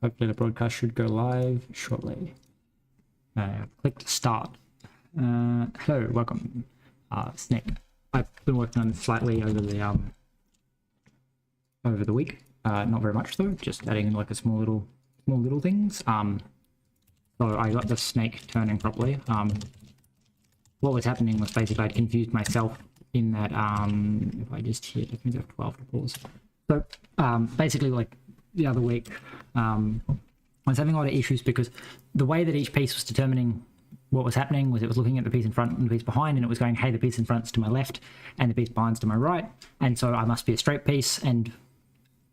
Hopefully the broadcast should go live shortly. Click to start. Hello, welcome. Snake. I've been working on it slightly over the week. Not very much though, just adding like a small little things. So I got the snake turning properly. What was happening was basically I'd confused myself in that if I just hit, I think I have 12 to pause. So basically like the other week, I was having a lot of issues because the way that each piece was determining what was happening was it was looking at the piece in front and the piece behind, and it was going, hey, the piece in front's to my left and the piece behind's to my right, and so I must be a straight piece and,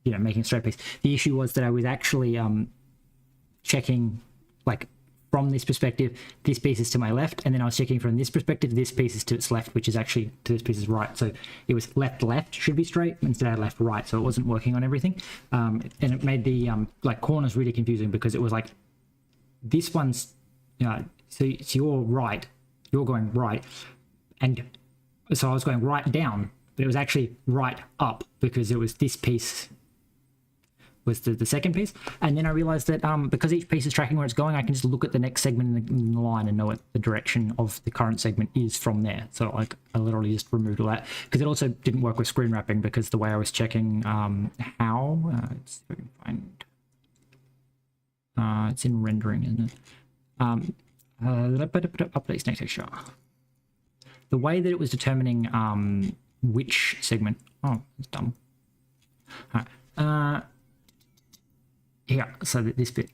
you know, making a straight piece. The issue was that I was actually checking, like, from this perspective, this piece is to my left, and then I was checking from this perspective, this piece is to its left, which is actually to this piece's right. So it was left should be straight, instead I left right, so it wasn't working on everything. And it made the like corners really confusing because it was like, this one's, you know, so you're right, you're going right, and so I was going right down, but it was actually right up because it was this piece was the second piece. And then I realized that because each piece is tracking where it's going, I can just look at the next segment in the line and know what the direction of the current segment is from there. So like I literally just removed all that, because it also didn't work with screen wrapping, because the way I was checking how let's see if I can find it's in rendering, isn't it? Update snake texture. The way that it was determining which segment, oh, it's dumb. All right. Yeah, so this bit.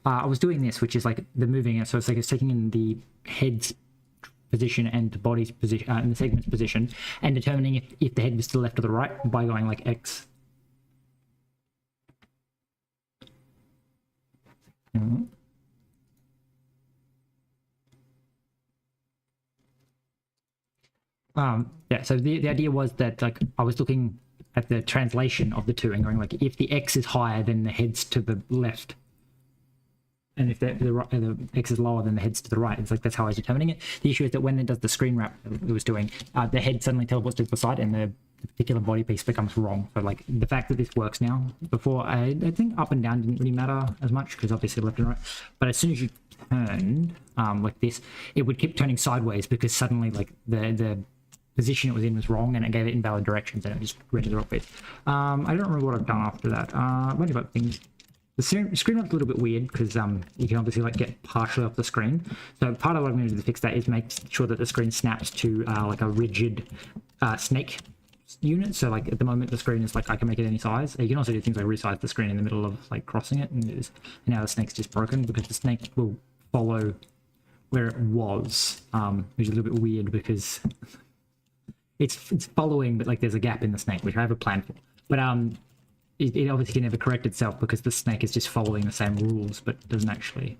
I was doing this, which is like the moving it, so it's like it's taking in the head's position and the body's position, and the segment's position, and determining if the head was to the left or the right by going like X. Yeah, so the idea was that like I was looking at the translation of the two and going like, if the X is higher, then the head's to the left, and if the X is lower, then the head's to the right. It's like that's how I was determining it. The issue is that when it does the screen wrap it was doing, the head suddenly teleports to the side and the particular body piece becomes wrong. So like the fact that this works now, before I think up and down didn't really matter as much because obviously left and right, but as soon as you turned like this, it would keep turning sideways because suddenly like the position it was in was wrong and it gave it invalid directions and it just rendered the wrong bit. I don't remember what I've done after that. A bunch of other things. The screen wrap's a little bit weird because you can obviously like get partially off the screen. So part of what I'm going to do to fix that is make sure that the screen snaps to like a rigid snake unit. So like at the moment the screen is like I can make it any size. You can also do things like resize the screen in the middle of like crossing it, and now the snake's just broken because the snake will follow where it was, which is a little bit weird because it's following, but like there's a gap in the snake, which I have a plan for. But it obviously can never correct itself because the snake is just following the same rules, but doesn't actually.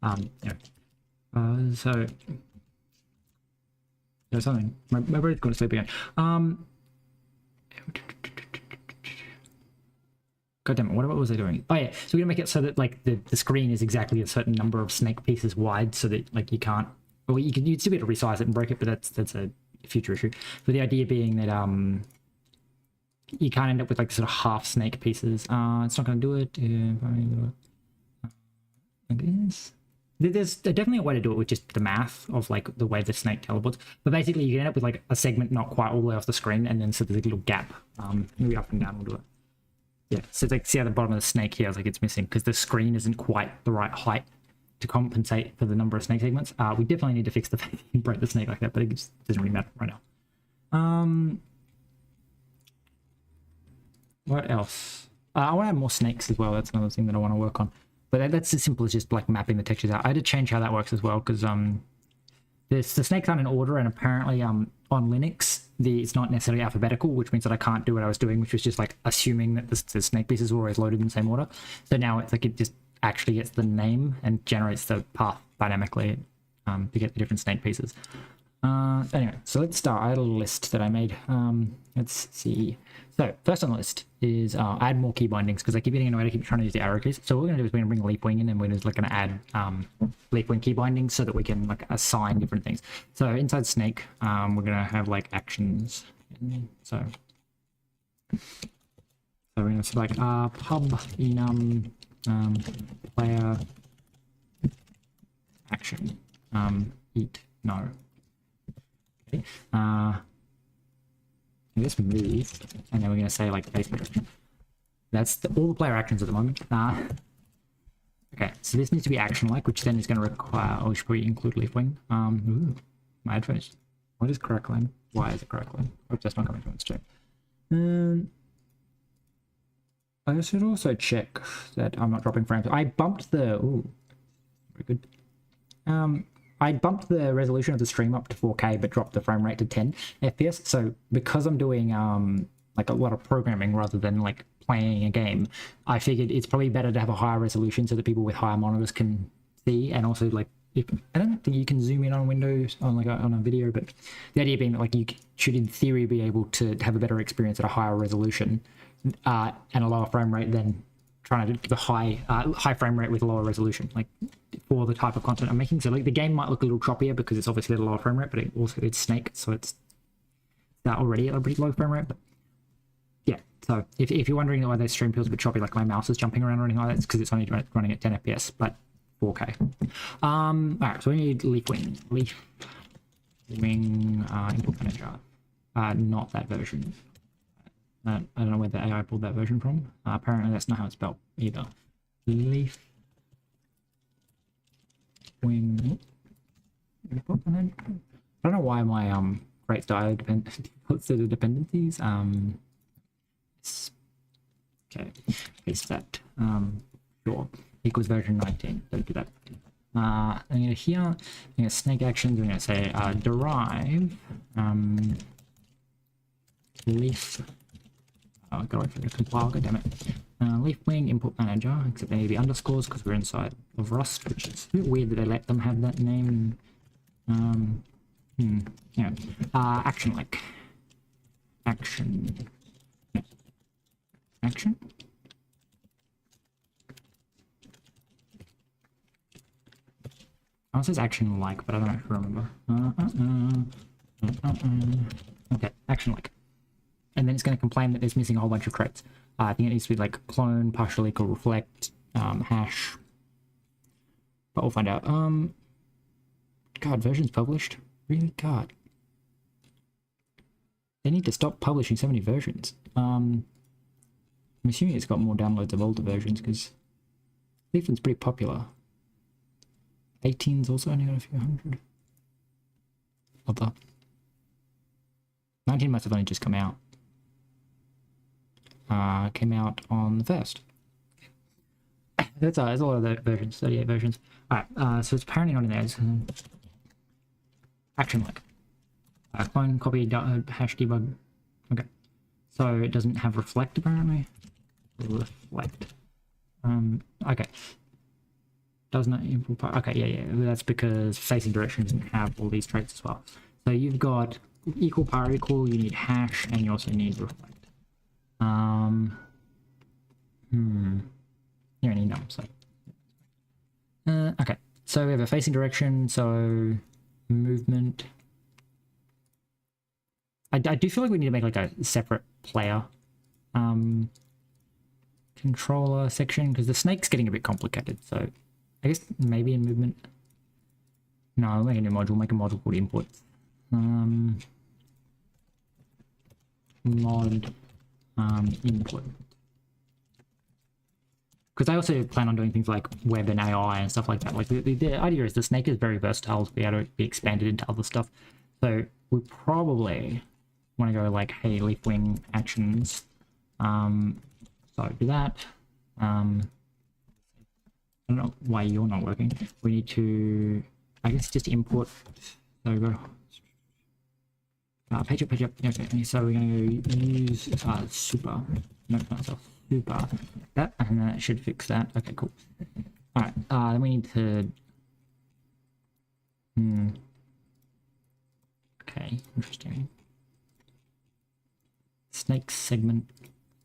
So there's something. My brain's going to sleep again. God damn it! What was I doing? Oh yeah, so we're gonna make it so that like the screen is exactly a certain number of snake pieces wide, so that like you can't. Well, you'd still be able to resize it and break it, but that's a future issue. But the idea being that you can't end up with like sort of half snake pieces. It's not going to do it. I guess there's definitely a way to do it with just the math of like the way the snake teleports. But basically, you can end up with like a segment not quite all the way off the screen, and then so there's a little gap. Maybe up and down will do it. Yeah. So it's like see how the bottom of the snake here is like it's missing because the screen isn't quite the right height to compensate for the number of snake segments. We definitely need to fix the fact that you break the snake like that, but it just doesn't really matter right now. What else? I want to add more snakes as well. That's another thing that I want to work on. But that's as simple as just like mapping the textures out. I did change how that works as well because the snakes aren't in order, and apparently on Linux it's not necessarily alphabetical, which means that I can't do what I was doing, which was just like assuming that the snake pieces were always loaded in the same order. So now it's like it just actually gets the name and generates the path dynamically to get the different snake pieces. Anyway, so let's start. I had a list that I made. Let's see. So first on the list is add more key bindings, because I keep getting annoyed. I keep trying to use the arrow keys. So what we're going to do is we're going to bring Leapwing in, and we're just like going to add Leapwing key bindings so that we can like assign different things. So inside snake, we're going to have like actions. So So we're gonna select pub enum player action eat no. Okay. This move, and then we're gonna say like face direction. That's all the player actions at the moment. Okay, so this needs to be action-like, which then is going to require. Oh, we should probably include leaf wing. Ooh, my headphones. What is crackling? Why is it crackling? Hope that's not coming from its stream. I should also check that I'm not dropping frames. I bumped the. Ooh, very good. I bumped the resolution of the stream up to 4K, but dropped the frame rate to 10 FPS. So because I'm doing like a lot of programming rather than like playing a game, I figured it's probably better to have a higher resolution so that people with higher monitors can see. And also, like, if I don't think you can zoom in on Windows on like on a video, but the idea being that like you should in theory be able to have a better experience at a higher resolution and a lower frame rate than trying to give a high frame rate with a lower resolution, like for the type of content I'm making. So like the game might look a little choppier because it's obviously at a lower frame rate, but it's Snake, so it's already at a pretty low frame rate. But yeah, so if you're wondering why the stream feels a bit choppy, like my mouse is jumping around or anything like that, it's because it's only running at 10 FPS, but 4K. Alright, so we need leaf wing. Leaf wing input manager. Not that version. I don't know where the AI pulled that version from. Apparently that's not how it's spelled either. Leaf wing input manager. I don't know why my rates die defaults to the dependencies. Okay, paste that. Sure. Equals version 19. Don't do that. I'm gonna here. I'm gonna snake actions. I'm gonna say derive leaf. Oh, gotta wait for the compile. God damn it. Leaf wing input manager. Except they need to be underscores because we're inside of Rust, which is a bit weird that they let them have that name. Yeah. Action like. Action. Action. Oh, it says action like, but I don't actually remember. Okay, action like. And then it's going to complain that it's missing a whole bunch of traits. I think it needs to be like clone, partial equal, reflect, hash. But we'll find out. God, versions published? Really? God. They need to stop publishing so many versions. I'm assuming it's got more downloads of older versions because Leaflet's pretty popular. 18's also only got a few hundred. Other. 19 must have only just come out. Came out on the 1st. That's a lot of the versions, 38 versions. Alright, so it's apparently not in there. It's action like. Clone, copy, hash debug. Okay. So it doesn't have reflect apparently. Reflect. Okay. Does not import. Okay, yeah. That's because facing direction doesn't have all these traits as well. So you've got equal, par equal, you need hash, and you also need reflect. You don't need num, so. Okay, so we have a facing direction, so movement. I do feel like we need to make like a separate player controller section because the snake's getting a bit complicated, so I guess maybe in movement. No, I'll make a new module, make a module called input. Mod input. Because I also plan on doing things like web and AI and stuff like that. Like the idea is the snake is very versatile to be able to be expanded into other stuff. So we probably want to go like, hey, leaf wing actions. So do that. I don't know why you're not working. We need to, I guess, just import. So go page up. Okay, so we're going to use super. No, not super. That, and that should fix that. Okay, cool. All right. Then we need to. Okay, interesting. Snake segment.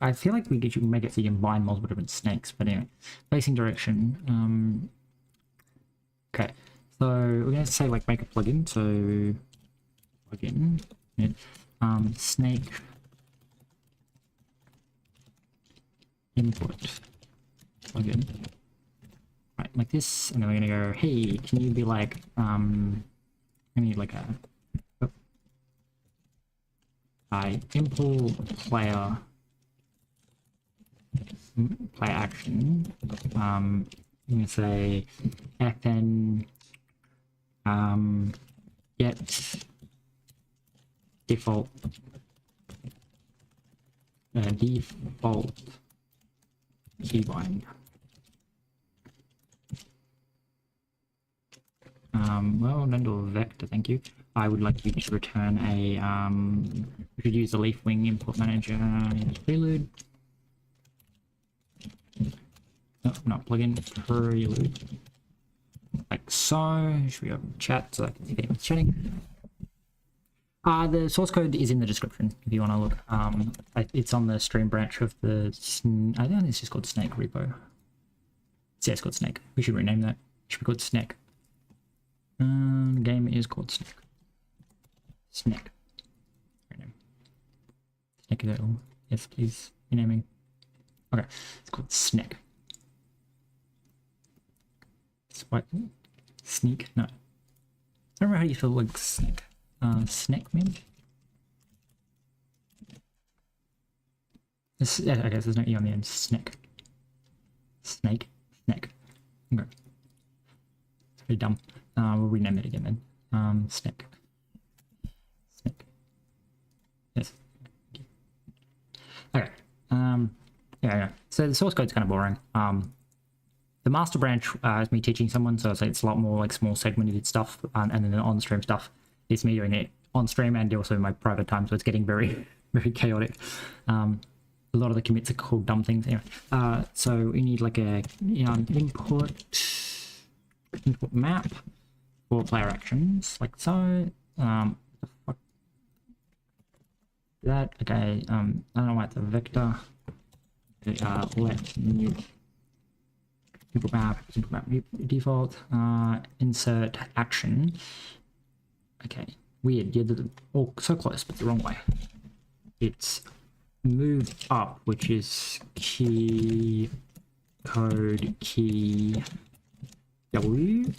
I feel like we should make it so you can bind multiple different snakes, but anyway. Facing direction. Okay, so we're going to say like make a plugin. So plugin, snake import plugin. Right, like this, and then we're gonna go, hey, can you be like, I need like a, I import player action. I'm gonna say fn get default keybind. Well, don't do a vector, thank you. I would like you to return a, we should use the leaf wing import manager prelude. No, not plugin, prelude. Like so. Should we open chat so I can see anyone's chatting? The source code is in the description if you want to look. It's on the stream branch of the, I think it's just called Snake repo. Yeah, it's called Snake. We should rename that. It should be called Snake. The game is called Snake. Snake. Rename. Snake is all. Yes, please. Renaming. Okay, it's called Snake. What? Sneak? No. I don't remember how you feel like snake. Snake maybe? Yeah, I guess there's no E on the end. Snake. Snake. Snake. Okay. It's pretty dumb. We'll rename it again then. Snake. Snake. Yes. Okay. Yeah. So the source code's kind of boring. The master branch is me teaching someone, so it's a lot more like small segmented stuff, and then the on-stream stuff is me doing it on stream and also in my private time, so it's getting very, very chaotic. A lot of the commits are called dumb things. Anyway, so we need like a input map for player actions, like so. That okay. I don't know why it's a vector. Let new input map default insert action. Okay, weird. You're so close, but the wrong way. It's move up, which is key code key W.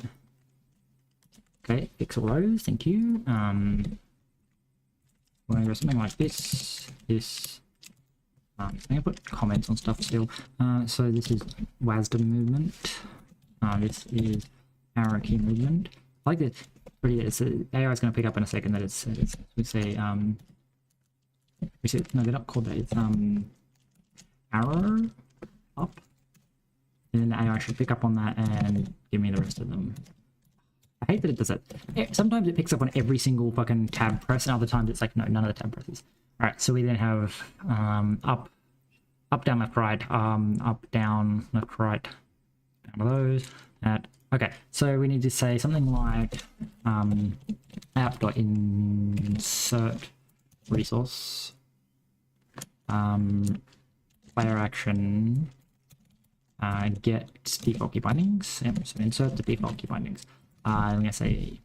Okay, fix all those. Thank you. We're gonna go something like this. I'm gonna put comments on stuff still. So this is WASD movement. This is arrow key movement. I like this. AI is going to pick up in a second that it's we say no, they're not called that. It's arrow up, and then the AI should pick up on that and give me the rest of them. I hate that it does that. Sometimes it picks up on every single fucking tab press, and other times it's like no, none of the tab presses. All right, so we then have up, down, left, right, up, down, left, right, down to those. Okay, so we need to say something like app.insert resource player action get default key bindings. Yep, so insert the default key bindings. I'm gonna say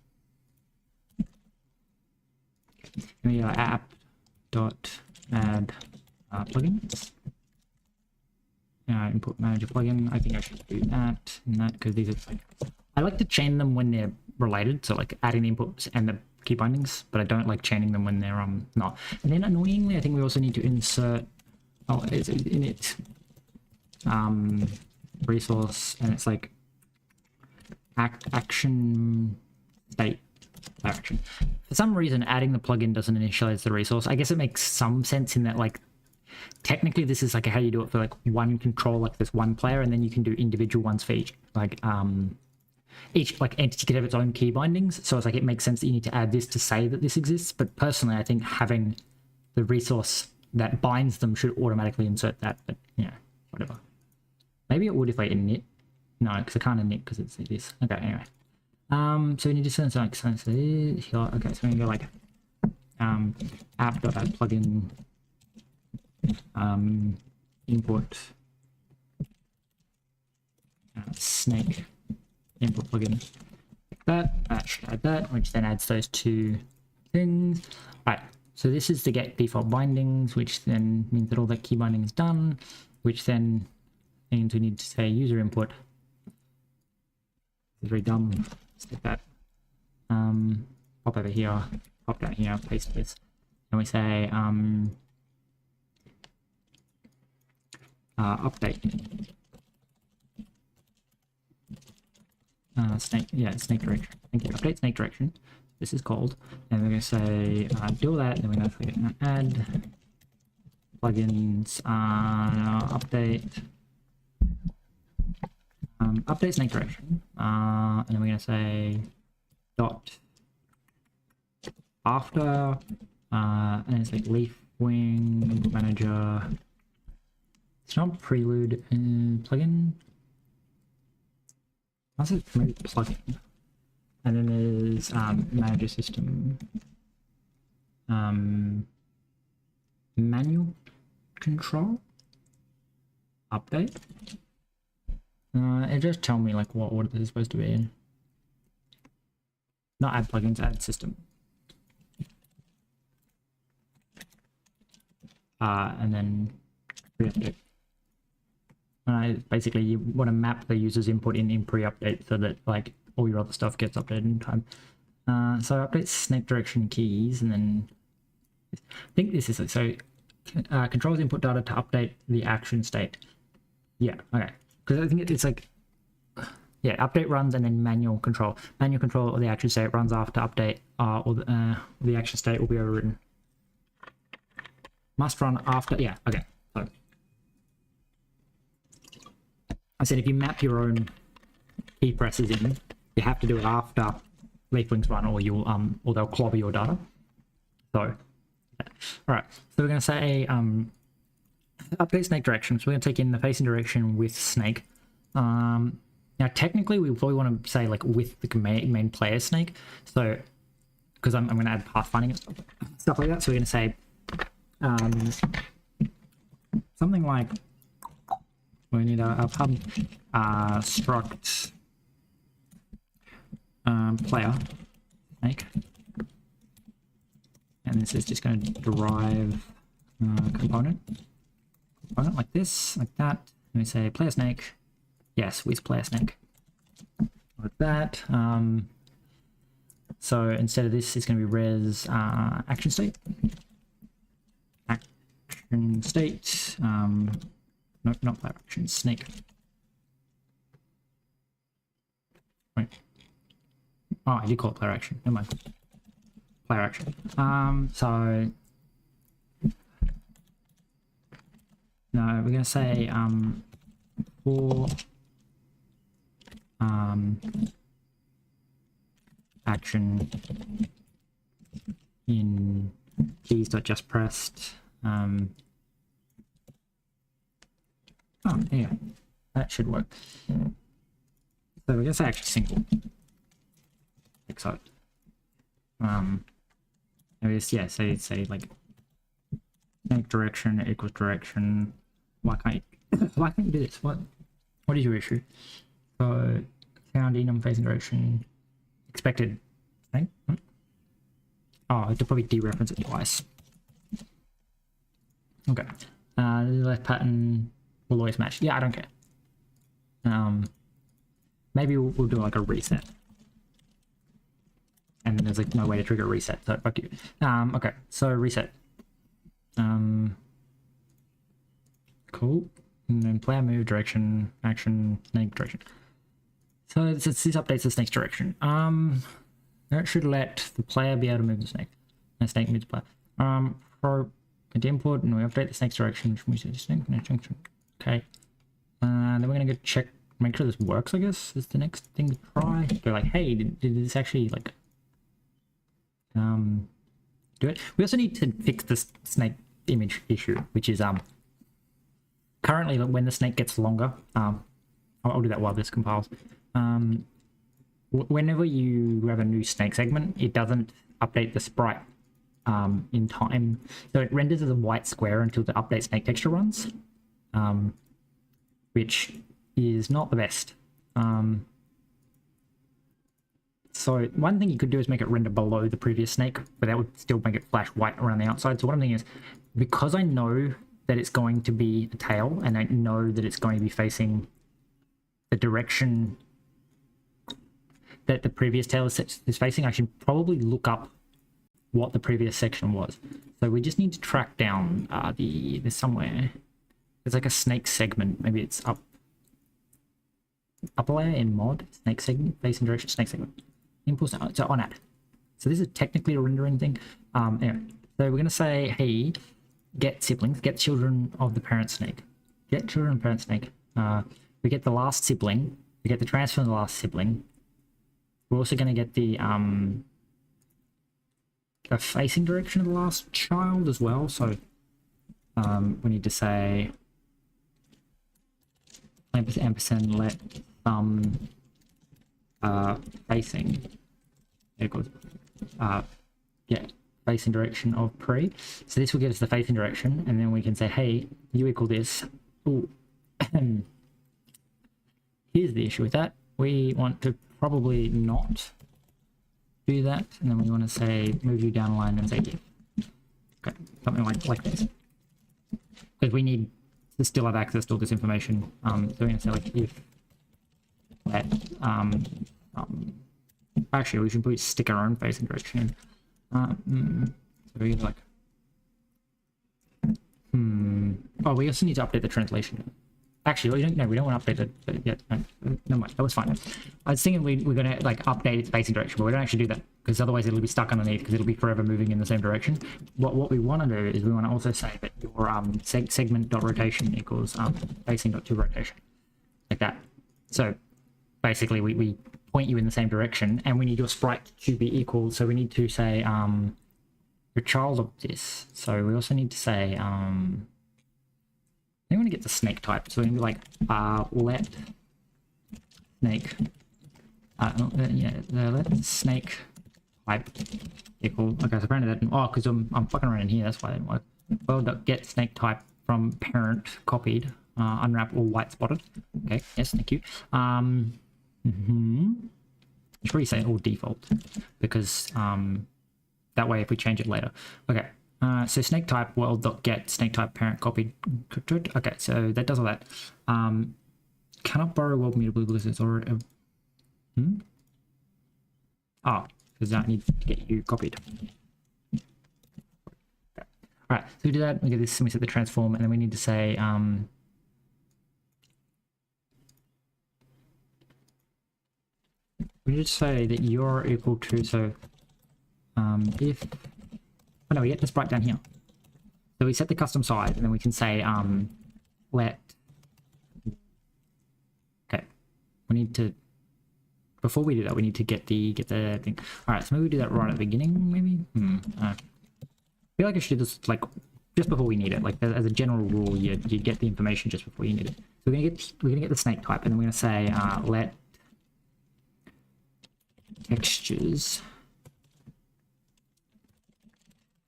app.add plugins. Input manager plugin. I think I should do that and that because these are like, I like to chain them when they're related, so like adding the inputs and the key bindings, but I don't like chaining them when they're not. And then annoyingly, I think we also need to insert it's in it resource, and it's like action state action. For some reason, adding the plugin doesn't initialize the resource. I guess it makes some sense in that like technically this is like how you do it for like one control, like this one player, and then you can do individual ones for each like entity could have its own key bindings. So it's like it makes sense that you need to add this to say that this exists. But personally, I think having the resource that binds them should automatically insert that. But yeah, whatever. Maybe it would if I init. No, because I can't init because it is. Okay, anyway. So we need to send something like so here. Okay, so we can go like app.add plugin import snake input plugin like that should add that, which then adds those two things. Right, so this is to get default bindings, which then means that all that key binding is done. which then means we need to say user input. It's very dumb. Stick that. Pop over here, pop down here, paste this, and we say update snake direction. Thank you. Update snake direction. This is called, and we're going to say do that. Then we're going to add plugins update update snake direction, and then we're going to say dot after, and it's like leaf wing manager. It's not prelude plugin. That's it, maybe plugin. And then there's manager system, manual control update. It just tell me like what order this is supposed to be in. Not add plugins, add system. And then pre-update. Basically, you want to map the user's input in pre-update so that like all your other stuff gets updated in time. So update snake direction keys, and then I think this is it. So controls input data to update the action state. Yeah, okay. Because I think it's like, yeah, update runs and then manual control. Manual control of the action state runs after update, or the action state will be overwritten. Must run after, yeah, okay. So I said if you map your own key presses in, you have to do it after leafwings run, or you'll or they'll clobber your data. So, yeah. All right. So we're going to say update snake direction. So we're going to take in the facing direction with snake. Now technically we probably want to say like with the main player snake. So because I'm going to add pathfinding and stuff like that. So we're going to say something like, we need a pub struct player snake, and this is just going to derive component like this, like that. And we say player snake, yes, with player snake, like that. So instead of this, it's going to be res action state. Action state. No, not player action, snake. Wait. Oh, I did call it player action. Never mind. Player action. So no, we're gonna say for action in keys.justPressed. Oh, yeah, that should work. So we're gonna say actually single. Like so. Yeah, say like snake direction equals direction. Why can't you do this? What is your issue? So sound enum facing direction expected snake. Oh, I have to probably dereference it twice. Okay. Left pattern will always match. Yeah, I don't care. Maybe we'll do like a reset. And then there's like no way to trigger a reset, so fuck you. Okay, so reset. Cool. And then player move direction, action, snake direction. So this updates the snake's direction. That should let the player be able to move the snake. And the snake moves the player. For the input, and we update the snake's direction, which means the snake junction. Okay. Then we're gonna go check, make sure this works, I guess, is the next thing to try. Go like, hey, did this actually like do it? We also need to fix this snake image issue, which is currently when the snake gets longer, I'll do that while this compiles. Whenever you have a new snake segment, it doesn't update the sprite in time, so it renders as a white square until the update snake texture runs, which is not the best. So one thing you could do is make it render below the previous snake, but that would still make it flash white around the outside. So what I'm thinking is, because I know that it's going to be a tail, and I know that it's going to be facing the direction that the previous tail is facing, I should probably look up what the previous section was. So we just need to track down there's somewhere, there's like a snake segment, maybe it's upper layer in mod, snake segment, facing direction, snake segment, impulse, so on add. So this is technically a rendering thing. Anyway, so we're going to say, hey, get siblings, get children of the parent snake. Get children of the parent snake. We get the last sibling, we get the transfer of the last sibling. We're also going to get the facing direction of the last child as well. So we need to say ampersand let facing equals facing direction of pre. So this will give us the facing direction, and then we can say, hey, you equal this. Ooh. Here's the issue with that. We want to probably not do that, and then we want to say move you down a line and say if. Okay, something like this, because we need to still have access to all this information. So we're going to say like if let actually we should probably stick our own facing direction in. So we like oh, we also need to update the translation. Actually, we don't want to update it yet. No mind, that was fine. I was thinking we're going to like update its facing direction, but we don't actually do that because otherwise it'll be stuck underneath because it'll be forever moving in the same direction. What we want to do is we want to also say that your segment.rotation equals facing.toRotation, like that. So basically we point you in the same direction, and we need your sprite to be equal. So we need to say your child of this. So we also need to say I want to get the snake type, so we can be like let snake let snake type equal. Okay, so apparently that because I'm fucking around in here, that's why it didn't work. Well, get snake type from parent copied, unwrap or white spotted. Okay, yes, thank you. I should probably say all default because that way if we change it later. Okay. So snake type world.get snake type parent copied. Okay, so that does all that. Cannot borrow world mutable because it's already because I need to get you copied. Okay. Alright, so we do that, we get this, and we set the transform, and then we need to say we need to say that you're equal to, so if oh no, we get the sprite down here. So we set the custom size, and then we can say let. Okay, we need to. Before we do that, we need to get the thing. All right, so maybe we do that right at the beginning. Maybe. I feel like I should do this like just before we need it. Like as a general rule, you get the information just before you need it. So we're gonna get the snake type, and then we're gonna say let textures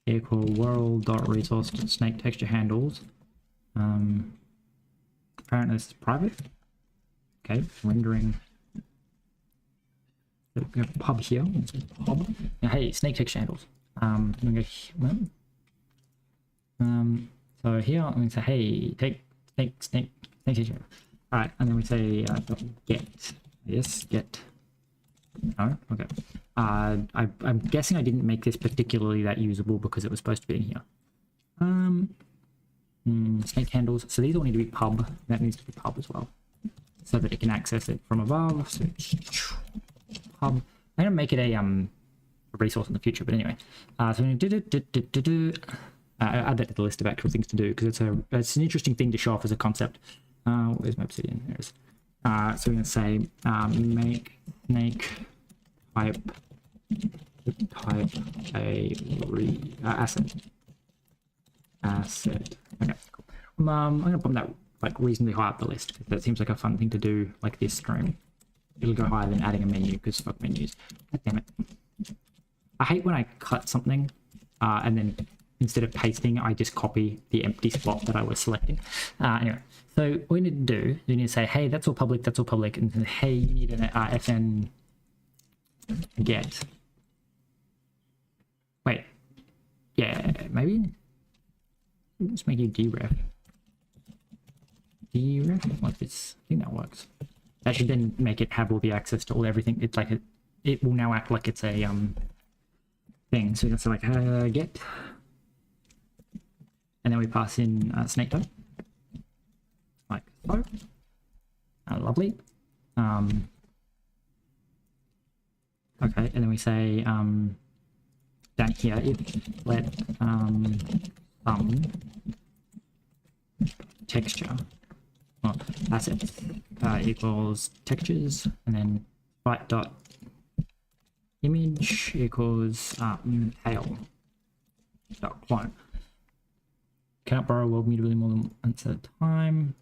equal world.resource snake texture handles. Apparently this is private. Okay, rendering. So we have pub here. Pub. Now, hey, snake texture handles. So here I'm going to say, hey, take snake texture. All right, and then we say get. Yes, get. No, okay. I'm guessing I didn't make this particularly that usable because it was supposed to be in here. Snake handles. So these all need to be pub. That needs to be pub as well, so that it can access it from above. So pub. I'm gonna make it a resource in the future, but anyway. So we do add that to the list of actual things to do because it's an interesting thing to show off as a concept. Where's my obsidian? There it is. So we're gonna say make snake type asset. Okay, cool. I'm gonna put that like reasonably high up the list because that seems like a fun thing to do. Like this stream, it'll go higher than adding a menu because fuck menus. God damn it! I hate when I cut something and then instead of pasting, I just copy the empty spot that I was selecting. Anyway, so what we need to do, you need to say, hey, that's all public, and then, hey, you need an fn get. Wait, yeah, maybe let's make you deref. Do you reckon like this? I think that works. That should then make it have all the access to all everything. It's like it will now act like it's a thing. So that's like get, and then we pass in snake type, like so. Lovely. Okay, and then we say down here if let texture, well, assets equals textures, and then byte dot image equals tail dot clone. Cannot borrow world mutably more than once at a time.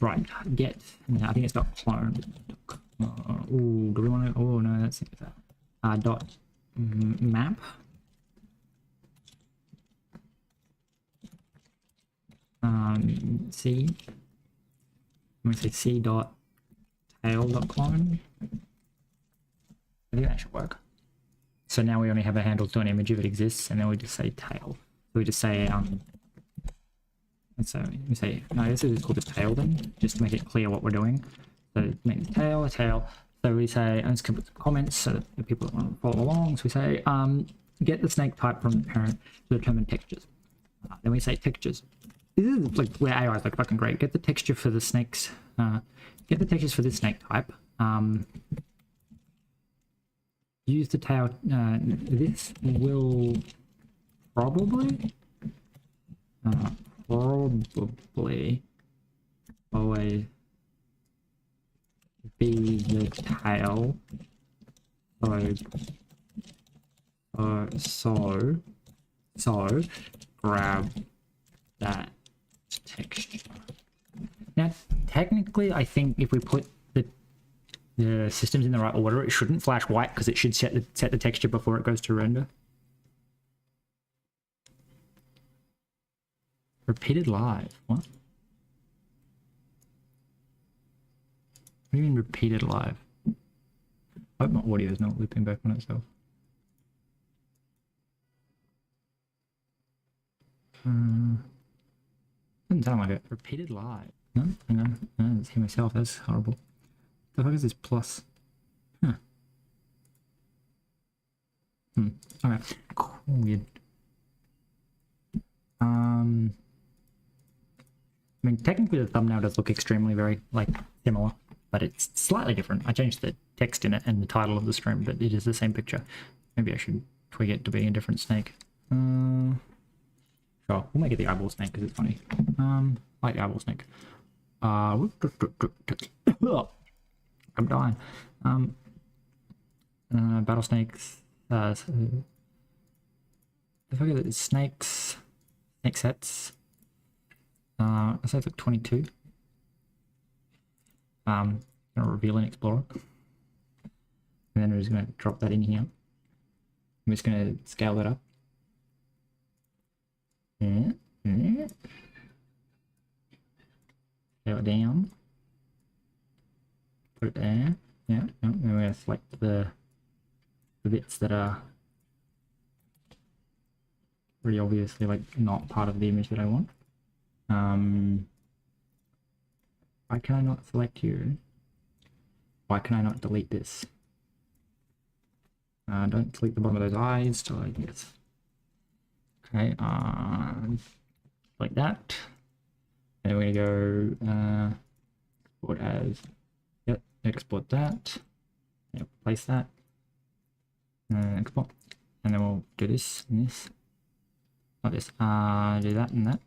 Right, get, I think it's dot clone. Oh, do we want to? Oh no, that's dot map. C. I'm gonna say c dot tail dot clone. I think that should work. So now we only have a handle to an image if it exists, and then we just say tail. So we just say so we say no, this is called the tail then, just to make it clear what we're doing. So make the tail a tail. So we say, I'm just gonna put some comments so that the people that want to follow along. So we say get the snake type from the parent to determine textures. Then we say textures. This is like where AI is like fucking great. Get the texture for the snakes. Get the textures for this snake type. Use the tail. This will probably always be the tail. So grab that texture. Now, technically, I think if we put the systems in the right order, it shouldn't flash white because it should set the texture before it goes to render. Repeated live. What? What do you mean repeated live? I hope my audio is not looping back on itself. Doesn't sound like it. Repeated live. No, hang on. No, I see myself. That's horrible. The fuck is this plus? Huh. Okay. Cool. Weird. I mean, technically the thumbnail does look extremely very, like, similar, but it's slightly different. I changed the text in it and the title of the stream, but it is the same picture. Maybe I should twig it to be a different snake. Sure, we'll make it the eyeball snake because it's funny. I like the eyeball snake. I'm dying. Battle snakes. The fuck is it? Snakes. Snake sets. I say it's like 22. Gonna reveal and explore. And then we're just gonna drop that in here. I'm just gonna scale that up. Scale it down. Put it there. Yeah. And we're gonna select the bits that are pretty obviously like not part of the image that I want. Why can I not select you? Why can I not delete this? Don't delete the bottom of those eyes, so I guess. Okay, like that. And we're gonna go export as, yep, export that. Yep, place that. Export. And then we'll do this and this. Not this. Do that and that.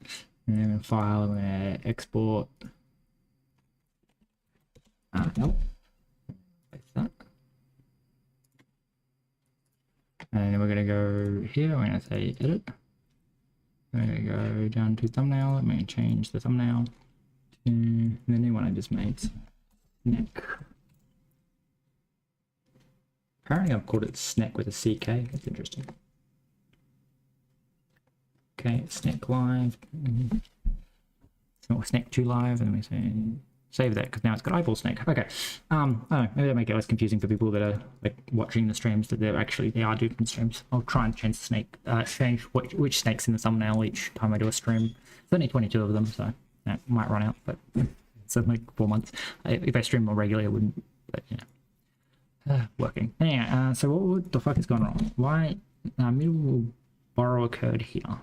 And then file, and we're gonna export. Nope. Place that. And then we're gonna go here. We're gonna say edit. We're gonna go down to thumbnail. I'm gonna change the thumbnail to the new one I just made. Neck. Apparently I've called it Snack with a CK. That's interesting. Okay, Snack live. So Snack 2 live, and we say save that because now it's got eyeball snake. Okay. I don't know, maybe that make it less confusing for people that are like watching the streams that they are doing streams. I'll try and change the snake, change which snake's in the thumbnail each time I do a stream. There's only 22 of them, so It might run out, but it's like 4 months. If I stream more regularly, I wouldn't. But yeah, working. Anyway, so what the fuck is going wrong? Why mutable borrow occurred here?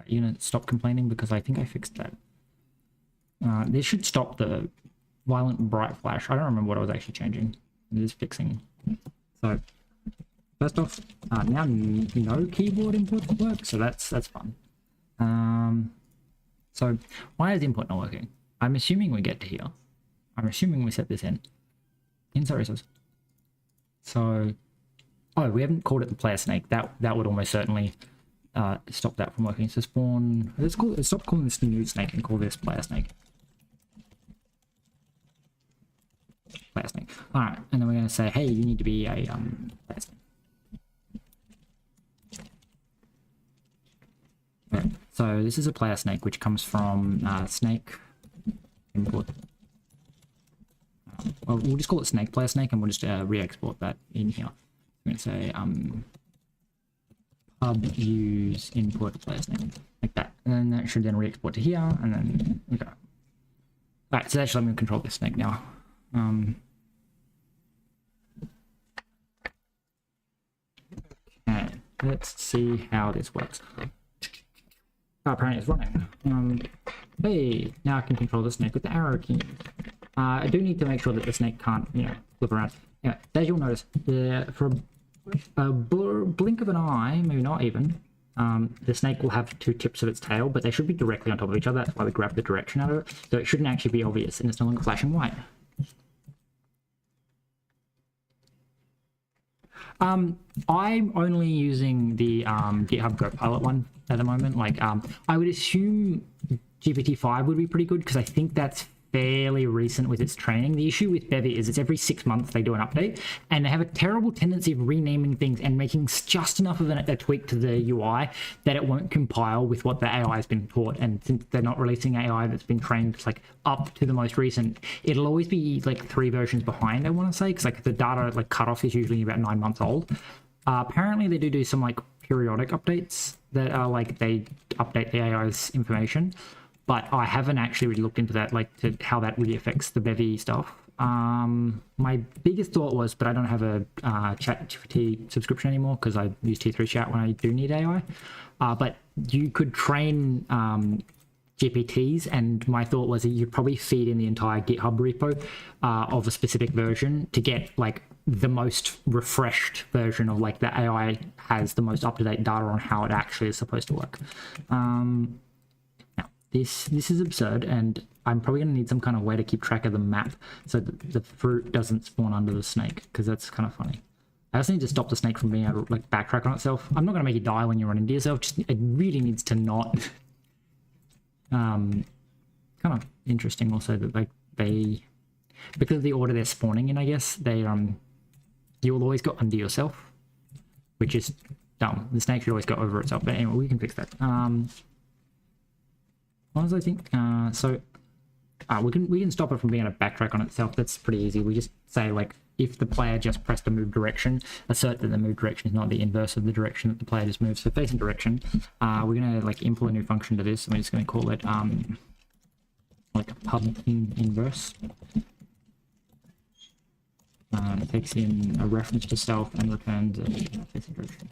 You gonna stop complaining because I think I fixed that. This should stop the violent bright flash. I don't remember what I was actually changing. It is fixing. So first off, now no keyboard input work, so that's fun. So why is input not working? I'm assuming we get to here. I'm assuming we set this in resources. So, oh, we haven't called it the player snake. That would almost certainly stop that from working. So spawn. Let's stop calling this new snake and call this player snake. Player snake. All right, and then we're going to say, hey, you need to be a player snake. Okay, so this is a player snake, which comes from snake import. Well, we'll just call it snake player snake, and we'll just re-export that in here. I'm going to say pub use import player snake, like that, and then that should then re-export to here, and then okay. All right, so actually I'm going to control this snake now. Okay, let's see how this works. Oh, apparently it's running. Hey, now I can control the snake with the arrow key. I do need to make sure that the snake can't, flip around. Anyway, as you'll notice, for a blink of an eye, maybe not even, the snake will have two tips of its tail, but they should be directly on top of each other. That's why we grab the direction out of it. So it shouldn't actually be obvious, and it's no longer flashing white. I'm only using the GitHub Copilot one at the moment. Like, I would assume GPT-5 would be pretty good because I think that's fairly recent with its training. The issue with Bevy is it's every 6 months they do an update, and they have a terrible tendency of renaming things and making just enough of a tweak to the UI that it won't compile with what the AI has been taught. And since they're not releasing AI that's been trained like up to the most recent, it'll always be like 3 versions behind, I want to say, because like the data like cutoff is usually about 9 months old. Apparently they do some like periodic updates that are like they update the AI's information. But I haven't actually really looked into that, like to how that really affects the Bevy stuff. My biggest thought was, but I don't have a ChatGPT subscription anymore because I use T3 Chat when I do need AI. But you could train GPTs, and my thought was that you'd probably feed in the entire GitHub repo of a specific version to get like the most refreshed version of like the AI has the most up-to-date data on how it actually is supposed to work. This is absurd, and I'm probably going to need some kind of way to keep track of the map so that the fruit doesn't spawn under the snake, because that's kind of funny. I also need to stop the snake from being able to like backtrack on itself. I'm not going to make you die when you run into yourself, just it really needs to not. Kind of interesting also that like they, because of the order they're spawning in, I guess, they you will always go under yourself, which is dumb. The snake should always go over itself, but anyway, we can fix that. As I think so we can stop it from being able to backtrack on itself. That's pretty easy. We just say like if the player just pressed the move direction, assert that the move direction is not the inverse of the direction that the player just moves. So facing direction, we're gonna like import a new function to this, and we're just gonna call it like a pub inverse. It takes in a reference to self and returns a facing direction.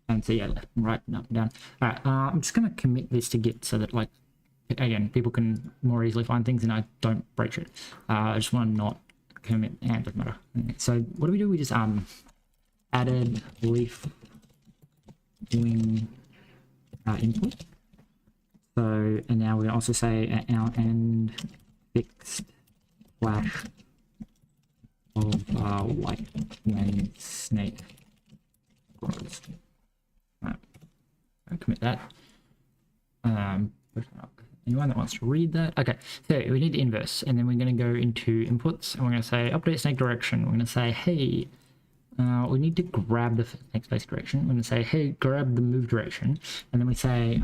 And so yeah, left and right and up and down. All right, I'm just gonna commit this to Git so that like, again, people can more easily find things and I don't breach it. I just want to not commit, and it doesn't matter. So what do? We just added leaf wing input. So, and now we also say our end fixed flash of white when snake grows. I'll commit that. Anyone that wants to read that? Okay, so we need the inverse, and then we're going to go into inputs, and we're going to say update snake direction. We're going to say, hey, we need to grab the snake space direction. We're going to say, hey, grab the move direction, and then we say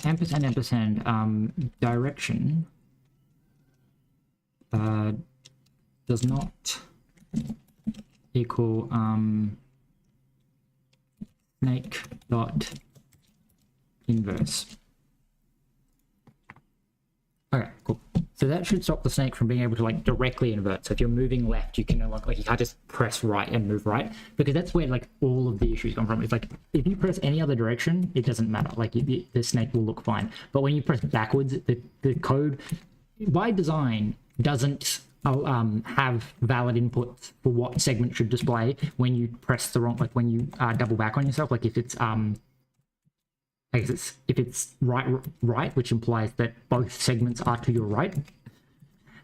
ampersand direction does not equal snake dot inverse. Okay, cool. So that should stop the snake from being able to like directly invert. So if you're moving left, you can no longer, like you can't just press right and move right, because that's where like all of the issues come from. It's like if you press any other direction, it doesn't matter. Like the snake will look fine. But when you press backwards, the code by design doesn't have valid inputs for what segment should display when you press the wrong, like when you double back on yourself. Like if it's I guess if it's right, which implies that both segments are to your right,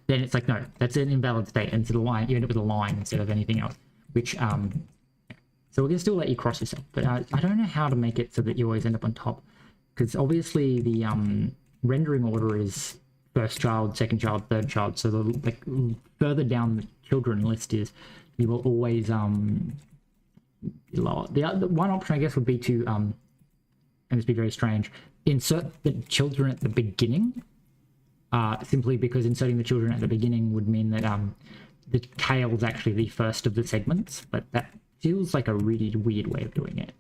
then it's like, no, that's an invalid state, and it's a line. You end up with a line instead of anything else, which so we're gonna still let you cross yourself, but I don't know how to make it so that you always end up on top, because obviously the rendering order is first child, second child, third child. So the like further down the children list is, you will always lower. The one option I guess would be to and this be very strange, insert the children at the beginning, simply because inserting the children at the beginning would mean that the tail is actually the first of the segments, but that feels like a really weird way of doing it.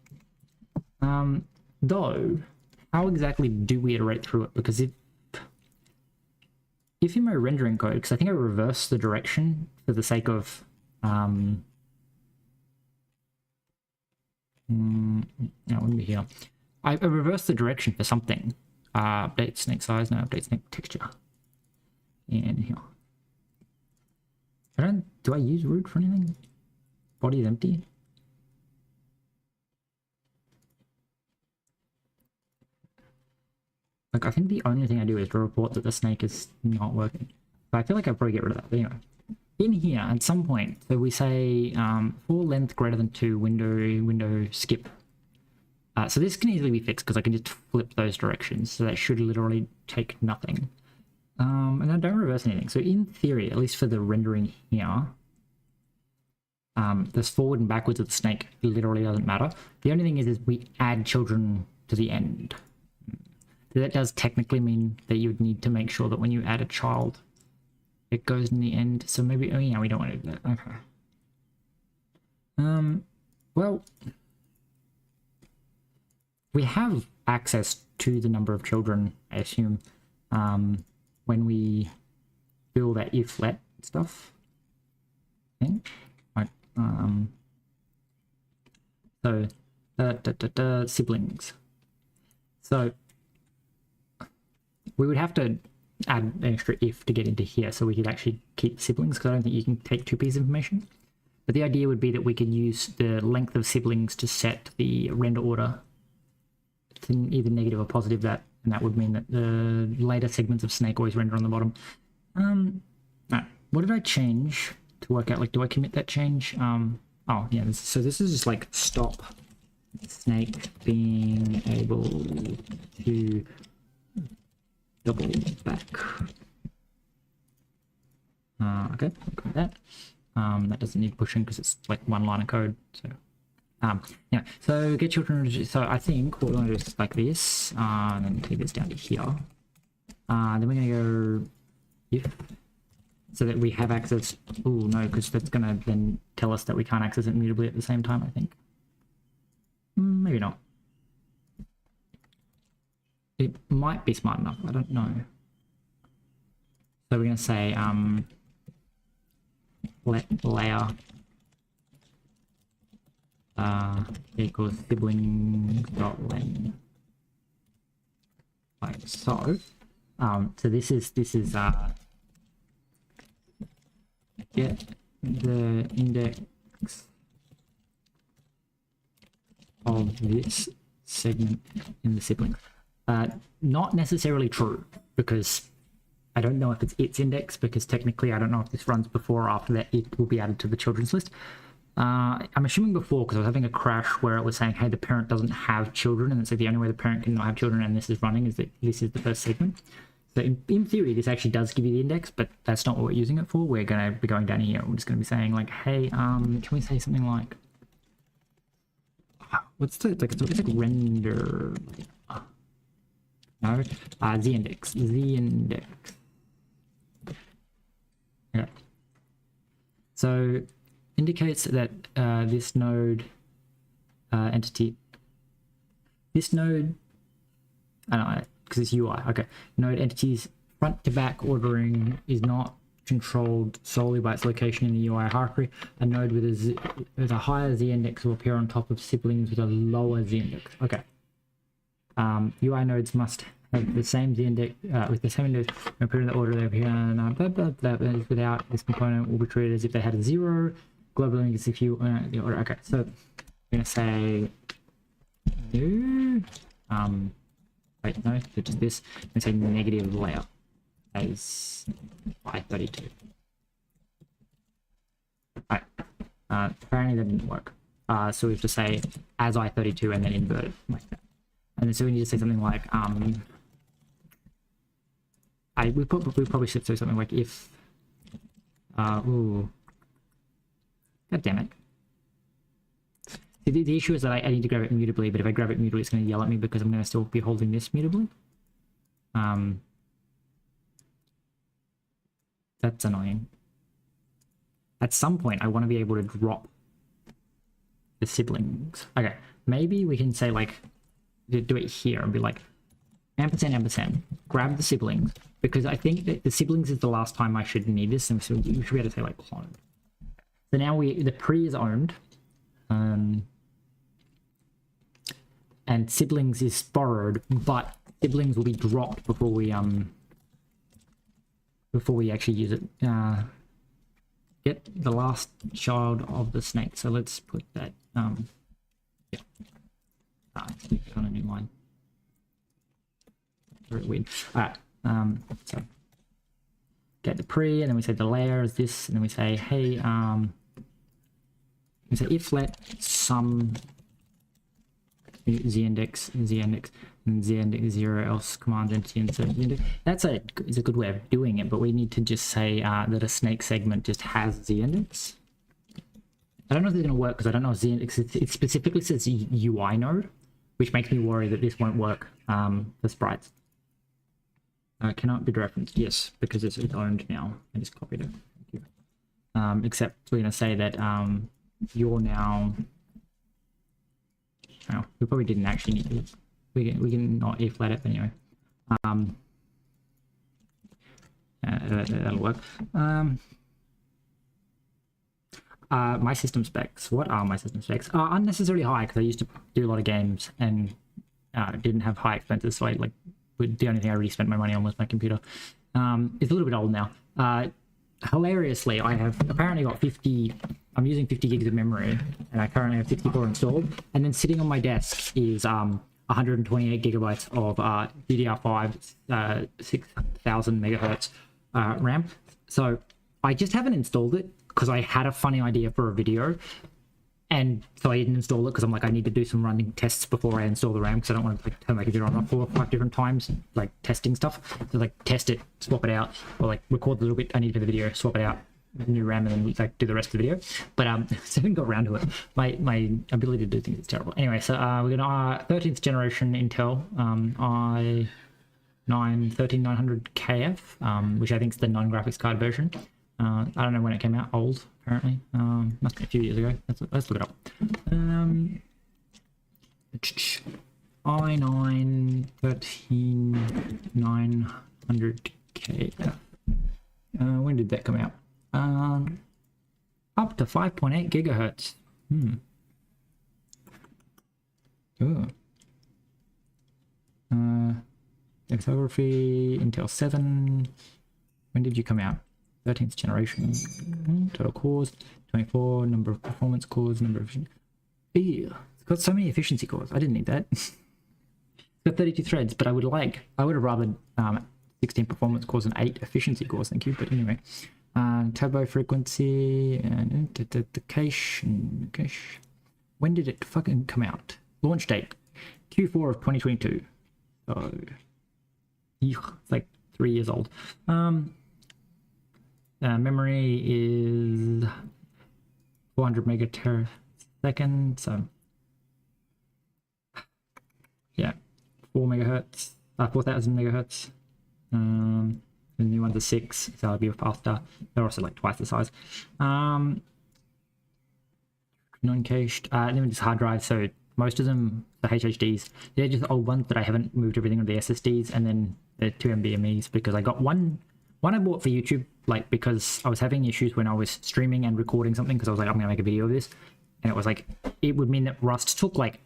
Though, how exactly do we iterate through it? Because if in my rendering code, because I think I reversed the direction for the sake of no, it wouldn't be here. I reversed the direction for something. Update snake size, no, update snake texture. And here. Do I use root for anything? Body is empty. Like, I think the only thing I do is to report that the snake is not working. So I feel like I'll probably get rid of that. But anyway, in here at some point, so we say for length greater than 2, window skip. So this can easily be fixed because I can just flip those directions. So that should literally take nothing. And I don't reverse anything. So in theory, at least for the rendering here, this forward and backwards of the snake literally doesn't matter. The only thing is we add children to the end. So that does technically mean that you would need to make sure that when you add a child, it goes in the end. So maybe, oh yeah, we don't want to do that. Okay. Well, we have access to the number of children, I assume, when we do that if let stuff. I think. Right. So siblings. So we would have to add an extra if to get into here, so we could actually keep siblings, because I don't think you can take 2 pieces of information. But the idea would be that we could use the length of siblings to set the render order to either negative or positive, and that would mean that the later segments of snake always render on the bottom. No. What did I change to work out? Like, do I commit that change? Oh yeah. So this is just like stop snake being able to double back. Okay, I'll go with that. That doesn't need pushing because it's like 1 line of code. So. Yeah, so get children. So I think what we're going to do is like this, and then take this down to here. Then we're going to go if, so that we have access. Oh no, because that's going to then tell us that we can't access it mutably at the same time, I think. Maybe not. It might be smart enough, I don't know. So we're going to say let layer equals siblings.len, like so. So this is get the index of this segment in the sibling. Not necessarily true, because I don't know if it's its index, because technically I don't know if this runs before or after that it will be added to the children's list. I'm assuming before, because I was having a crash where it was saying, hey, the parent doesn't have children, and it's like the only way the parent can not have children and this is running is that this is the first segment. So in theory, this actually does give you the index, but that's not what we're using it for. We're going to be going down here. We're just going to be saying like, hey, can we say something like, what's the, like, it's like render, no, the index. Yeah. So indicates that this node entity, this node, I don't know, because it's UI, okay, node entities front to back ordering is not controlled solely by its location in the UI hierarchy. A node with a higher z-index will appear on top of siblings with a lower z-index. Okay. UI nodes must have the same z-index with the same index appear in the order they appear, and blah blah blah. Without this component, will be treated as if they had a 0. Global link is if you the order. Okay, so I'm gonna say new. Wait, no, just this. I'm gonna say negative layer as I32. Right. Apparently that didn't work. So we have to say as I32 and then invert it like that. And then so we need to say something like we probably should say something like if ooh, god damn it. The issue is that I need to grab it mutably, but if I grab it mutably, it's going to yell at me because I'm going to still be holding this mutably. That's annoying. At some point, I want to be able to drop the siblings. Okay, maybe we can say like, do it here and be like, ampersand, ampersand, grab the siblings, because I think that the siblings is the last time I should need this, and so we should be able to say like clone. So now the pre is owned. And siblings is borrowed, but siblings will be dropped before we actually use it. Get the last child of the snake. So let's put that yeah. On a new line. Very weird. Alright, so get the pre, and then we say the layer is this, and then we say, hey, we say if let some z-index, and z-index 0 else commands empty insert z-index. That's a good way of doing it, but we need to just say that a snake segment just has z-index. I don't know if it's going to work because I don't know if z-index, it specifically says UI node, which makes me worry that this won't work for sprites. Cannot be referenced, yes, because it's owned now. I just copied it. Thank you. Except we're going to say that you're now. Oh, we probably didn't actually need to. We can not if let it, but anyway. That'll work. My system specs. What are my system specs? Unnecessarily high because I used to do a lot of games and didn't have high expenses, so I like the only thing I really spent my money on was my computer. It's a little bit old now. Hilariously, I have apparently got 50. I'm using 50 gigs of memory, and I currently have 64 installed. And then sitting on my desk is 128 gigabytes of DDR5 6000 megahertz RAM. So I just haven't installed it because I had a funny idea for a video, and so I didn't install it because I'm like, I need to do some running tests before I install the RAM because I don't want to like turn my computer on 4 or 5 different times, like testing stuff. So like test it, swap it out, or like record a little bit I need for the video, swap it out, new RAM, and then like do the rest of the video. But so I haven't got around to it. My ability to do things is terrible. Anyway, so we're gonna 13th generation Intel i9-13900KF, which I think is the non-graphics card version. I don't know when it came out. Old, apparently. Must be a few years ago. Let's look it up. i9-13900KF. When did that come out? Up to 5.8 gigahertz. Ooh. Lithography, Intel 7. When did you come out? 13th generation. Total cores, 24. Number of performance cores, number of... Ew. It's got so many efficiency cores. I didn't need that. It's got 32 threads, but I would have rather 16 performance cores and 8 efficiency cores, thank you. But anyway. Turbo frequency and the cache. When did it fucking come out? Launch date Q4 of 2022. So it's like 3 years old. Memory is 400 megatersecond. So yeah, 4,000 megahertz. The new ones are 6, so it'll be faster. They're also like twice the size. Non-cached. Then this hard drive, so most of them, the HHDs, they're just old ones that I haven't moved everything to the SSDs, and then the 2 NVMe's because I got one I bought for YouTube, like because I was having issues when I was streaming and recording something because I was like, I'm gonna make a video of this, and it was like, it would mean that Rust took like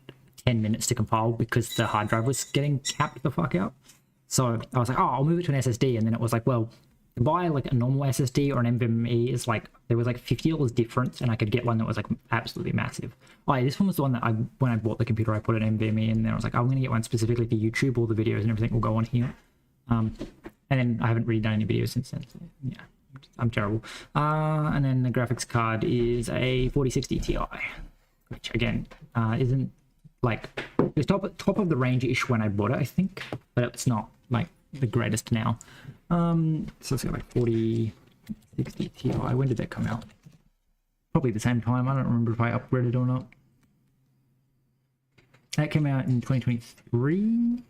10 minutes to compile because the hard drive was getting capped the fuck out. So I was like, oh, I'll move it to an SSD, and then it was like, well, to buy like a normal SSD or an NVMe is like, there was like $50 difference, and I could get one that was like absolutely massive. Oh yeah, this one was the one that when I bought the computer, I put an NVMe in there. I was like, I'm gonna get one specifically for YouTube. All the videos and everything will go on here. And then I haven't really done any videos since then. So yeah, I'm terrible. And then the graphics card is a 4060 Ti, which again isn't like it's top of the range-ish when I bought it, I think, but it's not like the greatest now. So let's go like 4060 Ti. When did that come out? Probably the same time. I don't remember if I upgraded or not. That came out in 2023.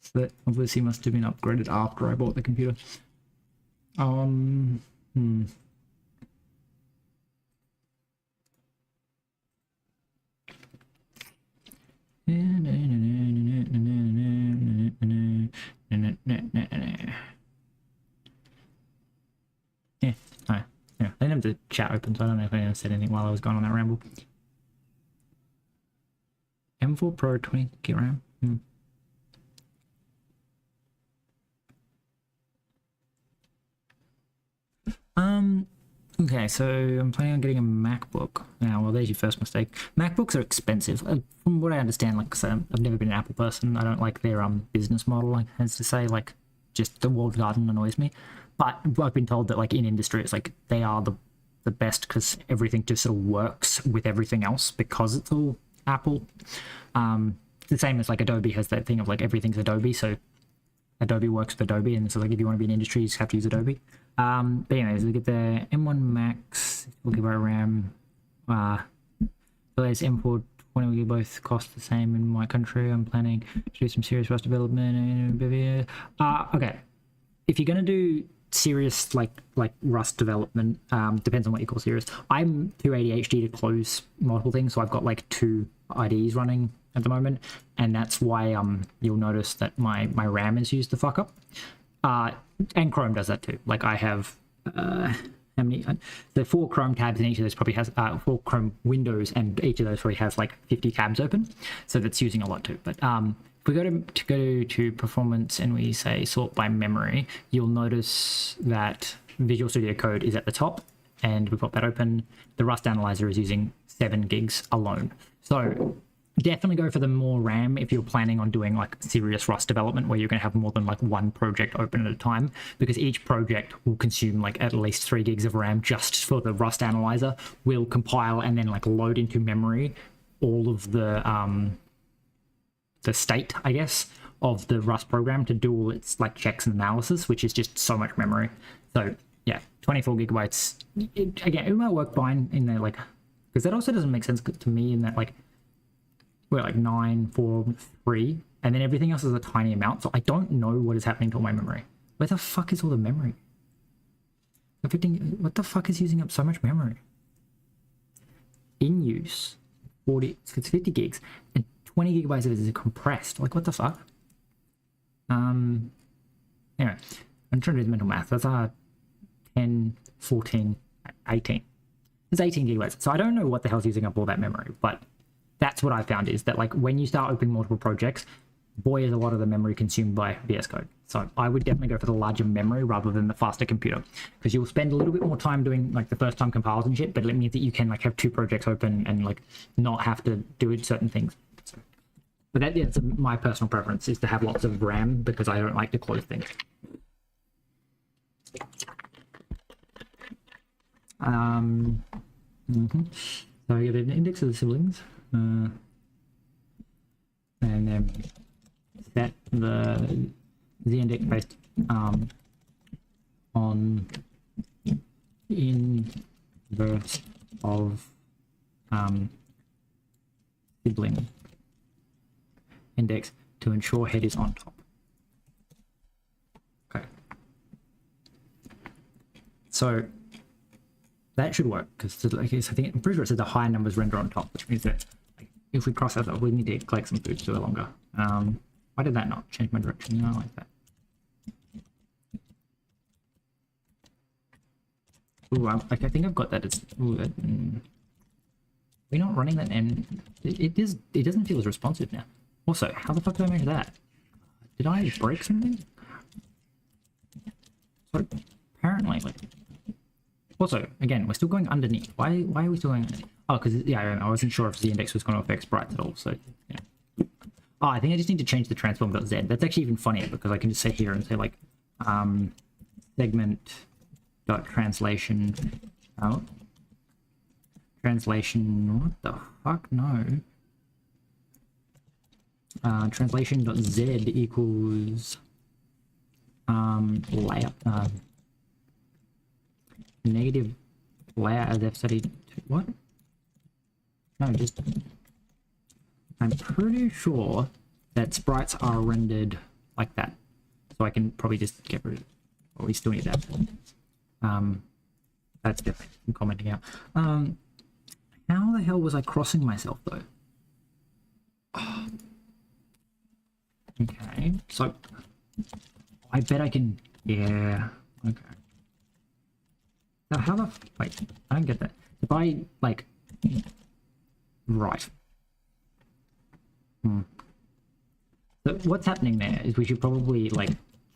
So that obviously must have been upgraded after I bought the computer. Yeah, I didn't have the chat open, so I don't know if anyone said anything while I was going on that ramble. M4 Pro 20 GB RAM. Okay, so I'm planning on getting a MacBook. Now, well, there's your first mistake. MacBooks are expensive. From what I understand, like, so I've never been an Apple person. I don't like their business model, like, as to say, like, just the walled garden annoys me. But I've been told that, like, in industry, it's like they are the best because everything just sort of works with everything else because it's all Apple. The same as, like, Adobe has that thing of, like, everything's Adobe, so Adobe works with Adobe, and so, like, if you want to be in industry, you just have to use Adobe. But anyways, we get the M1 Max, 4GB RAM. So there's M4 20 will both cost the same in my country. I'm planning to do some serious Rust development in Bevy. Okay, if you're gonna do serious like Rust development, depends on what you call serious. I'm too ADHD to close multiple things, so I've got like 2 IDEs running at the moment, and that's why you'll notice that my RAM is used to fuck up. And Chrome does that too. Like I have how many? The 4 Chrome tabs, and each of those probably has 4 Chrome windows, and each of those probably has like 50 tabs open. So that's using a lot too. But if we go to performance and we say sort by memory, you'll notice that Visual Studio Code is at the top, and we've got that open. The Rust Analyzer is using 7 gigs alone. So definitely go for the more RAM if you're planning on doing like serious Rust development where you're going to have more than like 1 project open at a time, because each project will consume like at least 3 gigs of RAM just for the Rust Analyzer. Will compile and then like load into memory all of the state, I guess, of the Rust program to do all its like checks and analysis, which is just so much memory. So yeah, 24 gigabytes. Again, it might work fine in there, like, because that also doesn't make sense to me in that like we're like 9, 4, 3, and then everything else is a tiny amount. So I don't know what is happening to all my memory. Where the fuck is all the memory? What the fuck is using up so much memory? In use, 40, it's 50 gigs, and 20 gigabytes of it is compressed. Like, what the fuck? Anyway, I'm trying to do the mental math. That's 10, 14, 18. It's 18 gigabytes. So I don't know what the hell's using up all that memory, but that's what I found is that like when you start opening multiple projects, boy, is a lot of the memory consumed by VS Code. So I would definitely go for the larger memory rather than the faster computer, because you'll spend a little bit more time doing like the first time compiles and shit, but it means that you can like have 2 projects open and like not have to do certain things. So, but that's my personal preference, is to have lots of RAM because I don't like to close things. So I get an index of the siblings. And then set the z-index based on inverse of sibling index to ensure head is on top. Okay. So that should work because like, I think I'm pretty sure it said the higher numbers render on top, which means that like, if we cross that off, we need to collect some food so longer. Why did that not change my direction? No, I like that. Ooh, like I think I've got that. It's we're not running that, and it doesn't feel as responsive now. Also, how the fuck did I measure that? Did I break something? So apparently, like. Also, again, we're still going underneath. Why are we still going underneath? Oh, because yeah, I wasn't sure if the index was going to affect sprites at all. So yeah. Oh, I think I just need to change the transform.z. That's actually even funnier because I can just say here and say like segment.translation. Oh, translation. What the fuck? No. Translation.z equals layout. Negative layer as f32. What? No, just I'm pretty sure that sprites are rendered like that, so I can probably just get rid of it. Or we still need that. That's different from commenting out. How the hell was I crossing myself though? Oh. Okay, so I bet I can. Yeah. Okay. Now how the wait? I don't get that. If I like, right. So what's happening there is we should probably like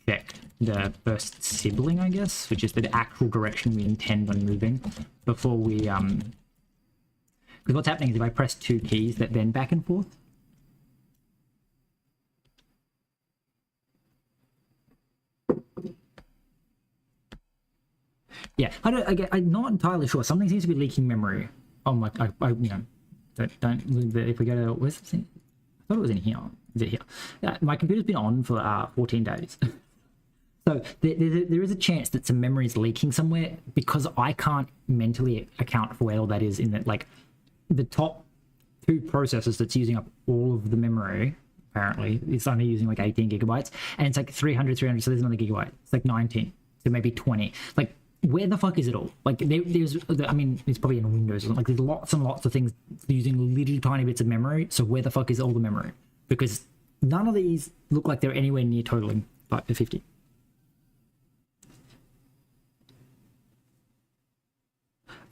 check the first sibling, I guess, which is the actual direction we intend on moving before we because what's happening is if I press two keys that then back and forth. Yeah, I'm not entirely sure. Something seems to be leaking memory. Oh my, you know, don't if we go to where's the thing? I thought it was in here. Is it here? Yeah, my computer's been on for 14 days. So there is a chance that some memory is leaking somewhere because I can't mentally account for where all that is in that, like, the top two processors that's using up all of the memory, apparently, it's only using like 18 gigabytes, and it's like 300, so there's another gigabyte. It's like 19, so maybe 20. Like, where the fuck is it all? Like, there's, I mean, it's probably in Windows. Like, there's lots and lots of things using little tiny bits of memory. So where the fuck is all the memory? Because none of these look like they're anywhere near totaling 50.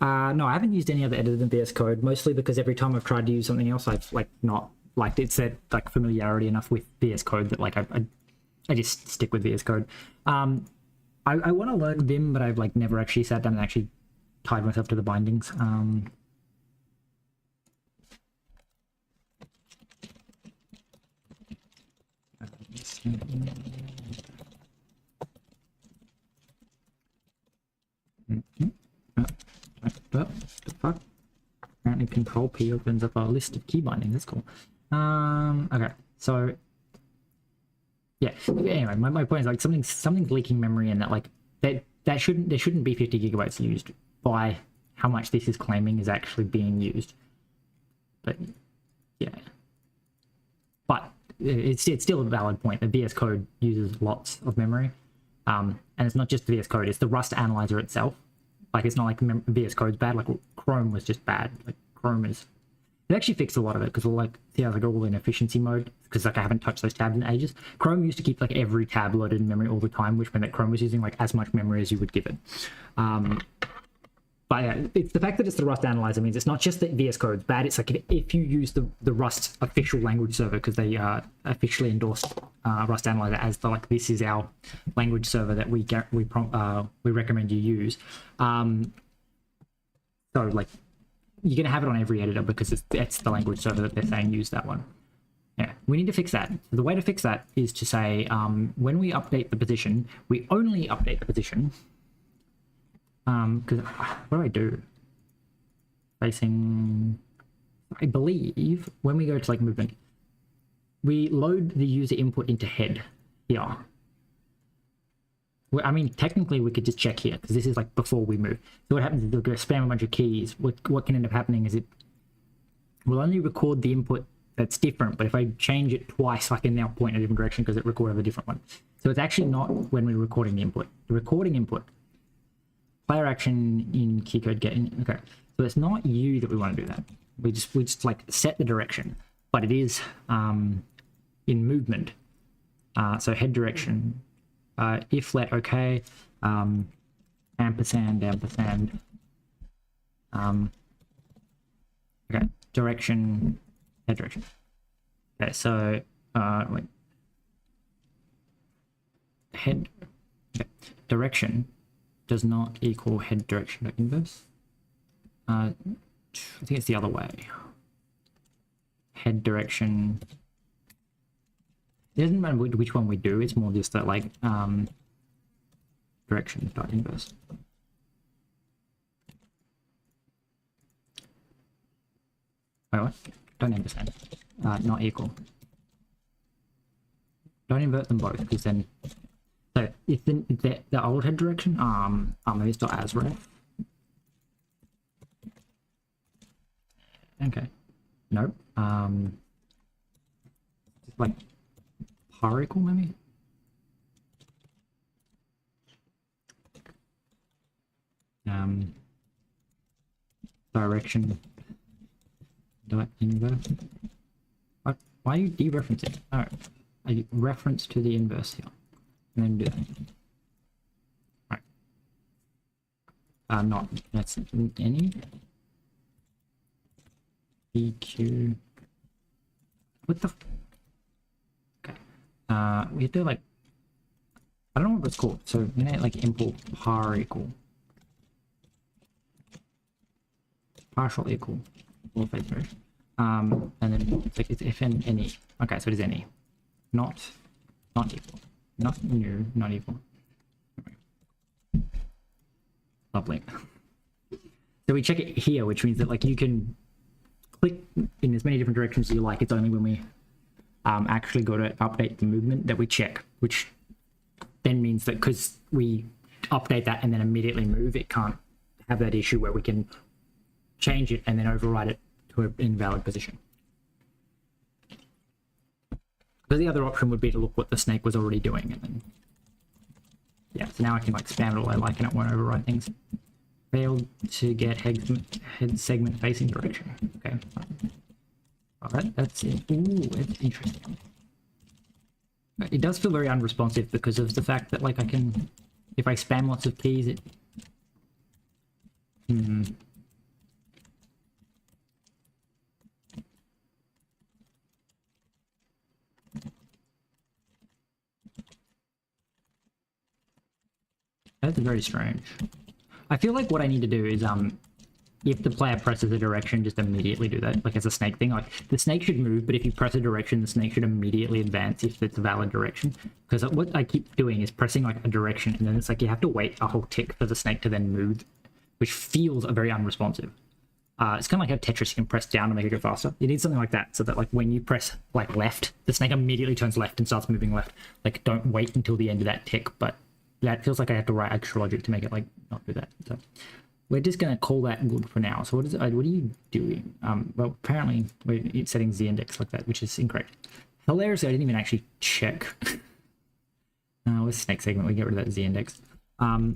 No, I haven't used any other editor than VS Code, mostly because every time I've tried to use something else, I've like not liked it. Set like familiarity enough with VS Code that like I just stick with VS Code. I want to learn Vim, but I've like never actually sat down and actually tied myself to the bindings. What the fuck? Apparently Control P opens up a list of key bindings. That's cool. Okay, so yeah. Anyway, my point is like something's leaking memory, and that like there shouldn't be 50 gigabytes used by how much this is claiming is actually being used. But yeah, but it's still a valid point that VS Code uses lots of memory, and it's not just VS Code; it's the Rust analyzer itself. Like, it's not like VS Code's bad. Like, Chrome was just bad. Like, Chrome is... They actually fixed a lot of it because we'll like see how I go all in efficiency mode because like I haven't touched those tabs in ages. Chrome used to keep like every tab loaded in memory all the time, which meant that Chrome was using like as much memory as you would give it. But yeah, it's the fact that it's the Rust analyzer means it's not just that VS Code's bad. It's like if you use the Rust official language server, because they officially endorsed Rust analyzer as the like this is our language server that we recommend you use. So like you're gonna have it on every editor because it's the language server that they're saying use that one. Yeah, we need to fix that. So the way to fix that is to say when we update the position, we only update the position. Because what do I do? Facing, I believe when we go to like movement, we load the user input into head here. I mean, technically we could just check here because this is like before we move. So what happens is we'll go spam a bunch of keys. What can end up happening is it will only record the input that's different, but if I change it twice, I can now point in a different direction because it recorded a different one. So it's actually not when we're recording the input. The recording input player action in key code getting. Okay, so it's not you that we want to do that. We just like set the direction, but it is in movement. So head direction. If let okay. Ampersand. Okay, direction, head direction. Okay, so wait. Head okay. Direction does not equal head direction inverse. I think it's the other way. Head direction. It doesn't matter which one we do. It's more just that like direction dot inverse. Wait, what? Don't ampersand. Not equal. Don't invert them both, because then. So if the old head direction, maybe it's dot as ref. Okay. Nope. Like par equal maybe. Direction dot inverse. What? Why are you dereferencing? Oh, I reference to the inverse here, and then do that. Right. Not that's any EQ. What the? Okay. We have to like. I don't know what it's called. So we're gonna like import par equal. Partial equal. And then it's like it's if and any. Okay, so it is any. Not equal. Not new, not equal. Lovely. So we check it here, which means that like you can click in as many different directions as you like. It's only when we actually go to update the movement that we check, which then means that because we update that and then immediately move, it can't have that issue where we can change it and then override it to an invalid position. Because the other option would be to look what the snake was already doing, and then yeah. So now I can like spam it all I like and it won't override things. Failed to get head segment facing direction. Okay. All right, that's it. Ooh, it's interesting. It does feel very unresponsive because of the fact that like I can, if I spam lots of keys, it. That's very strange. I feel like what I need to do is if the player presses a direction, just immediately do that, like as a snake thing. Like the snake should move, but if you press a direction, the snake should immediately advance if it's a valid direction. Because what I keep doing is pressing like a direction, and then it's like you have to wait a whole tick for the snake to then move, which feels very unresponsive. It's kind of like how Tetris, you can press down to make it go faster. You need something like that, so that like when you press like left, the snake immediately turns left and starts moving left. Like don't wait until the end of that tick, but that feels like I have to write extra logic to make it like not do that. So we're just going to call that good for now. So what are you doing? Well, apparently we're setting z index like that, which is incorrect. Hilariously, I didn't even actually check. With snake segment, we get rid of that z index. I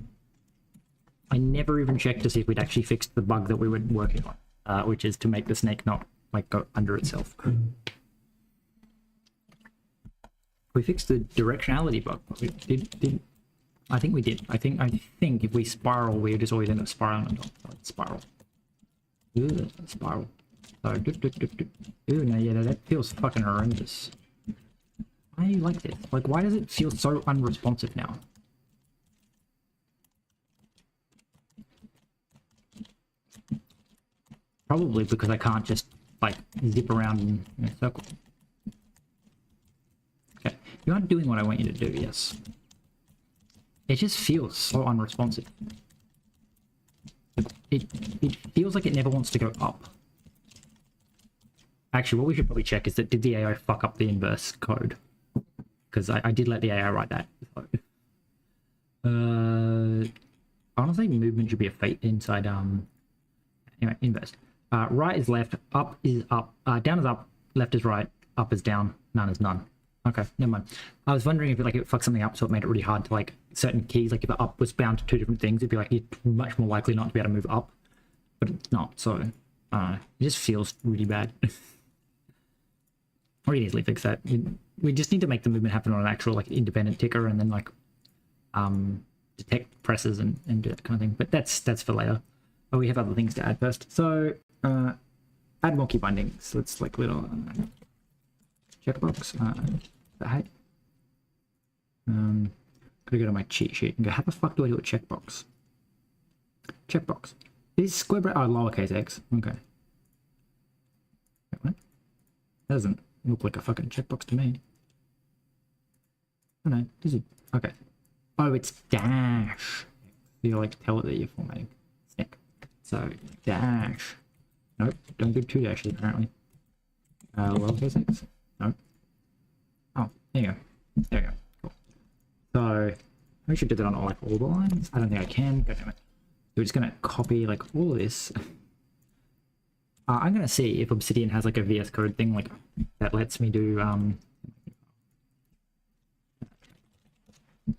never even checked to see if we'd actually fixed the bug that we were working on, which is to make the snake not like go under itself. We fixed the directionality bug. We did I think we did. I think if we spiral, we just always end up spiraling on top. So spiral. Ooh, spiral. So, ooh, no, yeah, that feels fucking horrendous. Why do you like this? Like, why does it feel so unresponsive now? Probably because I can't just, like, zip around in a circle. Okay, you aren't doing what I want you to do, yes. It just feels so unresponsive. It feels like it never wants to go up. Actually, what we should probably check is that did the AI fuck up the inverse code? Because I did let the AI write that. So. Honestly, movement should be a fate inside. Anyway, inverse. Right is left, up is up, down is up, left is right, up is down, none is none. Okay, never mind. I was wondering if it fucked something up, so it made it really hard to like certain keys. Like if the up was bound to two different things, it'd be like you're much more likely not to be able to move up, but it's not. So it just feels really bad. We can easily fix that. We just need to make the movement happen on an actual like independent ticker, and then like detect presses and do that kind of thing. But that's for later. Oh, we have other things to add first. So add more key bindings. Let's like little checkbox. The height. Gotta go to my cheat sheet and go, how the fuck do I do a checkbox? Checkbox. Is square bracket lowercase x? Okay. Wait, what? That doesn't look like a fucking checkbox to me. Oh no, does it? Okay. Oh, it's dash. You like tell it that you're formatting. Snip. So dash. Nope, don't do two dashes apparently. Lowercase x? Nope. Oh, there you go. There you go. Cool. So we should do that on like all the lines. I don't think I can. God damn it. So we're just gonna copy like all of this. I'm gonna see if Obsidian has like a VS Code thing like that lets me do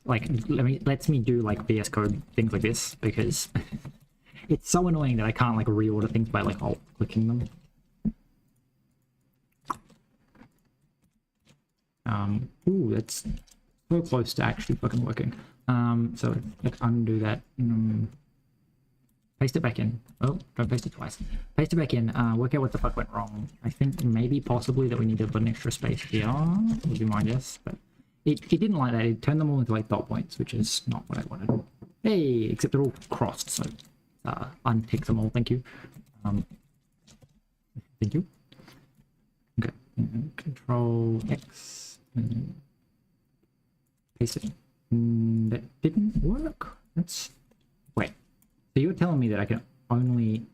lets me do like VS Code things like this, because it's so annoying that I can't like reorder things by like alt clicking them. Ooh, that's so close to actually fucking working. So like undo that. Paste it back in. Oh, don't paste it twice. Paste it back in. Work out what the fuck went wrong. I think maybe possibly that we need to put an extra space here, would be my guess, but it didn't like that. It turned them all into like dot points, which is not what I wanted. Hey, except they're all crossed, so untick them all. Thank you. Thank you. Okay. Control X. Paste it. That didn't work. That's wait. So you're telling me that I can only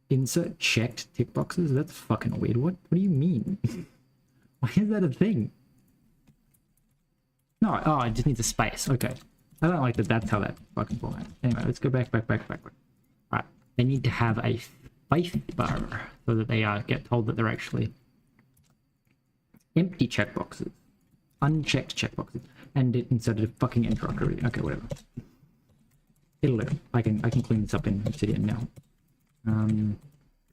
insert checked tick boxes? That's fucking weird. What do you mean? Why is that a thing? No, oh, it just needs a space. Okay. I don't like that that's how that fucking format. Anyway, let's go back. Alright. They need to have a space bar so that they get told that they're actually empty checkboxes. Unchecked checkboxes. And it inserted a fucking interrupter. Okay, whatever. It'll do. I can clean this up in Obsidian now.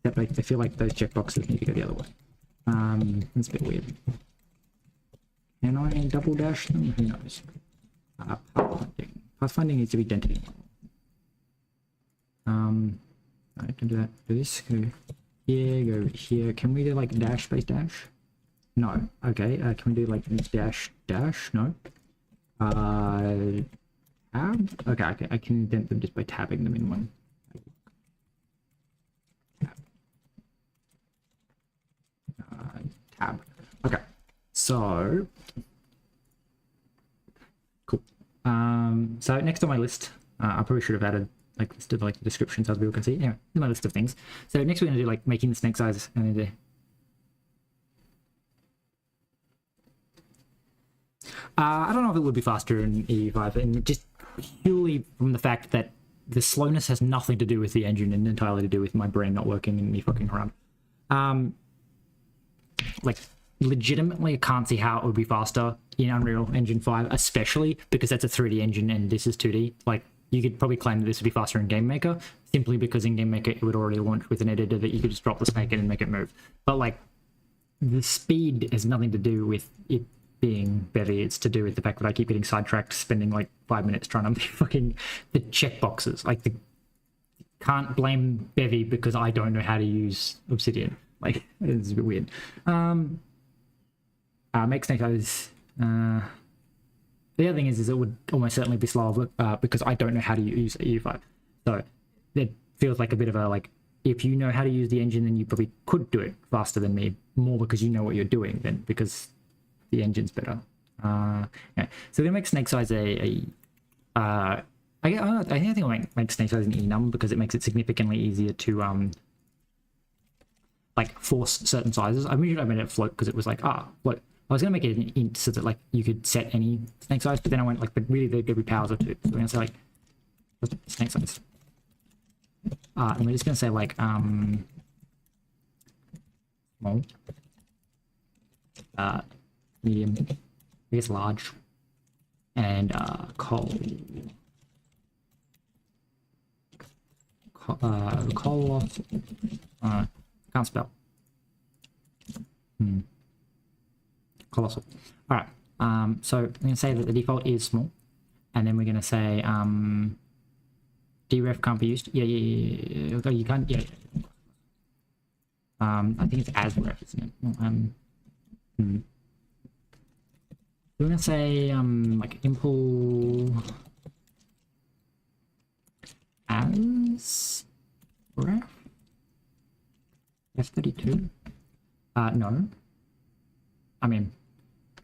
Except I feel like those checkboxes need to go the other way. It's a bit weird. Can I double dash them? Who knows? Pathfinding. Pathfinding needs to be dented. I can do that. Do this. Go here. Go here. Can we do like dash space dash? No. Okay. Can we do like dash dash? No. Tab? Okay, I can indent them just by tabbing them in one. Tab. Okay, so cool. So next on my list, I probably should have added like listed like the description so other people can see. Anyway, here's my list of things. So next we're gonna do like making the snake size and then I don't know if it would be faster in EU5, and just purely from the fact that the slowness has nothing to do with the engine and entirely to do with my brain not working and me fucking around. Like, legitimately, I can't see how it would be faster in Unreal Engine 5, especially because that's a 3D engine and this is 2D. Like, you could probably claim that this would be faster in Game Maker, simply because in Game Maker it would already launch with an editor that you could just drop the snake in and make it move. But, like, the speed has nothing to do with it being Bevy. It's to do with the fact that I keep getting sidetracked, spending like 5 minutes trying to fucking the checkboxes. Like, can't blame Bevy because I don't know how to use Obsidian. Like, it's a bit weird. Make snake eyes. The other thing is it would almost certainly be slower because I don't know how to use EU5. So it feels like a bit of a like, if you know how to use the engine, then you probably could do it faster than me, more because you know what you're doing than because the engine's better. Yeah. So we're gonna make snake size I think I'll make snake size an enum because it makes it significantly easier to like force certain sizes. I made it float because it was like float. I was gonna make it an int so that like you could set any snake size, but then I went like, but really they're gonna be powers of 2. So we're gonna say like snake size. And we're just gonna say like small. medium, I guess large, and colossal. Can't spell. Colossal. All right. So I'm going to say that the default is small, and then we're going to say deref can't be used. Yeah. You can't. Yeah. I think it's as ref, isn't it? We're going to say like impl as ref f32. No. I mean,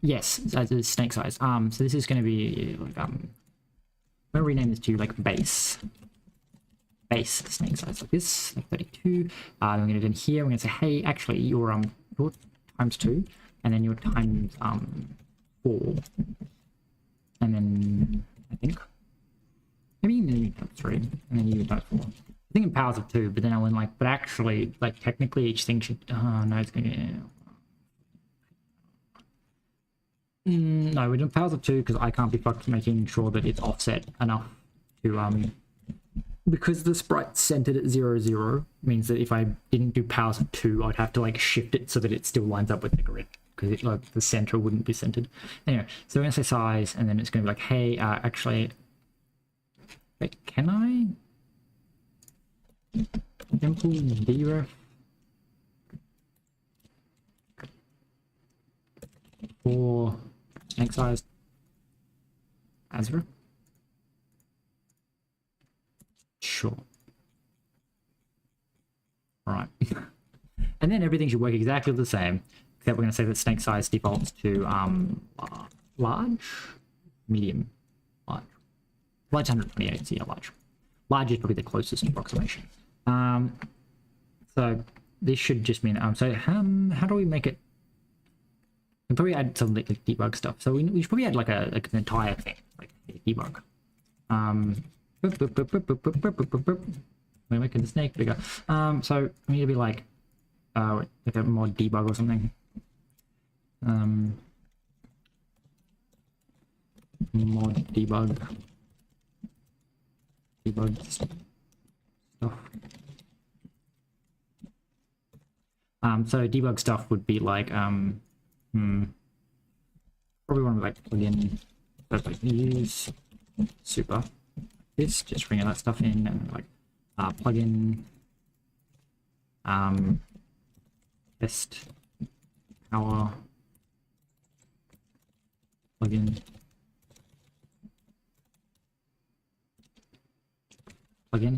yes, as a snake size. So this is going to be like I'm going to rename this to like base snake size like this, like 32. I'm going to do in here. We're going to say, hey, actually, your times 2, and then your times 4, and then I think maybe you times 3, and then you times 4. I think in powers of 2, but then I went like, but actually, like technically, each thing should. Oh no, it's going to. No, we're doing powers of 2 because I can't be fucked making sure that it's offset enough to because the sprite's centered at 0, 0 means that if I didn't do powers of 2, I'd have to like shift it so that it still lines up with the grid because it like the center wouldn't be centered. Anyway, so we're gonna say size, and then it's gonna be like, hey, actually, wait, can I simple deref for snake size Azure? Sure. All right. And then everything should work exactly the same, except we're going to say that snake size defaults to large, medium, large. Large 128, so yeah, large. Large is probably the closest approximation. So this should just mean so how do we make it? We probably add some like debug stuff. So we should probably add like an entire thing, like debug. We're making the snake bigger. So we need to be like a mod debug or something. Mod debug stuff. So debug stuff would be like probably want to like plug in like use super this, just bringing that stuff in, and like plug in test power plugin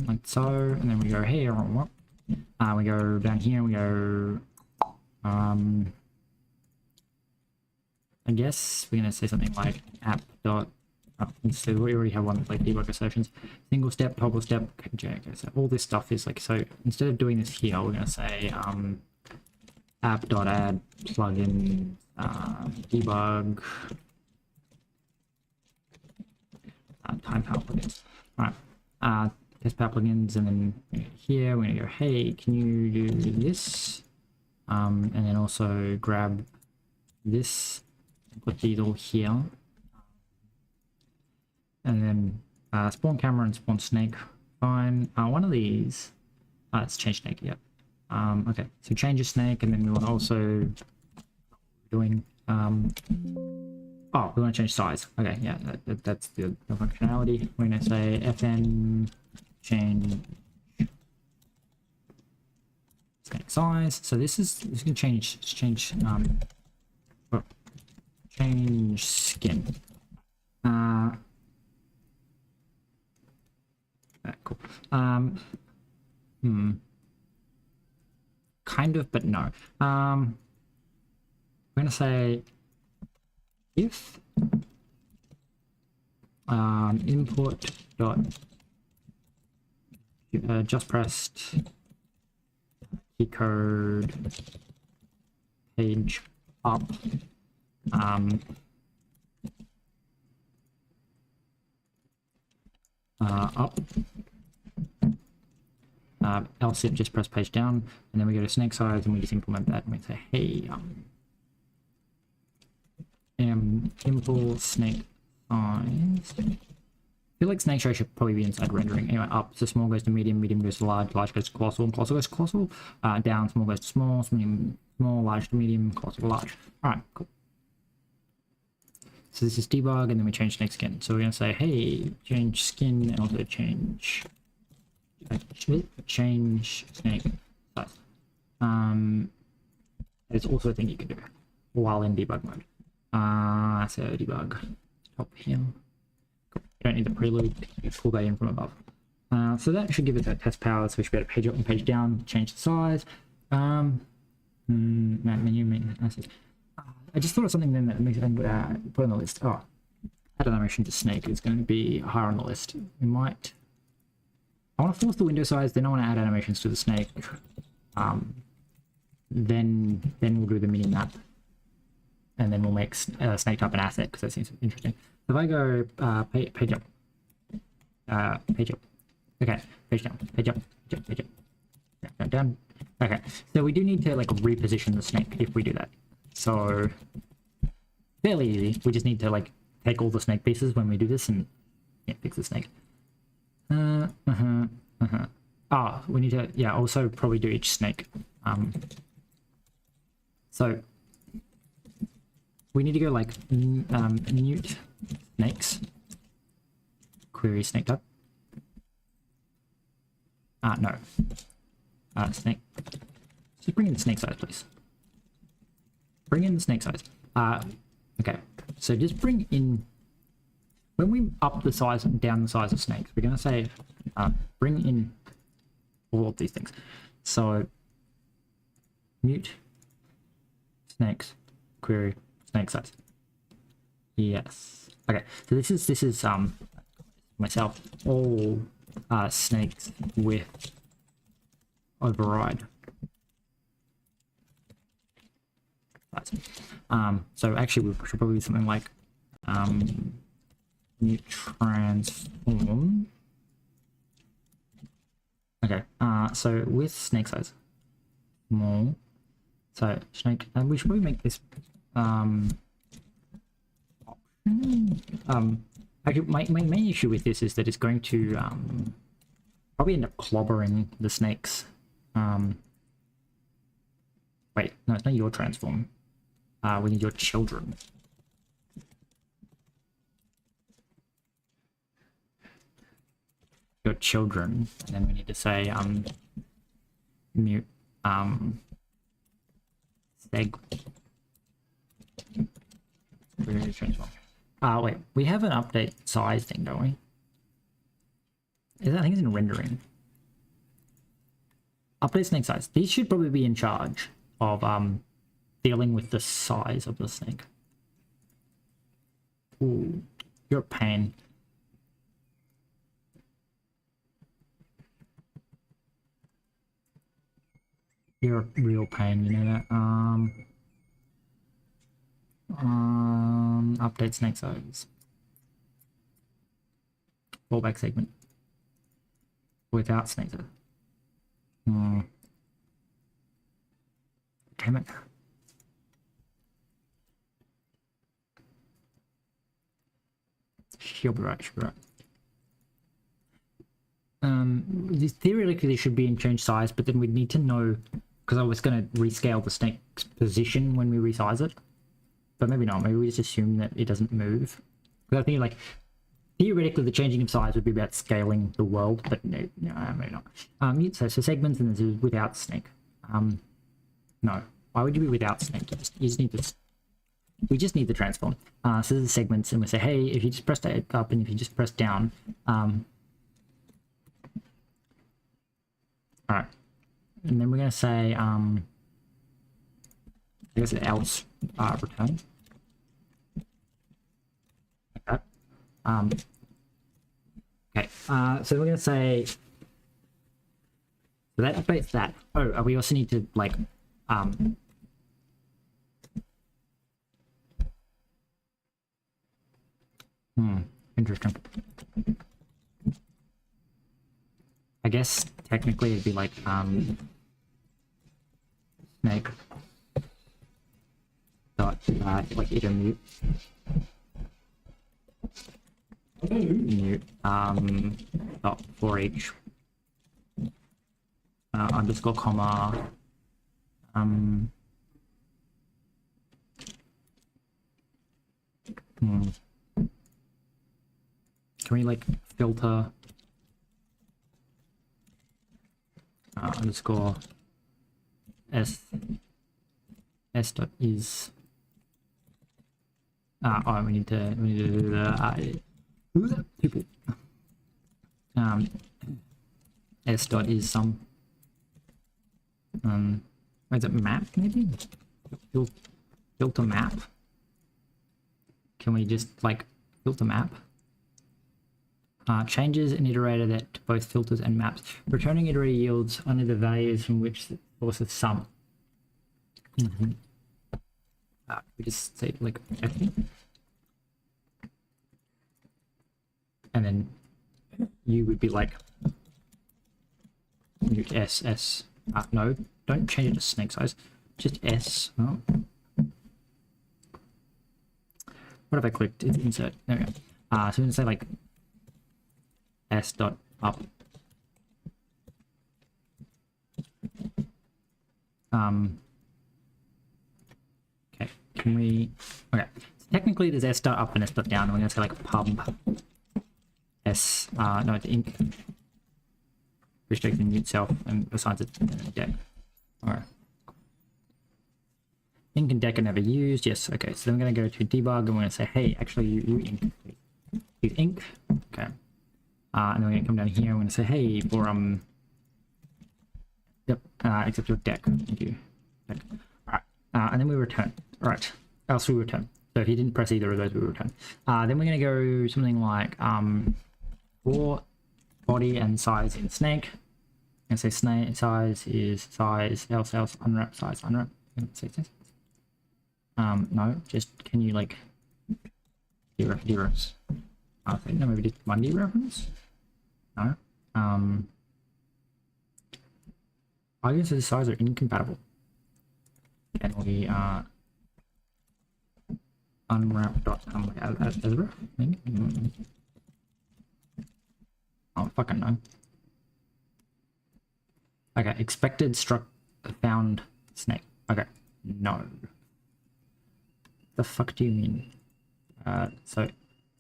like so, and then we go here we go down here and we go I guess we're going to say something like app dot so we already have one with like debug assertions, single step, toggle step, okay, so all this stuff is like, so instead of doing this here, we're going to say app dot add plugin debug time power plugins. All right, test power plugins, and then here we're going to go, hey, can you do this, and then also grab this, put these all here. And then spawn camera and spawn snake, fine. One of these, let's change snake, yeah. Okay, so change a snake, and then we want to also doing, oh, we want to change size. Okay, yeah, that's the functionality. We're going to say fn change snake size. So this is going to change change skin. Cool. Kind of, but no. We're gonna say if input dot just pressed key code page up up else if just press page down, and then we go to snake size and we just implement that, and we say, hey, import snake size. I feel like snake show should probably be inside rendering. Anyway, up, so small goes to medium, medium goes to large, large goes to colossal, and colossal goes to colossal. Down, small goes to small, medium, small, large to medium, colossal to large. Alright, cool. So this is debug, and then we change snake skin. So we're going to say, hey, change skin, and also change snake size. There's also a thing you can do while in debug mode. So debug, top here. Cool. You don't need the preload, you pull that in from above. So that should give it that test power, so we should be able to page up and page down, change the size. Menu, I just thought of something then that makes it put on the list. Oh, add animation to snake is going to be higher on the list. We might. I want to force the window size, then I want to add animations to the snake. Then we'll do the mini map, and then we'll make snake type an asset because that seems interesting. So if I go page up, page up, okay, page down, page up, page up, page up, down, down. Okay, so we do need to like reposition the snake if we do that. So fairly easy. We just need to like take all the snake pieces when we do this and fix the snake. We need to also probably do each snake. So we need to go like mute snakes, query snake type. No. Snake. Just bring in the snake size, please. Bring in the snake size. Okay. So just bring in, when we up the size and down the size of snakes, we're going to say bring in all of these things. So mute snakes, query snake size. Yes. Okay. So this is myself, all snakes with override. So actually we should probably do something like new transform. Okay, so with snake size small, so snake, and we should probably make this actually my main issue with this is that it's going to probably end up clobbering the snakes. Wait, no, it's not your transform. We need your children. Your children, and then we need to say mute seg. Wait, we have an update size thing, don't we? I think it's in rendering. Update snake size. These should probably be in charge of dealing with the size of the snake. Ooh, you're a pain. You're a real pain, you know that. Update snake size. Fallback segment. Without snake size. Damn it. She'll be right, she'll be right. Theoretically, they should be in change size, but then we'd need to know, because I was going to rescale the snake's position when we resize it. But maybe not, maybe we just assume that it doesn't move. Because I think, like, theoretically, the changing of size would be about scaling the world, but no, maybe not. So segments, and this is without snake. No. Why would you be without snake? You just need this. We just need the transform. So this is segments, and we say, hey, if you just press that up and if you just press down, alright. And then we're going to say, I guess else return. Like that. Okay, so we're going to say, so that updates that. Oh, we also need to, like, interesting. I guess technically it'd be like snake dot like it'll mute mute dot for each underscore comma can we like filter underscore s dot is oh, we need to do the people s dot is some is it map maybe filter map. Can we just like filter map? Changes an iterator that to both filters and maps. Returning iterator yields only the values from which the source of sum. We just say like okay. And then you would be like mute s. No, don't change it to snake size. Just s. Oh. What have I clicked? It's insert. There we go. So we're gonna say like s dot up. Okay. Can we? Okay. So technically, there's s dot up and s dot down. And we're gonna say like pub s. No, it's inc. Restricts the mute self and assigns it to deck. All right. Inc and deck are never used. Yes. Okay. So then we're going to go to debug and we're going to say, hey, actually, you inc. Use inc. Okay. And then we're going to come down here and we're going to say, hey, for yep, accept your deck. Thank you. Deck. All right. And then we return. All right. Else we return. So if you didn't press either of those, we return. Then we're going to go something like for body and size in snake. And say snake size is size else unwrap size unwrap. No, just can you like dereference? I think no, maybe just one dereference. No. I guess the size are incompatible. Can we unwrap dot Ezra? Maybe. Oh fucking no. Okay, expected struck found snake. Okay, no. The fuck do you mean? So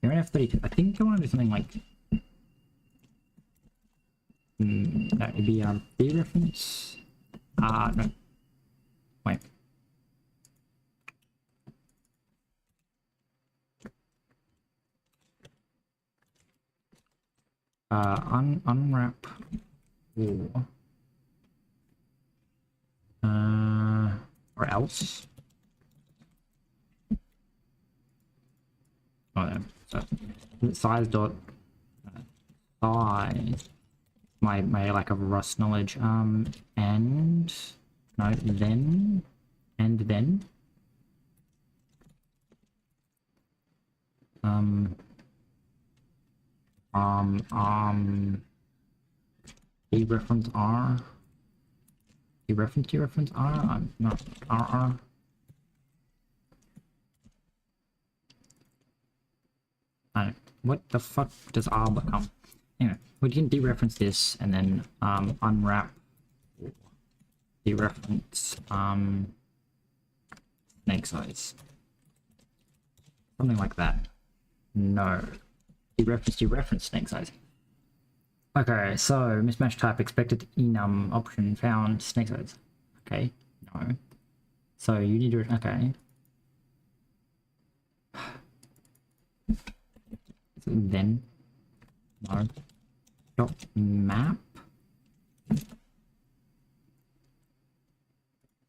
you're in F32. I think I want to do something like that would be B reference. No. Wait. Unwrap or else. Oh yeah. So size dot size my lack of Rust knowledge. And no then and then dereference R. Dereference R. Not RR. What the fuck does R become? Anyway, we can dereference this and then unwrap dereference snake size. Something like that. No. Dereference snake size. Okay, so mismatch type expected enum option found snake size. Okay, no. So you need to okay. So then no. Dot map.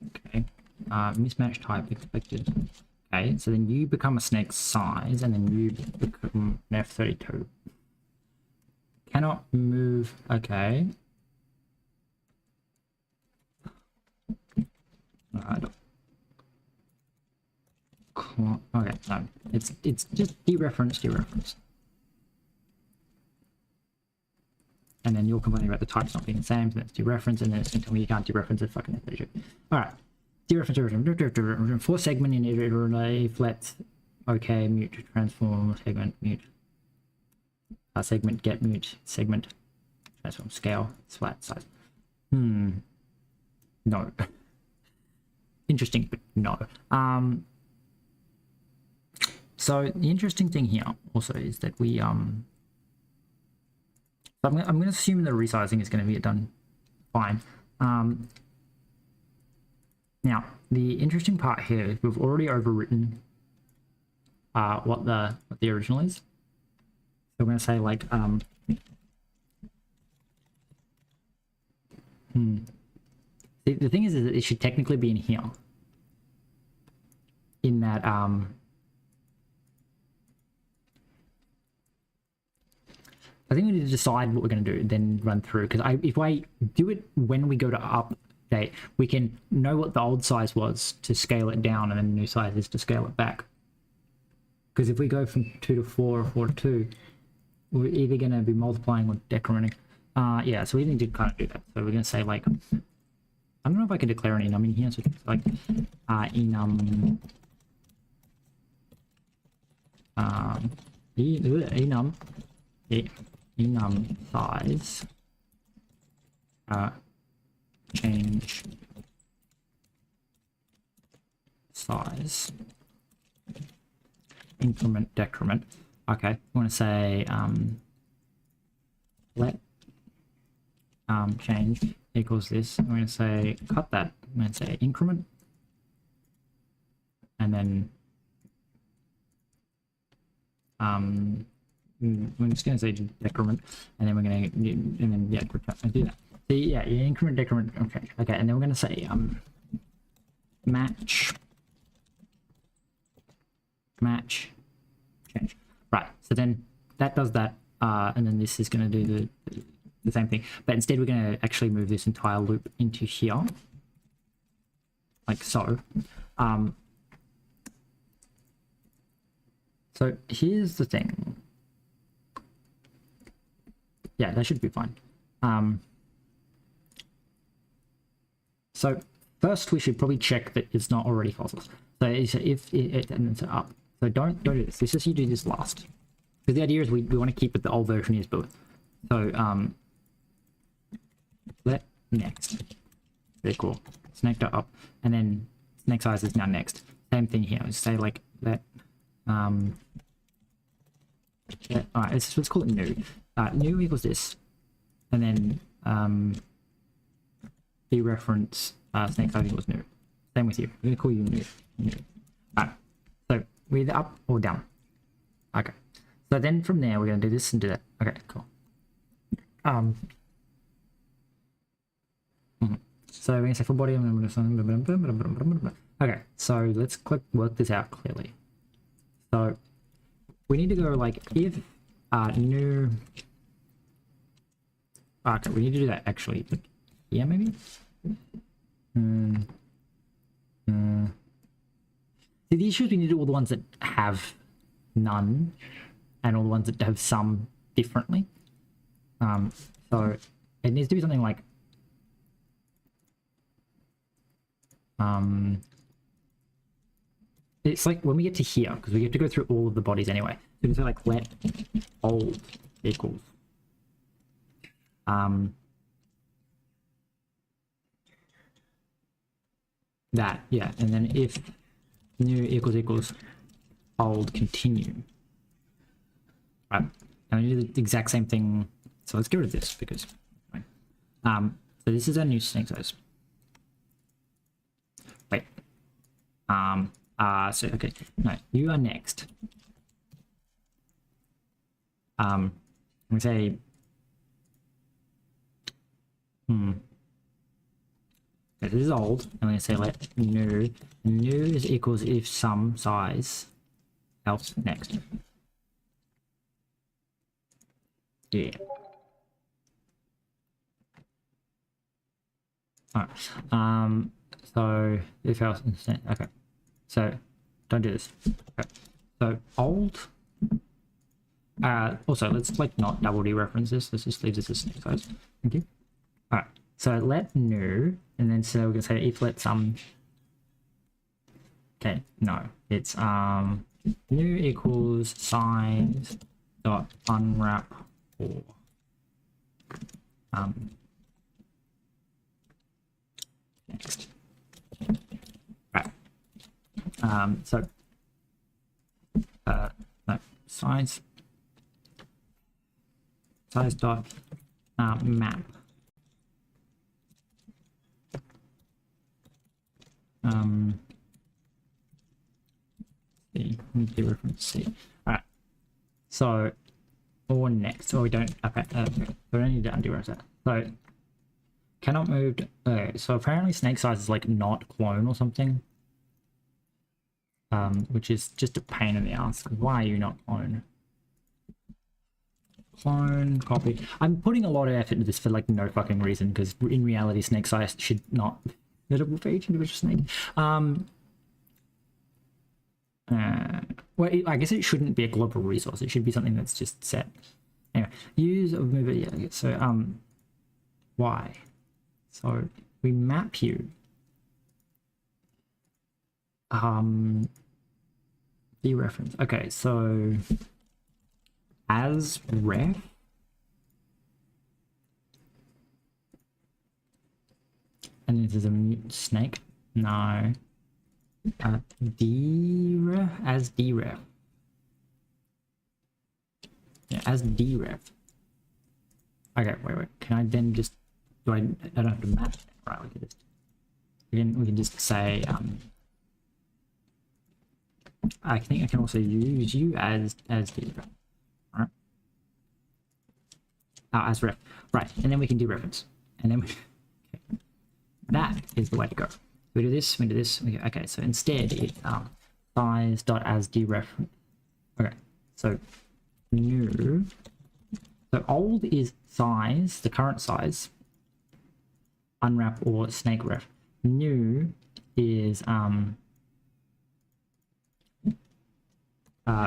Okay. Mismatch type expected. Okay, so then you become a snake size and then you become an F32. Cannot move. Okay. Okay, no. It's just dereference. And then you're complaining about the types not being the same, so that's dereference, and then it's going to tell me you can't dereference it fucking F32. Alright. Dereference. For segment in iterator, flat, okay, mute, transform, segment, mute. segment get mute segment transform scale flat size. No. Interesting, but no. So the interesting thing here also is that we I'm going to assume the resizing is going to be done fine. Now the interesting part here is we've already overwritten what the original is. So we're going to say like the thing is that it should technically be in here. In that I think we need to decide what we're going to do, then run through. Because if I do it when we go to update, we can know what the old size was to scale it down, and then the new size is to scale it back. Because if we go from 2 to 4 or 4 to 2, we're either going to be multiplying or decrementing. Yeah, so we need to kind of do that. So we're going to say like, I don't know if I can declare an enum in here. So it's like enum enum size change size increment decrement. Okay, I want to say let change equals this. I'm going to say cut that. I'm going to say increment, and then we're just going to say decrement, and then we're going to, and then yeah, do that. So yeah, increment, decrement, okay, okay, and then we're going to say match change. Right. So then that does that, and then this is going to do the same thing, but instead we're going to actually move this entire loop into here, like so. So here's the thing. Yeah, that should be fine. So first we should probably check that it's not already false. So if it and it's up. So don't do this. This is you do this last. Because the idea is we want to keep it the old version is built. So let next. Very cool. Snake dot up. And then snake size is now next. Same thing here. Just say like let alright, let's call it new. New equals this, and then dereference snake size equals new. Same with you. I'm gonna call you new. Alright, so we're either up or down. Okay. So then from there we're gonna do this and do that. Okay, cool. So we're gonna say full body. Okay, so let's work this out clearly. So we need to go like if new. Okay, we need to do that actually. But yeah, maybe. See, the issue is we need to do all the ones that have none, and all the ones that have some differently. So it needs to be something like it's like when we get to here, because we have to go through all of the bodies anyway. So we can say like let old equals that, yeah, and then if new equals old continue. Right, and we do the exact same thing. So let's get rid of this because so this is our new snake size. Wait. So okay, no, you are next. We say this is old. I'm gonna say let new. New is equals if some size else next. Yeah. Alright. So if else, okay. So don't do this. Okay. So old. Also, let's like not double dereference this. Let's just leave this as snake size. Thank you. All right. So let new, and then so we're gonna say if let some. Okay. No, it's new equals size dot unwrap or next. Right. So no, size dot map. C, dereference C. All right. So or next, or we don't. Okay. We don't need to undo that. So cannot move. So apparently snake size is like not clone or something. Which is just a pain in the ass. Why are you not clone? Clone, copy. I'm putting a lot of effort into this for like no fucking reason, because in reality snake size should not be suitable for each individual snake. Well, I guess it shouldn't be a global resource. It should be something that's just set. Anyway, use of move. Yeah. So why? So we map you. Dereference. Okay, so as ref. And this is a mute snake. No. Dref as dref. Yeah, as dref. Okay, wait. Can I then just I don't have to map it, right? We can just say I think I can also use you as dref. Alright. As ref. Right, and then we can do reference. And then okay. That is the way to go. We do this, we do this. Okay, so instead it's size dot as dereference. Okay, so new. So old is size, the current size, unwrap or snake ref. New is I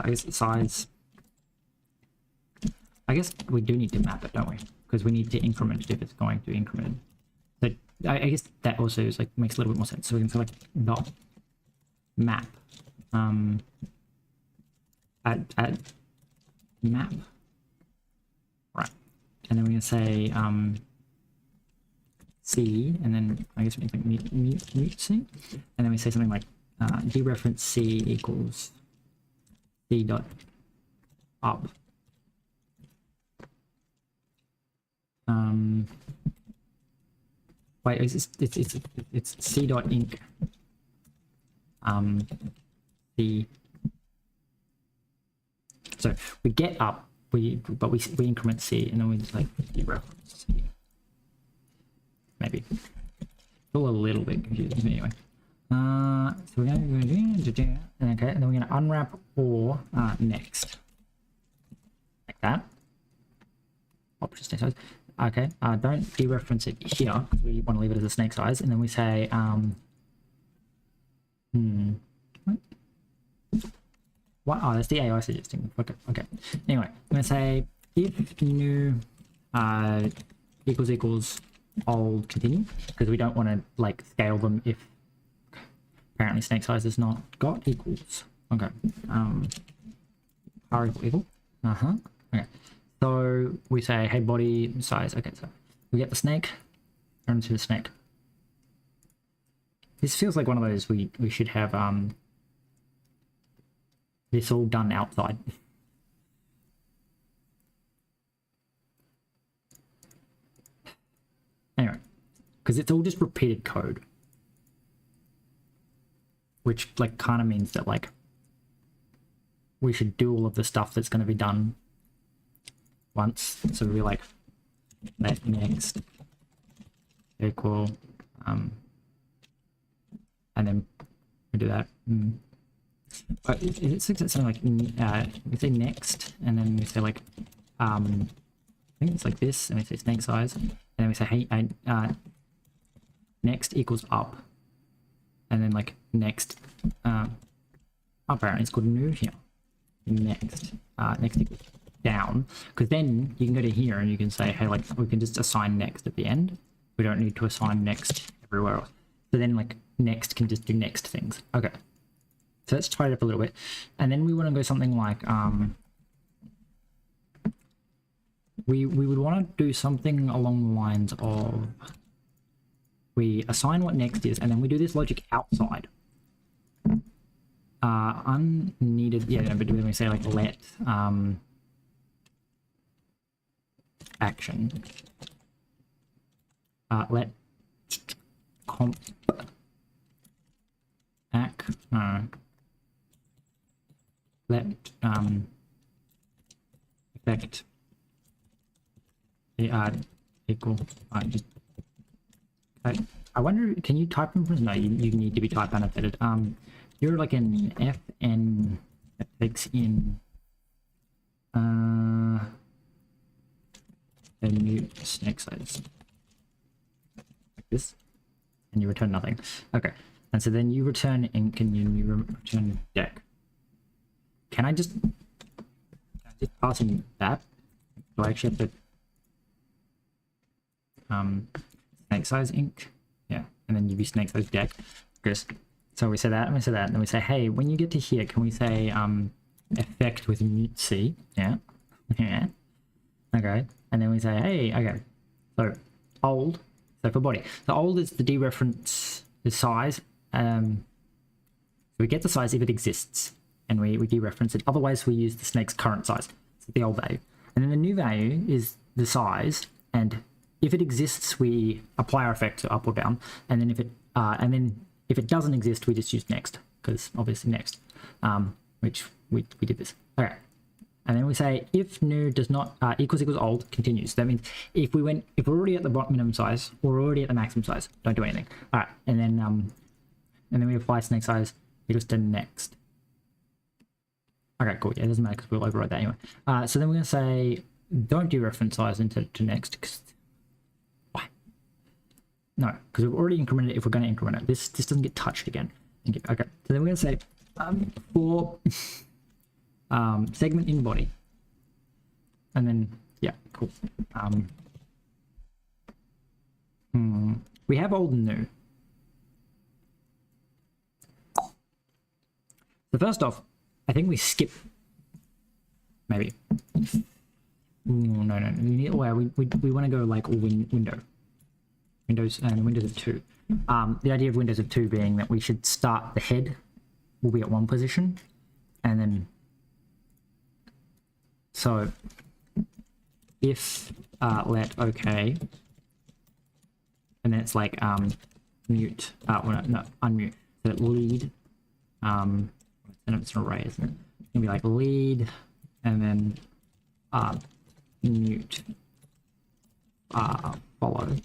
guess size. I guess we do need to map it, don't we? Because we need to increment it if it's going to increment. So I guess that also is like makes a little bit more sense. So we can select dot map. Add map. Right. And then we're gonna say C, and then I guess we can mute C. And then we say something like dereference C equals C dot up. Wait, it's C dot inc. The so we get up, we increment C, and then we just like dereference C. Maybe still a little bit confusing anyway. So we're going to do okay, and then we're going to unwrap or next like that. Option snake size. Okay, don't dereference it here because we want to leave it as a snake size, and then we say what? Oh, that's the AI suggesting. Okay. Anyway, I'm gonna say if new equals old continue, because we don't want to like scale them if apparently snake size is not got equals. Okay. R equal. Okay. So we say, hey, body size. Okay, so we get the snake, turn to the snake. This feels like one of those we should have this all done outside. Anyway, because it's all just repeated code, which like kind of means that like we should do all of the stuff that's going to be done once. So we'll be like let next equal and then we do that. But it's something like we say next, and then we say like I think it's like this, and we say snake size, and then we say hey next equals up, and then like next apparently it's called new here. Next next equals down, because then you can go to here and you can say hey, like we can just assign next at the end. We don't need to assign next everywhere else. So then like next can just do next things. Okay, so let's try it up a little bit, and then we want to go something like we would want to do something along the lines of we assign what next is, and then we do this logic outside. Unneeded, yeah, no, but when we say like let action, let comp act, let effect equal. I wonder, can you type in? No, you need to be type annotated. You're like an FN that takes in a new snake size like this, and you return nothing. Okay, and so then you return ink and you return deck. Can I just pass in that? Do I actually have to snake size ink? Yeah, and then you be snake size deck. Because so we say that and we say that, and then we say, hey, when you get to here, can we say effect with mute C? Yeah. Yeah. Okay. And then we say, hey, okay. So old. So for body. So old is the dereference the size. So we get the size if it exists, and we dereference it. Otherwise, we use the snake's current size, so the old value. And then the new value is the size, and if it exists, we apply our effect to up or down. And then if it doesn't exist, we just use next, because obviously next, which we did this. Okay. And then we say if new does not equals old continues. That means if we're already at the minimum size or already at the maximum size, don't do anything. All right, and then we apply snake size equals to next. Okay, cool. Yeah, it doesn't matter because we'll override that anyway. So then we're gonna say don't do reference size into next. Why? No, because we've already incremented it. If we're going to increment it, this doesn't get touched again. Okay, so then we're gonna say for segment in body, and then yeah, cool. We have old and new. So first off, I think we skip maybe. No. We want to go like windows and windows of 2. The idea of windows of 2 being that we should start the head will be at one position, and then so if let okay, and then it's like mute no unmute, so lead and it's an array, isn't it? It's gonna be like lead and then mute follow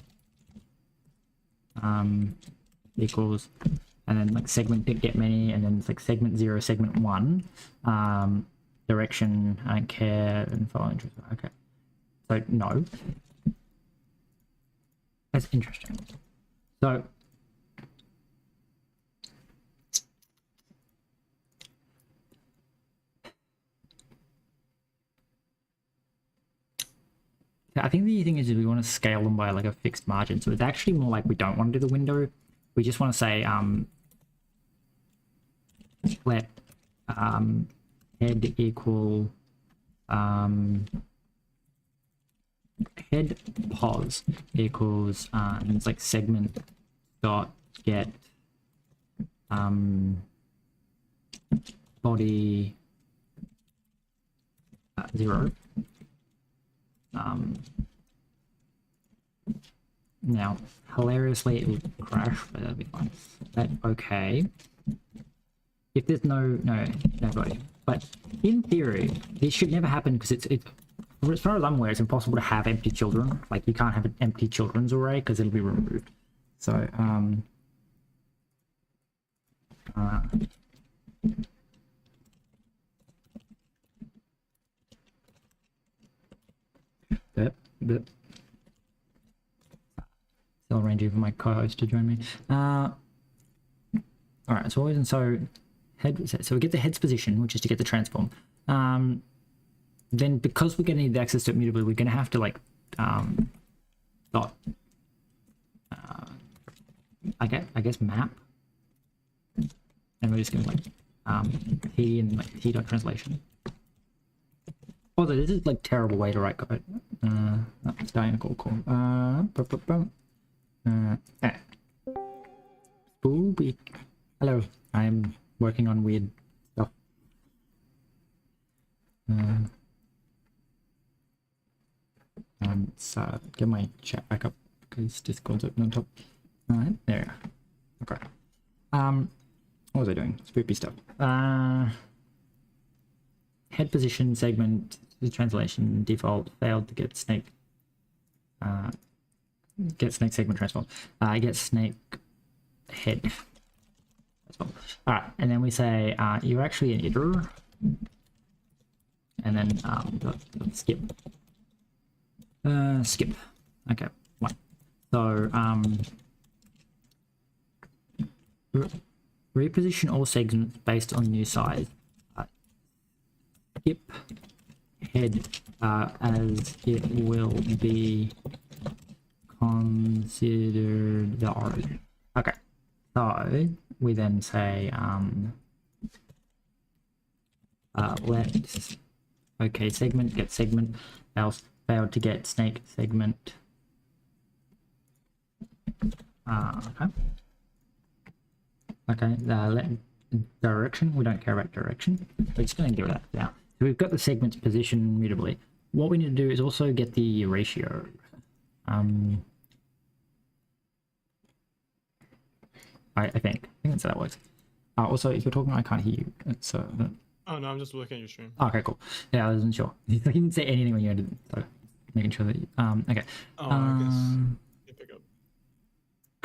equals, and then like segment get many, and then it's like segment 0 segment 1 direction I don't care and follow interest. Okay, so no, that's interesting. So I think the thing is we want to scale them by like a fixed margin. So it's actually more like we don't want to do the window. We just want to say let head equal head pos equals and it's like segment dot get body 0. Now hilariously it will crash, but that'll be fine. But okay, if there's no body, but in theory this should never happen, because it's as far as I'm aware, it's impossible to have empty children. Like you can't have an empty children's array because it'll be removed. So still arranging for my co-host to join me. All right, so we get the head's position, which is to get the transform. Then because we're going to need the access to it mutably, we're going to have to like dot I guess map, and we're just going to like t and like t dot translation. although this is like terrible way to write code. That's dying cool. Spoopy. Hello, I'm working on weird stuff. So get my chat back up because Discord's open on top. Alright, there. Okay. What was I doing? Spoopy stuff. Head position segment translation default failed to get snake. Get snake segment transform. Get snake head transform. Alright, and then we say you're actually an iter, and then skip. Skip. Okay, one. So reposition all segments based on new size. Skip head as it will be considered the origin. Okay, so we then say let okay segment get segment, else failed to get snake segment. Okay, let direction, we don't care about direction, we're just going to give that now. So we've got the segments positioned mutably. What we need to do is also get the ratio. I think that's how that works. Also, if you're talking, I can't hear you. So. Oh no, I'm just looking at your stream. Okay, cool. Yeah, I wasn't sure. You didn't say anything when you ended it, so making sure that you, okay. Oh, I guess you pick up.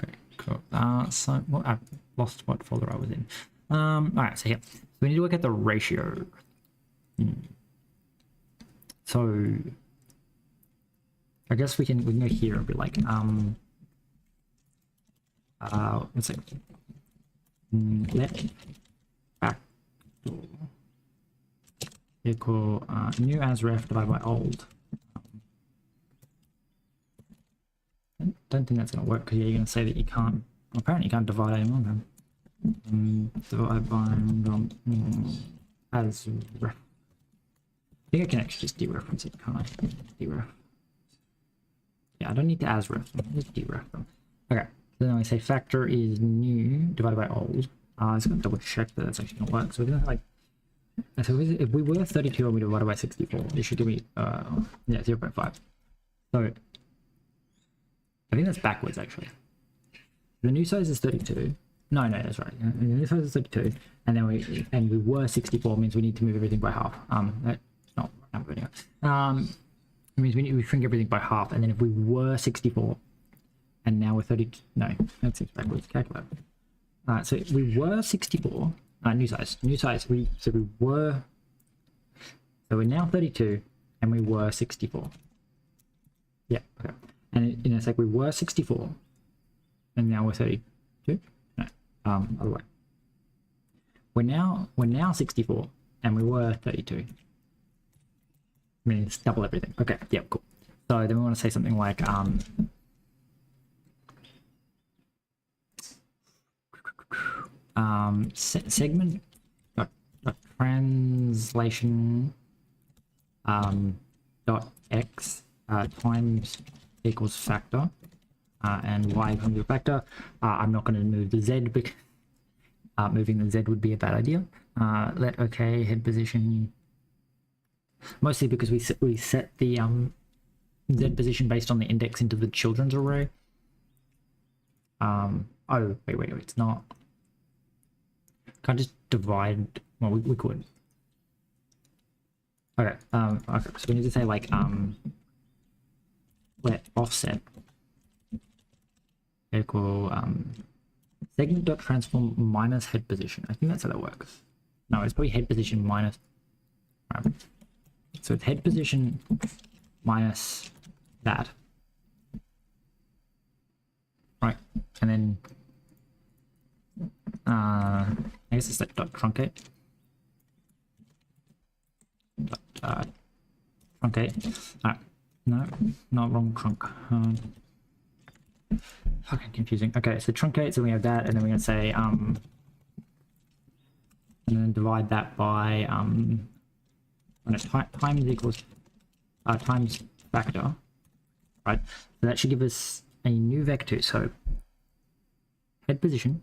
Okay, cool. So well, I lost what folder I was in. Alright, so here. So we need to work out the ratio. So I guess we can go here and be like, let's see. Let factor equal new as ref divided by old. I don't think that's going to work because you're going to say that you can't. Apparently, you can't divide anymore. Divide by as ref. I think I can actually just dereference it, can't I? Deref. Yeah, I don't need to as ref them. Just deref them. Okay. So then we say factor is new divided by old. I was going to double check that that's actually going to work. So we're going to like. So if we were 32 and we divided by 64, this should give me yeah 0.5. So I think that's backwards actually. The new size is 32. No, that's right. The new size is 32, and then we were 64 means we need to move everything by half. That's not number anyway. It means we shrink everything by half, and then if we were 64, and now we're 32. No, that seems backwards. Calculate. So we were 64. New size. So we're now 32, and we were 64. Yeah. Okay. And in a sec, we were 64, and now we're 32. No, other way. We're now 64, and we were 32. I mean, it's double everything. Okay. Yeah. Cool. So then we want to say something like segment translation dot x times equals factor and y comes to a factor. I'm not going to move the z because moving the z would be a bad idea. Let okay head position, mostly because we set the z position based on the index into the children's array. Oh wait, it's not. Can't just divide. Well, we could. Okay. Okay. So we need to say like let offset equal segment dot transform minus head position. I think that's how that works. No, it's probably head position minus. Right. So it's head position minus that. Right, and then I guess it's like dot truncate. Truncate. Alright. No, not wrong trunk. Fucking confusing. Okay, so truncate, so we have that, and then we're gonna say and then divide that by minus times equals times factor, right? So that should give us a new vector. So head position,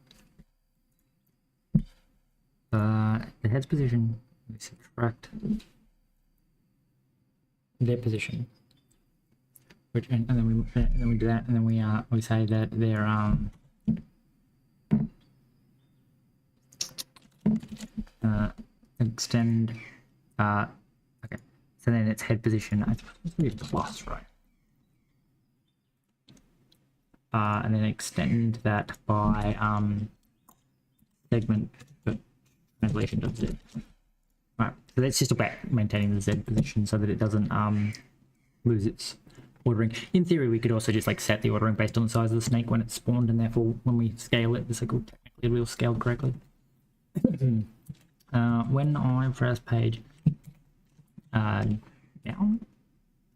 the head's position, we subtract their position, which and then we do that, and then we say that they're extend okay, so then it's head position. I suppose it's going to be plus, right? And then extend that by segment translation.z. Right, so that's just about maintaining the z position so that it doesn't lose its ordering. In theory, we could also just like set the ordering based on the size of the snake when it's spawned, and therefore when we scale it, the cycle technically will scale correctly. When I press page down,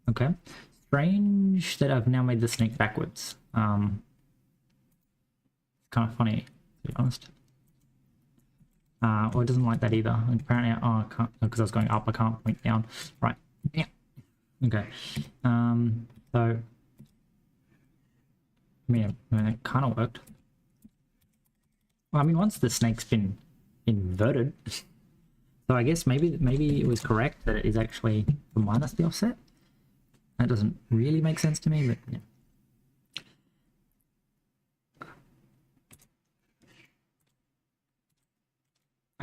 okay. Strange that I've now made the snake backwards. Kind of funny, to be honest. Or it doesn't like that either. And apparently, I can't, because I was going up, I can't point down. Right. Yeah. Okay. So, I mean, it kind of worked. Well, I mean, once the snake's been inverted, so I guess maybe it was correct that it is actually minus the offset. That doesn't really make sense to me, but yeah.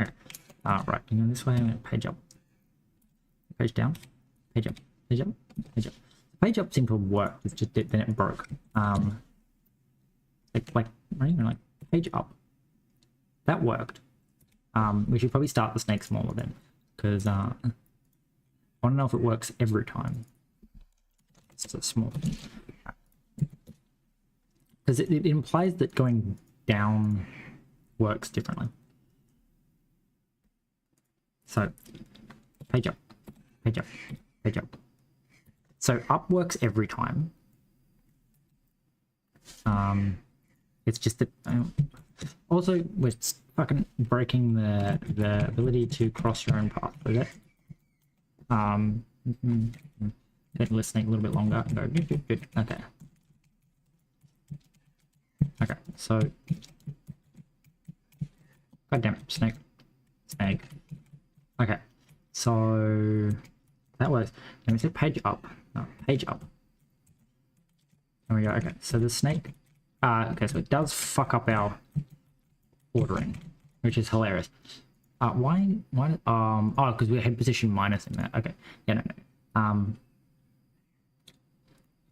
Okay. Right, you know, this way I'm going to page up, page down, page up, page up, page up. Page up seemed to work. It's just then it broke. Like not even like page up. That worked. We should probably start the snake smaller then, because I want to know if it works every time. It's a small, because it implies that going down works differently. So page up, page up, page up. So up works every time. It's just that also we're fucking breaking the ability to cross your own path with it. Let the snake a little bit longer. Go good. Okay. Okay. So, goddamn it, snake. Okay. So that works. Let me say page up. No, page up. There we go. Okay. So the snake. Okay. So it does fuck up our ordering, which is hilarious. Why? Oh, because we're head position minus in that. Okay. Yeah. No.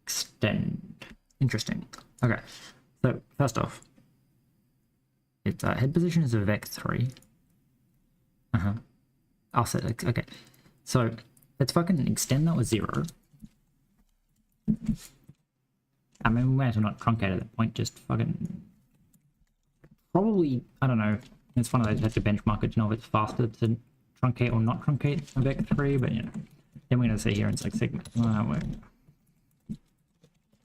Extend. Interesting. Okay. So first off, its head position is a vec3. I'll set it. Okay. So let's fucking extend that with 0. I mean, we might as well not truncate at that point. Just fucking probably. I don't know. It's funny. I just have to benchmark it to know if it's faster to truncate or not truncate a vec3. But you know, then we're gonna see here it's like segment.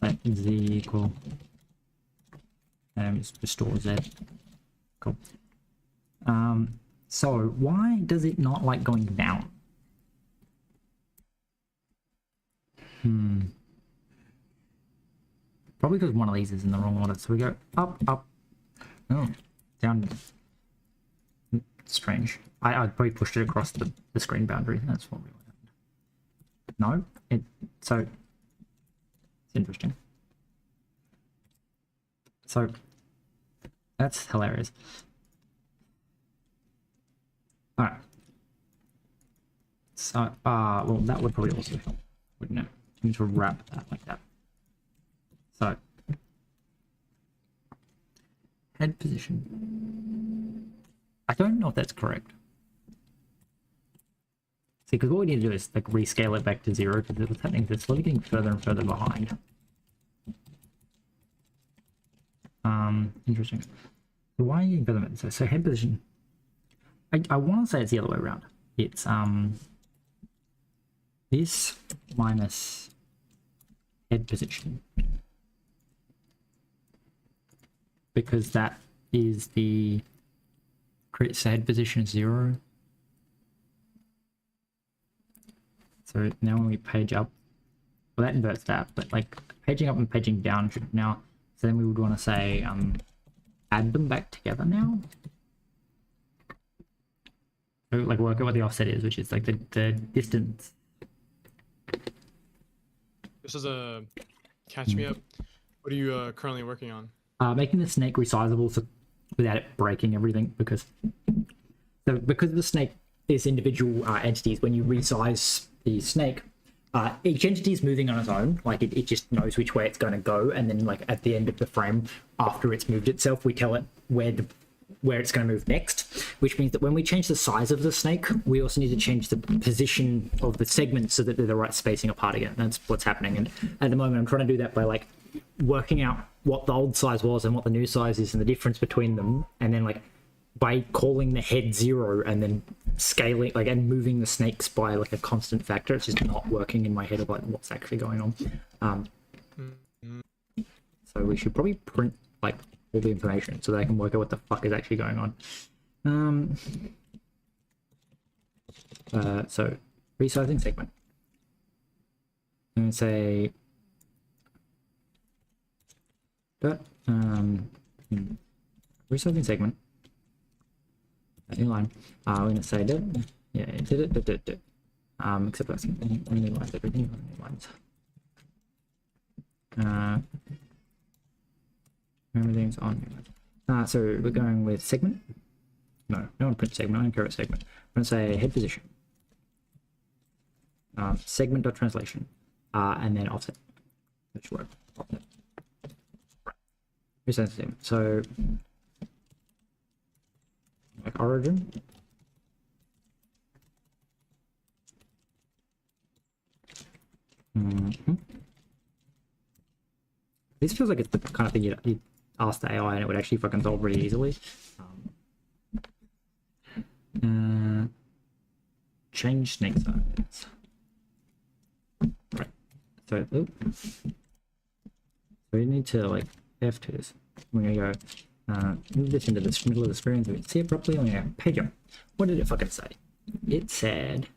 Let z equal and just restore z. Cool. So why does it not like going down? Probably because one of these is in the wrong order. So we go up, oh, down. Strange. I probably pushed it across the screen boundary. That's what really happened. No, so it's interesting. So that's hilarious. All right. So well, that would probably also help, wouldn't it? You need to wrap that like that. So head position. I don't know if that's correct. See, because what we need to do is like rescale it back to 0, because what's happening is it's slowly getting further and further behind. Interesting. So why are you getting further? So head position. I want to say it's the other way around. It's this minus head position, because that is the head position is 0. So now when we page up, well, that inverts that, but like paging up and paging down should now. So then we would want to say add them back together now. So like work out what the offset is, which is like the distance. This is a catch me up. What are you currently working on? Making the snake resizable so without it breaking everything, because the snake is individual entities. When you resize the snake, each entity is moving on its own. Like it just knows which way it's going to go, and then like at the end of the frame, after it's moved itself, we tell it where it's going to move next, which means that when we change the size of the snake, we also need to change the position of the segments so that they're the right spacing apart again. That's what's happening. And at the moment, I'm trying to do that by like working out what the old size was and what the new size is and the difference between them. And then like by calling the head 0 and then scaling, like, and moving the snakes by like a constant factor, it's just not working in my head of like what's actually going on. So we should probably print like all the information so that I can work out what the fuck is actually going on. So resizing segment. I'm gonna say that resizing segment. New line. We're gonna say that. Yeah, it did it. Except that's new lines. Everything on new lines. Everything's on new lines. So we're going with segment. No, I want to print segment. I don't care about segment. I'm gonna say head position. Segment.translation. And then offset. That should work. Offset. Resizing segment. So like origin. This feels like it's the kind of thing you'd ask the AI and it would actually fucking solve really easily. Change snake size. Right. So, we need to like F to this. We're gonna go move this into the middle of the screen so we can see it properly. I'm gonna page up. What did it fucking say? It said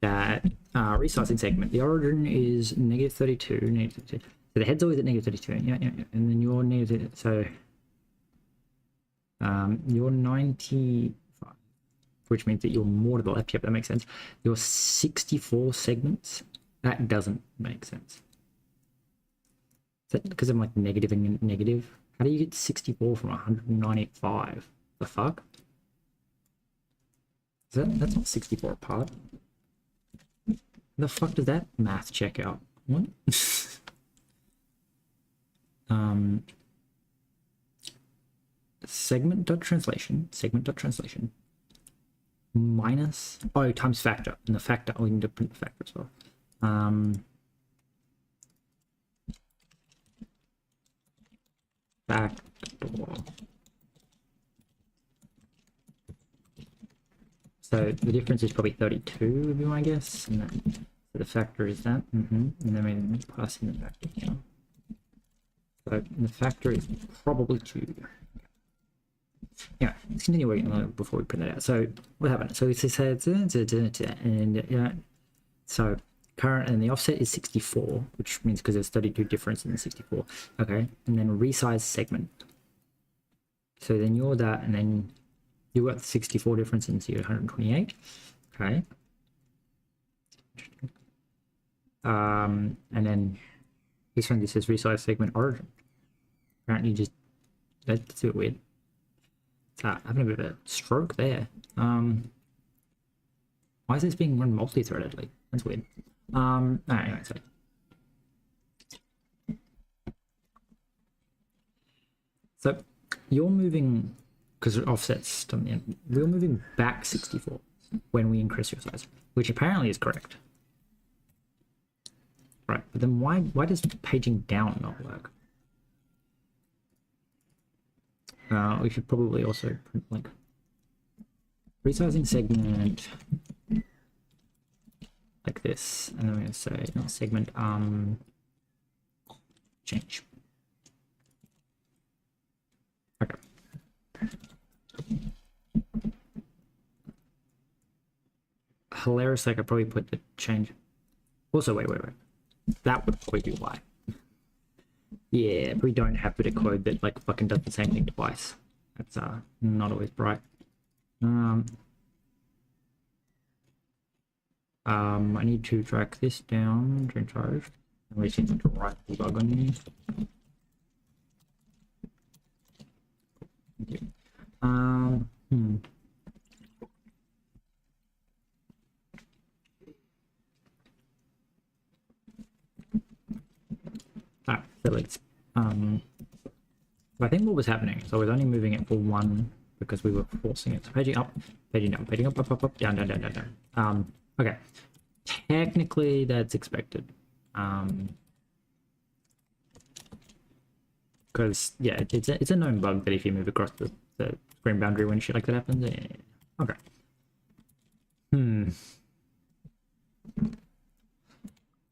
that resizing segment. The origin is -32, -32. So the head's always at -32. Yeah. And then you're negative. So you're 95, which means that you're more to the left. Yep, that makes sense. You're 64 segments. That doesn't make sense. Is that because I'm like negative and negative? How do you get 64 from 195? The fuck? That's not 64 apart. The fuck does that math check out? What? segment.translation minus times factor, and the factor we need to print the factor as well. Factor. So the difference is probably 32 would be my guess, and then so the factor is that, and then we pass in the factor here. So the factor is probably 2. Yeah, let's continue working on it before we print that out. So what happened? So it says, and yeah, so current and the offset is 64, which means because there's 32 difference in the 64. Okay, and then resize segment. So then you're that, and then you got the 64 difference and so you're 128. Okay. And then this one just says resize segment origin. Apparently that's a bit weird. Having a bit of a stroke there. Why is this being run multi-threadedly? That's weird. Anyway, so you're moving, because offsets on the end, we're moving back 64 when we increase your size, which apparently is correct. Right, but then why does paging down not work? We should probably also print like resizing segment like this, and then we're going to say not segment change. Okay. hilariously, I could probably put the change. Also, wait. That would probably be why. Yeah, we don't have a bit of code that like fucking does the same thing twice. That's not always bright. I need to track this down, drain charge. We just need to write debug on you. Thank you. Alright, so let's I think what was happening, so I was only moving it for one because we were forcing it. So paging up, paging down, paging up, down. Okay. Technically that's expected. Because yeah, it's a known bug that if you move across the screen boundary when shit like that happens. Yeah. Okay.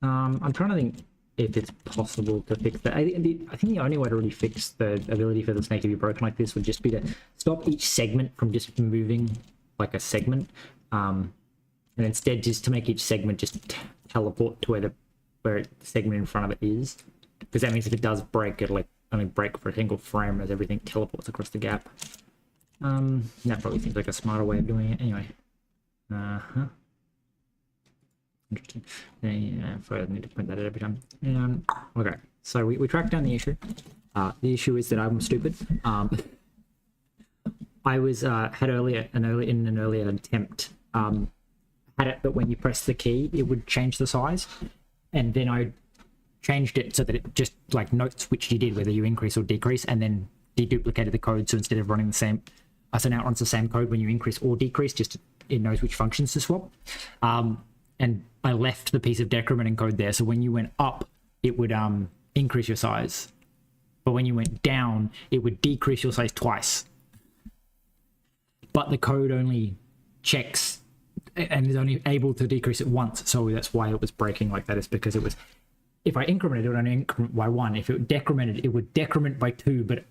I'm trying to think if it's possible to fix that. I think the only way to really fix the ability for the snake to be broken like this would just be to stop each segment from just moving like a segment, and instead just to make each segment just teleport to where the segment in front of it is, because that means if it does break, it'll like only break for a single frame as everything teleports across the gap. That probably seems like a smarter way of doing it anyway. Interesting. Yeah, I need to point that out every time. Okay, so we tracked down the issue. The issue is that I'm stupid. I was had an earlier attempt had it that when you press the key it would change the size, and then I changed it so that it just like notes which you did, whether you increase or decrease, and then deduplicated the code, so instead of running the same, so now it runs the same code when you increase or decrease, just it knows which functions to swap. And I left the piece of decrementing code there, so when you went up it would increase your size, but when you went down it would decrease your size twice. But the code only checks and is only able to decrease it once, so that's why it was breaking like that. Is because it was, if I incremented it would only increment by 1. If it decremented it would decrement by 2, but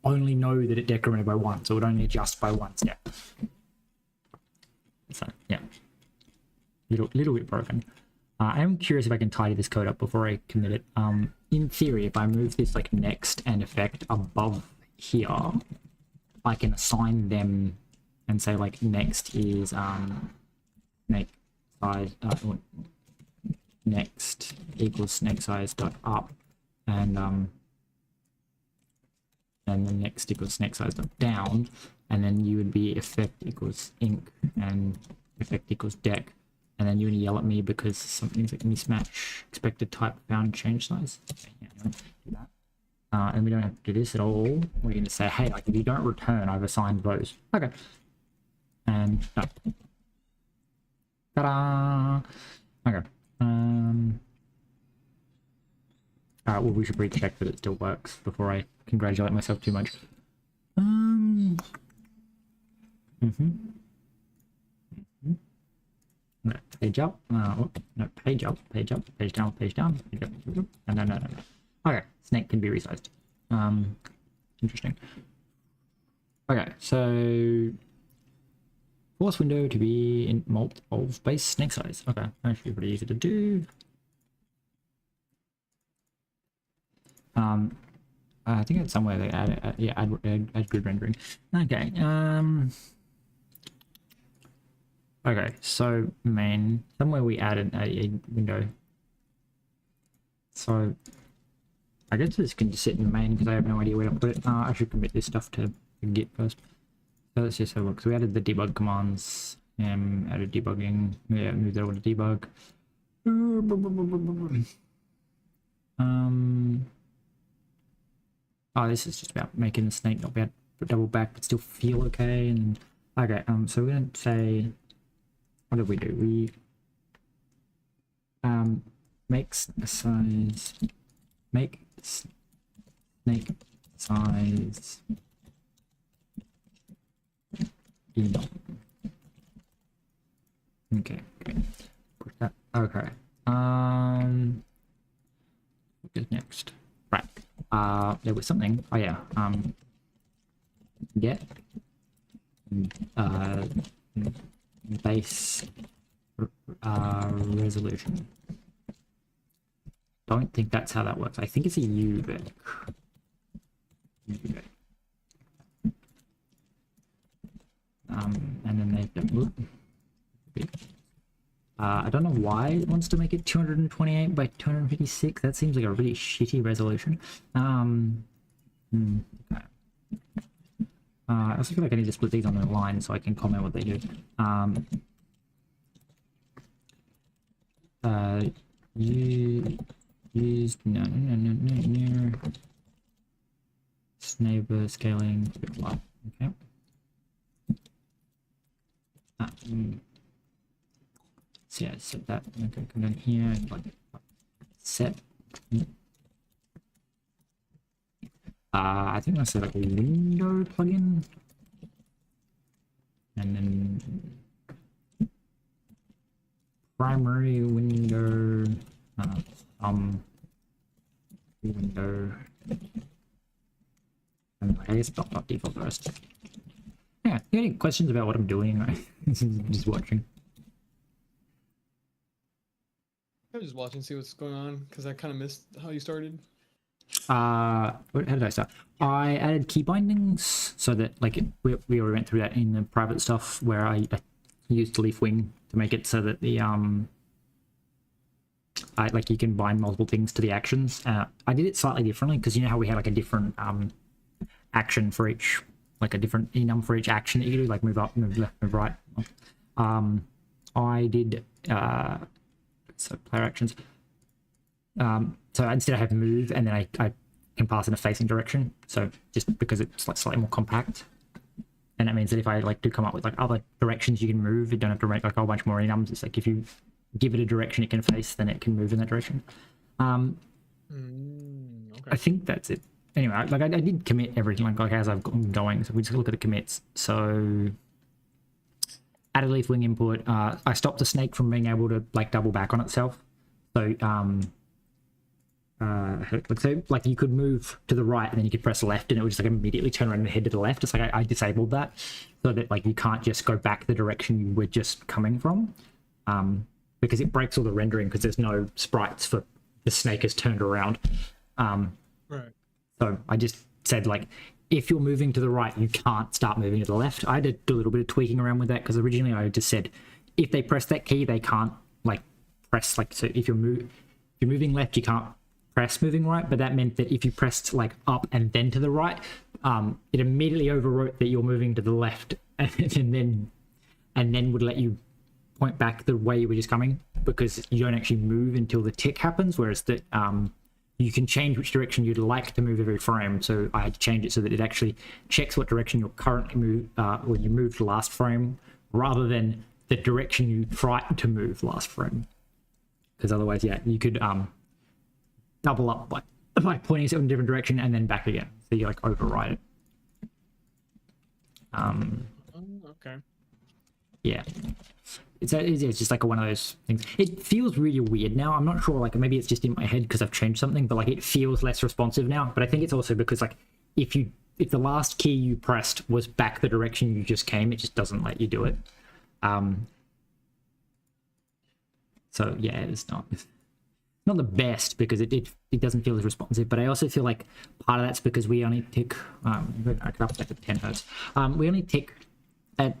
only know that it decremented by 1, so it would only adjust by 1 step. So yeah, little bit broken. I am curious if I can tidy this code up before I commit it. In theory, if I move this like next and effect above here, I can assign them and say like next is snake size next equals snake size dot up, and then next equals snake size dot down, and then you would be effect equals inc and effect equals deck, and then you would yell at me because something's like mismatch expected type found change size. Okay, yeah, anyway, do that. And we don't have to do this at all. We're going to say, hey, like if you don't return, I've assigned those. Okay. And done. Ta-da! Okay. Well, we should recheck that it still works before I congratulate myself too much. No, page up. No, page up, page up, page down, page down, page up, page up. No. Okay, snake can be resized. Interesting. Okay, so force window to be in multiple space snake size. Okay, that should be pretty easy to do. I think it's somewhere they add grid rendering. Okay. Okay, so main, somewhere we added a window. So I guess this can just sit in main because I have no idea where to put it. I should commit this stuff to Git first. So let's just have a look. So we added the debug commands, added debugging, yeah, moved that over to debug. Oh, this is just about making the snake not bad, double back, but still feel okay. And okay, so we're gonna say, what did we do? We make snake size enough. Okay, push that. Okay. What is next? Right. There was something. Oh yeah. Get base Resolution. Don't think that's how that works. I think it's a UVEC. UVEC. And then they I don't know why it wants to make it 228 by 256. That seems like a really shitty resolution. Okay. I also feel like I need to split these on the line so I can comment what they do. Use no neighbor scaling. Okay. So yeah, set that. Okay, come down here. Like set. I think that's like a window plugin, and then primary window, window, and I guess not default first. Yeah, you got any questions about what I'm doing? Right? Just watching. I'm just watching, see what's going on, because I kind of missed how you started. How did I start? I added key bindings so that like we already went through that in the private stuff where I used leaf wing to make it so that the like you can bind multiple things to the actions. I did it slightly differently because you know how we had like a different action for each, like a different enum for each action that you do, like move up, move left, move right. I did so player actions. So instead I have move, and then I can pass in a facing direction. So just because it's like slightly more compact, and that means that if I like do come up with like other directions you can move, you don't have to make like a whole bunch more enums. It's like if you give it a direction it can face, then it can move in that direction. Okay. I think that's it. Anyway, like I did commit everything like as I've gone going. So we just look at the commits. So added leaf wing input. I stopped the snake from being able to like double back on itself. So like you could move to the right and then you could press left and it would just like immediately turn around and head to the left. It's like I disabled that so that like you can't just go back the direction you were just coming from, because it breaks all the rendering because there's no sprites for the snake has turned around. Right. So I just said like if you're moving to the right you can't start moving to the left. I had to do a little bit of tweaking around with that because originally I just said if they press that key they can't like press like, so if you're moving left you can't press moving right, but that meant that if you pressed like up and then to the right, it immediately overwrote that you're moving to the left and then would let you point back the way you were just coming, because you don't actually move until the tick happens, whereas that you can change which direction you'd like to move every frame. So I had to change it so that it actually checks what direction you're currently when you moved last frame, rather than the direction you tried to move last frame. Because otherwise, yeah, you could double up by pointing it in a different direction and then back again. So you like override it. Okay. Yeah. It's just like one of those things. It feels really weird now. I'm not sure, like maybe it's just in my head because I've changed something, but like it feels less responsive now. But I think it's also because like if the last key you pressed was back the direction you just came, it just doesn't let you do it. So yeah, it's not the best because it doesn't feel as responsive, but I also feel like part of that's because we only tick I could up like at 10 hertz. We only tick at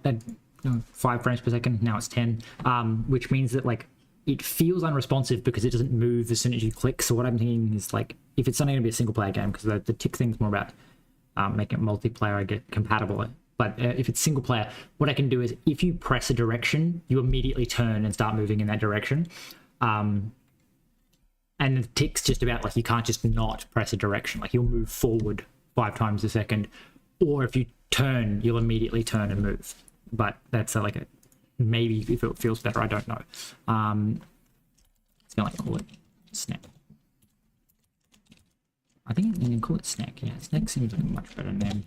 5 frames per second. Now it's 10, which means that like it feels unresponsive because it doesn't move as soon as you click. So what I'm thinking is like if it's only going to be a single player game, because the tick thing's more about making it multiplayer, I get compatible. But if it's single player, what I can do is if you press a direction, you immediately turn and start moving in that direction. And the tick's just about like you can't just not press a direction. Like you'll move forward 5 times a second, or if you turn, you'll immediately turn and move. But that's like a maybe if it feels better. I don't know. It's gonna like call it snack. I think you can call it snack. Yeah, snack seems like a much better name.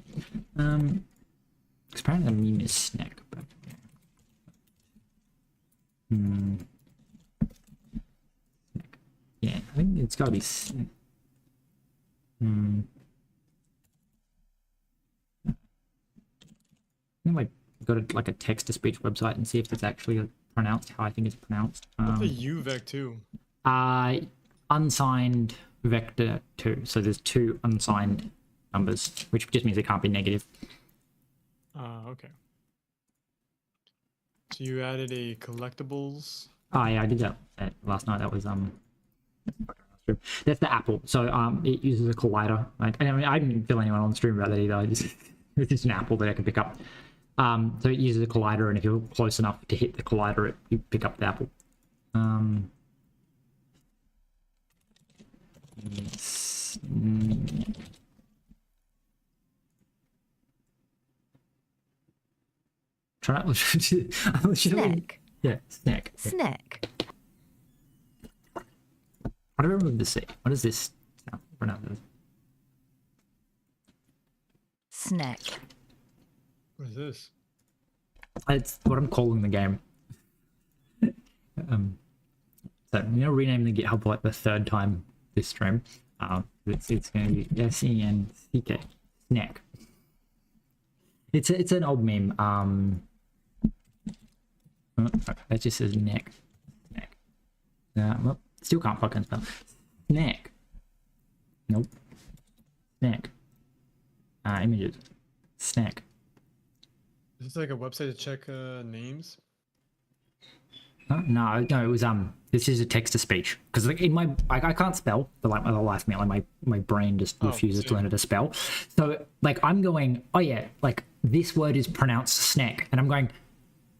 Apparently the meme is snack, but yeah, I think it's gotta be snack. I'm gonna like go to like a text-to-speech website and see if there's actually a pronounced how I think it's pronounced. What's a UVec 2? Unsigned vector 2. So there's 2 unsigned numbers, which just means it can't be negative. Okay. So you added a collectibles. Oh yeah, I did that last night. That was that's the apple. So it uses a collider. Like, I mean, I didn't tell anyone on stream about that either. It's just an apple that I can pick up. So it uses a collider, and if you're close enough to hit the collider, you pick up the apple. Try not. Snack. Yeah, snack. Snack. I don't remember to say. What is this sound pronounced? Snack. What is this? It's what I'm calling the game. So I'm gonna rename the GitHub like the 3rd time this stream. It's gonna be SENCK. Snack. It's an old meme. That just says neck. Snack. Well, still can't fucking spell. Snack. Nope. Snack. Images. Snack. Is this like a website to check names? No, it was this is a text to speech, because like in my I can't spell the life of me, like my brain just refuses to learn how to spell. So like I'm going, oh yeah, like this word is pronounced snack, and I'm going,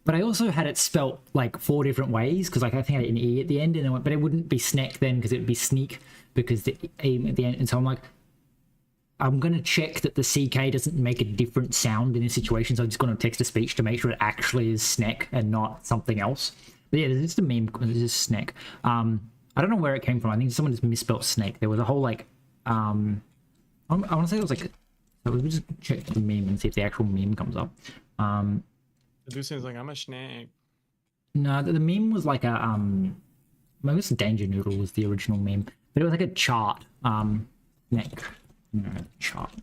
but I also had it spelt like 4 different ways, because like I think I had an e at the end, and but it wouldn't be snack then, because it would be sneak, because the e at the end, and so I'm like, I'm going to check that the CK doesn't make a different sound in this situation, so I'm just going to text to speech to make sure it actually is snack and not something else. But yeah, this is a meme. This is snack. I don't know where it came from. I think someone just misspelled snake. There was a whole like, I want to say it was like, so we just check the meme and see if the actual meme comes up. The dude says like, I'm a snack. No, the meme was like a maybe it's Danger Noodle was the original meme, but it was like a chart. Chart,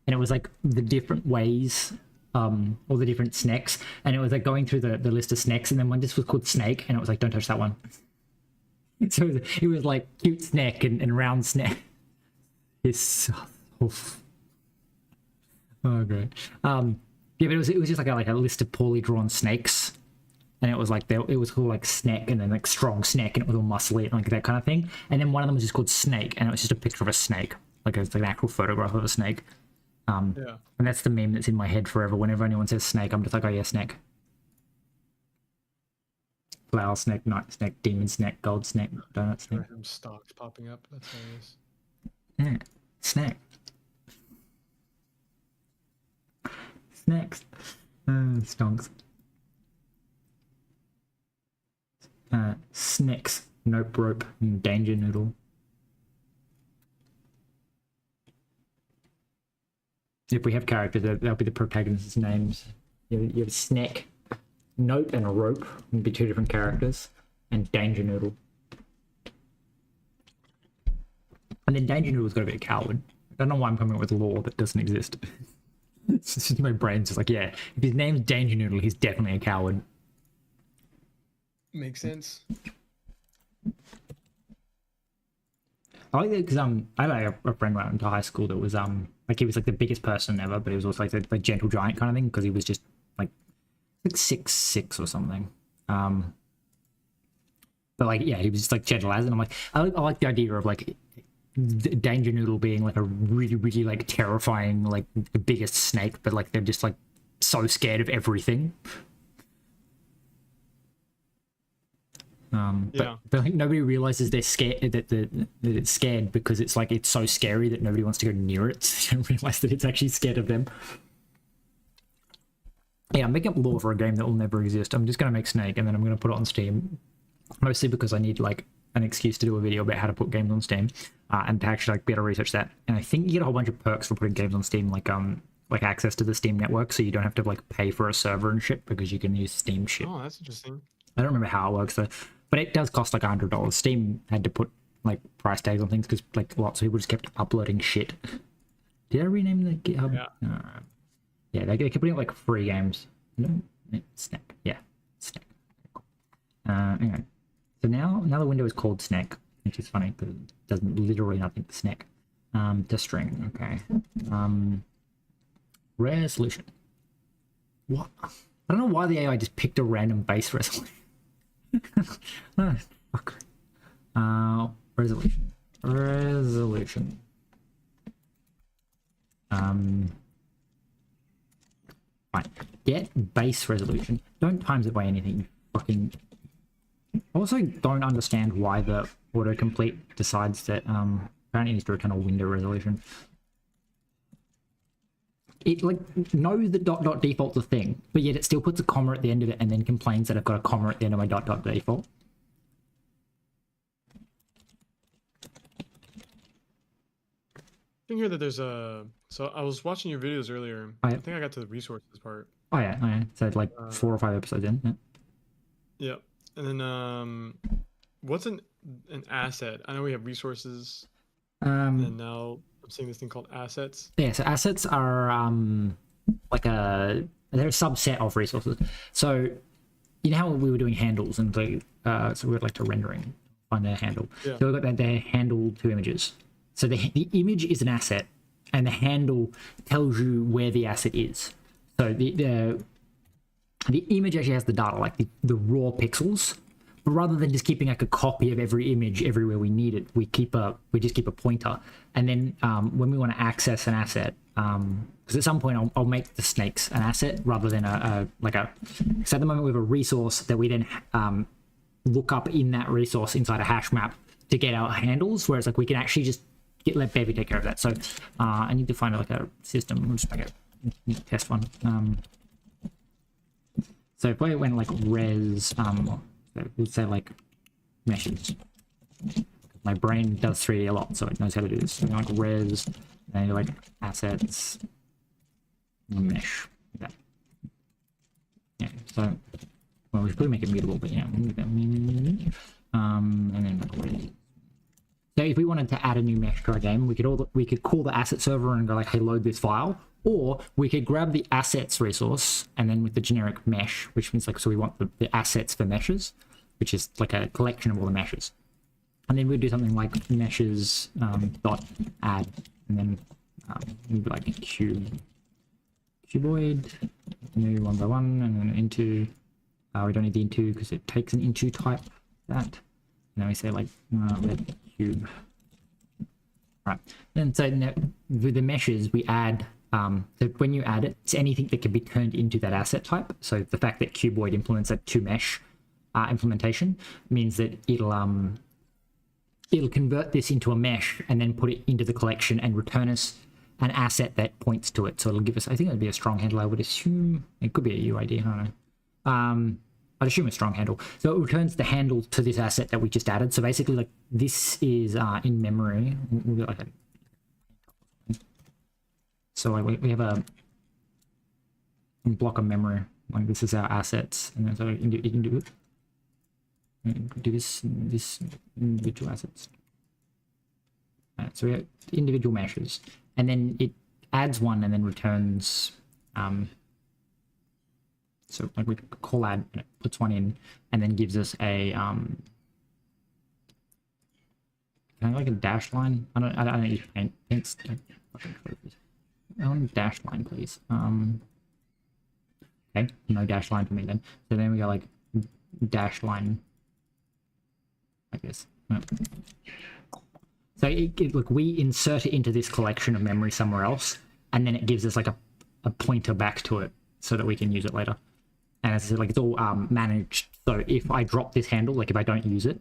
and it was like the different ways, all the different snacks, and it was like going through the list of snacks, and then one just was called snake, and it was like, don't touch that one. So it was like cute snack and round snack. It's great. Yeah, but it was just like a list of poorly drawn snakes, and it was like it was called like snack, and then like strong snack, and it was all muscly and like that kind of thing. And then one of them was just called snake, and it was just a picture of a snake, like it's like an actual photograph of a snake. Yeah. And that's the meme that's in my head forever. Whenever anyone says snake, I'm just like, oh yeah, snake. Flower snake, night snake, demon snake, gold snake, donut snake. Random stocks popping up. That's hilarious. Yeah, snack. Snacks. Stonks. Snacks. Nope rope. Danger noodle. If we have characters, that'll be the protagonists' names. You have Snack, Nope, and a Rope would be 2 different characters, and Danger Noodle. And then Danger Noodle's got to be a coward. I don't know why I'm coming up with lore that doesn't exist. It's just my brain's just like, yeah, if his name's Danger Noodle, he's definitely a coward. Makes sense. I like that because I had like a friend went into high school that was like he was like the biggest person ever, but he was also like the gentle giant kind of thing, because he was just like 6'6" or something. But like yeah, he was just like gentle as, and I'm like I like the idea of like Danger Noodle being like a really like terrifying, like the biggest snake, but like they're just like so scared of everything. Yeah. But like nobody realizes they're scared, that it's scared, because it's like it's so scary that nobody wants to go near it. So you don't realize that it's actually scared of them. Yeah, I'm making up lore for a game that will never exist. I'm just going to make Snake, and then I'm going to put it on Steam, mostly because I need like an excuse to do a video about how to put games on Steam, and to actually like be able to research that. And I think you get a whole bunch of perks for putting games on Steam, like access to the Steam network, so you don't have to like pay for a server and shit, because you can use Steam shit. Oh, that's interesting. I don't remember how it works though, but it does cost like $100. Steam had to put like price tags on things because like lots of people just kept uploading shit. Did I rename the GitHub? Yeah. Yeah, they kept putting up like free games. No, Snack. Yeah, Snack. Anyway, so now the window is called snack, which is funny because it does literally nothing to snack. The string, okay. Resolution. What? I don't know why the AI just picked a random base resolution. Oh, fuck. Resolution. Resolution. Fine. Get base resolution. Don't times it by anything. You fucking. I also don't understand why the autocomplete decides that apparently it needs to return a window resolution. It like knows the dot default's a thing, but yet it still puts a comma at the end of it and then complains that I've got a comma at the end of my dot default. I think here that there's a. So I was watching your videos earlier. Oh, yeah. I think I got to the resources part. Oh yeah. So like 4 or 5 episodes in. Yeah. Yep. And then what's an asset? I know we have resources. And now I'm seeing this thing called assets. Yeah, so assets are like they're a subset of resources. So you know how we were doing handles and so we'd like to rendering find a handle. Yeah. So we've got their handle 2 images. So the image is an asset and the handle tells you where the asset is. So the image actually has the data, like the raw pixels. But rather than just keeping like a copy of every image everywhere we need it, we just keep a pointer. And then when we want to access an asset, because at some point I'll make the snakes an asset rather than because at the moment we have a resource that we then look up in that resource inside a hash map to get our handles, whereas like we can actually just let Bevy take care of that. So I need to find like a system. We'll just make a test one. So if I went like res, so we'll say like meshes. My brain does 3D a lot, so it knows how to do this. So like res, and like assets, mesh. Okay. Yeah. So well, we should probably make it mutable, but yeah. And then like res. So if we wanted to add a new mesh to our game, we could call the asset server and go like, hey, load this file. Or we could grab the assets resource and then with the generic mesh, which means like, so we want the assets for meshes, which is like a collection of all the meshes. And then we'd do something like meshes dot add, and then we'd be like cuboid, new 1 by 1, and then into, we don't need the into because it takes an into type that. And then we say like let cube. Right. Then so now with the meshes we add. So when you add it, it's anything that can be turned into that asset type. So the fact that cuboid implements a 2mesh implementation means that it'll convert this into a mesh and then put it into the collection and return us an asset that points to it. So it'll give us, I think it'd be a strong handle. I would assume it could be a UID. I don't know. I'd assume a strong handle. So it returns the handle to this asset that we just added. So basically, like this is in memory. We'll get like a. So we have a block of memory. Like this is our assets, and then so you can do this individual assets. Right, so we have individual meshes, and then it adds one and then returns. So like we call add, and it puts one in, and then gives us a Can I like a dash line? I don't use paint. Paint's I want a dash line, please. Okay, no dash line for me then. So then we go like dash line like this. So look, we insert it into this collection of memory somewhere else, and then it gives us like a pointer back to it so that we can use it later. And as I said, like it's all managed. So if I drop this handle, like if I don't use it,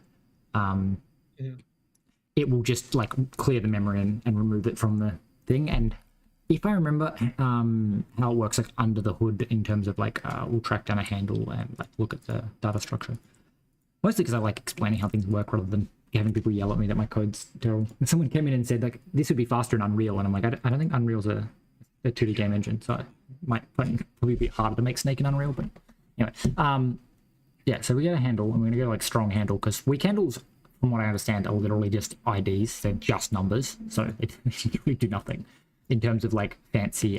it will just like clear the memory and remove it from the thing. And if I remember how it works like under the hood in terms of like we'll track down a handle and like look at the data structure. Mostly because I like explaining how things work rather than having people yell at me that my code's terrible. And someone came in and said like this would be faster in Unreal, and I'm like I don't think Unreal's a 2D game engine, so it might probably be harder to make Snake in Unreal. But anyway, yeah. So we get a handle, and we're gonna go like strong handle because weak handles, from what I understand, are literally just IDs. They're just numbers, so it really do nothing in terms of like fancy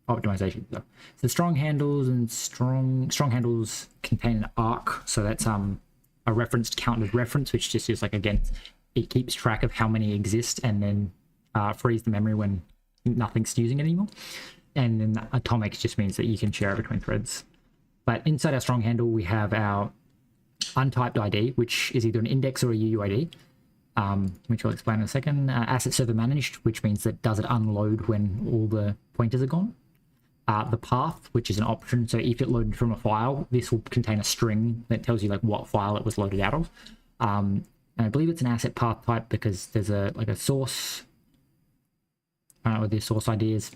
optimization. So strong handles and strong handles contain an arc, so that's a referenced counted reference, which just is like, again, it keeps track of how many exist and then frees the memory when nothing's using it anymore. And then atomic just means that you can share it between threads. But inside our strong handle, we have our untyped ID, which is either an index or a UUID, which I'll explain in a second. Asset server managed, which means that does it unload when all the pointers are gone. The path, which is an option. So if it loaded from a file, this will contain a string that tells you like what file it was loaded out of. And I believe it's an asset path type because there's a source. I don't know what the source ID is.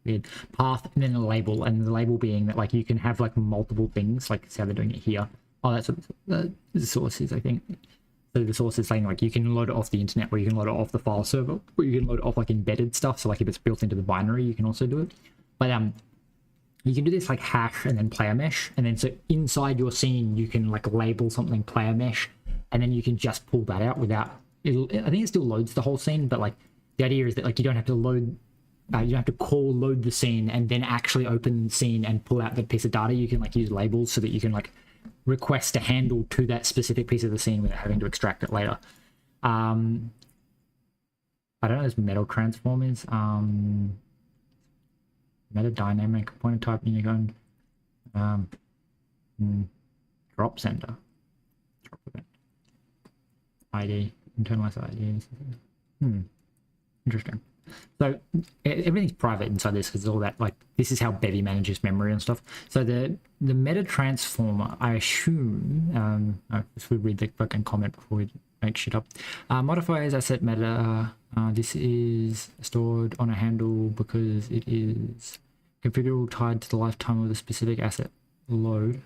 Weird. Path and then a label, and the label being that like you can have like multiple things, like see how they're doing it here. Oh, that's what the source is, I think. So the source is saying like you can load it off the internet, or you can load it off the file server, or you can load it off like embedded stuff. So like if it's built into the binary, you can also do it. But you can do this like hash and then player mesh, and then so inside your scene you can like label something player mesh, and then you can just pull that out without. I think it still loads the whole scene, but like the idea is that like you don't have to load. You don't have to call load the scene and then actually open the scene and pull out the piece of data. You can like use labels so that you can like request a handle to that specific piece of the scene without having to extract it later. I don't know what metal transform is. Meta dynamic pointer type unicorn. Drop sender. Drop event. ID. Internalize IDs. Interesting. So everything's private inside this because all that, like, this is how Bevy manages memory and stuff. So the meta transformer, I assume, if we read the fucking comment before we make shit up. Modifiers asset meta. This is stored on a handle because it is configurable tied to the lifetime of the specific asset load.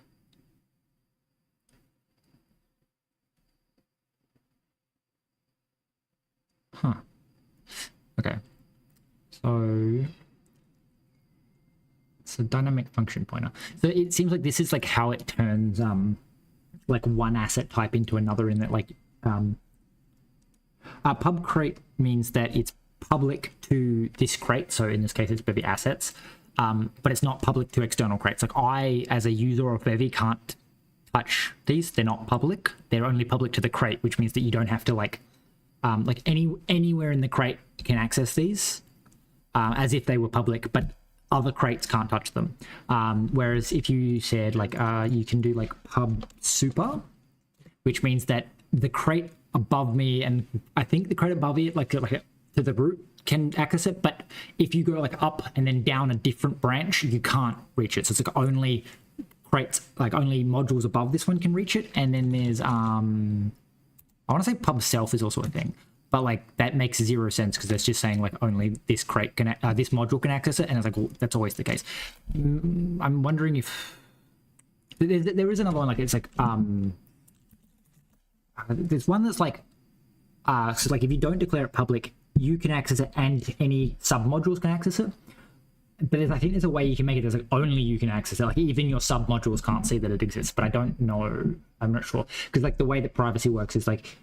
Huh. Okay. So it's a dynamic function pointer. So it seems like this is like how it turns like one asset type into another, in that like pub crate means that it's public to this crate. So in this case, it's Bevy assets, but it's not public to external crates. Like I, as a user of Bevy, can't touch these. They're not public. They're only public to the crate, which means that you don't have to like anywhere in the crate can access these as if they were public, but other crates can't touch them. Whereas if you said like you can do like pub super, which means that the crate above me, and I think the crate above it, like to the root, can access it, but if you go like up and then down a different branch, you can't reach it. So it's like only crates, like only modules above this one can reach it. And then there's I want to say pub self is also a thing, but like that makes 0 sense because it's just saying like only this crate can, this module can access it, and it's like, well, that's always the case. I'm wondering if there is another one, like it's like there's one that's like so like if you don't declare it public, you can access it and any sub modules can access it. But I think there's a way you can make it as like only you can access it, like even your sub modules can't see that it exists. But I don't know, I'm not sure, because like the way that privacy works is like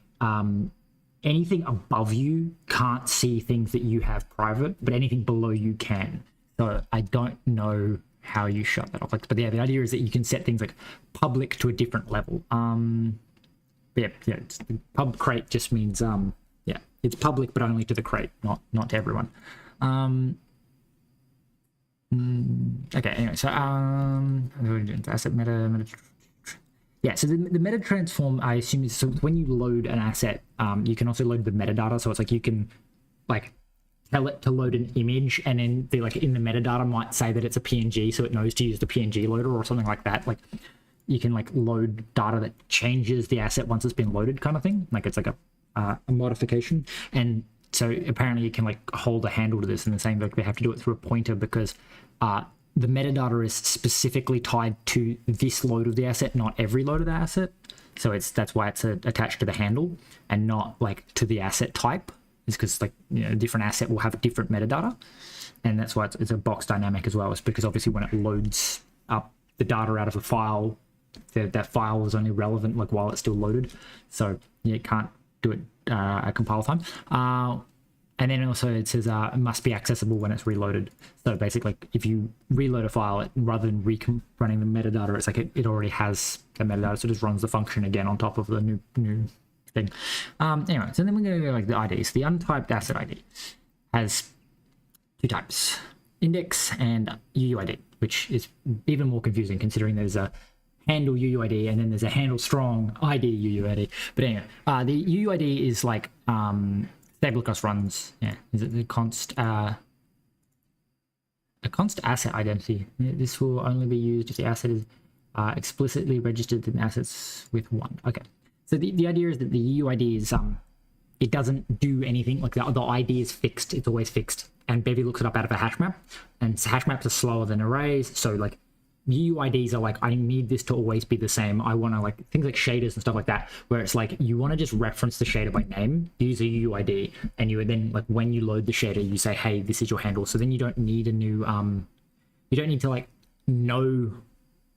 anything above you can't see things that you have private, but anything below you can. So I don't know how you shut that off. Like, but yeah, the idea is that you can set things like public to a different level. But yeah, it's, the pub crate just means yeah, it's public but only to the crate, not to everyone. Okay, anyway, so asset meta. Yeah, so the meta transform, I assume, is so when you load an asset, you can also load the metadata. So it's like you can like tell it to load an image, and then the like in the metadata might say that it's a PNG, so it knows to use the PNG loader or something like that. Like you can like load data that changes the asset once it's been loaded, kind of thing. Like it's like a modification. And so apparently you can like hold a handle to this, in the same like they have to do it through a pointer because the metadata is specifically tied to this load of the asset, not every load of the asset. So that's why it's attached to the handle and not like to the asset type. It's because like, you know, a different asset will have a different metadata, and that's why it's a box dynamic as well. It's because obviously when it loads up the data out of a file, that file is only relevant like while it's still loaded. So yeah, it can't do it at compile time. And then also it says it must be accessible when it's reloaded. So basically, if you reload a file, rather than running the metadata, it's like it already has the metadata, so it just runs the function again on top of the new thing. Anyway, so then we're going to go like the ID. So the untyped asset ID has two types, index and UUID, which is even more confusing considering there's a handle UUID and then there's a handle strong ID UUID. But anyway, the UUID is like stable across runs. Yeah, is it the const asset identity? This will only be used if the asset is explicitly registered in assets with 1. Okay, so the idea is that the UUID is it doesn't do anything. Like the ID is fixed, it's always fixed, and Bevy looks it up out of a hash map, and hash maps are slower than arrays, so like UUIDs are like, I need this to always be the same. I want to like things like shaders and stuff like that, where it's like you want to just reference the shader by name, use a UUID, and you then like when you load the shader, you say, hey, this is your handle. So then you don't need a new you don't need to like know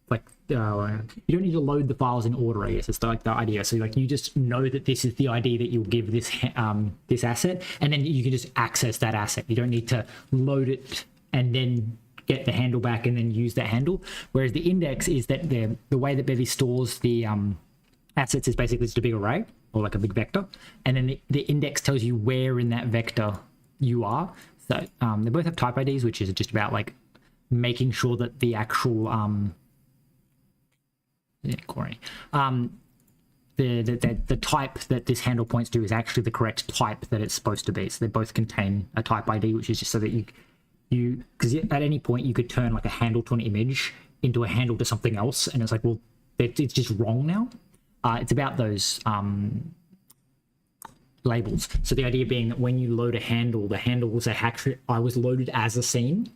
like you don't need to load the files in order. I guess it's like the idea. So like you just know that this is the ID that you'll give this this asset, and then you can just access that asset. You don't need to load it and then get the handle back and then use that handle. Whereas the index is that the way that Bevy stores the assets is basically just a big array or like a big vector, and then the index tells you where in that vector you are. So they both have type IDs, which is just about like making sure that the actual the type that this handle points to is actually the correct type that it's supposed to be. So they both contain a type ID, which is just so that you because at any point you could turn like a handle to an image into a handle to something else, and it's like, well, it's just wrong now. It's about those labels. So the idea being that when you load a handle, the handle will say, actually, I was loaded as a scene,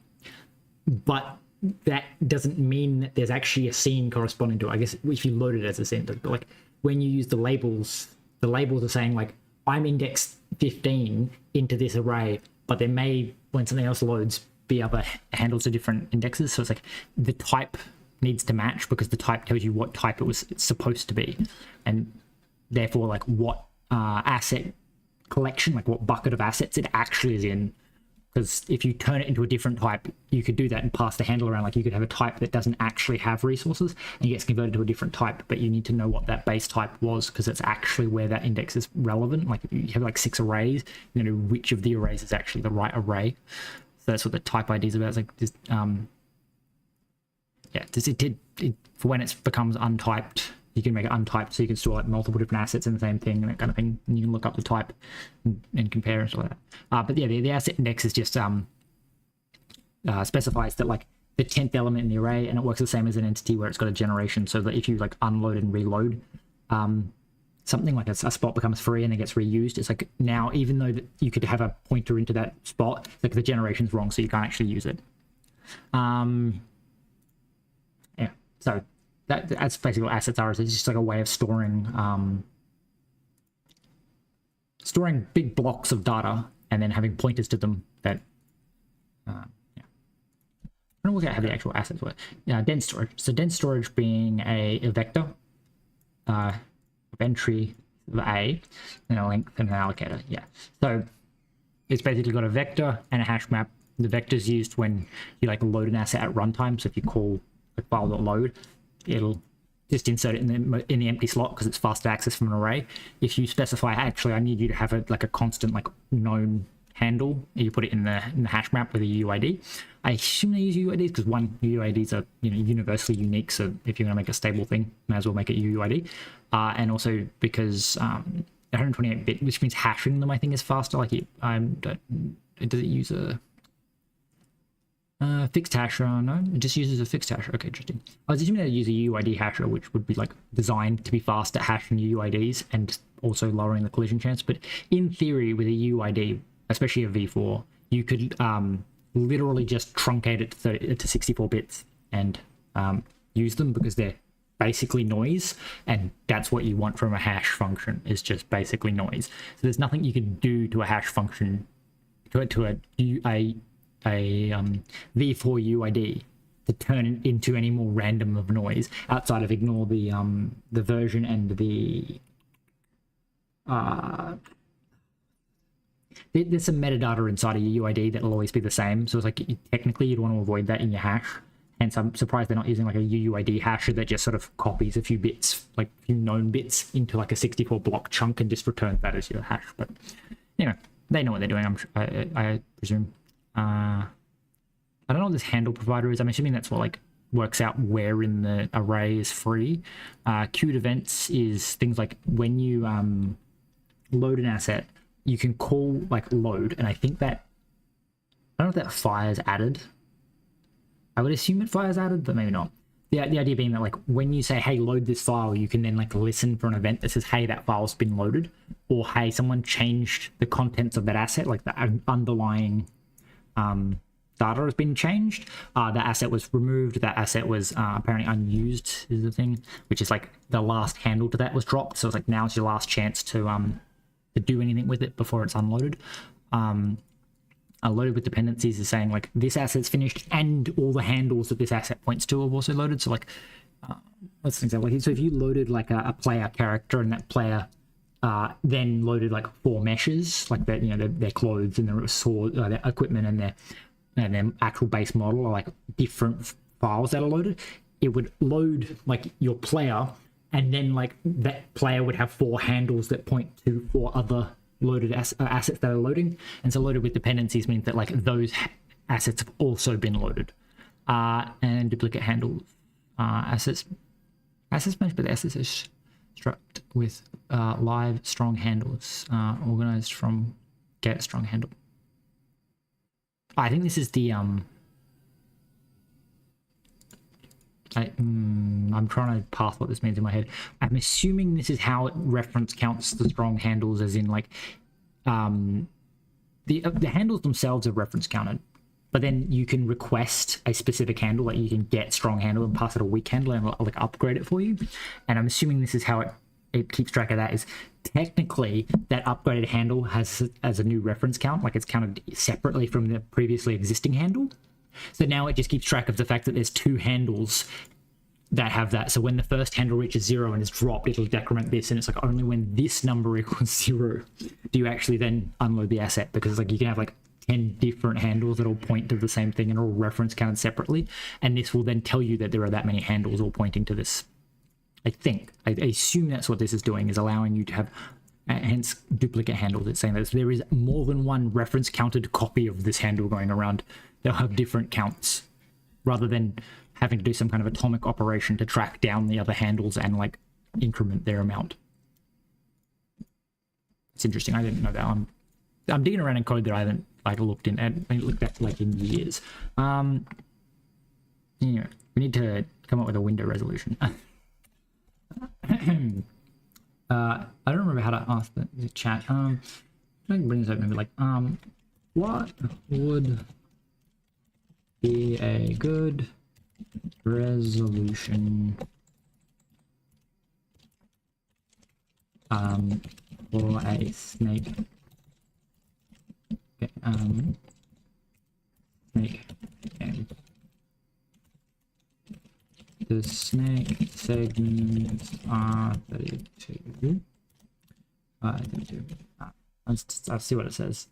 but that doesn't mean that there's actually a scene corresponding to it. I guess if you load it as a scene, but like when you use the labels are saying like, I'm index 15 into this array, but there may, when something else loads, be other handles to different indexes. So it's like the type needs to match because the type tells you what type it's supposed to be, and therefore like what asset collection, like what bucket of assets it actually is in. Because if you turn it into a different type, you could do that and pass the handle around. Like you could have a type that doesn't actually have resources and gets converted to a different type, but you need to know what that base type was because it's actually where that index is relevant. Like if you have like 6 arrays, you know which of the arrays is actually the right array. So that's what the type ID is about. It's like this, for when it becomes untyped, you can make it untyped, so you can store like multiple different assets in the same thing and that kind of thing. And you can look up the type and compare and stuff like that. But yeah, the asset index is just specifies that like the 10th element in the array, and it works the same as an entity where it's got a generation, so that if you like unload and reload something, like a spot becomes free and it gets reused. It's like now, even though that you could have a pointer into that spot, like the generation's wrong, so you can't actually use it. Yeah, so that's basically what assets are. It's just like a way of storing storing big blocks of data and then having pointers to them that yeah. I'm gonna look at how the actual assets work. Dense storage. So dense storage being a vector of entry of A and a length and an allocator. Yeah. So it's basically got a vector and a hash map. The vector is used when you like load an asset at runtime. So if you call a file.load, it'll just insert it in the empty slot because it's fast to access from an array. If you specify, actually, I need you to have a constant like known handle, you put it in the hash map with a UUID. I assume they use UUIDs because UUIDs are universally unique. So if you're going to make a stable thing, may as well make it UUID. And also because 128-bit, which means hashing them, I think is faster. Like does it use a fixed hasher? No, it just uses a fixed hasher. Okay, interesting. I was assuming they use a UUID hasher, which would be like designed to be fast at hashing UUIDs and also lowering the collision chance. But in theory, with a UUID, especially a v4, you could literally just truncate it to 64 bits and use them because they're basically noise, and that's what you want from a hash function, is just basically noise. So there's nothing you can do to a hash function, to a v4 UID to turn it into any more random of noise outside of ignore the version and the there's some metadata inside of your UID that'll always be the same. So it's like technically you'd want to avoid that in your hash. Hence, I'm surprised they're not using like a UUID hasher that just sort of copies a few bits, like a few known bits, into like a 64 block chunk and just returns that as your hash. But you know, they know what they're doing. I presume. I don't know what this handle provider is. I'm assuming that's what like works out where in the array is free. Queued events is things like when you load an asset, you can call like load, and I think that I don't know if that fire's added. I would assume it fire's added, but maybe not. The idea being that like when you say, hey, load this file, you can then like listen for an event that says, hey, that file's been loaded, or hey, someone changed the contents of that asset, like the underlying data has been changed. That asset was removed. That asset was apparently unused is the thing, which is like the last handle to that was dropped. So it's like now's your last chance to do anything with it before it's unloaded. Loaded with dependencies is saying like this asset's finished and all the handles that this asset points to are also loaded. So like let's think like so if you loaded like a player character and that player then loaded like 4 meshes, like that, you know, their clothes and their sword, their equipment and their actual base model are like different files that are loaded. It would load like your player, and then like that player would have 4 handles that point to 4 other loaded assets that are loading. And so loaded with dependencies means that like those assets have also been loaded. And duplicate handles, assets match, but the assets are struct with live strong handles, organized from get strong handle. I think this is the I'm trying to pass what this means in my head. I'm assuming this is how it reference counts the strong handles, as in like the handles themselves are reference counted, but then you can request a specific handle, like you can get strong handle and pass it a weak handle and like upgrade it for you. And I'm assuming this is how it keeps track of that. Is technically that upgraded handle has as a new reference count, like it's counted separately from the previously existing handle. So now it just keeps track of the fact that there's 2 handles that have that. So when the first handle reaches 0 and is dropped, it'll decrement this, and it's like only when this number equals 0 do you actually then unload the asset, because like you can have like 10 different handles that all point to the same thing and all reference counted separately, and this will then tell you that there are that many handles all pointing to this. I assume that's what this is doing, is allowing you to have hence duplicate handles. It's saying that if there is more than one reference counted copy of this handle going around, they'll have different counts, rather than having to do some kind of atomic operation to track down the other handles and like increment their amount. It's interesting. I didn't know that. I'm digging around in code that I haven't like looked at like in years. Anyway, we need to come up with a window resolution. I don't remember how to ask the chat. I can bring this up maybe like what would be a good resolution for a snake snake game. The snake segments are 32. 32. I'll see what it says.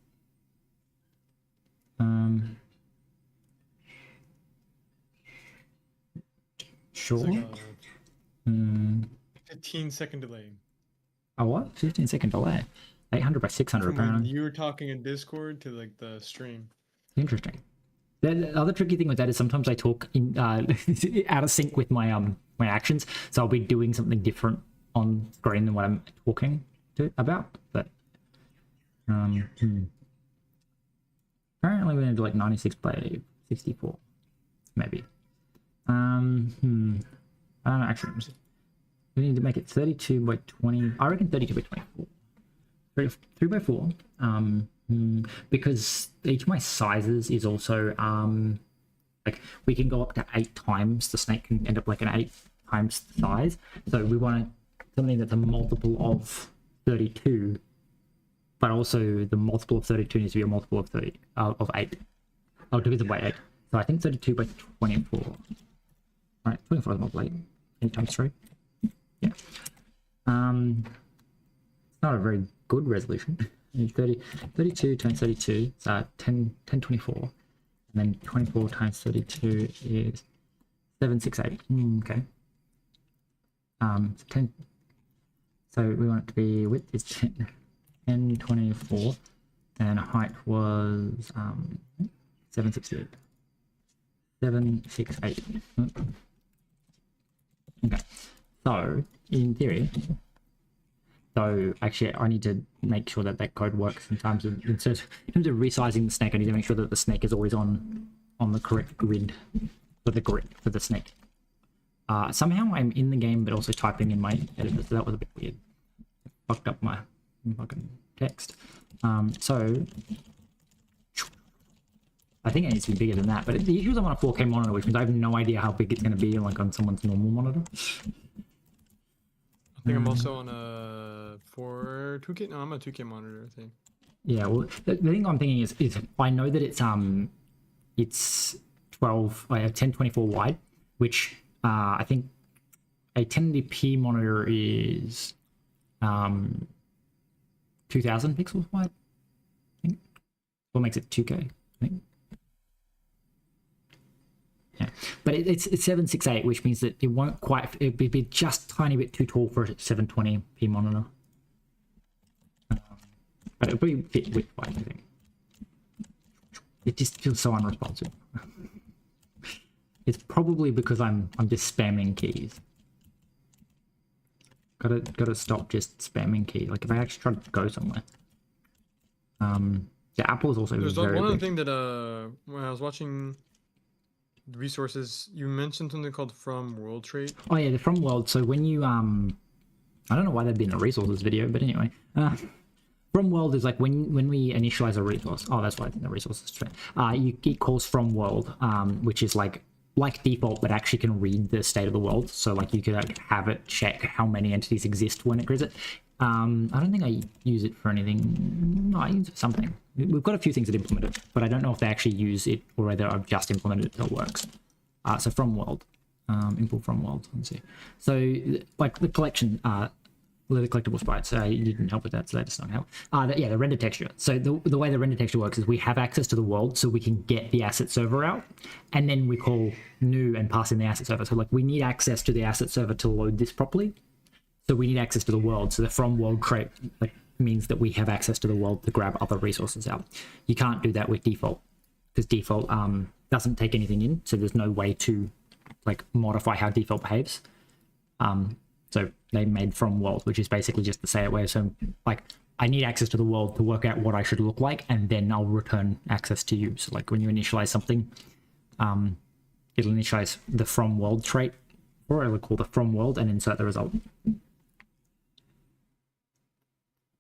Sure. Like 15-second delay. A what? 15-second delay. 800 by 600 From when apparently. you were talking in Discord to like the stream. Interesting. The other tricky thing with that is sometimes I talk in out of sync with my my actions, so I'll be doing something different on screen than what I'm talking about. But apparently we're gonna do like 96 by 64, maybe. I don't know, actually. We need to make it 32 by 20. I reckon 32 by 24. 3 by 4. Because each of my sizes is also like we can go up to 8 times. The snake can end up like an 8 times the size. So we want something that's a multiple of 32, but also the multiple of 32 needs to be a multiple of 8. Oh, divisible by 8. So I think 32 by 24. All right, 24 is multiple 8. 8 times 3. Yeah. It's not a very good resolution. 32 times 32 is 1024, and then 24 times 32 is 768. Okay. 10. So we want it to be width is 1024, and height was 768. 768. Okay. So in theory, so actually I need to make sure that that code works in terms of resizing the snake. I need to make sure that the snake is always on the correct grid for the snake. Somehow I'm in the game but also typing in my editor, so that was a bit weird. Fucked up my fucking text. So I think it needs to be bigger than that, but the issue is I'm on a 4K monitor, which means I have no idea how big it's going to be like on someone's normal monitor. I think I'm also on a 2K. No, I'm on a 2K monitor, I think. Yeah, well, the thing I'm thinking is I know that it's 1024 wide, which I think a 1080p monitor is 2000 pixels wide. I think. What makes it 2K? I think. Yeah, but it's 768, which means that it won't quite. It'd be just a tiny bit too tall for a 720p monitor. But it'll be fit width-wise, I think. It just feels so unresponsive. It's probably because I'm just spamming keys. Gotta stop just spamming keys. Like if I actually try to go somewhere. The Apple is also There's very one other big. thing that when I was watching the resources, you mentioned something called from world trait. Oh yeah, the from world. So when you I don't know why that'd be in a resources video, but anyway. From world is like when we initialize a resource. Oh, that's why it's in the resources trait. It calls from world, which is like default, but actually can read the state of the world. So like you could like have it check how many entities exist when it creates it. I don't think I use it for anything. No, I use it for something. We've got a few things that implement it, but I don't know if they actually use it or whether I've just implemented it so it works. So from world, import from world. Let's see. So like the collection, the collectible sprites, you didn't help with that, so that does not help. Yeah, the render texture. So the way the render texture works is we have access to the world, so we can get the asset server out, and then we call new and pass in the asset server. So like we need access to the asset server to load this properly. So we need access to the world. So the from world crate like means that we have access to the world to grab other resources out. You can't do that with default because default doesn't take anything in, so there's no way to like modify how default behaves. So they made from world, which is basically just to say it where so like I need access to the world to work out what I should look like, and then I'll return access to you. So like when you initialize something, it'll initialize the from world trait, or it'll call the from world and insert the result.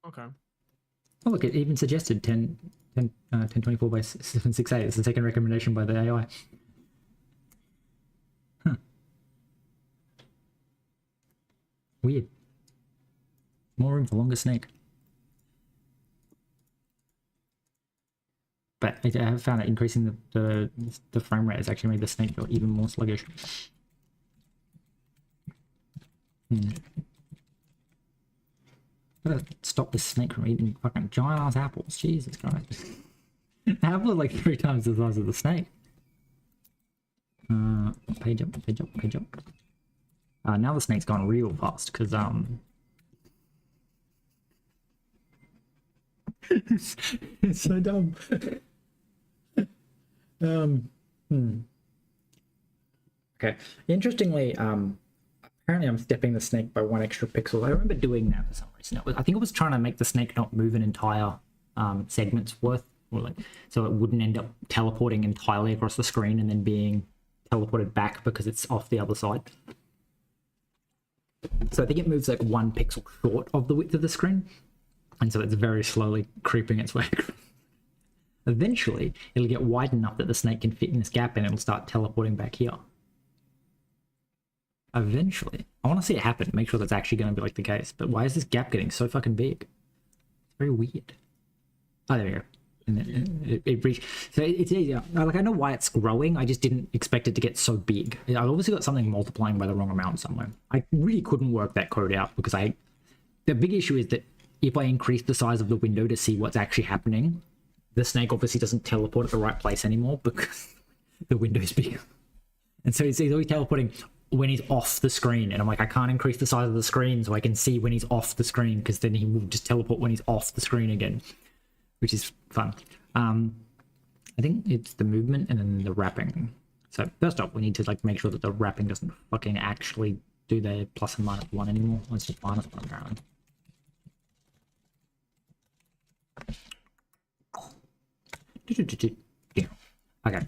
Okay. Oh look, it even suggested 1024 by 768. It's the second recommendation by the AI. Weird. More room for longer snake. But I have found that increasing the frame rate has actually made the snake feel even more sluggish. Gotta stop this snake from eating fucking giant ass apples. Jesus Christ. The apple is like 3 times the size of the snake. Page up, page up, page up. Now the snake's gone real fast because it's so dumb. Okay. Interestingly, apparently I'm stepping the snake by 1 extra pixel. I remember doing that for some reason. I think it was trying to make the snake not move an entire segment's worth, or like so it wouldn't end up teleporting entirely across the screen and then being teleported back because it's off the other side. So I think it moves like 1 pixel short of the width of the screen, and so it's very slowly creeping its way across. Eventually, it'll get wide enough that the snake can fit in this gap and it'll start teleporting back here. Eventually. I want to see it happen, make sure that's actually going to be like the case. But why is this gap getting so fucking big? It's very weird. Oh, there we go. And then it reached. So it's easier. Like I know why it's growing. I just didn't expect it to get so big. I've obviously got something multiplying by the wrong amount somewhere. I really couldn't work that code out because the big issue is that if I increase the size of the window to see what's actually happening, the snake obviously doesn't teleport at the right place anymore because the window is bigger. And so he's always teleporting when he's off the screen, and I'm like, I can't increase the size of the screen so I can see when he's off the screen, because then he will just teleport when he's off the screen again, which is fun. I think it's the movement and then the wrapping. So first off, we need to like make sure that the wrapping doesn't fucking actually do the plus and minus 1 anymore. Let's just minus 1 apparently. Okay.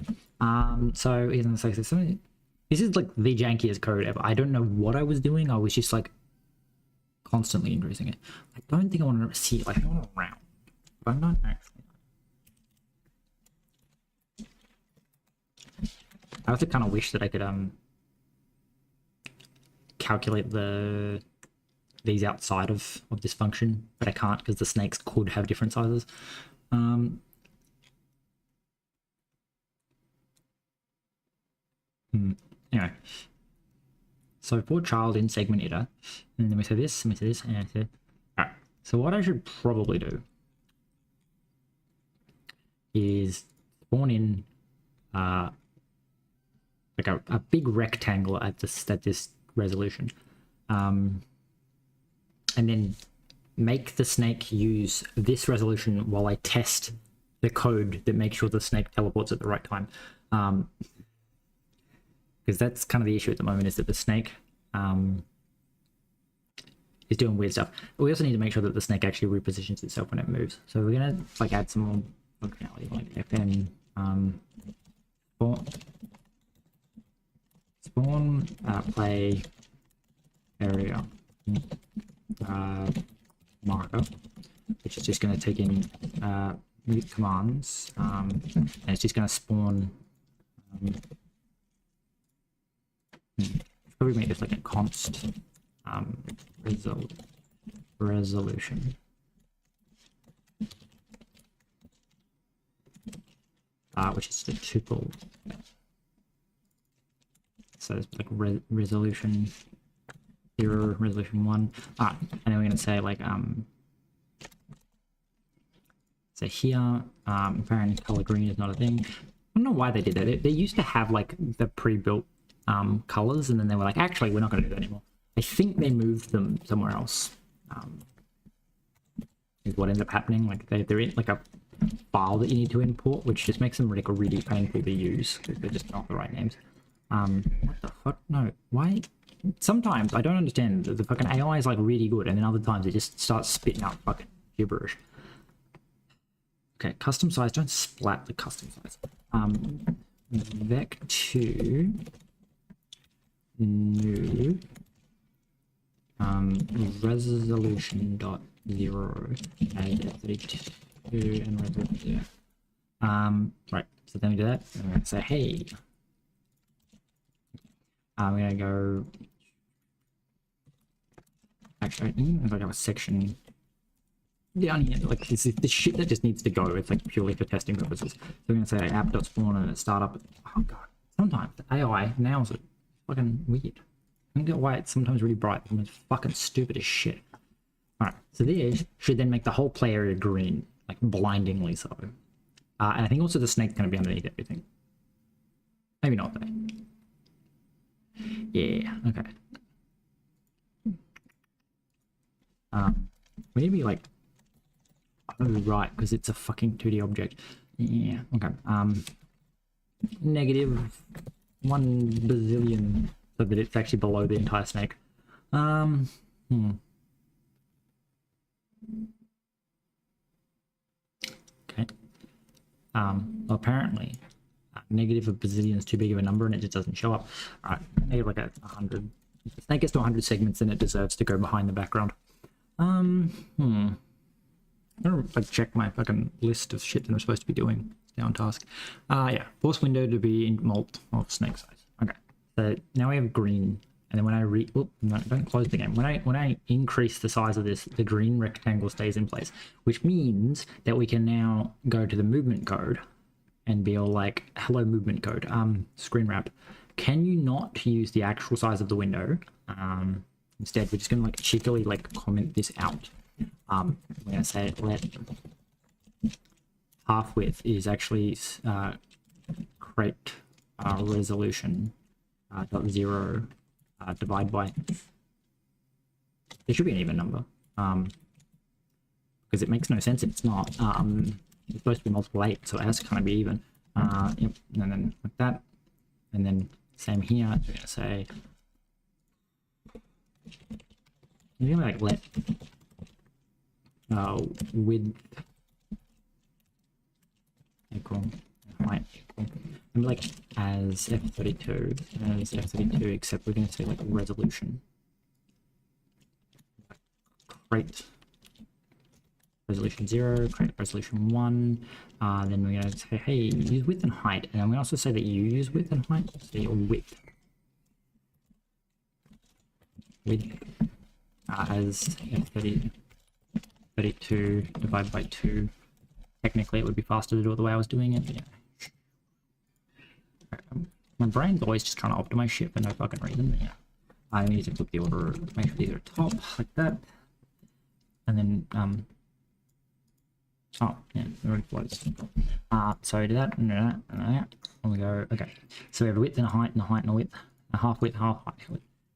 So he's gonna say something. This is like the jankiest code ever. I don't know what I was doing. I was just like constantly increasing it. I don't think I want to see it. Like I want to round, but I'm not actually. I also kind of wish that I could calculate these outside of this function, but I can't because the snakes could have different sizes. Anyway, so for child in segment iter, and then we say this, and we say this, and I say, alright. So what I should probably do is spawn in like a big rectangle at this resolution, and then make the snake use this resolution while I test the code that makes sure the snake teleports at the right time. Because that's kind of the issue at the moment, is that the snake is doing weird stuff. But we also need to make sure that the snake actually repositions itself when it moves. So we're gonna like add some more functionality, like fn spawn play area marker, which is just going to take in mute commands, and it's just going to spawn. Probably make this like a const resolution. Which is the tuple. So it's like resolution 0, resolution 1. And then we're gonna say like so here apparently color green is not a thing. I don't know why they did that. They used to have like the pre-built colors, and then they were like, actually we're not going to do that anymore. I think they moved them somewhere else. Is what ended up happening. Like they're in like a file that you need to import, which just makes them like really painful to use because they're just not the right names. What the fuck? No, why? Sometimes I don't understand. The fucking AI is like really good, and then other times it just starts spitting out fucking gibberish. Okay, custom size. Don't splat the custom size. Vec2 new resolution dot 0 add 32 and resolution 0. Right. So then we do that, and we're gonna say hey. We're gonna go. Actually, if I have a section down here, like this is the shit that just needs to go. It's like purely for testing purposes. So we're gonna say app.spawn and startup. Oh god, sometimes the AI nails it. Fucking weird. I don't get why it's sometimes really bright. I mean, it's fucking stupid as shit. All right, so this should then make the whole play area green, like blindingly so. And I think also the snake's gonna be underneath everything. Maybe not though. Yeah. Okay. We need to be like, oh right, because it's a fucking 2D object. Yeah. Okay. Negative 1 bazillion, so that it's actually below the entire snake. Okay. Well, apparently negative a bazillion is too big of a number and it just doesn't show up. All right, negative like 100. If the snake gets to 100 segments, then it deserves to go behind the background. I'm gonna like check my fucking list of shit that I'm supposed to be doing. Down task. Yeah, force window to be in mult of snake size. Okay, so now we have green, and then when I no, don't close the game. When I increase the size of this, the green rectangle stays in place, which means that we can now go to the movement code and be all like, hello movement code, screen wrap. Can you not use the actual size of the window? Instead, we're just gonna like cheekily like comment this out. We're gonna say let half width is actually create resolution dot 0 divide by. There should be an even number. Because it makes no sense if it's not. It's supposed to be multiple 8, so it has to kind of be even. Yep, and then like that. And then same here, we're going to say, you're going to like let width equal height equal, and like as f32, except we're going to say like resolution. Create resolution 0, create resolution 1, then we're going to say, hey, use width and height, and we also say that you use width and height, so your width as f32 divided by 2. Technically it would be faster to do it the way I was doing it, but yeah. My brain's always just trying to optimize shit for no fucking reason, but yeah. I need to flip the order, make sure these are top, like that, and then oh, yeah, it already floats. So we do that, and that, and that, and we go, okay. So we have a width and a height, and a height and a width, a half width, half height.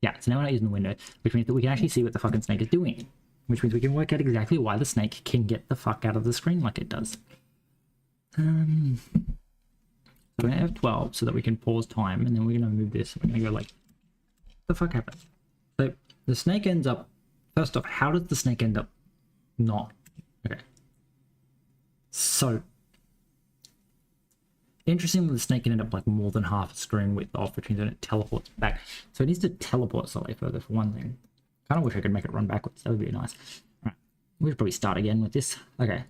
Yeah, so now we're not using the window, which means that we can actually see what the fucking snake is doing. Which means we can work out exactly why the snake can get the fuck out of the screen like it does. So we're gonna have 12 so that we can pause time, and then we're gonna move this, we're gonna go like, what the fuck happened? So the snake ends up, first off, how does the snake end up not? Okay. So, interestingly, the snake can end up like more than half a screen width off, which means that it teleports back. So it needs to teleport slightly further for one thing. Kind of wish I could make it run backwards. That would be nice. All right, we should probably start again with this. Okay.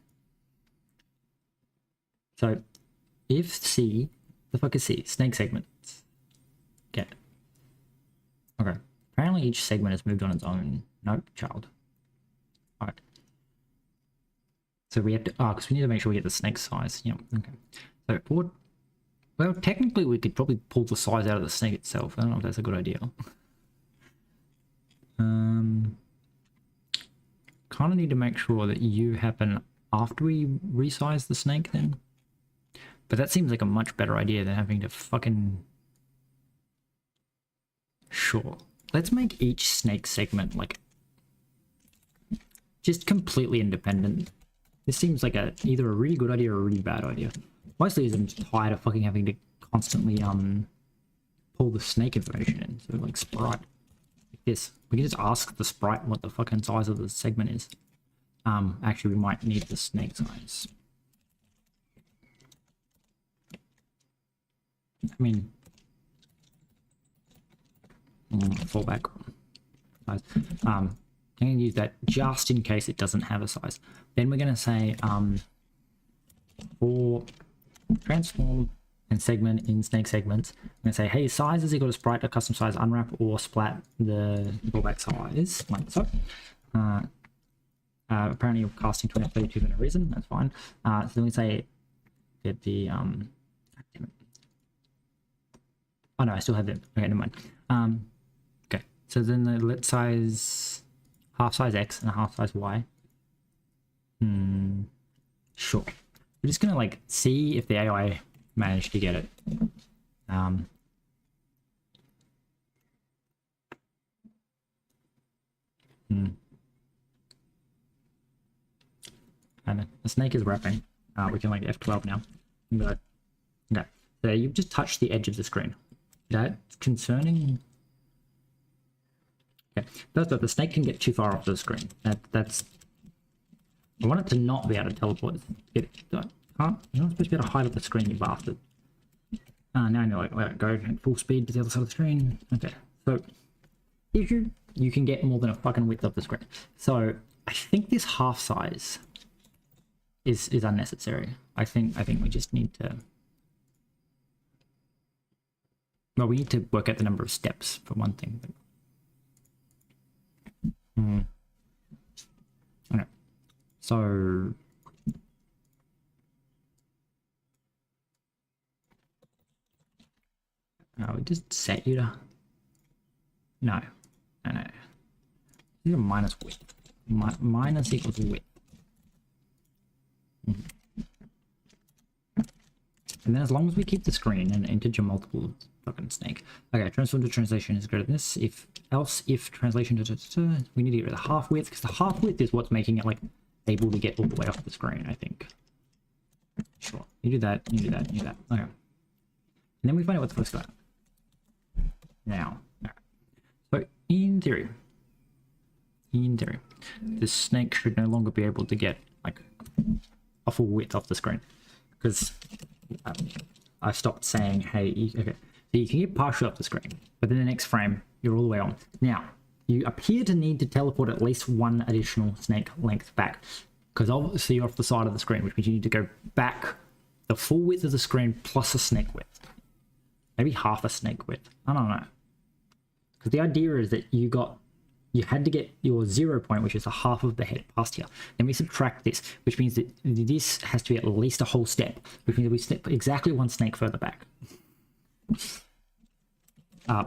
So, if C, the fuck is C? Snake segments. Okay. Okay. Apparently each segment has moved on its own. Nope, child. All right. So we have to, because we need to make sure we get the snake size. Yeah, okay. So for, well, technically we could probably pull the size out of the snake itself. I don't know if that's a good idea. Kind of need to make sure that you happen after we resize the snake then. But that seems like a much better idea than having to fucking... Sure. Let's make each snake segment like just completely independent. This seems like either a really good idea or a really bad idea. Mostly I'm just tired of fucking having to constantly pull the snake information in. So like sprite, like this. We can just ask the sprite what the fucking size of the segment is. Actually we might need the snake size. I mean, fallback size. I'm going to use that just in case it doesn't have a size. Then we're going to say for transform and segment in snake segments, I'm going to say, hey, size is equal to sprite, a custom size, unwrap or splat the fallback size, like so. Apparently you're casting 2032 for no reason, that's fine. So then we say get the damn it. Oh no, I still have them. Okay, never mind. Okay, so then the let size half size X and a half size Y. Sure. We're just gonna like see if the AI managed to get it. And the snake is wrapping. We can like F12 now. But okay, so you've just touched the edge of the screen. That's concerning. Okay, first off, the snake can get too far off the screen. That's. I want it to not be able to teleport. You're not supposed to be able to hide off the screen, you bastard. Now I know, like, let it go at full speed to the other side of the screen. Okay, so if you can get more than a fucking width of the screen. So I think this half size is unnecessary. I think we just need to. Well, we need to work out the number of steps for one thing. But... Okay. So we just set you to no. These are minus width. Minus equals width. And then as long as we keep the screen and integer multiple fucking snake. Okay, transform to translation is greater than this. If translation we need to get rid of the half width, because the half width is what's making it like able to get all the way off the screen, I think. Sure. You do that, you do that, you do that. Okay. And then we find out what the first got. Now. So in theory, the snake should no longer be able to get like a full width off the screen. Because I stopped saying, hey, okay. So you can get partially off the screen, but then the next frame, you're all the way on. Now, you appear to need to teleport at least one additional snake length back, because obviously you're off the side of the screen, which means you need to go back the full width of the screen plus a snake width. Maybe half a snake width. I don't know. Because the idea is that you had to get your 0 point, which is a half of the head past here. Then we subtract this, which means that this has to be at least a whole step, which means that we step exactly one snake further back.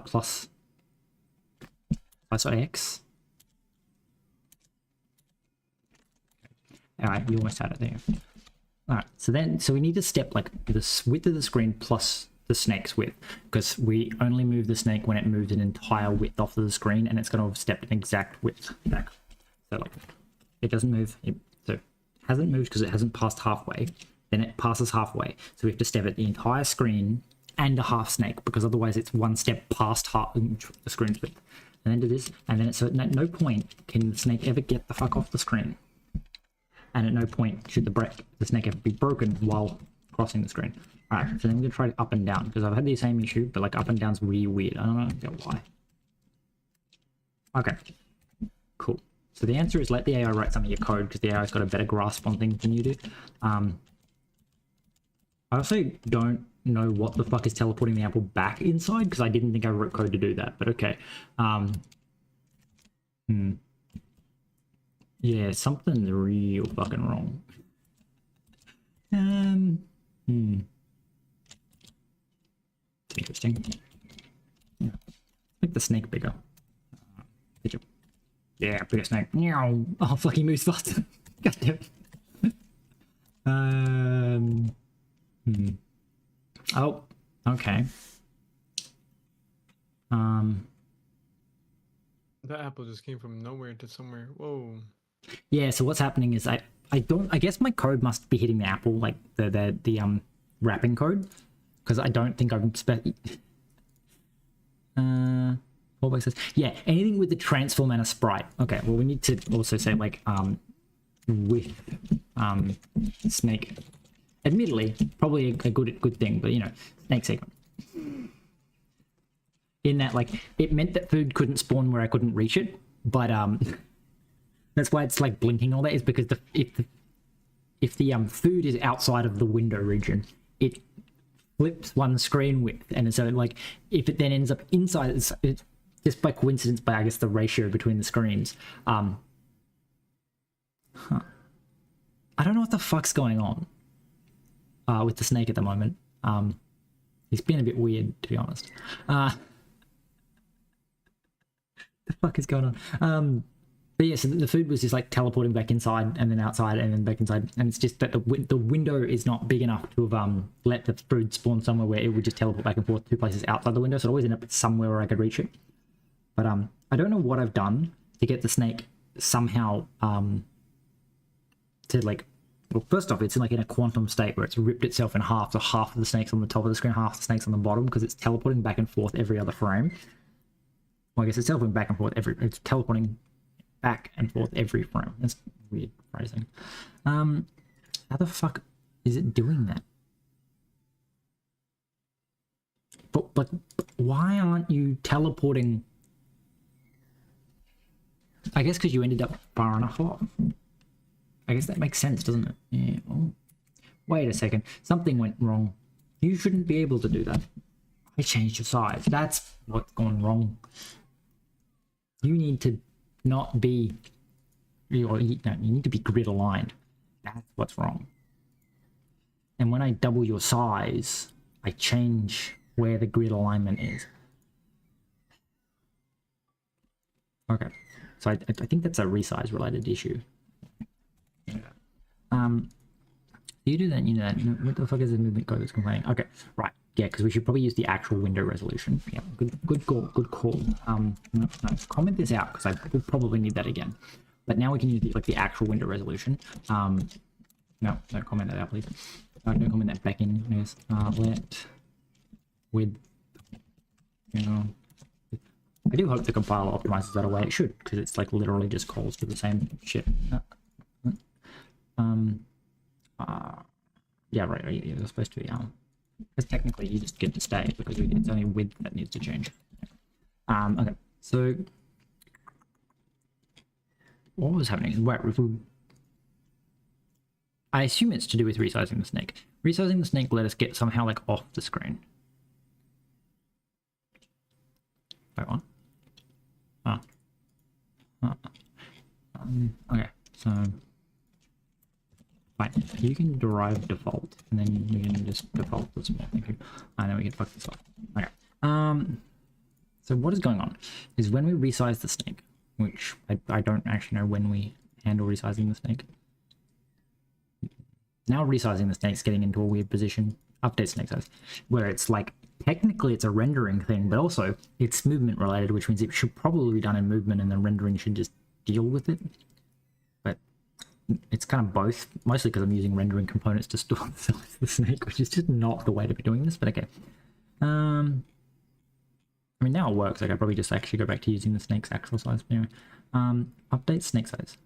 Plus X. Alright, you almost had it there. Alright, so we need to step like the width of the screen plus the snake's width, because we only move the snake when it moves an entire width off of the screen, and it's going to have stepped an exact width back. So like, it doesn't move, so it hasn't moved because it hasn't passed halfway, then it passes halfway, so we have to step it the entire screen and a half snake, because otherwise it's one step past half the screen's width. And then do this, and then so at no point can the snake ever get the fuck off the screen, and at no point should the snake ever be broken while crossing the screen. Alright, so then we're gonna try up and down, because I've had the same issue, but like up and down's really weird. I don't know why. Okay, cool. So the answer is let the AI write some of your code, because the AI's got a better grasp on things than you do. I also don't know what the fuck is teleporting the apple back inside, because I didn't think I wrote code to do that, but okay. Yeah, something's real fucking wrong. Interesting. Yeah. Make the snake bigger. Yeah, bigger snake. Meow. Oh, fuck, he moves faster. God damn it. Oh, okay. That apple just came from nowhere to somewhere. Whoa. Yeah, so what's happening is I guess my code must be hitting the apple, like the wrapping code, because I don't think I'm what says, yeah, anything with the transform and a sprite. Okay, well we need to also say like with snake. Admittedly, probably a good thing, but you know, snake sequence. In that, like, it meant that food couldn't spawn where I couldn't reach it, but that's why it's like blinking all that, is because if the food is outside of the window region, it flips one screen width, and so like if it then ends up inside, it's just by coincidence, by I guess the ratio between the screens. I don't know what the fuck's going on with the snake at the moment. He's been a bit weird, to be honest. The fuck is going on? But yeah, so the food was just like teleporting back inside and then outside and then back inside, and it's just that the window is not big enough to have let the food spawn somewhere where it would just teleport back and forth 2 places outside the window, so it always ended up somewhere where I could reach it. But I don't know what I've done to get the snake somehow to like, well, first off, it's like in a quantum state where it's ripped itself in half, so half of the snake's on the top of the screen, half the snake's on the bottom, because it's teleporting back and forth every other frame. Well, I guess it's teleporting back and forth it's teleporting back and forth every frame. That's weird phrasing. How the fuck is it doing that? But why aren't you teleporting? I guess because you ended up far enough off. I guess that makes sense, doesn't it? Yeah. Oh. Wait a second. Something went wrong. You shouldn't be able to do that. I changed your size. That's what's gone wrong. You need to not be, you need to be grid aligned. That's what's wrong. And when I double your size, I change where the grid alignment is. Okay, so I think that's a resize related issue. You do that, you know that. No, what the fuck is the movement code that's complaining? Okay, right. Yeah, because we should probably use the actual window resolution. Yeah, good call, good call. No, comment this out because I will probably need that again. But now we can use the actual window resolution. No, don't comment that out, please. Don't comment that back in. Yes. Let width. You know, I do hope the compiler optimizes that away. It should, because it's like literally just calls to the same shit. Yeah, right. You're supposed to be because technically you just get to stay because it's only width that needs to change. Okay, so what was happening? Right, I assume it's to do with resizing the snake. Resizing the snake let us get somehow like off the screen. Wait, what? Okay, so fine. You can derive default, and then we can just default the small thing, and then we can fuck this up. Okay. So what is going on is when we resize the snake, which I don't actually know when we handle resizing the snake. Now resizing the snake's getting into a weird position. Update snake size, where it's like technically it's a rendering thing, but also it's movement related, which means it should probably be done in movement, and then rendering should just deal with it. But it's kind of both, mostly because I'm using rendering components to store the size of the snake, which is just not the way to be doing this. But okay. I mean, now it works. Like I probably just actually go back to using the snake's actual size. But anyway, update snake size.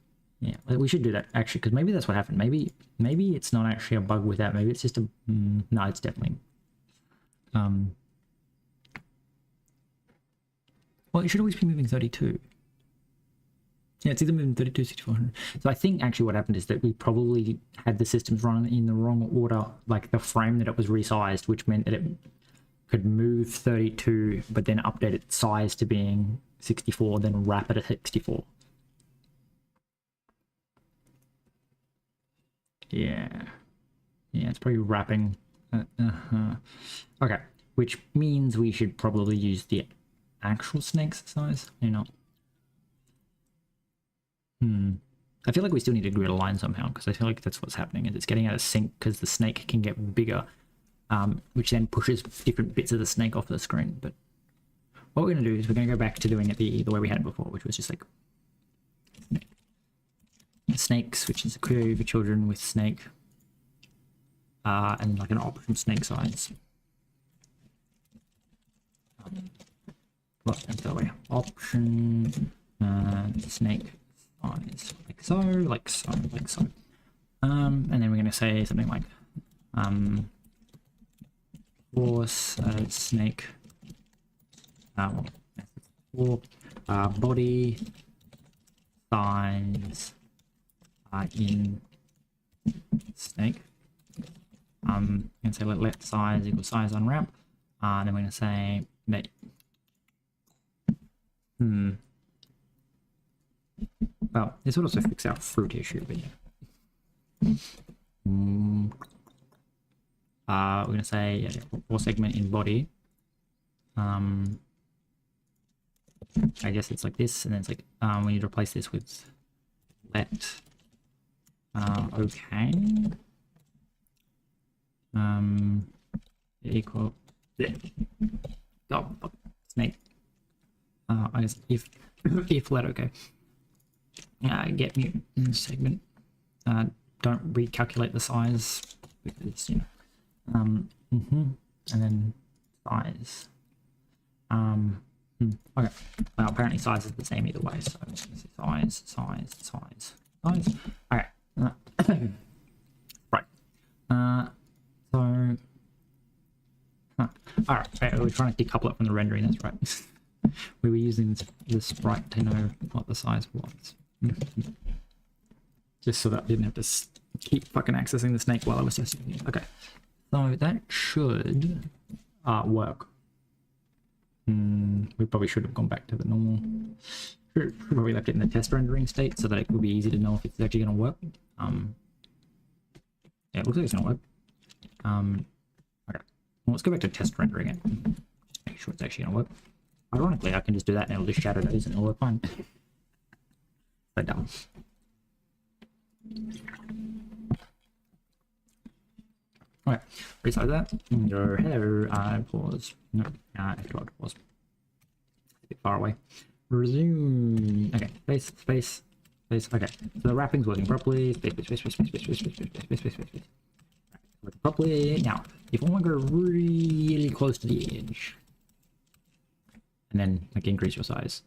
Yeah, we should do that actually, because maybe that's what happened. Maybe it's not actually a bug with that. Maybe it's just a no. It's definitely well, it should always be moving 32. Yeah, it's either moving 32, 6400. So I think actually what happened is that we probably had the systems run in the wrong order, like the frame that it was resized, which meant that it could move 32, but then update its size to being 64, then wrap it at 64. Yeah, it's probably wrapping. Okay, which means we should probably use the actual snake's size. You know. I feel like we still need to grid a line somehow, because I feel like that's what's happening. Is it's getting out of sync because the snake can get bigger, which then pushes different bits of the snake off the screen. But what we're going to do is we're going to go back to doing it the way we had it before, which was just like snakes, which is a query for children with snake, and like an option snake size. Well, that's the way. Option snake size, like so, like so, like so. And then we're going to say something like force snake for body size in snake. And say let size equal size on ramp. Then we're going to say that well, this would also fix our fruit issue, but yeah. We're going to say for segment in body. I guess it's like this, and then it's like we need to replace this with let okay equal snake. I guess if let okay. Get mute in this segment. Don't recalculate the size because you know. And then size. Okay. Well, apparently size is the same either way. So size. Okay. Right. So. All right. We're trying to decouple it from the rendering. That's right. We were using the sprite to know what the size was. Just so that I didn't have to keep fucking accessing the snake while I was testing it. Okay. So that should work. We probably should have gone back to the normal. Should probably left it in the test rendering state so that it would be easy to know if it's actually going to work. Yeah, it looks like it's going to work. Okay. Well, let's go back to test rendering it. Make sure it's actually going to work. Ironically, I can just do that and it'll just shadow those and it'll work fine. So dumb. Okay, resize that. Go hello, pause. No, F12 pause. A bit far away. Resume. Okay, space. Okay, so the wrapping's working properly. Space. Working properly. Now, if I want to go really close to the edge, and then like increase your size.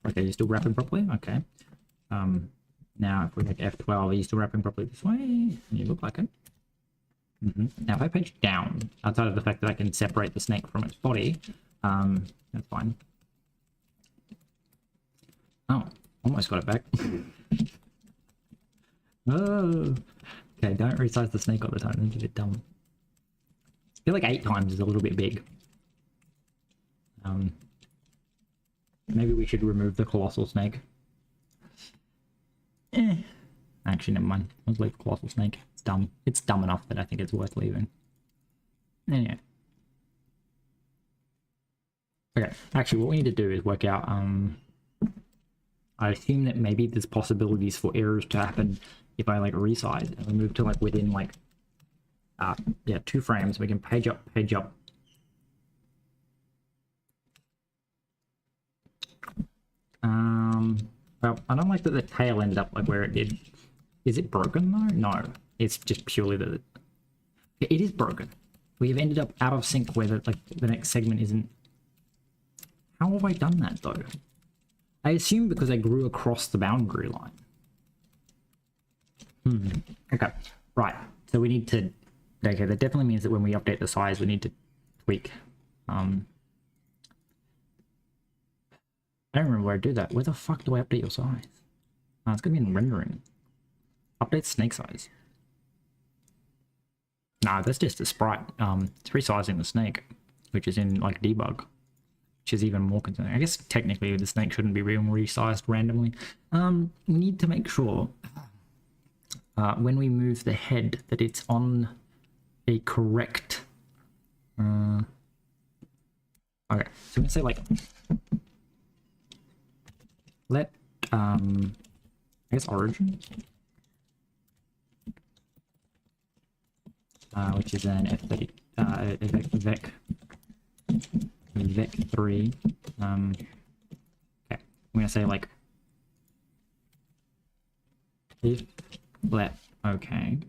Okay, you're still wrapping properly. Okay. Now if we make F12, are you still wrapping properly this way? You look like it. Now if I page down, outside of the fact that I can separate the snake from its body, that's fine. Oh, almost got it back. Oh, okay, don't resize the snake all the time, it's a bit dumb. I feel like 8 times is a little bit big. Maybe we should remove the colossal snake. Actually, never mind. Let's leave the colossal snake. It's dumb. It's dumb enough that I think it's worth leaving. Anyway. Okay, actually what we need to do is work out, I assume that maybe there's possibilities for errors to happen if I like resize and we move to like within like, 2 frames. We can page up. Well, I don't like that the tail ended up like where it did. Is it broken though? No, it's just purely that it is broken. We have ended up out of sync where the next segment isn't. How have I done that though? I assume because I grew across the boundary line. Okay, right. So we need to. Okay, that definitely means that when we update the size, we need to tweak. I don't remember where I do that. Where the fuck do I update your size? It's gonna be in rendering. Update snake size. Nah, that's just a sprite. It's resizing the snake, which is in like debug, which is even more concerning. I guess technically the snake shouldn't be being resized randomly. We need to make sure when we move the head that it's on a correct. Okay, so we can say like. Let I guess origin, which is an F30 vec3. Okay, I'm gonna say like if let okay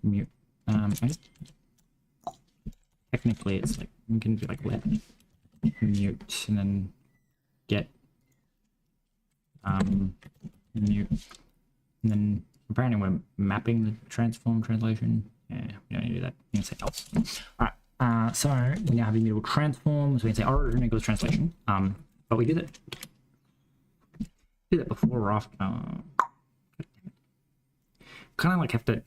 mute I guess technically it's like we can do like let mute and then get mute, and then apparently we're mapping the transform translation. Yeah, we don't need to do that. You can say else. All right. So we now have immutable transform. So we can say origin equals translation. But we did it before or after. Kind of like have to.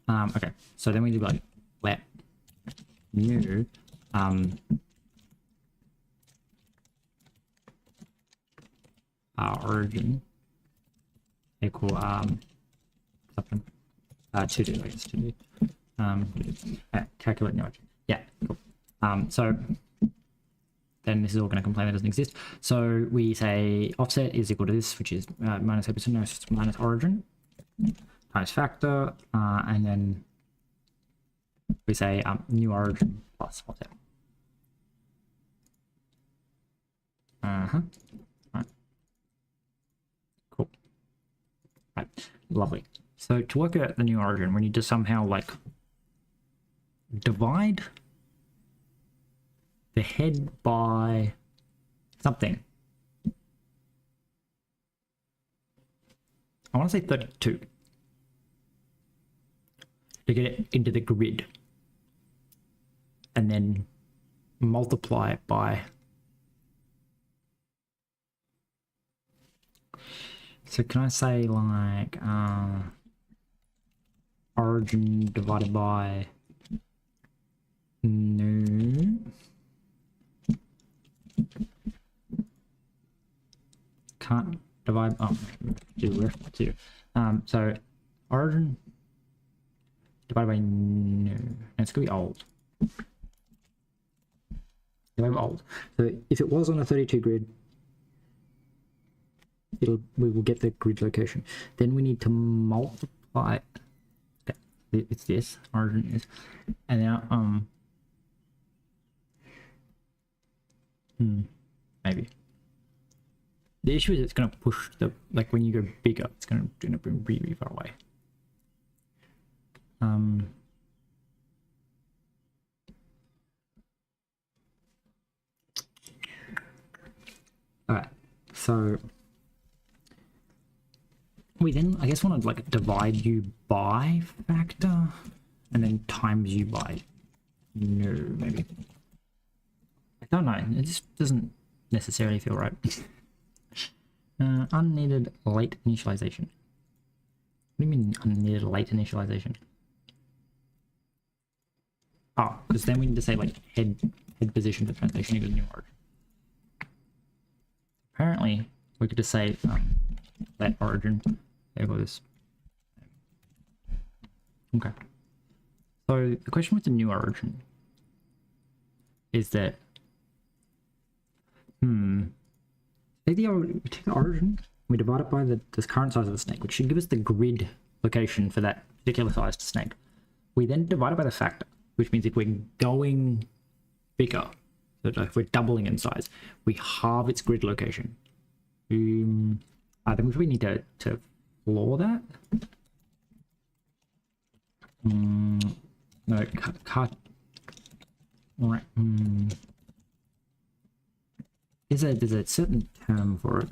Okay, so then we do like let new origin equal something to do, I guess to do calculate new origin. Yeah, cool. So then this is all going to complain that doesn't exist. So we say offset is equal to this, which is minus -8%, no, it's minus origin times factor, and then we say new origin plus offset. Right. Cool. Right. Lovely. So to work out the new origin, we need to somehow like divide the head by something. I want to say 32 to get it into the grid, and then multiply it by. So can I say like origin divided by new? Can't divide. Oh, do left two. So origin divided by new. And it's gonna be old. Divided by old. So if it was on a 32 grid, we will get the grid location. Then we need to multiply. It's this origin is, and now maybe. The issue is it's going to push the, like when you go bigger, it's going to be really far away. All right, so we then, I guess, want to like divide you by factor and then times you by no, maybe. I don't know, it just doesn't necessarily feel right. Unneeded late initialization. What do you mean unneeded late initialization? Oh, because then we need to say like head position for translation equals new origin. Apparently, we could just say let origin equals. Okay. So the question with the new origin is that take the origin, we divide it by the current size of the snake, which should give us the grid location for that particular sized snake. We then divide it by the factor, which means if we're going bigger, so if we're doubling in size, we halve its grid location. I think we need to floor that. No, cut. Right. There's a certain term for it.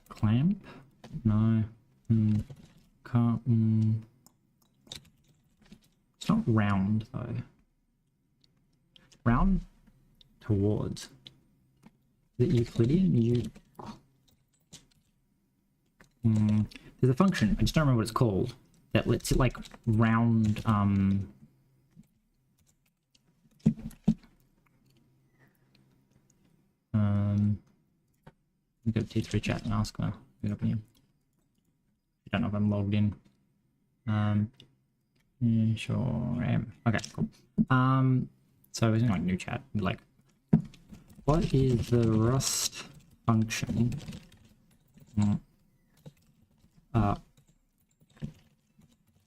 Clamp? No. Can't. It's not round though. Round towards. Is it Euclidean? There's a function, I just don't remember what it's called, that lets it like round we go to T3 chat and ask her. Good opinion. I don't know if I'm logged in. Yeah, sure am. Okay, cool. So it's like new chat. Like, what is the Rust function?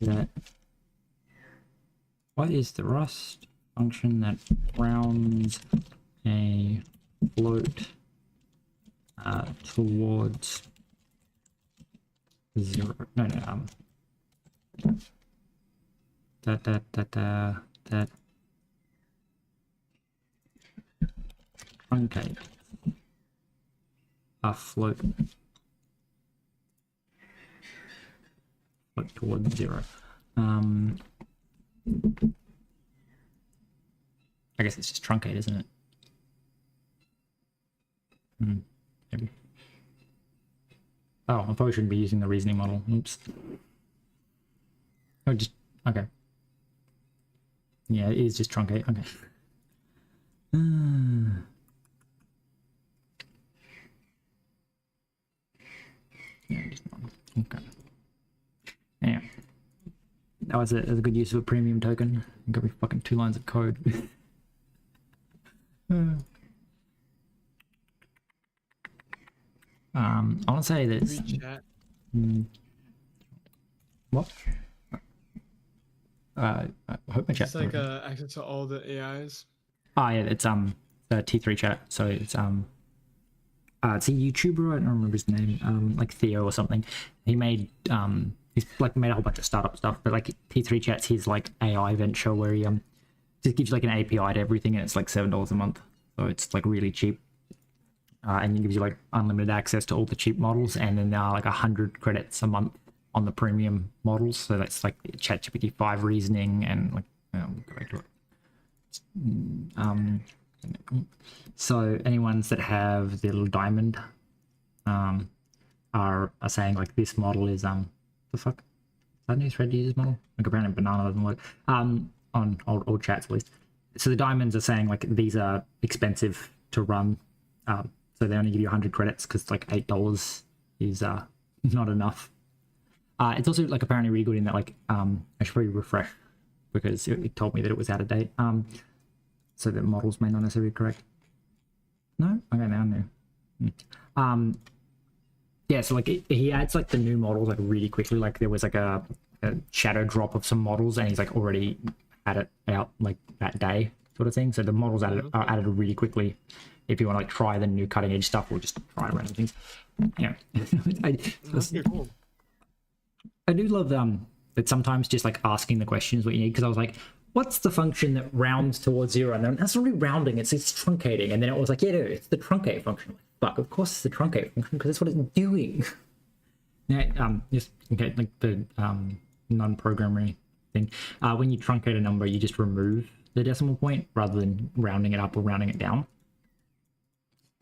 That. What is the Rust function that rounds a float towards 0? No, that truncate a float towards 0. I guess it's just truncate, isn't it? Maybe. Oh, I probably shouldn't be using the reasoning model. Oops. Oh, just okay. Yeah, it is just truncate. Okay. Yeah, just okay. Yeah, that was a good use of a premium token. Got me fucking 2 lines of code. I want to say that. What? I hope my chat. It's like access to all the AIs. Oh yeah, it's the T3 chat. So it's it's a YouTuber. I don't remember his name. Like Theo or something. He made he's like made a whole bunch of startup stuff. But like T3 chat's his like AI venture where he just gives you like an API to everything, and it's like $7 a month. So it's like really cheap. And it gives you like unlimited access to all the cheap models, and then like 100 credits a month on the premium models. So that's like ChatGPT 5 reasoning and like go back to it. So anyone's that have the little diamond are saying like this model is the fuck? Is that new thread users model? Like apparently banana doesn't work. On old chats at least. So the diamonds are saying like these are expensive to run. So they only give you 100 credits because like $8 is not enough. It's also like apparently really good in that like I should probably refresh because it told me that it was out of date. So the models may not necessarily be correct. Okay, now I know. Yeah, so like he adds like the new models like really quickly. Like there was like a shadow drop of some models, and he's like already had it out like that day, sort of thing. So the models are added really quickly. If you want to like try the new cutting edge stuff, or just try random things. Yeah, That's pretty cool. I do love that sometimes just like asking the questions what you need, because I was like, what's the function that rounds towards 0? And then that's not really rounding, it's truncating. And then it was like, yeah, no, it's the truncate function. Fuck, of course it's the truncate function, because that's what it's doing. Now, just okay, like the non-programmery thing. When you truncate a number, you just remove the decimal point rather than rounding it up or rounding it down.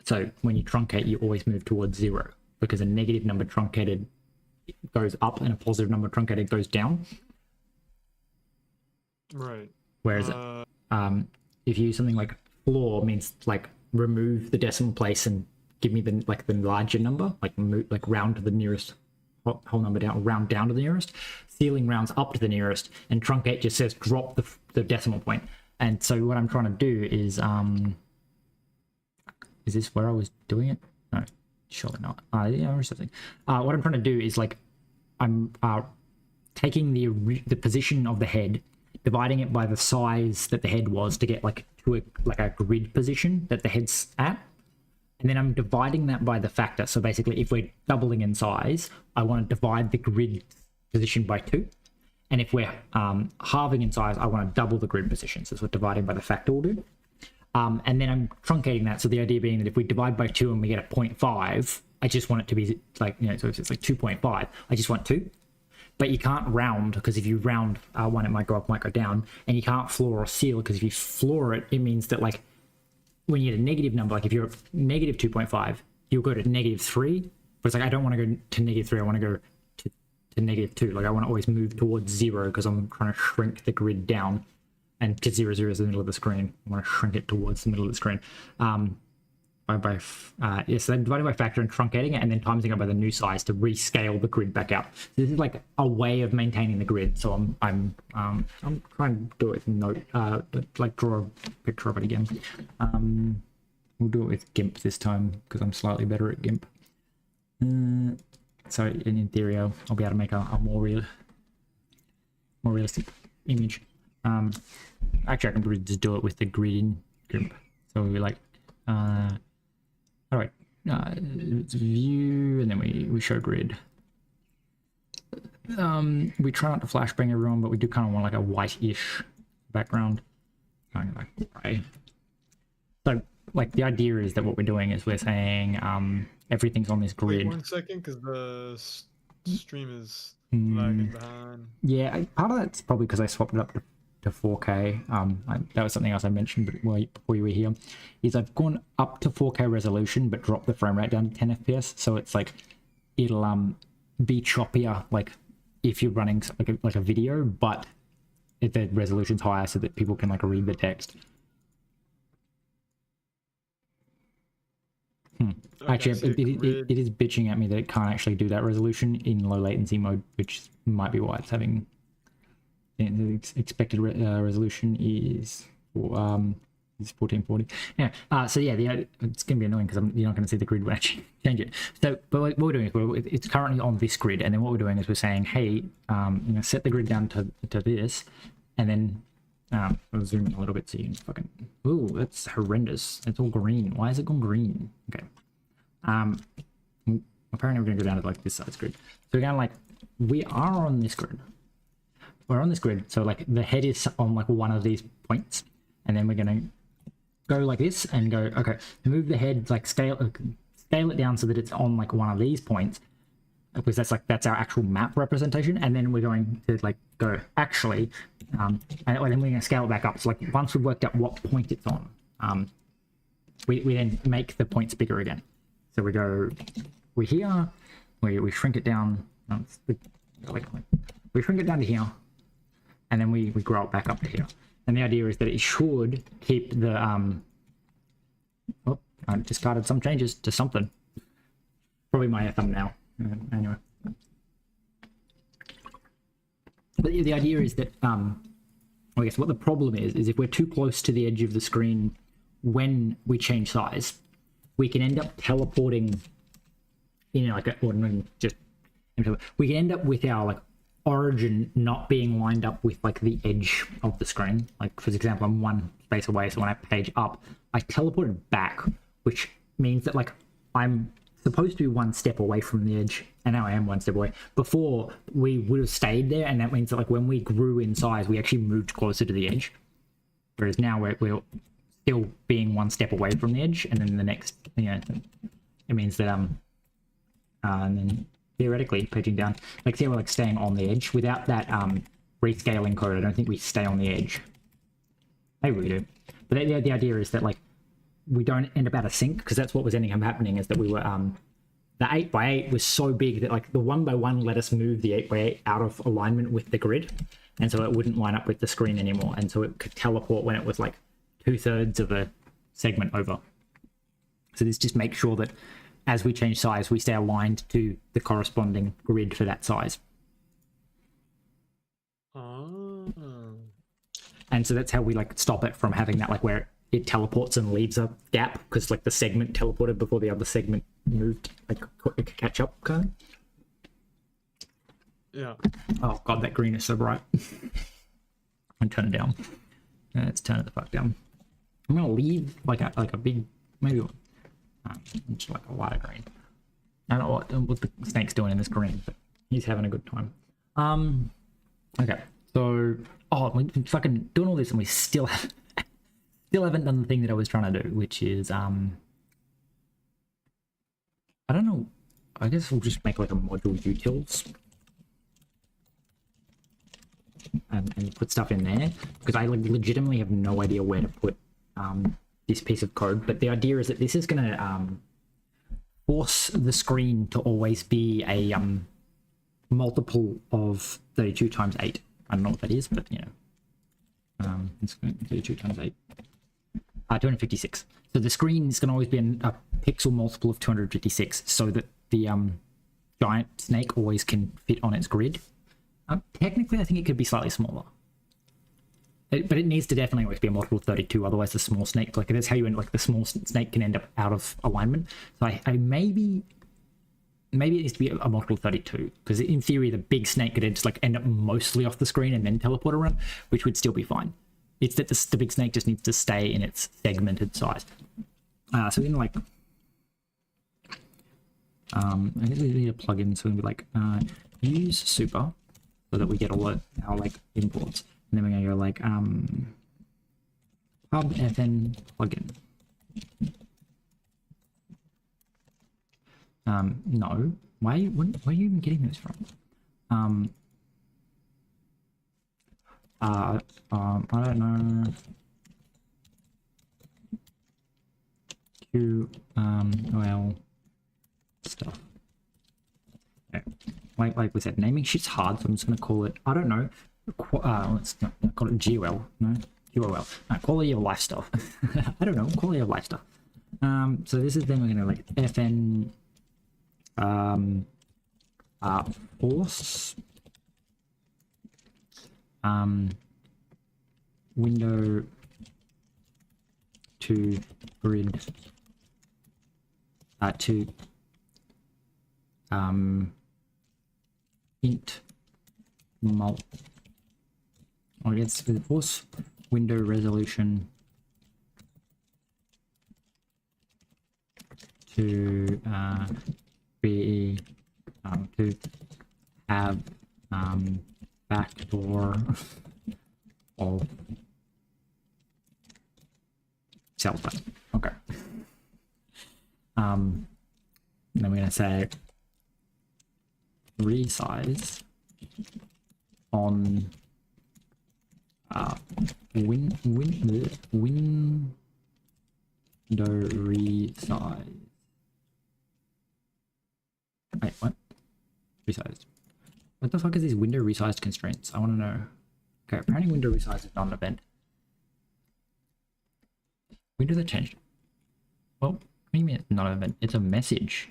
So when you truncate, you always move towards 0, because a negative number truncated goes up and a positive number truncated goes down. Right. Whereas if you use something like floor, means like remove the decimal place and give me the larger number, like move, like round to the nearest whole number down, round down to the nearest. Ceiling rounds up to the nearest, and truncate just says drop the decimal point. And so what I'm trying to do is this where I was doing it? No, surely not. Yeah, or something. What I'm trying to do is like I'm taking the position of the head, dividing it by the size that the head was to get like to a grid position that the head's at, and then I'm dividing that by the factor. So basically, if we're doubling in size, I want to divide the grid position by 2, and if we're halving in size, I want to double the grid position. So that's what dividing by the factor will do. And then I'm truncating that. So the idea being that if we divide by 2 and we get a 0.5, I just want it to be like, you know, so if it's like 2.5, I just want 2. But you can't round, because if you round one, it might go up, might go down. And you can't floor or seal, because if you floor it, it means that like when you get a negative number, like if you're negative 2.5, you'll go to -3. But it's like, I don't want to go to -3. I want to go to -2. Like I want to always move towards 0, because I'm trying to shrink the grid down. And because 0, 0 is the middle of the screen, I want to shrink it towards the middle of the screen. So then dividing by factor and truncating it, and then timesing it by the new size to rescale the grid back out. So this is like a way of maintaining the grid. So I'm trying to do it with note, like draw a picture of it again. We'll do it with GIMP this time, because I'm slightly better at GIMP. So in theory, I'll be able to make a more realistic image. Actually, I can probably just do it with the grid in GIMP. So we like, all right, it's view, and then we show grid. We try not to flashbang everyone, but we do kind of want like a white-ish background. Like gray. So like the idea is that what we're doing is we're saying everything's on this grid. Wait 1 second, because the stream is lagging behind. Yeah, part of that's probably because I swapped it up to 4K. That was something else I mentioned, but before you were here, is I've gone up to 4K resolution but dropped the frame rate down to 10 FPS. So it's like it'll be choppier, like if you're running like a video, but if the resolution's higher so that people can like read the text. Actually, it is bitching at me that it can't actually do that resolution in low latency mode, which might be why it's having. The expected resolution is 1440. Yeah. So yeah, it's gonna be annoying because you're not going to see the grid when I change it. So, but what we're doing is it's currently on this grid, and then what we're doing is we're saying, hey, set the grid down to this, and then I'll zoom in a little bit so you can fucking. Ooh, that's horrendous. It's all green. Why is it gone green? Okay. Apparently we're gonna go down to like this size grid. So we're going like we are on this grid. We're on this grid, so like the head is on like one of these points, and then we're gonna go like this and go, okay, move the head, like scale it down so that it's on like one of these points, because that's our actual map representation. And then we're going to like go actually, and then we're gonna scale it back up. So like once we've worked out what point it's on, we then make the points bigger again. So we're here, we shrink it down, we shrink it down to here. And then we grow it back up to here. And the idea is that it should keep the oh, I discarded some changes to something. Probably my thumbnail. Anyway. But the idea is that I guess what the problem is if we're too close to the edge of the screen when we change size, we can end up teleporting in like a, or not just we can end up with our like origin not being lined up with like the edge of the screen. Like for example, I'm one space away, so when I page up, I teleported back, which means that like I'm supposed to be one step away from the edge, and now I am one step away. Before we would have stayed there, and that means that like when we grew in size, we actually moved closer to the edge. Whereas now we're still being one step away from the edge, and then the next, you know, it means that and then theoretically paging down, like see how we're like staying on the edge without that rescaling code. I don't think we stay on the edge. Maybe we do, but the idea is that like we don't end up out of sync, because that's what was ending up happening, is that we were the 8x8 was so big that like the 1x1 let us move the 8x8 out of alignment with the grid, and so it wouldn't line up with the screen anymore, and so it could teleport when it was like 2/3 of a segment over. So this just makes sure that as we change size, we stay aligned to the corresponding grid for that size. Oh. And so that's how we like stop it from having that like where it teleports and leaves a gap, because like the segment teleported before the other segment moved, like it could catch up kind of. Yeah. Oh god, that green is so bright. I'm turn it down. Let's turn it the fuck down. I'm gonna leave like a big, maybe just like a lighter green. I don't know what the snake's doing in this green, but he's having a good time. Okay, so we're fucking doing all this and we still haven't done the thing that I was trying to do, which is I don't know. I guess we'll just make like a module utils and put stuff in there, because I like legitimately have no idea where to put this piece of code. But the idea is that this is going to force the screen to always be a multiple of 32 times 8. I don't know what that is, but you know, it's 32 times 8. 256. So the screen is going to always be a pixel multiple of 256, so that the giant snake always can fit on its grid. Technically, I think it could be slightly smaller, but it needs to definitely always be a multiple of 32. Otherwise, the small snake, like that's how you end, like the small snake can end up out of alignment. So I maybe it needs to be a multiple of 32, because in theory, the big snake could just like end up mostly off the screen and then teleport around, which would still be fine. It's that the big snake just needs to stay in its segmented size. So we're gonna like, I guess we need a plugin. So we're gonna be like, use super, so that we get all our like imports, and then we're gonna go like pub fn plugin. No, where are you even getting those from? I don't know. QOL stuff. Okay. Like we said, naming shit's hard, so I'm just gonna call it, I don't know. Let's not call it GOL. No, QOL. Quality of life stuff. I don't know. Quality of life stuff. So this is then we're gonna like FN force window to grid to int mul. I guess the force window resolution to be to have backdoor of cell phone. Okay. Then we're gonna say resize on window resize. Wait, what? Resized. What the fuck is these window resized constraints? I want to know. Okay, apparently window resize is not an event. When did that change? Well, what do you mean it's not an event? It's a message.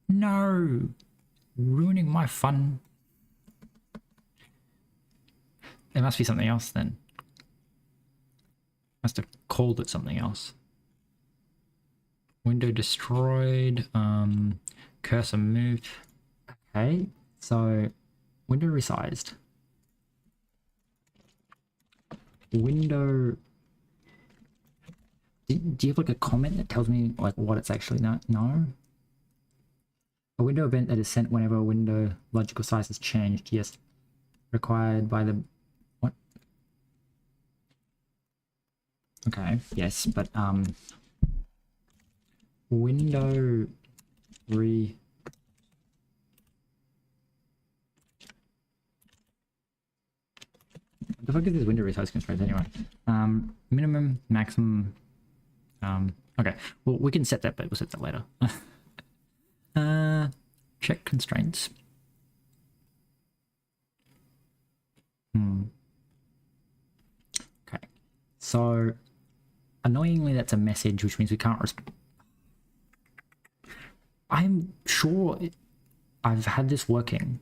No! Ruining my fun. There must be something else then. Must have called it something else. Window destroyed. Cursor moved. Okay, so window resized. Window. Do you have like a comment that tells me like what it's actually not? No. A window event that is sent whenever a window logical size has changed. Yes. Required by the what? Okay. Yes, but window re. What the fuck is this window resize constraints anyway? Minimum, maximum. Okay. Well, we can set that, but we'll set that later. Check constraints. Okay. So, annoyingly, that's a message, which means we can't respond. I'm sure I've had this working.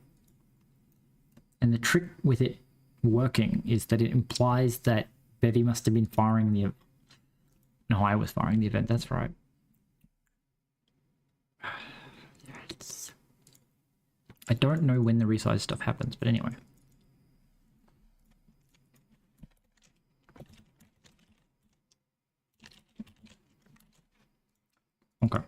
And the trick with it working is that it implies that Bevy must have been firing the... No, I was firing the event, that's right. I don't know when the resize stuff happens, but anyway. Okay.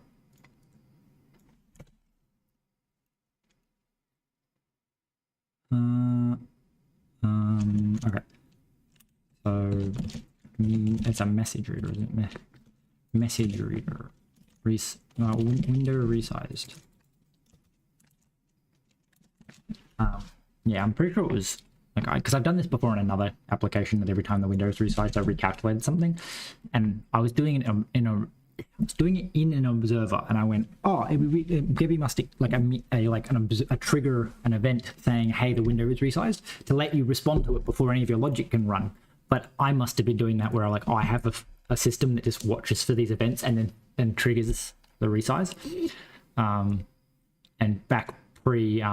Okay. So it's a message reader, isn't it? Message reader. Window resized. Yeah, I'm pretty sure it was like because I've done this before in another application that every time the window is resized, I recalculated something, and I was doing it in an observer, and I went, oh, Bevy must like a trigger an event saying, hey, the window is resized to let you respond to it before any of your logic can run. But I must have been doing that where I I have a system that just watches for these events and then triggers the resize. And back pre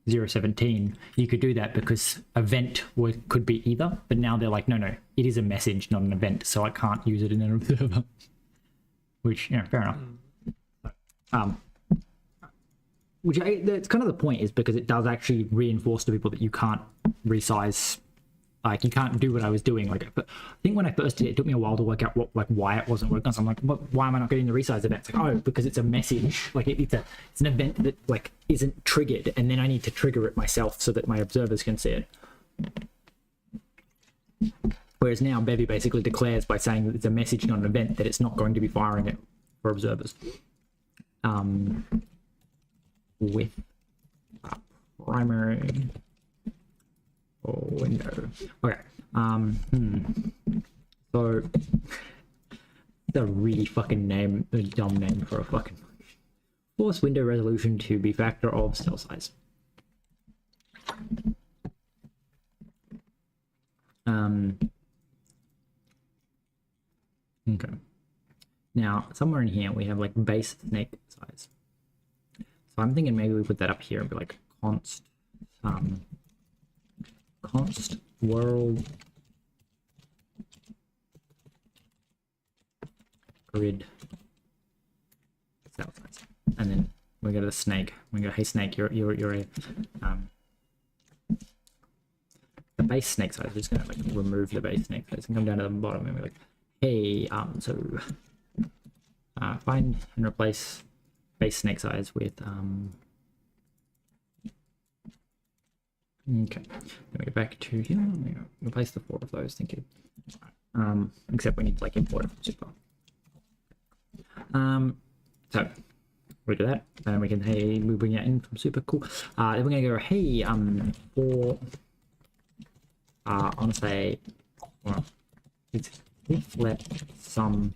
017, you could do that because event could be either, but now they're like, no, it is a message, not an event, so I can't use it in an observer. Which, fair enough. Which that's kind of the point, is because it does actually reinforce to people that you can't resize, like you can't do what I was doing. But I think when I first did it, it took me a while to work out why it wasn't working. So I'm like, why am I not getting the resize event? It's like, oh, because it's a message. Like it's an event that like isn't triggered, and then I need to trigger it myself so that my observers can see it. Whereas now Bevy basically declares by saying that it's a message, not an event, that it's not going to be firing it for observers. With a primary window. Okay. So the really fucking dumb name for a fucking force window resolution to be factor of cell size. Okay. Now, somewhere in here we have like base snake size. So I'm thinking maybe we put that up here and be like const world grid cell size, and then we go to the snake. We go, hey snake, you're a the base snake size. We're just gonna like remove the base snake size and come down to the bottom, and we're like, hey, so find and replace base snake size with okay. Then we go back to here. We replace the 4 of those. Thank you. Except we need to like import it from super. So we do that, and we can we bring it in from super. Cool. Then we're gonna go hey for I want to say well, if let some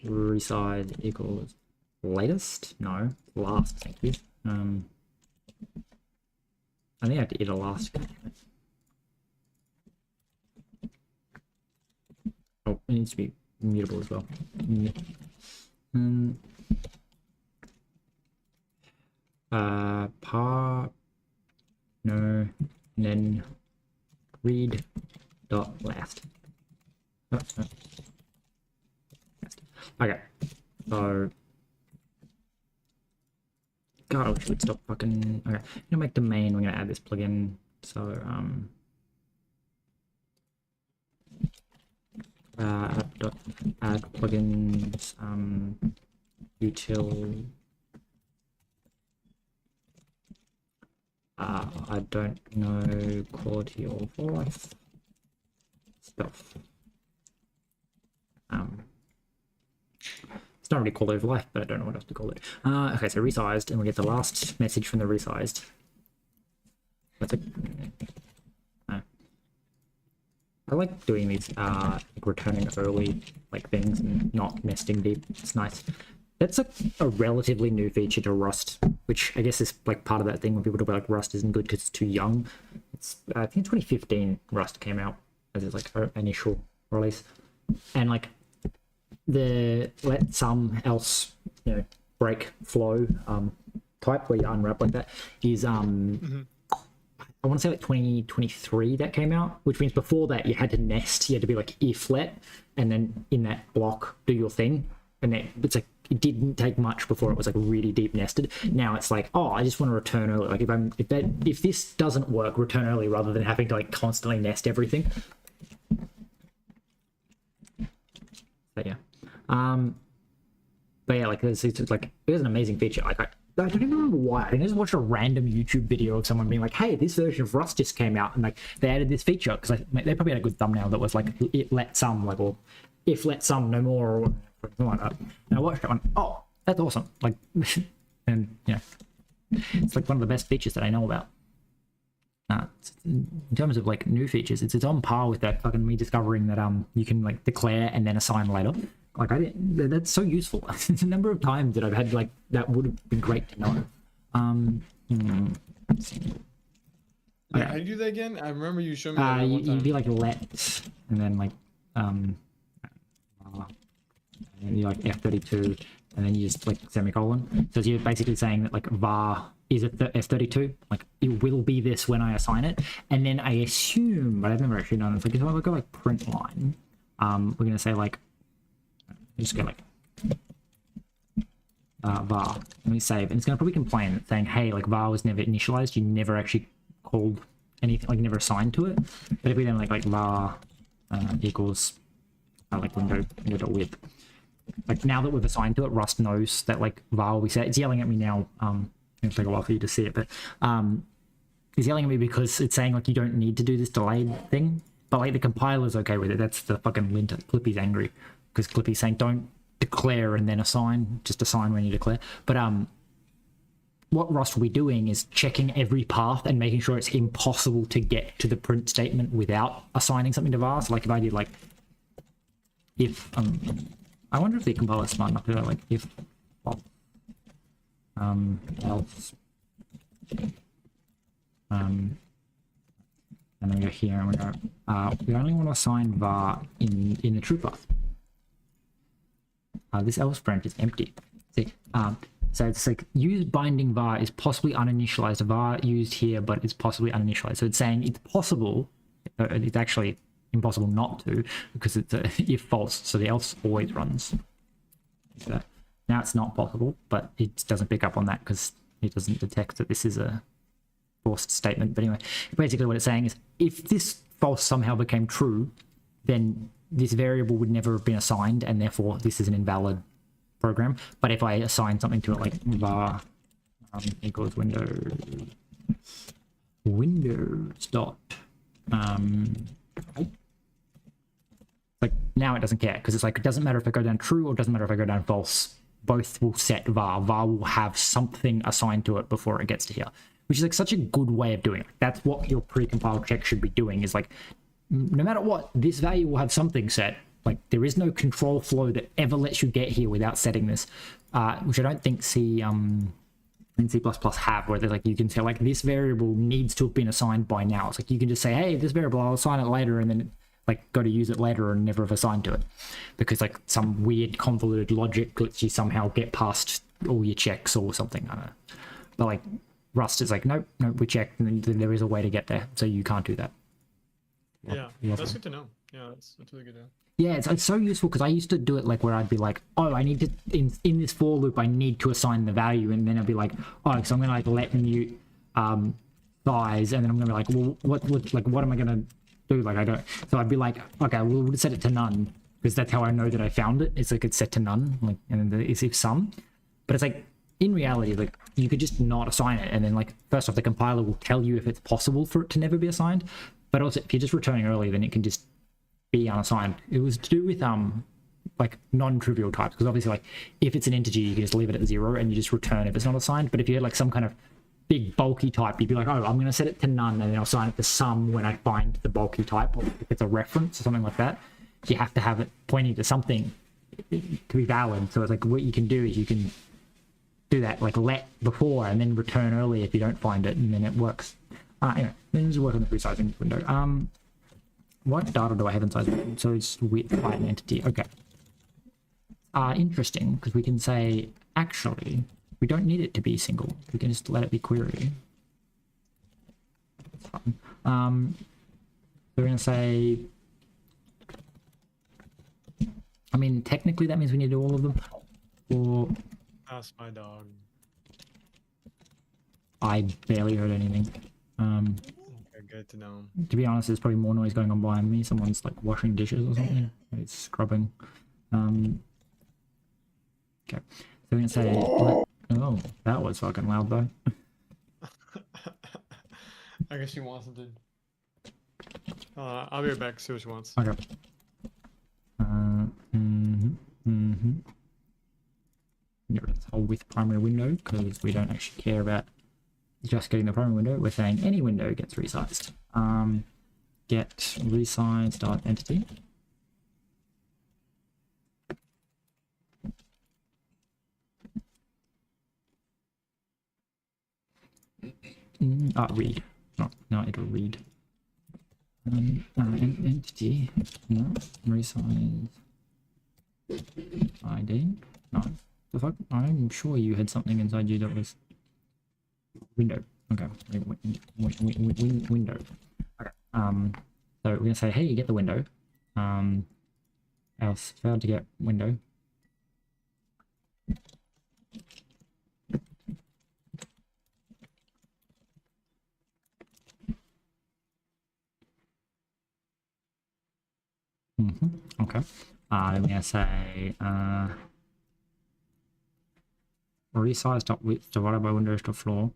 resize equals latest. No, last. Thank you. I think I have to iter last. Oh, it needs to be mutable as well. Par no then read dot last. Okay, so God, I wish we'd stop fucking. Okay, I'm gonna make domain. We're gonna add this plugin. So add plugins util. I don't know quality of life stuff. It's not really quality of life, but I don't know what else to call it. Okay, so resized, and we get the last message from the resized. That's it. I like doing these like returning early like things and not nesting deep. It's nice. That's a relatively new feature to Rust, which I guess is like part of that thing when people talk about like Rust isn't good because it's too young. It's I think 2015 Rust came out as its like initial release, and like the let some else break flow type where you unwrap like that is I want to say like 2023 that came out, which means before that you had to nest. You had to be like if let, and then in that block do your thing, and then it's like it didn't take much before it was like really deep nested. Now it's like, oh, I just want to return early. Like if this doesn't work, return early rather than having to like constantly nest everything. But yeah, but yeah, like it's like it was an amazing feature. Like I don't even remember why. I think I just watched a random YouTube video of someone being like, hey, this version of Rust just came out, and like they added this feature because they probably had a good thumbnail that was like it let some like or if let some no more or something like that. And I watched it and went, oh, that's awesome. Like and yeah, it's like one of the best features that I know about. In terms of like new features, it's on par with that fucking me discovering that you can like declare and then assign later. Like that's so useful. The number of times that I've had like that would have been great to know. Yeah, how do you do that again? I remember you showed me that one time. You'd be like let and then like and you like F32 and then you just like semicolon. So you're basically saying that like var is a F32, like it will be this when I assign it, and then I assume, but I've never actually done it. It's like if I go like print line, we're gonna say like just go like var. Let me save, and it's gonna probably complain saying, hey, like var was never initialized. You never actually called anything, like never assigned to it. But if we then like var equals like window.width. Like now that we've assigned to it, Rust knows that like var will be set. It's yelling at me now. It'll take a while for you to see it, but it's yelling at me because it's saying like you don't need to do this delayed thing, but like the compiler's okay with it. That's the fucking linter. Clippy's angry because Clippy's saying don't declare and then assign, just assign when you declare. But what Rust will be doing is checking every path and making sure it's impossible to get to the print statement without assigning something to var. So like if I did like if I wonder if the compiler's smart enough to do that, like if else and then we go here and we go we only want to assign var in the true path. This else branch is empty. See, so it's like use binding var is possibly uninitialized. Var used here, but it's possibly uninitialized. So it's saying it's possible. It's actually impossible not to because it's a if false. So the else always runs. So now it's not possible, but it doesn't pick up on that because it doesn't detect that this is a forced statement. But anyway, basically what it's saying is if this false somehow became true, then this variable would never have been assigned, and therefore this is an invalid program. But if I assign something to it like var equals windows dot like now it doesn't care because it's like it doesn't matter if I go down true or it doesn't matter if I go down false. Both will set var. Var will have something assigned to it before it gets to here, which is like such a good way of doing it. That's what your pre-compiled check should be doing, is like no matter what, this value will have something set. Like there is no control flow that ever lets you get here without setting this, which I don't think C in C++ have, where they're like you can say like this variable needs to have been assigned by now. It's like you can just say, hey, this variable I'll assign it later, and then like go to use it later and never have assigned to it because like some weird convoluted logic lets you somehow get past all your checks or something. I don't know. But like Rust is like nope, we checked and there is a way to get there, so you can't do that. Yeah, that's good to know. Yeah, that's really good. Yeah, it's so useful because I used to do it like where I'd be like, oh, I need to in this for loop I need to assign the value, and then I'd be like, oh, so I'm gonna like let mute size, and then I'm gonna be like, well, what am I gonna do? Like I don't. So I'd be like, okay, we'll set it to none because that's how I know that I found it. It's like it's set to none, like, and then it's if sum. But it's like in reality, like you could just not assign it, and then like first off, the compiler will tell you if it's possible for it to never be assigned. But also, if you're just returning early, then it can just be unassigned. It was to do with like non-trivial types, because obviously like if it's an integer you can just leave it at 0 and you just return if it's not assigned. But if you had like some kind of big bulky type, you'd be like, oh, I'm going to set it to none and then I'll assign it to sum when I find the bulky type, or if it's a reference or something like that, you have to have it pointing to something to be valid. So it's like what you can do is you can do that like let before and then return early if you don't find it, and then it works. Anyway, then just work on the resizing window. What data do I have inside? So it's width, height, and entity. Okay. Interesting, because we can say, actually, we don't need it to be single. We can just let it be query. That's fine. So we're going to say, I mean, technically that means we need to do all of them. Or That's my dog. I barely heard anything. Okay, good to know. To be honest, there's probably more noise going on behind me. Someone's like washing dishes or something. It's scrubbing. Okay. So we're gonna say, oh, that was fucking loud though. I guess she wants something. I'll be right back. See what she wants. Okay. Let's hold with primary window because we don't actually care about just getting the primary window. We're saying any window gets resized. Get resize dot entity. Read. No, it'll read. Entity. No, resize ID. No. The fuck? I'm sure you had something inside you that was window. Okay. Window. Okay. So we're gonna say, hey, you get the window. Else failed to get window. Okay. I'm gonna say resize dot width divided by windows to floor.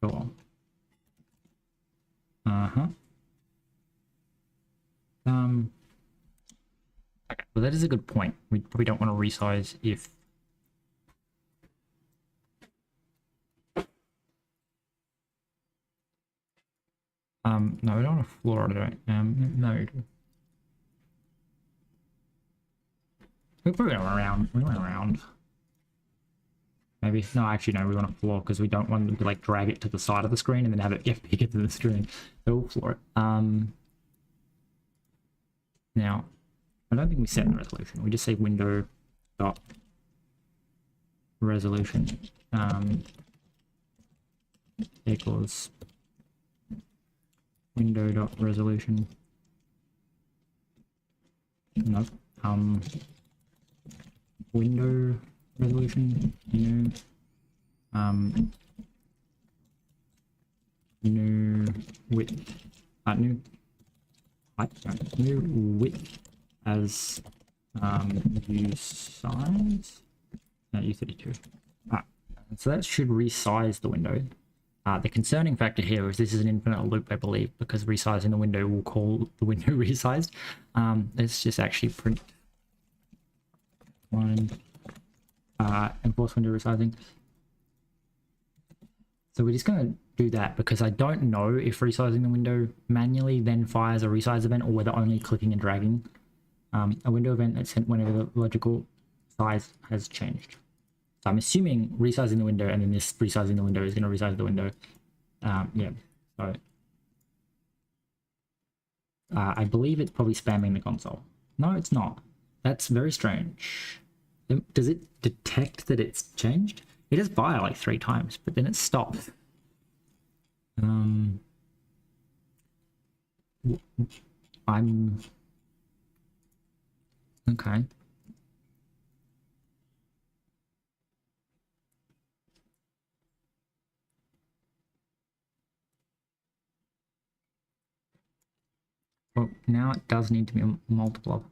Sure. Okay, well that is a good point. We probably don't want to resize if no, we don't want a floor, do we? Node. We probably went around. We went around. Maybe no, actually no. We want a floor because we don't want to like drag it to the side of the screen and then have it get bigger than the screen. So we'll floor it. Now, I don't think we set the resolution. We just say window dot resolution equals window dot resolution. No. Window resolution new new width new height, sorry, new width as use size U32. So that should resize the window. The concerning factor here is this is an infinite loop, I believe, because resizing the window will call the window resized. Let's just actually print one enforce window resizing. So we're just going to do that because I don't know if resizing the window manually then fires a resize event or whether only clicking and dragging a window event that's sent whenever the logical size has changed. So I'm assuming resizing the window and then this resizing the window is going to resize the window. Yeah, so I believe it's probably spamming the console. No, it's not. That's very strange. Does it detect that it's changed? It does fire like 3 times, but then it stops. I'm okay. Well, now it does need to be a multiple.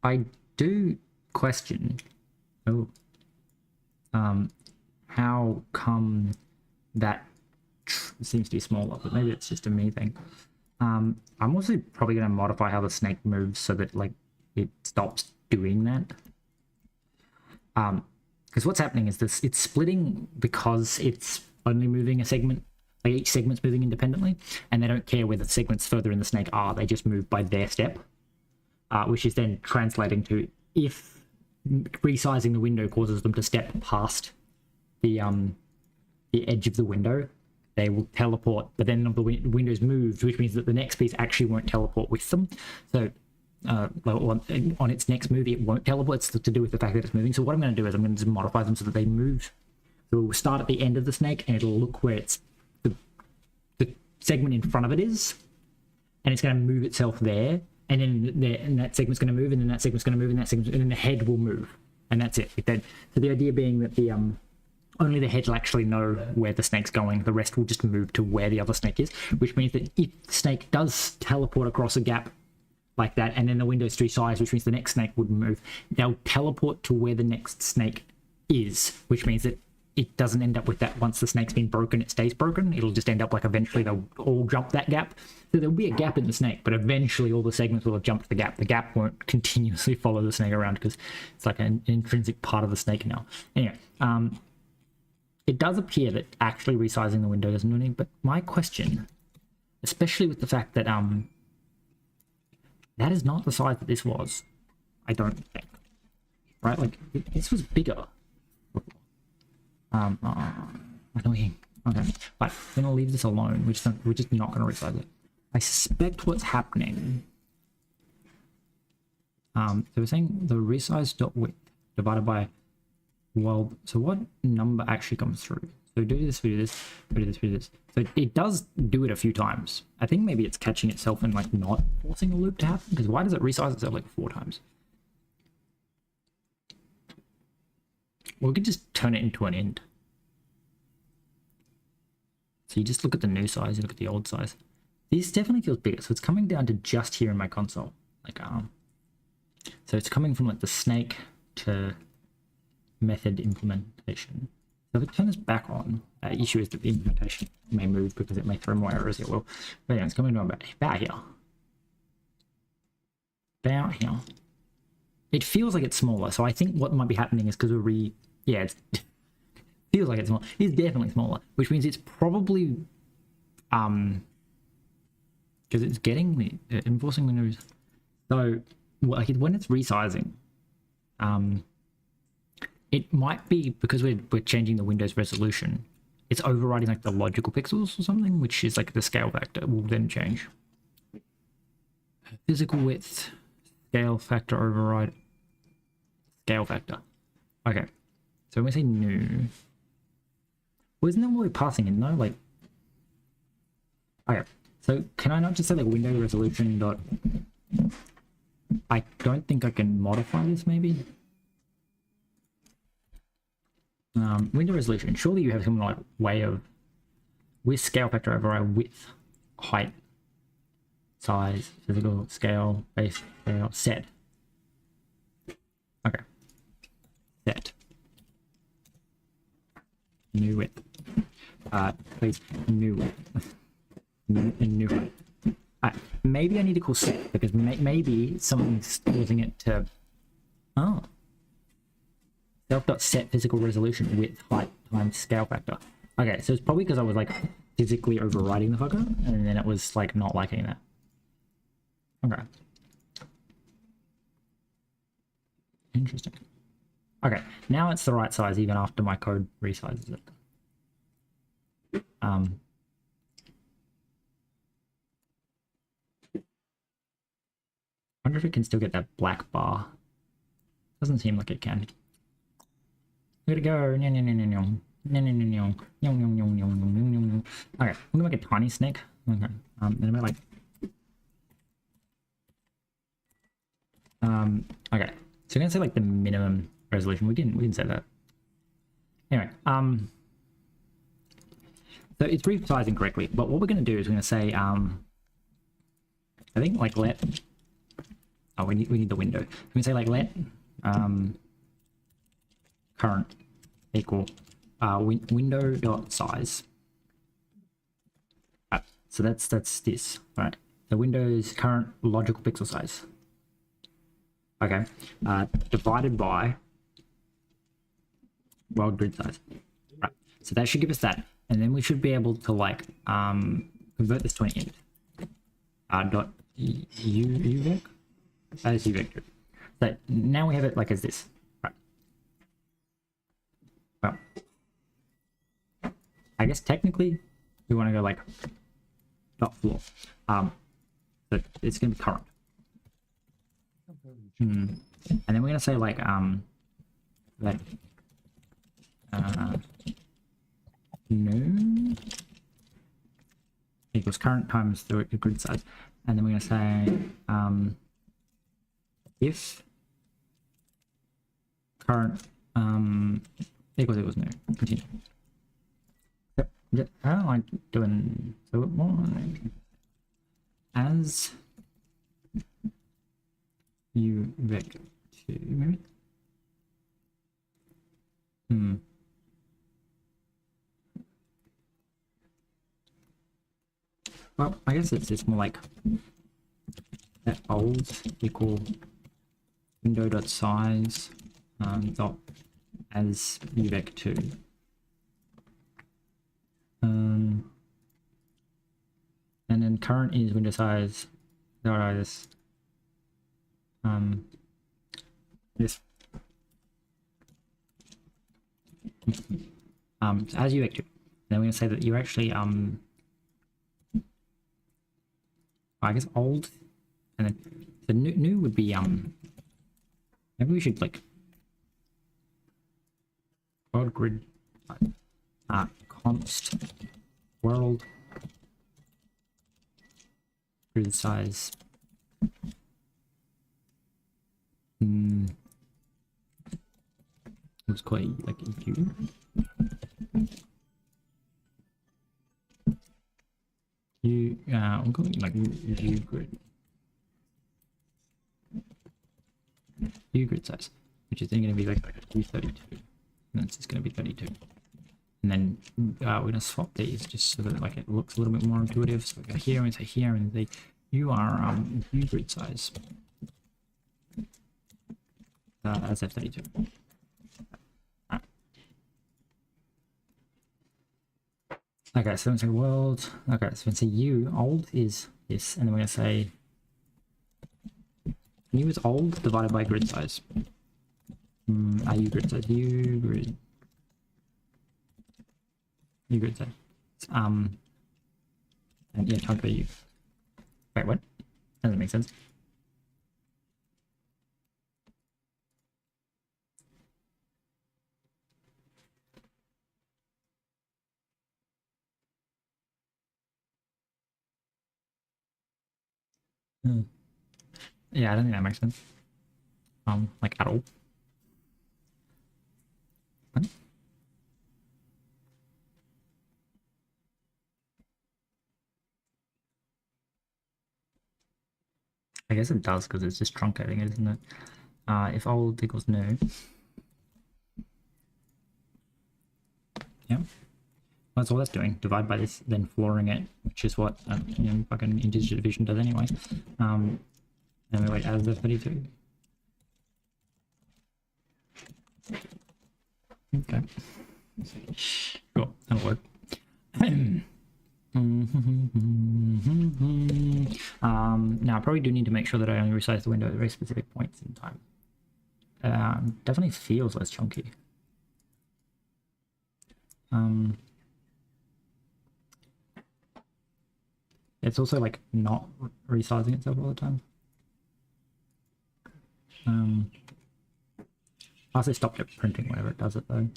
I do question. Oh. How come that seems to be smaller? But maybe it's just a me thing. I'm also probably going to modify how the snake moves so that like it stops doing that. Because what's happening is this: it's splitting because it's only moving a segment. Like each segment's moving independently, and they don't care where the segments further in the snake are. They just move by their step, which is then translating to if resizing the window causes them to step past the edge of the window, they will teleport. But then the window's moved, which means that the next piece actually won't teleport with them. So on its next move, it won't teleport. It's to do with the fact that it's moving. So what I'm going to do is I'm going to just modify them so that they move. So we'll start at the end of the snake, and it'll look where it's the segment in front of it is, and it's going to move itself there. And then that segment's going to move, and then that segment's going to move, and that segment, and then the head will move, and that's it. So the idea being that the only the head will actually know where the snake's going. The rest will just move to where the other snake is, which means that if the snake does teleport across a gap like that, and then the window's resize, which means the next snake would move, they'll teleport to where the next snake is, which means that it doesn't end up with that once the snake's been broken, it stays broken. It'll just end up like eventually they'll all jump that gap. So there'll be a gap in the snake, but eventually all the segments will have jumped the gap. The gap won't continuously follow the snake around because it's like an intrinsic part of the snake now. Anyway, it does appear that actually resizing the window doesn't do anything, but my question, especially with the fact that that is not the size that this was, I don't think. Right? Like, this was bigger. Annoying. Okay, but I'm gonna leave this alone. We're just not gonna resize it. I suspect what's happening. So we're saying the resize dot width divided by, well, so what number actually comes through? So do this, we do this, we do this, we do this. So it does do it a few times. I think maybe it's catching itself and like not forcing a loop to happen. Because why does it resize itself like 4 times? Well, we could just turn it into an int. So you just look at the new size, you look at the old size. This definitely feels bigger, so it's coming down to just here in my console. Like, so it's coming from like the snake to method implementation. So if I turn this back on, the issue is that the implementation may move because it may throw more errors. It will. But yeah, it's coming to about here. About here. It feels like it's smaller, so I think what might be happening is because we're it feels like it's smaller. It's definitely smaller, which means it's probably because it's getting the enforcing the news. So like when it's resizing, it might be because we're changing the Windows resolution. It's overriding like the logical pixels or something, which is like the scale factor will then change. Physical width, scale factor override, scale factor. Okay, so when we say new, well, isn't that what we're passing in though? Like, okay, so can I not just say like window resolution dot? I don't think I can modify this maybe. Window resolution. Surely you have some like way of with scale factor override width, height, size, physical scale, base scale, set. Okay. Set. New width. Please, new width. New height. Maybe I need to call set because maybe something's causing it to. Oh. Self.set physical resolution width height times scale factor. Okay, so it's probably because I was like physically overriding the fucker, and then it was like not liking that. Okay. Interesting. Okay, now it's the right size even after my code resizes it. Wonder if it can still get that black bar. Doesn't seem like it can. Here to go. Okay, I'm gonna make a tiny snake. Okay. Then about like okay. So I'm gonna say like the minimum resolution. We didn't say that. Anyway, so it's resizing correctly, but what we're gonna do is we're gonna say I think like let we need the window. We can say like let current equal window dot size. So that's this, right? The window's current logical pixel size. Okay, divided by world grid size. Right. So that should give us that, and then we should be able to like convert this to an int. Dot uvec. That is uvector. So now we have it like as this. Right. Well, I guess technically we want to go like dot floor. So it's gonna be current. And then we're gonna say like new equals current times the grid size, and then we're gonna say if current equals new. Continue. Yep. I don't like doing so more as u vector 2 maybe. Well, I guess it's more like that old equal window dot size dot as u vector 2. And then current is window size dot as this as you vector. Then we're gonna say that you're actually I guess old, and then the new would be maybe we should like world grid const world grid size. It's quite like u. I'm calling it like u grid. U grid size, which is then going to be like u32, and it's just going to be 32. And then we're going to swap these just so that like it looks a little bit more intuitive. So we go here and say here, and the u are u grid size as f32. Okay, so I'm going to say world. Okay, so we can say u old is this, and then we're going to say u is old divided by grid size. U grid size, u grid size. And yeah, times by u. Wait, what? That doesn't make sense. Yeah, I don't think that makes sense. Like at all. What? I guess it does because it's just truncating it, isn't it? If old equals new. Yeah. That's all that's doing. Divide by this, then flooring it, which is what fucking integer division does anyway. And we wait as the 32. Okay. Cool, that'll work. Now I probably do need to make sure that I only resize the window at very specific points in time. Definitely feels less chunky. It's also like not resizing itself all the time. I also stopped it printing whenever it does it though.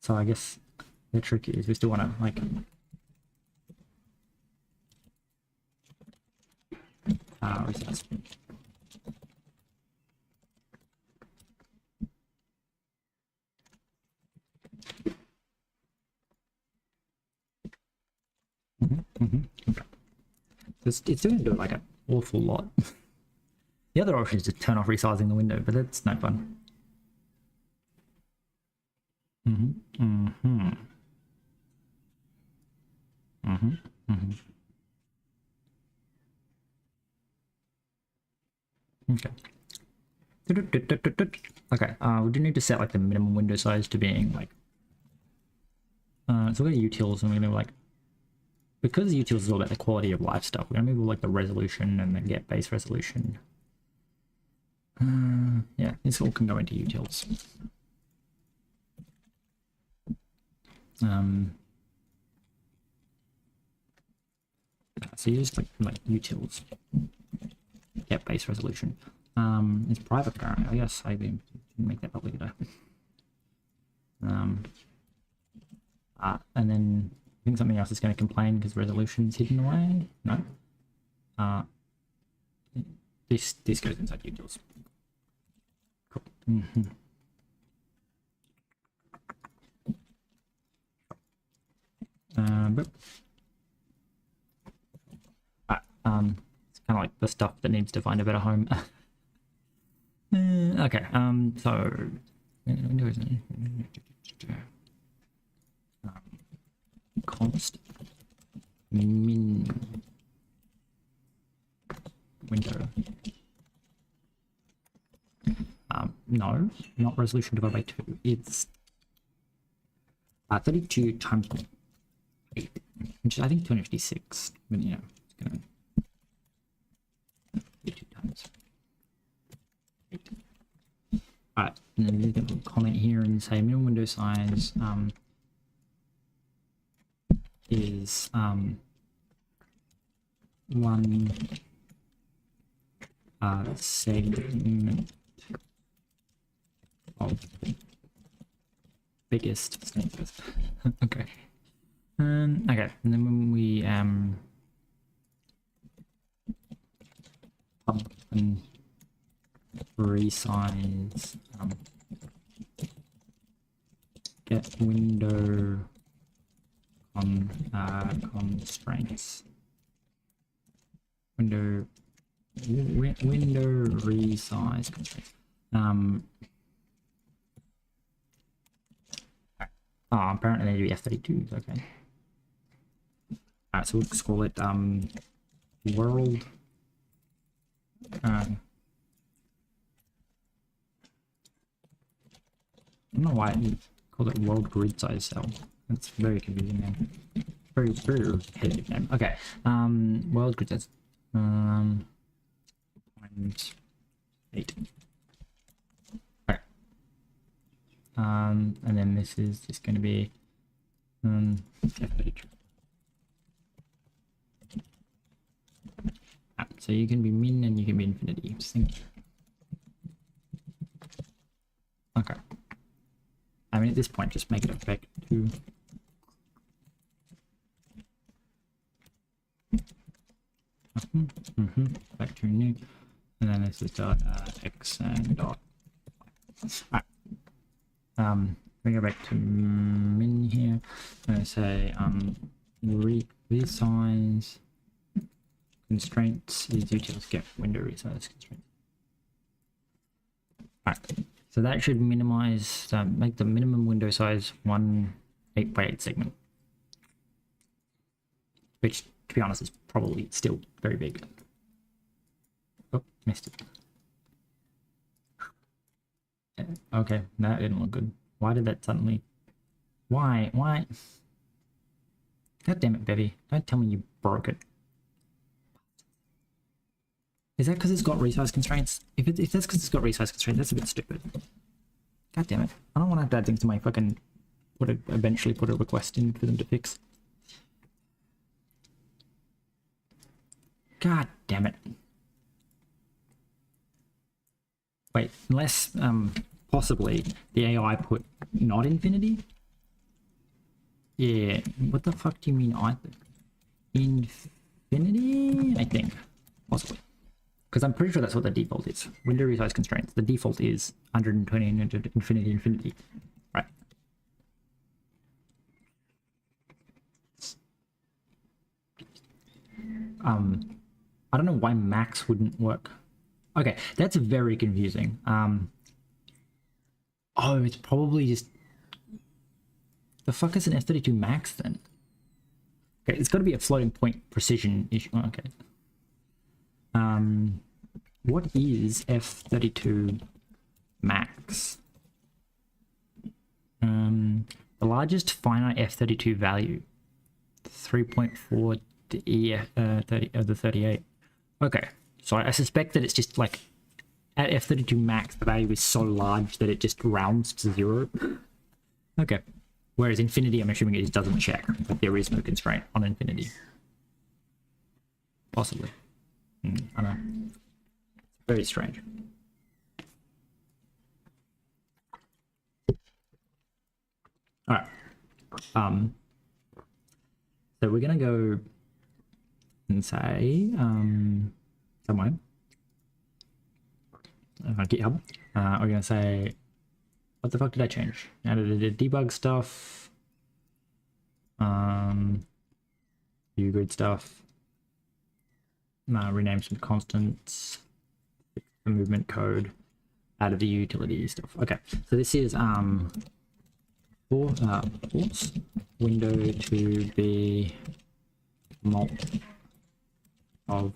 So I guess the trick is we still want to like resize. Okay. It's still gonna do like an awful lot. The other option is to turn off resizing the window, but that's no fun. Okay. Okay, we do need to set like the minimum window size to being like so we're gonna utils and we're gonna like, because utils is all about the quality of life stuff, we're gonna move all like the resolution and then get base resolution. Yeah, this all can go into utils. So you just like utils, get base resolution. It's private apparently. I guess I didn't make that public, did I? And then I think something else is going to complain because resolution's hidden away. No. This goes inside utils. Cool. It's kind of like the stuff that needs to find a better home. Okay, so const min window. No, not resolution divided by 2. It's 32 times 8, which is I think 256. But yeah, it's gonna be 2 times 8. Alright, and then we're gonna comment here and say minimum window size is 1 segment of biggest snakes. Okay. Okay, and then when we pub and resize get window constraints, window resize constraints. Oh, apparently they do F32s. Okay. Alright, so we'll just call it world. I don't know why you called it world grid size cell. That's very confusing name. Very repetitive name. Okay. World grid size times 8. Okay. And then this is just going to be F32. So you can be min and you can be infinity. Thank you. Okay. I mean, at this point, just make it effect to back to new, and then this is dot x and dot. Alright. We go back to min here. I'm gonna say resize constraints is utils get window resize constraints. Alright. So that should minimize, make the minimum window size 1 8x8 segment, which, to be honest, is probably still very big. Oh, missed it. Okay, that didn't look good. Why did that suddenly? Why? God damn it, Bevy! Don't tell me you broke it. Is that because it's got resize constraints? If that's because it's got resize constraints, that's a bit stupid. God damn it. I don't want to have to add things to my fucking... eventually put a request in for them to fix. God damn it. Wait, unless, possibly, the AI put not infinity? Yeah, what the fuck do you mean infinity? I think. Possibly. Because I'm pretty sure that's what the default is. Window resize constraints. The default is 120 into infinity. Right. I don't know why max wouldn't work. Okay, that's very confusing. Oh, it's probably just... The fuck is an F32 max then? Okay, it's got to be a floating point precision issue. Oh, okay. What is F32 max? The largest finite F32 value, 3.4 to E 30 of the 38. Okay, so I suspect that it's just like at F32 max, the value is so large that it just rounds to 0. Okay, whereas infinity, I'm assuming it just doesn't check, but there is no constraint on infinity. Possibly. I don't know. Very strange. All right. So we're gonna go and say somewhere on GitHub. We're gonna say, what the fuck did I change? I did debug stuff, view grid stuff. Rename some constants, fix the movement code, added the utility stuff. Okay, so this is force window to be mult of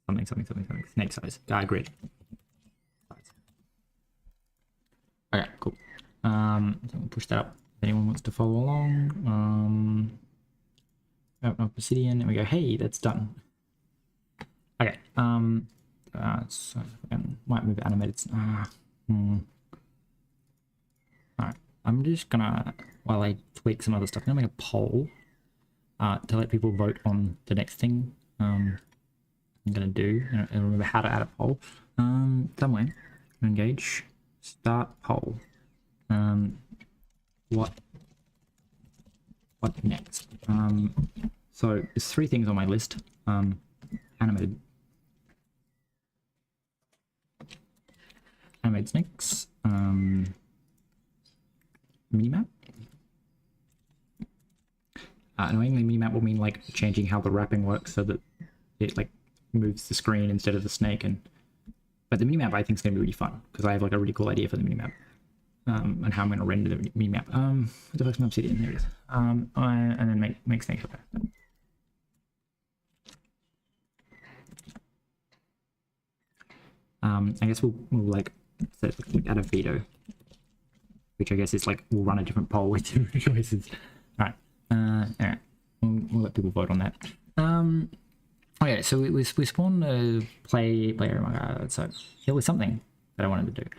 something snake size grid. Okay, cool. So we'll push that up if anyone wants to follow along. Open up Obsidian and we go, hey, that's done. Okay, so I might move animated. Alright, I'm just gonna, while I tweak some other stuff, I'm gonna make a poll to let people vote on the next thing I'm gonna do. I don't remember how to add a poll. Somewhere, engage, start poll. What next? So there's 3 things on my list. Animated snakes, minimap. Annoyingly, minimap will mean like changing how the wrapping works so that it like moves the screen instead of the snake. But the minimap I think is going to be really fun because I have like a really cool idea for the minimap. And how I'm going to render the minimap. What the fuck's my obsidian? There it is. And then make snakes. I guess we'll like set add a veto, which I guess is like we'll run a different poll with different choices. All right. We'll let people vote on that. Okay, so we spawned a play area. So here was something that I wanted to do.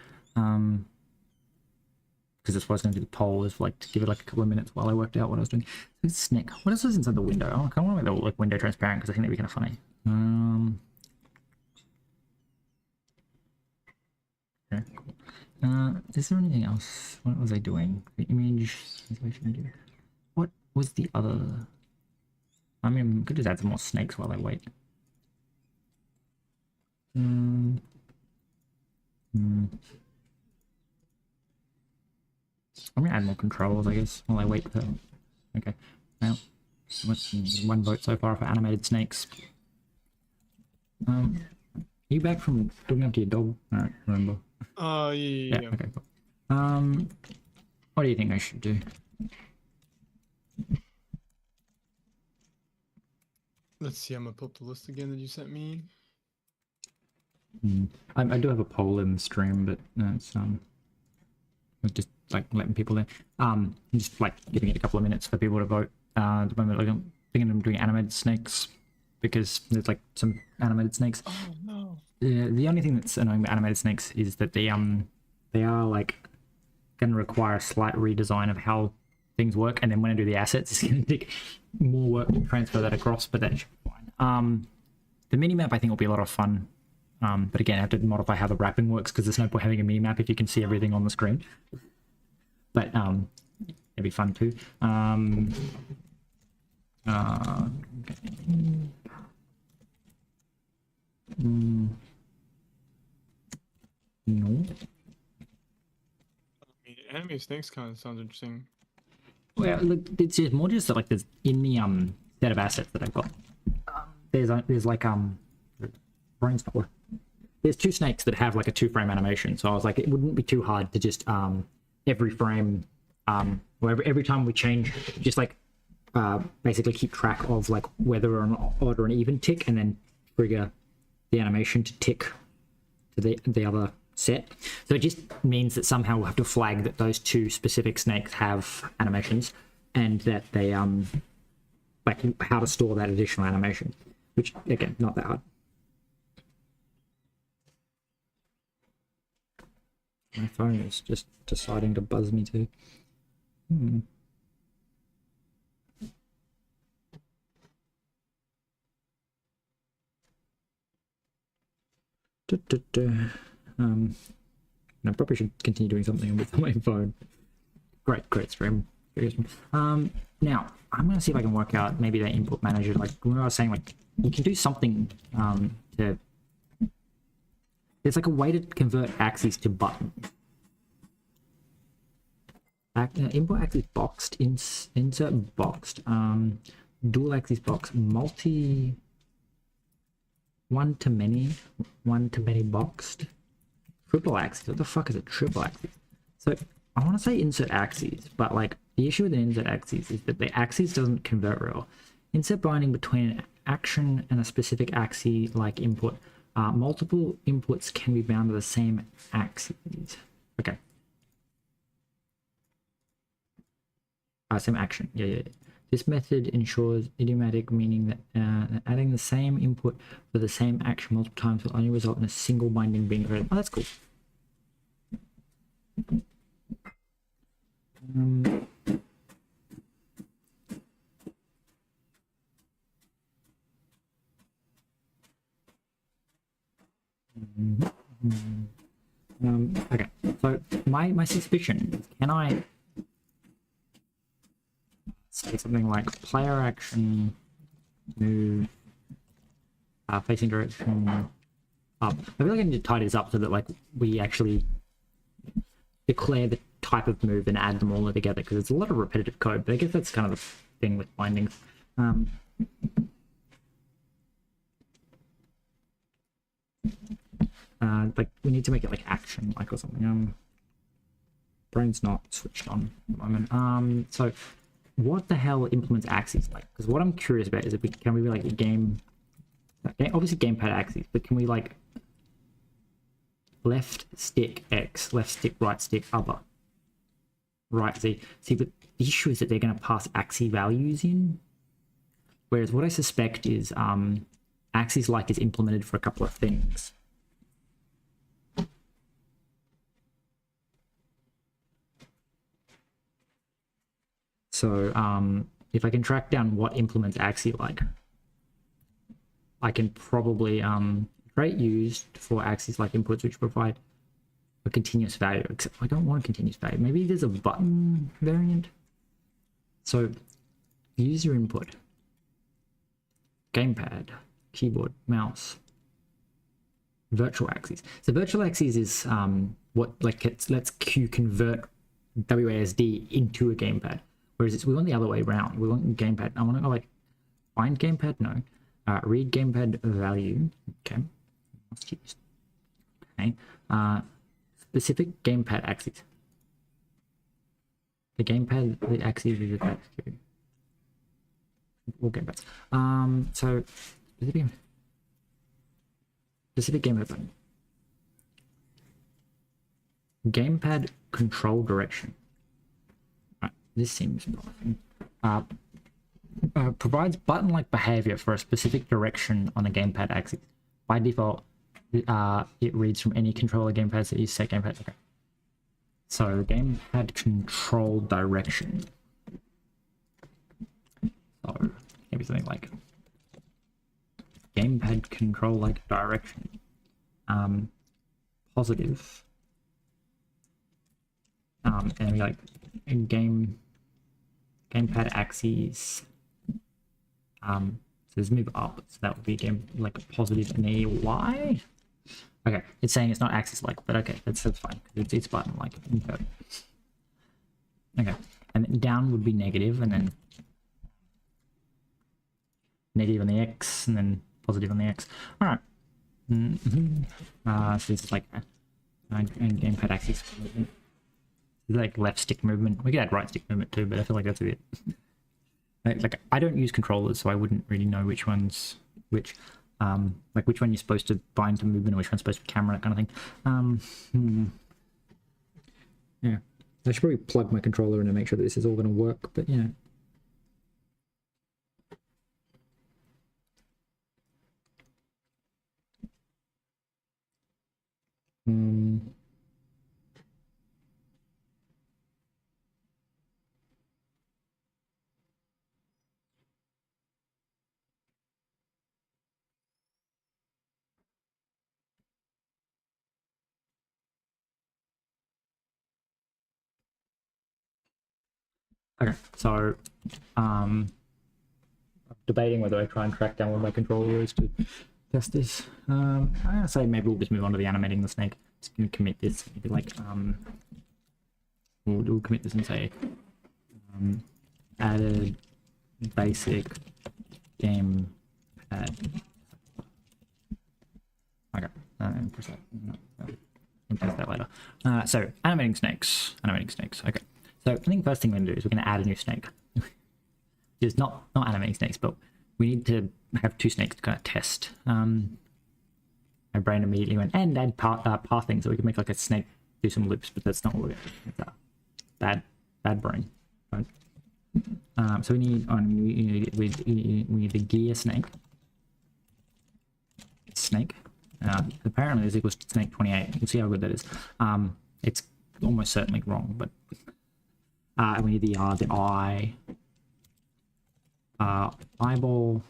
Because that's why I was going to do the poll, is like to give it like a couple of minutes while I worked out what I was doing. So snake. What else is inside the window? I kind of want to make the like window transparent because I think that'd be kind of funny. Okay, cool. Is there anything else? What was I doing? The image. What was the other? I mean, I could just add some more snakes while I wait. I'm gonna add more controls, I guess, while I wait for... Okay, now, what's 1 vote so far for animated snakes? Are you back from looking after your dog? I don't remember. Yeah. Okay, cool. What do you think I should do? Let's see, I'm gonna pull up the list again that you sent me. I do have a poll in the stream, but it's just like letting people in. Just like giving it a couple of minutes for people to vote. At the moment, like, I'm thinking I'm doing animated snakes because there's like some animated snakes. Oh no. The only thing that's annoying about animated snakes is that they are like going to require a slight redesign of how things work, and then when I do the assets, it's going to take more work to transfer that across. But that should be fine. The minimap I think will be a lot of fun. But again, I have to modify how the wrapping works because there's no point having a minimap if you can see everything on the screen. But it'd be fun too. Okay. No. I mean, enemy snakes kind of sounds interesting. Well, look, it's just more just like there's in the set of assets that I've got. There's like brains not working. There's 2 snakes that have like a 2-frame animation, so I was like, it wouldn't be too hard to just every frame, or every time we change, just like basically keep track of like whether or an odd or an even tick, and then trigger the animation to tick to the other set. So it just means that somehow we'll have to flag that those 2 specific snakes have animations, and that they like how to store that additional animation, which again, not that hard. My phone is just deciding to buzz me too. I probably should continue doing something with my phone. Great stream. Now I'm gonna see if I can work out maybe that input manager. Like when I was saying, like you can do something to. There's like a way to convert axes to buttons. Input axis boxed, insert boxed, dual axis box, multi, one to many boxed, triple axis. What the fuck is a triple axis? So I want to say insert axes, but like the issue with an insert axis is that the axis doesn't convert real. Insert binding between an action and a specific axis like input. Multiple inputs can be bound to the same axes. Okay. Same action. Yeah. This method ensures idiomatic, meaning that adding the same input for the same action multiple times will only result in a single binding being created. Oh, that's cool. Okay, so my suspicion is, can I say something like player action move facing direction up? I feel like I need to tidy this up so that like we actually declare the type of move and add them all together, because it's a lot of repetitive code, but I guess that's kind of the thing with bindings. Like we need to make it like action like or something. Brain's not switched on at the moment. So what the hell implements axes like? Because what I'm curious about is if can we be like a game, obviously gamepad axes, but can we like left stick X, left stick, right stick, other, right Z? See, but the issue is that they're going to pass axis values in, whereas what I suspect is axis like is implemented for a couple of things. So if I can track down what implements axis like, I can probably create used for axis like inputs which provide a continuous value, except I don't want a continuous value. Maybe there's a button variant. So user input, gamepad, keyboard, mouse, virtual axis. So virtual axis is what like lets Q convert WASD into a gamepad. Whereas we want the other way around. We want gamepad. I want to go like find gamepad, no. Read gamepad value. Okay. Must use. Okay. Specific gamepad axis. The gamepad, the axis is attached to all gamepads. So specific gamepad button. Gamepad control direction. This seems promising. Provides button-like behavior for a specific direction on the gamepad axis. By default, it reads from any controller gamepads that use set gamepad. Okay. So gamepad control direction. So maybe something like gamepad control like direction. Positive. And we like gamepad axes let's move up. So that would be again like a positive knee Y. Okay, it's saying it's not axis-like, but okay, that's fine. It's button-like. Okay, and then down would be negative, and then negative on the X, and then positive on the X. All right. So this is like gamepad axis movement. Like left stick movement. We could add right stick movement too, but I feel like that's a bit. Like I don't use controllers, so I wouldn't really know which one's which. Like which one you're supposed to bind to movement and which one's supposed to be camera, that kind of thing. Yeah, I should probably plug my controller in and make sure that this is all going to work, but yeah. Okay, so debating whether I try and track down where my controller is to test this. I'm gonna say maybe we'll just move on to the animating the snake. Just gonna commit this. Maybe like we'll commit this and say added basic game pad. Okay, press that. We'll test that later. So animating snakes. Okay. So I think first thing we're gonna do is we're gonna add a new snake. It's not animating snakes, but we need to have two snakes to kind of test. My brain immediately went and add pathing, so we can make like a snake do some loops, but that's not what we're gonna do. Bad brain. Right? So we need the gear snake. Apparently this equals snake 28. We'll see how good that is. It's almost certainly wrong, but we need the eye, eyeball,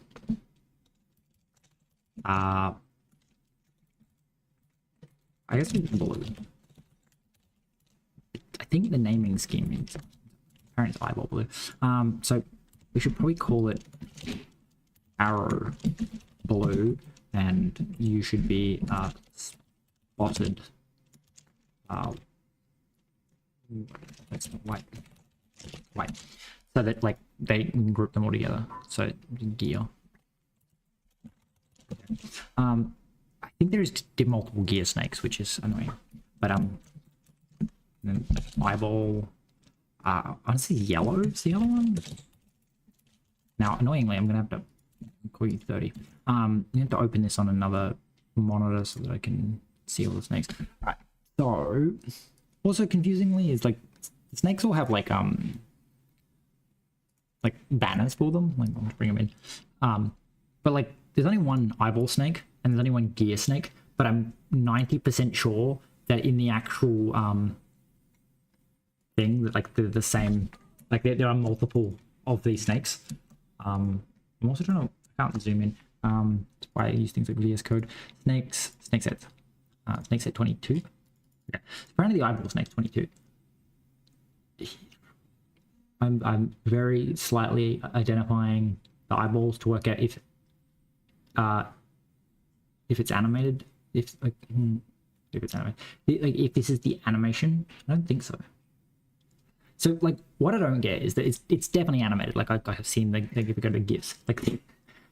I guess we can blue. I think the naming scheme is apparently it's eyeball blue. So we should probably call it arrow blue, and you should be spotted. That's white. So that like they can group them all together. So gear. I think there is multiple gear snakes, which is annoying. But then eyeball. Honestly, yellow is the other one. Now, annoyingly, I'm gonna have to call you 30. You have to open this on another monitor so that I can see all the snakes. All right. So, also confusingly is like snakes all have like banners for them. Like I'll just bring them in. But like there's only one eyeball snake and there's only one gear snake. But I'm 90% sure that in the actual thing that like the same, like there are multiple of these snakes. I'm also trying to can't zoom in. That's why I use things like VS Code. Snake set 22. Okay. So apparently the eyeball snake's 22. I'm very slightly identifying the eyeballs to work out if it's animated. If it's animated, like if this is the animation. I don't think so. So like what I don't get is that it's definitely animated. Like I have seen if you go to GIFs, like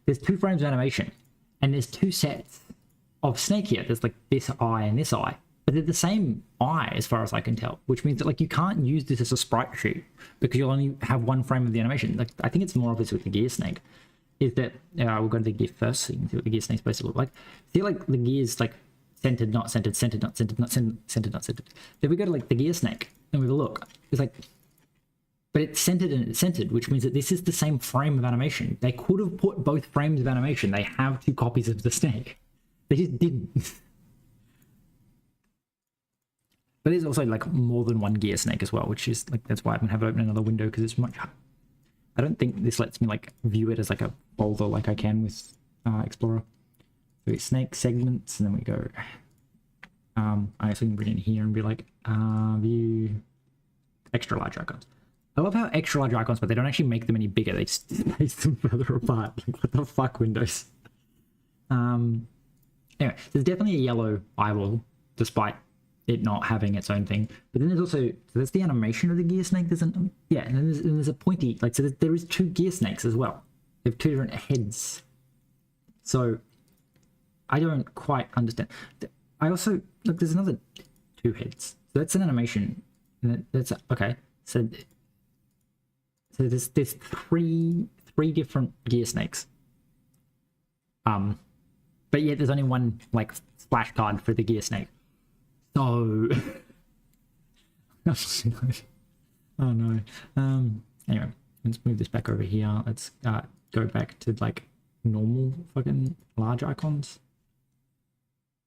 there's 2 frames of animation and there's 2 sets of snake here. There's like this eye and this eye, but they're the same eye as far as I can tell, which means that like you can't use this as a sprite sheet because you'll only have 1 frame of the animation. Like I think it's more obvious with the gear snake is that we'll go to the gear first so you can see what the gear snake's supposed to look like. See like the gears like centered, not centered, centered, not centered, not centered, not centered. Then we go to like the gear snake and we have a look. It's like, but it's centered and it's centered, which means that this is the same frame of animation. They could have put both frames of animation. They have 2 copies of the snake. They just didn't. But there's also like more than 1 gear snake as well, which is like, that's why I'm gonna have it open another window because it's much. I don't think this lets me like view it as like a folder like I can with Explorer. So it's snake segments, and then we go. I actually can bring it in here and be like view extra large icons. I love how extra large icons, but they don't actually make them any bigger. They just space them further apart. Like, what the fuck, Windows? Anyway, there's definitely a yellow eyeball, despite it not having its own thing. But then there's also, so that's the animation of the gear snake. There's an, yeah, and then there's a pointy, like, so there is 2 gear snakes as well. They have 2 different heads. So I don't quite understand. I also, look, there's another 2 heads. So that's an animation. And that's, okay. So there's 3 different gear snakes. But yet there's only one, like, splash card for the gear snake. So, oh no. Anyway, let's move this back over here. Let's go back to like normal fucking large icons.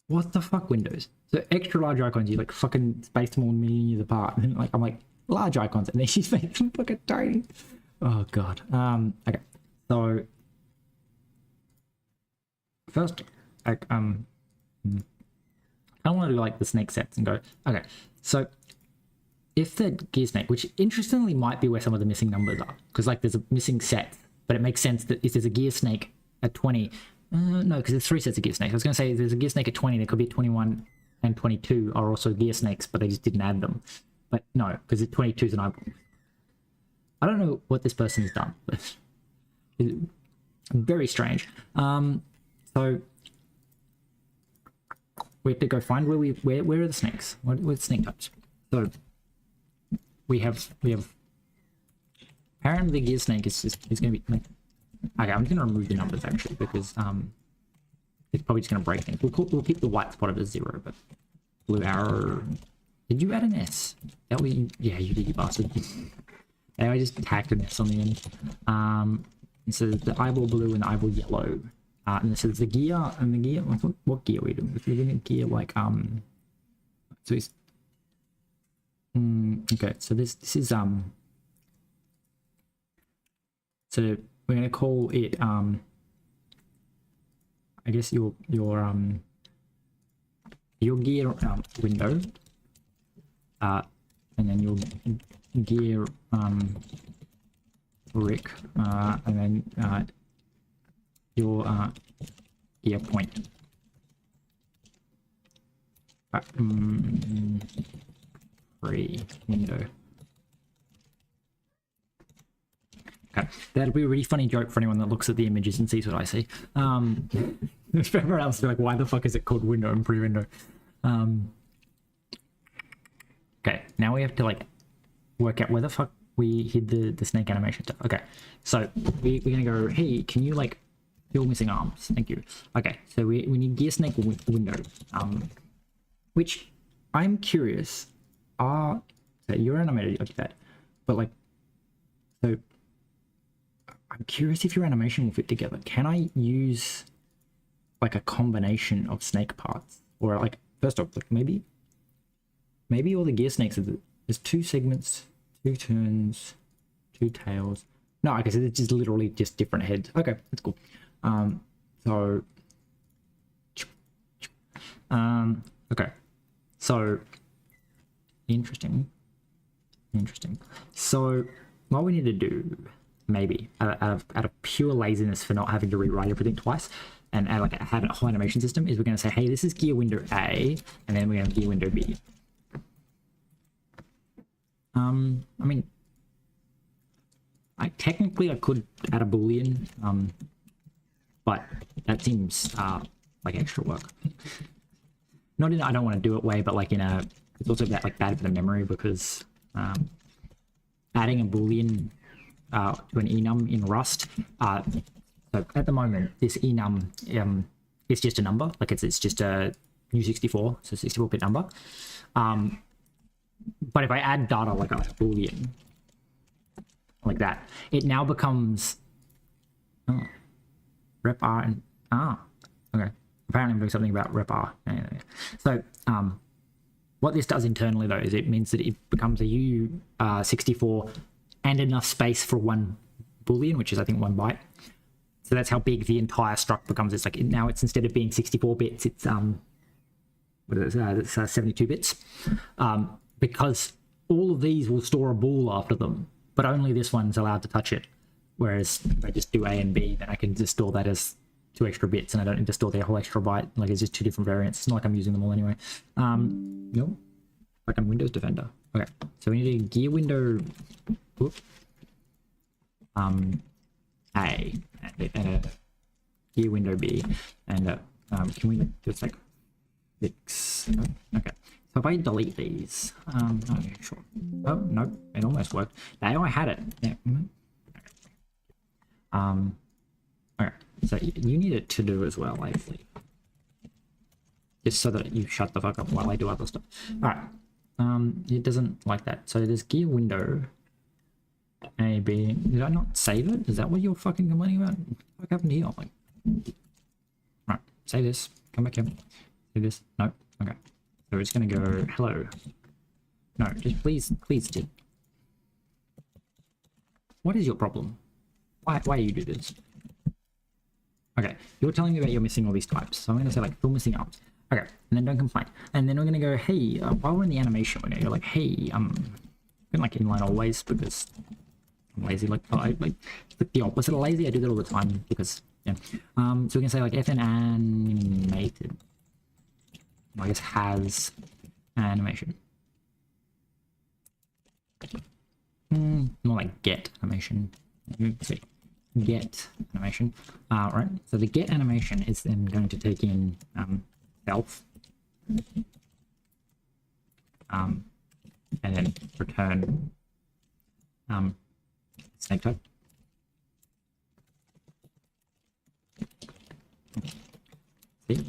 What the fuck, Windows? So extra large icons, you like fucking space them all a million years apart, and like I'm like large icons, and then she's making them fucking tiny. Oh god. Okay. So first, like I want to do like the snake sets and go, okay, so if the gear snake, which interestingly might be where some of the missing numbers are, because like there's a missing set, but it makes sense that if there's a gear snake at 20, no, because there's 3 sets of gear snakes. I was going to say if there's a gear snake at 20, there could be 21 and 22 are also gear snakes, but they just didn't add them. But no, because 22 is an eyeball. I don't know what this person has done, but it's very strange. So we have to go find where are the snakes? What are the snake types? So we have apparently the gear snake is going to be like, okay. I'm going to remove the numbers actually because it's probably just going to break things. We'll keep the white spot as 0, but blue arrow. Did you add an S? That way, yeah, you did, you bastard. Yeah, I just tacked an S on the end. And so the eyeball blue and the eyeball yellow. And this is the gear, and the gear, what gear are we doing? We're doing gear like, so it's, okay, so this is, so we're going to call it, I guess your gear, window, and then your gear, brick, and then, your gear point. Free window. Okay, that'll be a really funny joke for anyone that looks at the images and sees what I see. If everyone else is like, why the fuck is it called window and pre-window? Okay, now we have to like work out where the fuck we hid the snake animation stuff. Okay, so we're gonna go, hey, can you like fill missing arms? Thank you. Okay, so we need gear snake window. Which I'm curious, so you're animated like that, but like, so I'm curious if your animation will fit together. Can I use like a combination of snake parts, or like, first off, like maybe all the gear snakes are there's 2 segments, 2 turns, 2 tails. No, I guess it's just literally just different heads. Okay, that's cool. Okay, so interesting. So what we need to do, maybe out of pure laziness for not having to rewrite everything twice, and like have a whole animation system, is we're going to say, hey, this is gear window A, and then we're going to gear window B. I mean, technically I could add a boolean, but that seems like extra work. Not in I don't want to do it way, but like in a, it's also that like bad for the memory, because adding a boolean to an enum in Rust. So at the moment, this enum it's just a number, like it's just a U64, so 64-bit number. But if I add data like a boolean, like that, it now becomes rep r and okay. Apparently I'm doing something about rep r. Anyway. So what this does internally though is it means that it becomes a U64 and enough space for one boolean, which is I think 1 byte. So that's how big the entire struct becomes. It's like now it's, instead of being 64 bits, it's what is it? It's 72 bits. Because all of these will store a bool after them. but only this one's allowed to touch it. Whereas if I just do A and B, then I can just store that as 2 extra bits, and I don't need to store the whole extra byte. Like, it's just 2 different variants. It's not like I'm using them all anyway. No, like I'm Windows Defender. Okay, so we need a gear window. Whoop. A and a gear window B, and can we just like fix? Oh, okay. So if I delete these, okay, sure. Oh no, it almost worked. Now I had it. Yeah. Okay. So you need it to do as well, actually. Just so that you shut the fuck up while I do other stuff. All right. It doesn't like that. So there's gear window. A, B. Did I not save it? Is that what you're fucking complaining about? What happened here? Like, right. Save this. Come back here. Save this. No. Okay. So it's gonna go hello. No, just please do. What is your problem? Why do you do this? Okay, you're telling me about you're missing all these types. So I'm gonna say like fill missing out. Okay, and then don't complain. And then we're gonna go, hey, while we're in the animation, we're gonna go like, hey, like inline always because I'm lazy. Like the opposite of lazy. I do that all the time because yeah. So we can say like fn animated. I guess has animation. More like get animation. See. Get animation. Right. So the get animation is then going to take in self. And then return snake type. See?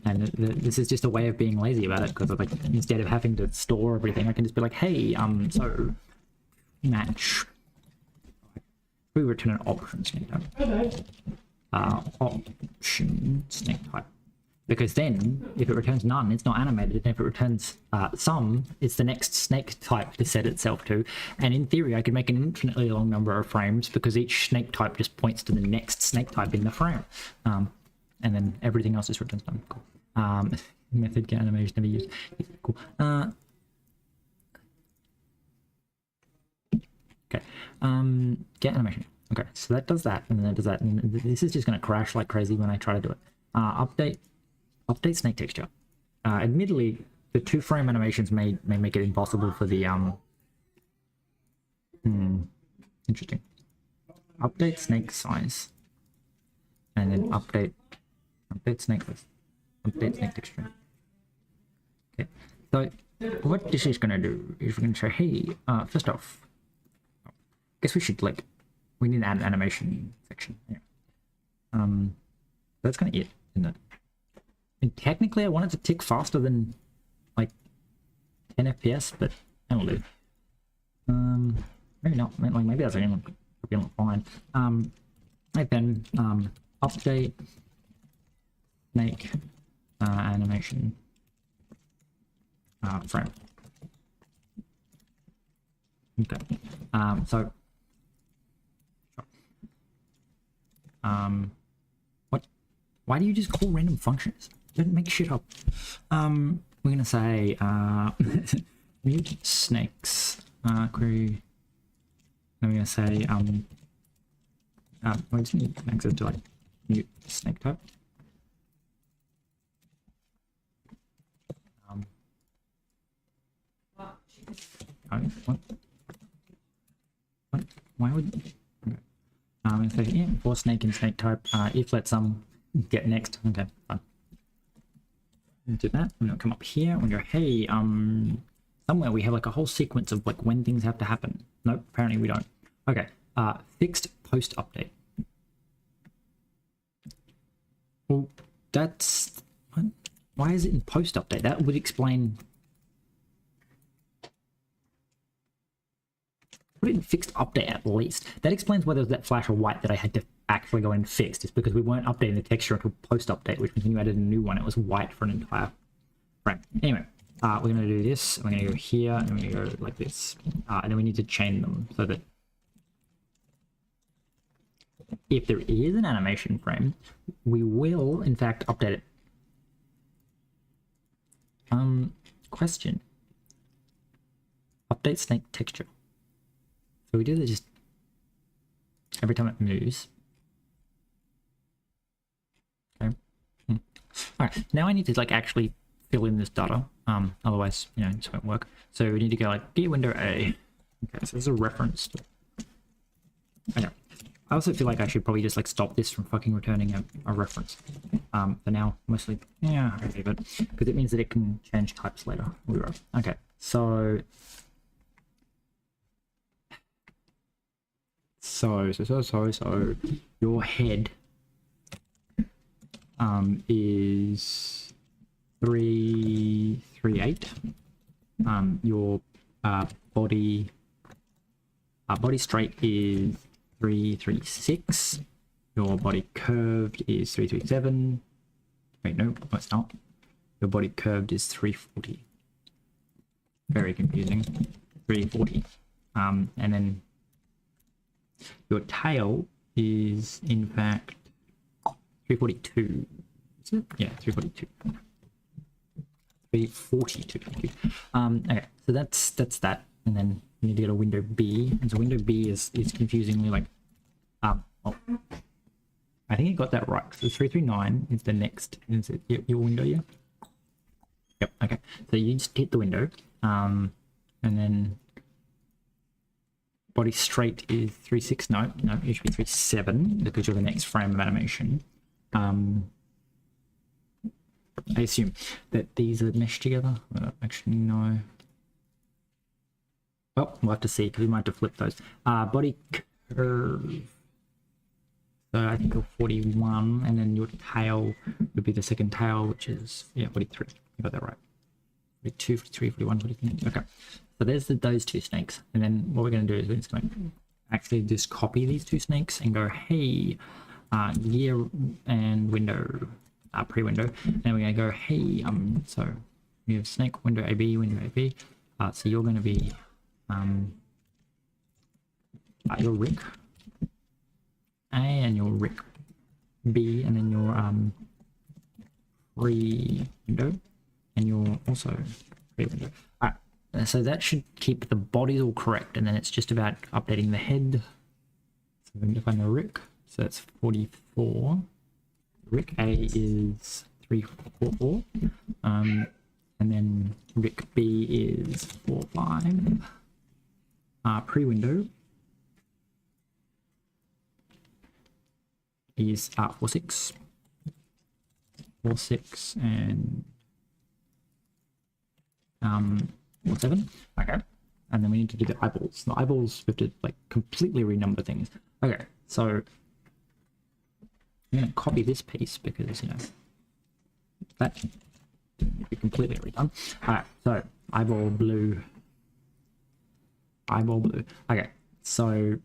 And this is just a way of being lazy about it, because like instead of having to store everything, I can just be like, hey, so match. We return an option snake type. Option snake type. Because then, if it returns none, it's not animated. And if it returns some, it's the next snake type to set itself to. And in theory, I could make an infinitely long number of frames because each snake type just points to the next snake type in the frame. And then everything else just returns none. Cool. Method get animation never used. Cool. Okay. Get animation. Okay, so that does that, and then it does that. And this is just going to crash like crazy when I try to do it. Update snake texture. Admittedly, the 2-frame animations may make it impossible for the interesting. Update snake size, and then update snake list. Update snake texture. Okay, so what this is gonna do is we're gonna say, hey, first off, I guess we should we need to add an animation section. Yeah. That's kind of it, isn't it? And technically, I want it to tick faster than like 10 FPS, but that'll do. Maybe not. Maybe that's again fine. Right then, update snake animation frame. Okay. So. What? Why do you just call random functions? Don't make shit up. We're gonna say mute snakes query. Then we're gonna say we just need access to like mute snake type. What? Why would? Okay. Say yeah, for snake and snake type. If let some get next. Okay, fine. Do that. We're gonna come up here and go, hey, somewhere we have like a whole sequence of like when things have to happen. Nope, apparently we don't. Okay, fixed post update. Well, that's what? Why is it in post update? That would explain. Put it in fixed update at least. That explains why there was that flash of white that I had to actually go and fix. It's because we weren't updating the texture until post update, which means when you added a new one, it was white for an entire frame. Anyway, we're going to do this. We're going to go here and we're going to go like this. And then we need to chain them so that if there is an animation frame, we will in fact update it. Question. Update snake texture. So we do that just every time it moves. Okay. All right. Now I need to like actually fill in this data. Otherwise, you know, this won't work. So we need to go like gear window A. Okay, so there's a reference. Okay. I also feel like I should probably just like stop this from fucking returning a reference. For now, mostly, yeah, okay, but because it means that it can change types later. Okay, so your head is 338. Your body straight is 336. Your body curved is 337. Wait, no, it's not. Your body curved is 340. Very confusing. 340. And then your tail is in fact 342. Is it? Yeah, 342. 342. Okay, so that's that. And then we need to get a window B. And so window B is confusingly like oh, I think you got that right. So 339 is the next. Is it your window? Yeah. Yep. Okay. So you just hit the window, and then body straight is 36. No, it should be 37 because you're the next frame of animation. I assume that these are meshed together. Actually, no. Well, we'll have to see because we might have to flip those. Body curve. So I think you're 41, and then your tail would be the second tail, which is, yeah, 43. You got that right. 42, 43, 41, 43. Okay. So there's those two snakes. And then what we're going to do is we're just going to actually just copy these two snakes and go, hey, gear and window, pre-window. Then we're going to go, hey, so we have snake, window AB, window AB. So you're going to be your Rick A, and your Rick B, and then your free window, and your also free window. Alright, so that should keep the bodies all correct, and then it's just about updating the head. So we're going to find the Rick, so that's 44. Rick A is 344, and then Rick B is 45. Pre-window is 46, 46, and 47. Okay, and then we need to do the eyeballs. The eyeballs, we have to like completely renumber things. Okay, so I'm gonna copy this piece because, you know, that should be completely redone. All right, so eyeball blue. Eyeball blue. Okay, so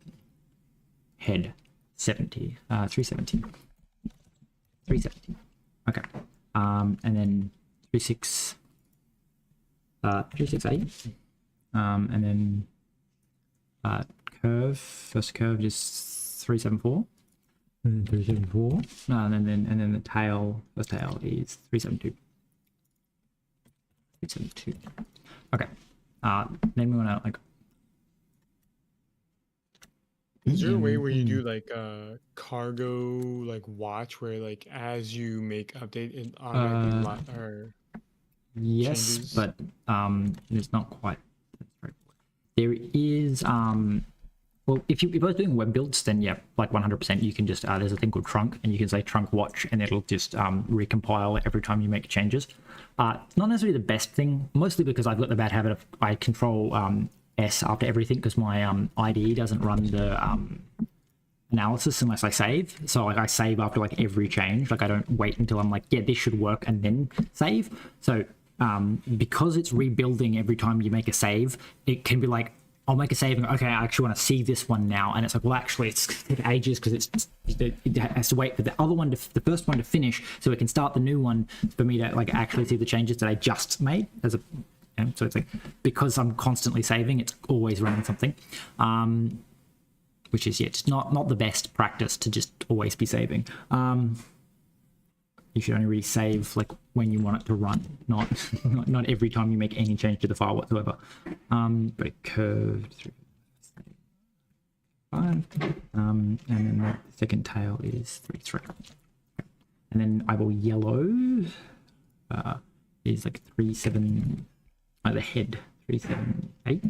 head 70, 370. 370. Okay. And then 368. And then curve. First curve is 374. 374. And then the tail. First tail is 372. 372. Okay. Then we want to like. Is there a way where you do like a cargo like watch where like as you make update it automatically or yes, changes? but it's not quite. There is well, if I was doing web builds, then yeah, like 100% you can just there's a thing called trunk, and you can say trunk watch, and it'll just recompile every time you make changes. It's not necessarily the best thing, mostly because I've got the bad habit of I control S after everything because my IDE doesn't run the analysis unless I save. So like I save after like every change. Like I don't wait until I'm like, yeah, this should work and then save. So because it's rebuilding every time you make a save, it can be like, I'll make a save and go, okay, I actually want to see this one now. And it's like, well, actually it's taking ages because it has to wait for the other one the first one to finish so it can start the new one for me to like actually see the changes that I just made as a. So it's like, because I'm constantly saving, it's always running something, which is, yeah, it's not the best practice to just always be saving. You should only really save like when you want it to run, not every time you make any change to the file whatsoever. But it curved through. 5. And then the second tail is 3, 3. And then eyeball yellow is like 3, 7. The head 3, 7, 8.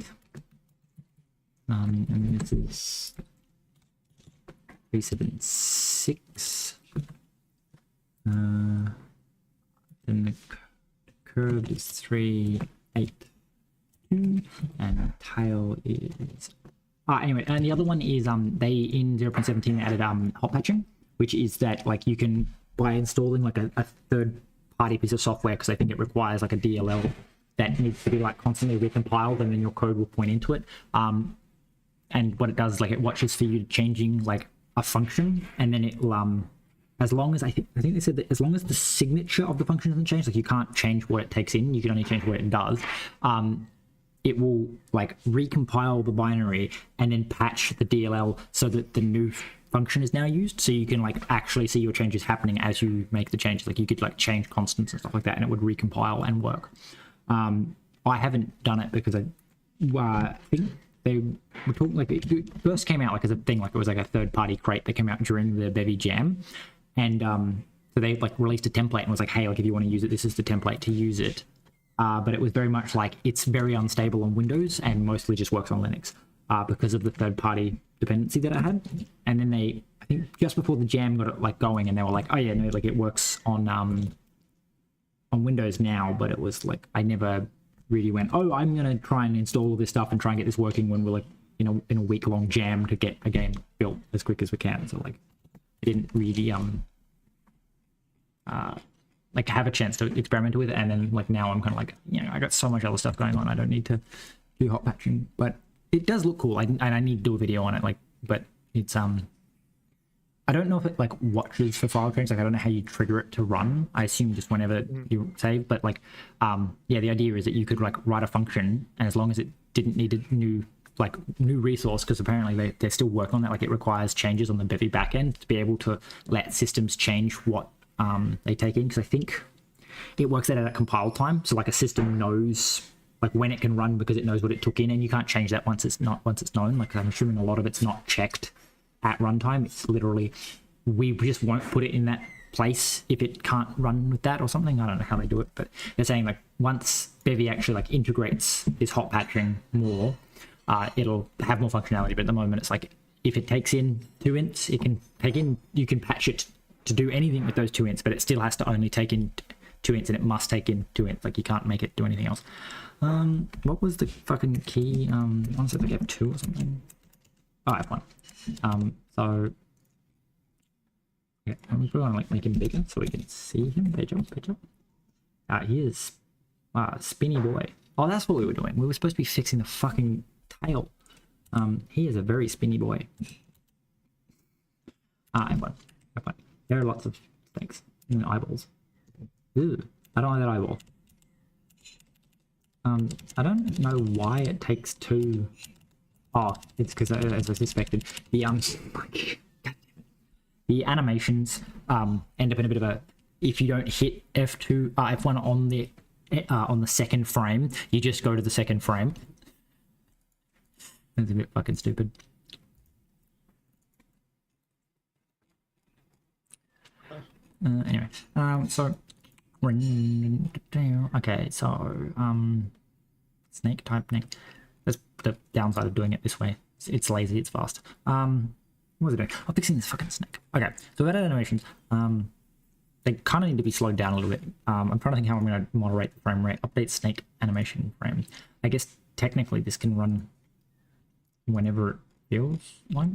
And this is 3, 7, 6. Then the curved is 3, 8, 2, and tail is. Anyway, and the other one is they in 0.17 added hot patching, which is that like you can, by installing like a third party piece of software, because I think it requires like a DLL that needs to be like constantly recompiled, and then your code will point into it. And what it does is like it watches for you changing like a function, and then it will as long as I think they said that as long as the signature of the function doesn't change, like you can't change what it takes in, you can only change what it does. It will like recompile the binary and then patch the DLL so that the new function is now used, so you can like actually see your changes happening as you make the changes. Like you could like change constants and stuff like that, and it would recompile and work. I haven't done it because I think they were talking like it first came out like as a thing, like it was like a third-party crate that came out during the Bevy jam, and so they like released a template and was like, hey, like if you want to use it, this is the template to use it. But it was very much like it's very unstable on Windows and mostly just works on Linux because of the third-party dependency that it had. And then they, I think just before the jam got it like going, and they were like, oh yeah, no, like it works on Windows now, but it was like I never really went, oh, I'm gonna try and install all this stuff and try and get this working when we're like in a week-long jam to get a game built as quick as we can. So like I didn't really like have a chance to experiment with it. And then like now I'm kind of like, you know, I got so much other stuff going on, I don't need to do hot patching, but it does look cool. And I need to do a video on it, like, but it's I don't know if it like watches for file trains. Like I don't know how you trigger it to run. I assume just whenever you save. But like, yeah, the idea is that you could like write a function, and as long as it didn't need a new resource, because apparently they're still working on that. Like it requires changes on the Bevy backend to be able to let systems change what they take in. Because I think it works out at compile time. So like a system knows like when it can run because it knows what it took in, and you can't change that once it's known. Like I'm assuming a lot of it's not checked at runtime. It's literally, we just won't put it in that place if it can't run with that or something. I don't know how they do it, but they're saying like once Bevy actually like integrates this hot patching more, it'll have more functionality. But at the moment it's like if it takes in 2 ints, it can take in, you can patch it to do anything with those 2 ints, but it still has to only take in 2 ints, and it must take in 2 ints. Like you can't make it do anything else. What was the fucking key? One said like F2 or something. Oh, F1. So yeah, I'm going to like make him bigger so we can see him. Page up. He is spinny boy. Oh, that's what we were doing. We were supposed to be fixing the fucking tail. He is a very spinny boy. F1. There are lots of things in the eyeballs. Ooh, I don't like that eyeball. I don't know why it takes 2. Oh, it's because as I suspected, the animations end up in a bit of a, if you don't hit F1 on the second frame, you just go to the second frame. That's a bit fucking stupid. Anyway, so okay, so snake type neck. That's the downside of doing it this way. It's lazy, it's fast. What was it doing? I'm fixing this fucking snake. Okay, so about animations, they kind of need to be slowed down a little bit. I'm trying to think how I'm going to moderate the frame rate. Update snake animation frames. I guess technically this can run whenever it feels like.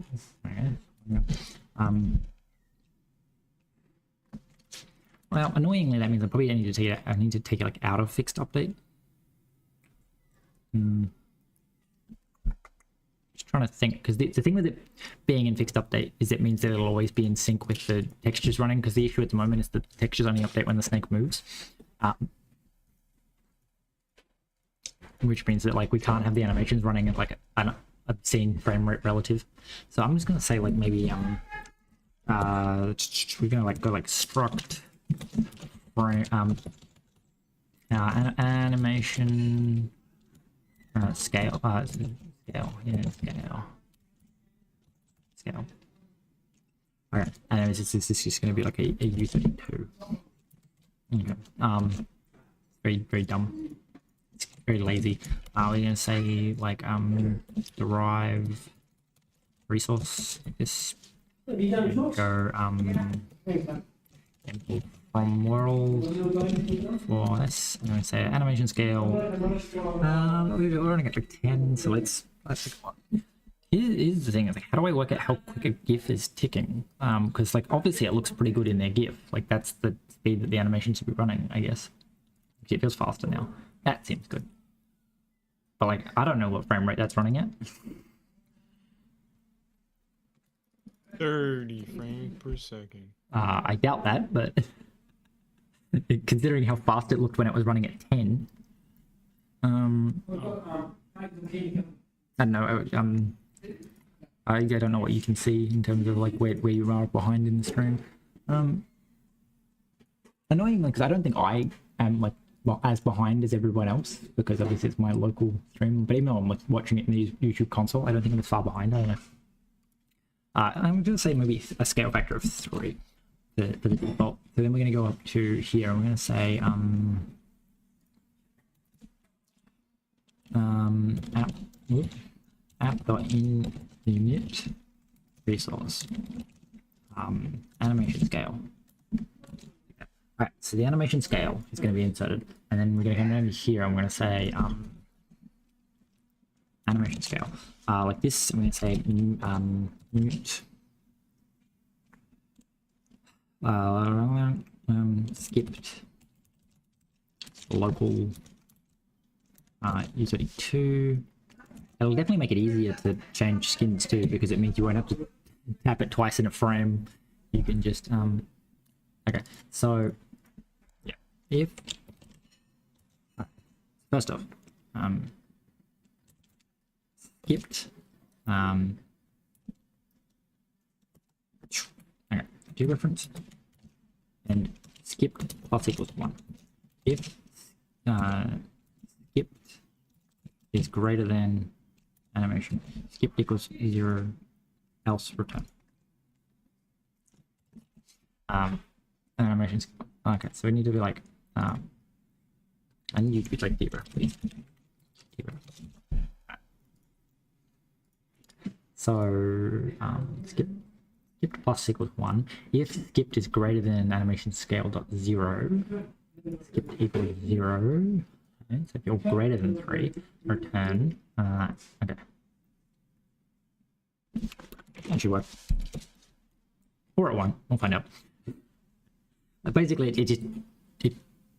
Well, annoyingly, that means I probably need to take it like out of fixed update. Just trying to think, because the thing with it being in fixed update is it means that it'll always be in sync with the textures running, because the issue at the moment is the textures only update when the snake moves, which means that like we can't have the animations running at like an obscene frame rate relative. So I'm just gonna say like maybe we're gonna like go like struct frame animation scale. Scale. scale. Okay, and this is just going to be like a U32. Okay. Very dumb. It's very lazy. We're going to say like derive resource. This go import from world for this. I'm going to say animation scale. We're running it to 10, so let's here's the thing, is like, how do I work out how quick a GIF is ticking? Because like obviously it looks pretty good in their GIF. Like that's the speed that the animation should be running, I guess. It feels faster now. That seems good. But like I don't know what frame rate that's running at. 30 frames per second. I doubt that, but considering how fast it looked when it was running at 10. I don't know. I don't know what you can see in terms of like where you are behind in the stream. Annoyingly, because I don't think I am like as behind as everyone else, because obviously it's my local stream. But even though I'm like watching it in the YouTube console, I don't think I'm as far behind. I don't know. I'm going to say maybe a scale factor of 3 for the default. So then we're going to go up to here, and we're going to say app.init resource animation scale. Alright, so the animation scale is going to be inserted, and then we're going to come over here. I'm going to say animation scale like this. I'm going to say mute skipped local U32. It'll definitely make it easier to change skins too, because it means you won't have to tap it twice in a frame. You can just okay, so yeah, if first off skipped okay, do reference and skipped plus equals 1 if skipped is greater than animation skipped equals 0 else return animations. Okay, so we need to be like I need you to be like deeper, please. Deeper. So skipped plus equals 1 if skipped is greater than animation scale dot 0, skipped equals 0. Okay, so if you're greater than 3, return okay, that should work, or at 1, we'll find out. Basically it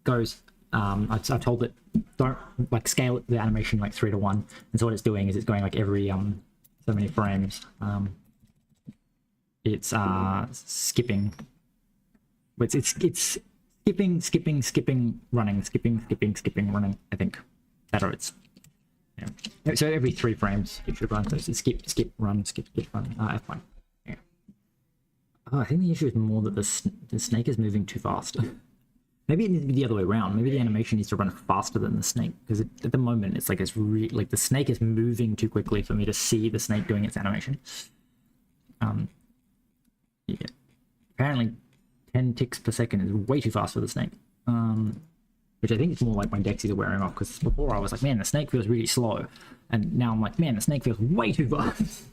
goes I've told it don't like scale the animation like 3 to 1, and so what it's doing is it's going like every so many frames. It's skipping, but it's skipping running, skipping running, I think that, or it's yeah. So every 3 frames it should run. So it's skip run F1. Yeah. Oh, I think the issue is more that the snake is moving too fast. Maybe it needs to be the other way around. Maybe the animation needs to run faster than the snake, because at the moment it's like like the snake is moving too quickly for me to see the snake doing its animation. Yeah. Apparently 10 ticks per second is way too fast for the snake. Which I think it's more like my Dexies are wearing off, because before I was like, man, the snake feels really slow, and now I'm like, man, the snake feels way too fast.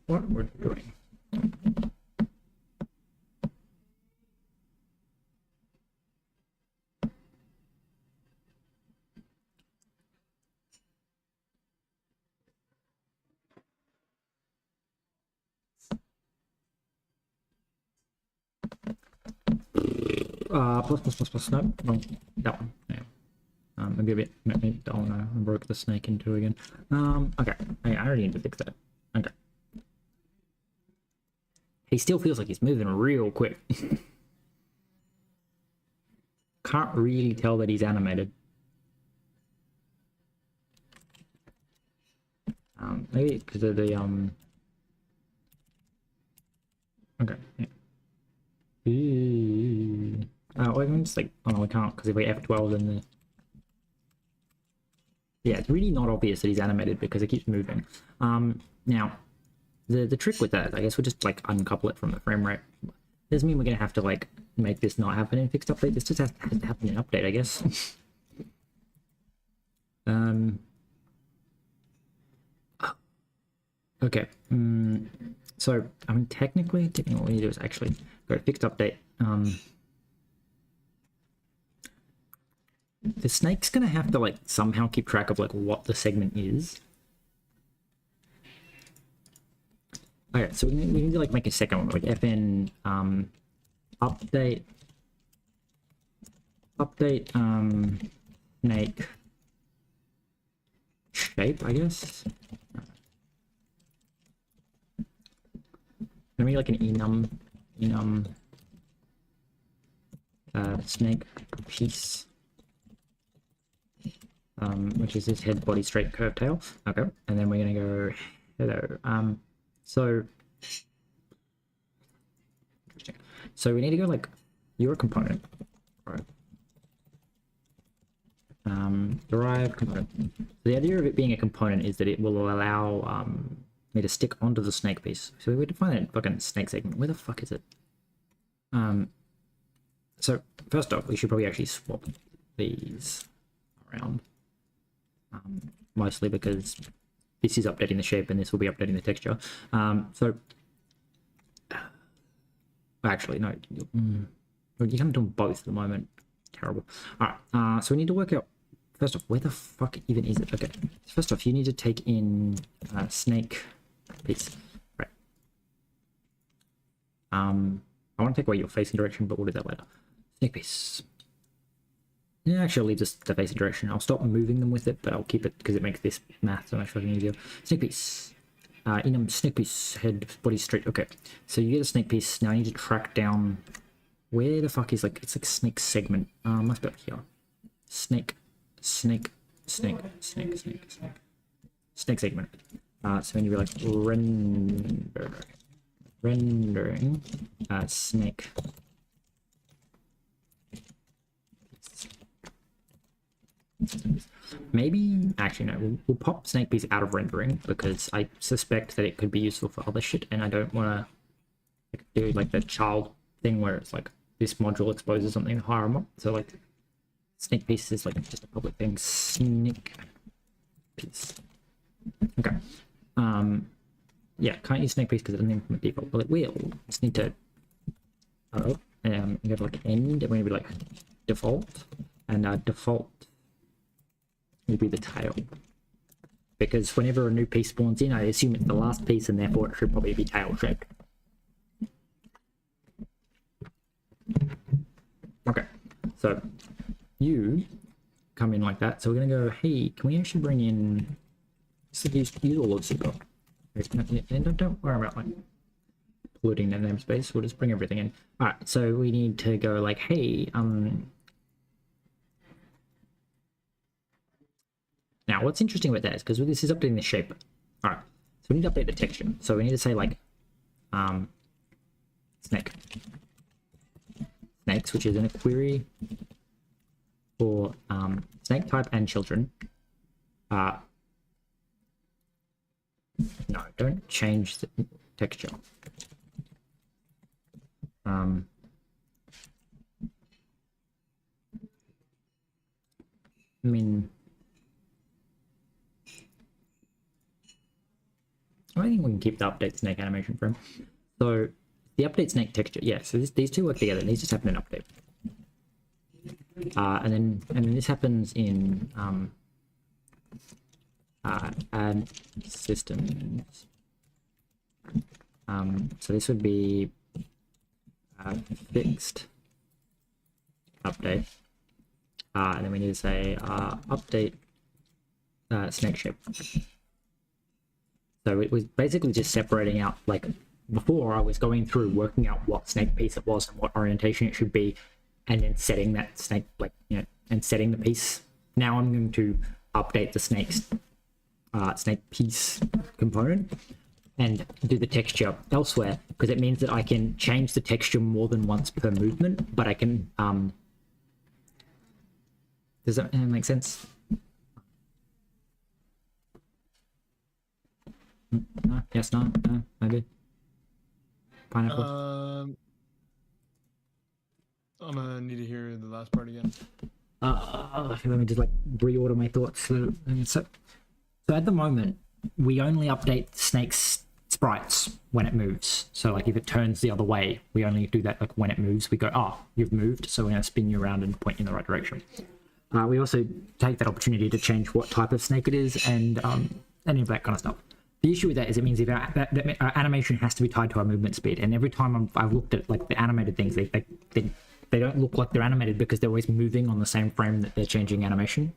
What we're doing. Plus, no, wrong, that one, yeah. Maybe a bit, maybe, oh no, I broke the snake in 2 again. Okay, I already need to fix that. Okay. He still feels like he's moving real quick. Can't really tell that he's animated. Maybe because of the okay. segments. Like, oh no, we can't because if we F12 then the... Yeah, it's really not obvious that he's animated because it keeps moving. Now, the trick with that, I guess we'll just like uncouple it from the frame rate. Doesn't mean we're gonna have to like make this not happen in fixed update. This just has to happen in update, I guess. Okay. So I mean, technically, what we need to do is actually go to fixed update. The snake's gonna have to like somehow keep track of like what the segment is. Okay, so we need to like make a second one, like fn update snake shape, I guess. Maybe like an enum snake piece. Which is his head, body, straight, curved tail. Okay, and then we're gonna go hello. So we need to go like you're a component, right? Derive component. The idea of it being a component is that it will allow me to stick onto the snake piece. So we define that fucking snake segment. Where the fuck is it? So first off, we should probably actually swap these around. Mostly because this is updating the shape and this will be updating the texture. So actually no, you can't do both at the moment. Terrible. All right, so we need to work out first off where the fuck even is it. Okay, first off you need to take in snake piece, right? I want to take away your facing direction, but we'll do that later. Snake piece. Yeah, actually, I'll leave just the facing direction. I'll stop moving them with it, but I'll keep it because it makes this math so much fucking easier. Snake piece. Enum snake piece, head, body, straight. Okay, so you get a snake piece. Now I need to track down where the fuck is like it's like snake segment. Must be up here. Snake segment. So when you be like rendering snake. Maybe actually no, we'll pop snake piece out of rendering because I suspect that it could be useful for other shit, and I don't want to do like the child thing where it's like this module exposes something higher up. So like snake piece is like just a public thing. Snake piece. Okay. Yeah, can't use snake piece because it doesn't implement default, but it will. Just need to you have like end, and we're gonna be like default, and default will be the tail, because whenever a new piece spawns in, I assume it's the last piece, and therefore it should probably be tail shaped. Okay, so you come in like that. So we're gonna go, hey, can we actually bring in use all of super? And don't worry about like polluting that namespace. We'll just bring everything in. All right, so we need to go like, hey, now, what's interesting about that is because this is updating the shape. All right, so we need to update the texture. So we need to say like, snakes, which is in a query for snake type and children. No, don't change the texture. I mean, I think we can keep the update snake animation frame. So the update snake texture, yeah. So these two work together. These just happen in update, and then this happens in add systems. So this would be fixed update, and then we need to say update snake shape. So it was basically just separating out, like before I was going through working out what snake piece it was and what orientation it should be, and then setting that snake, like, you know, and setting the piece. Now I'm going to update the snake piece component and do the texture elsewhere, because it means that I can change the texture more than once per movement, but I can Does that make sense? No? Yes, no? No? Maybe? Pineapple? I'm gonna need to hear the last part again. Let me just like reorder my thoughts. So at the moment, we only update Snake's sprites when it moves. So like if it turns the other way, we only do that like when it moves. We go, oh, you've moved, so we're going to spin you around and point you in the right direction. We also take that opportunity to change what type of snake it is and any of that kind of stuff. The issue with that is it means if our animation has to be tied to our movement speed, and every time I've looked at like the animated things, they don't look like they're animated because they're always moving on the same frame that they're changing animation.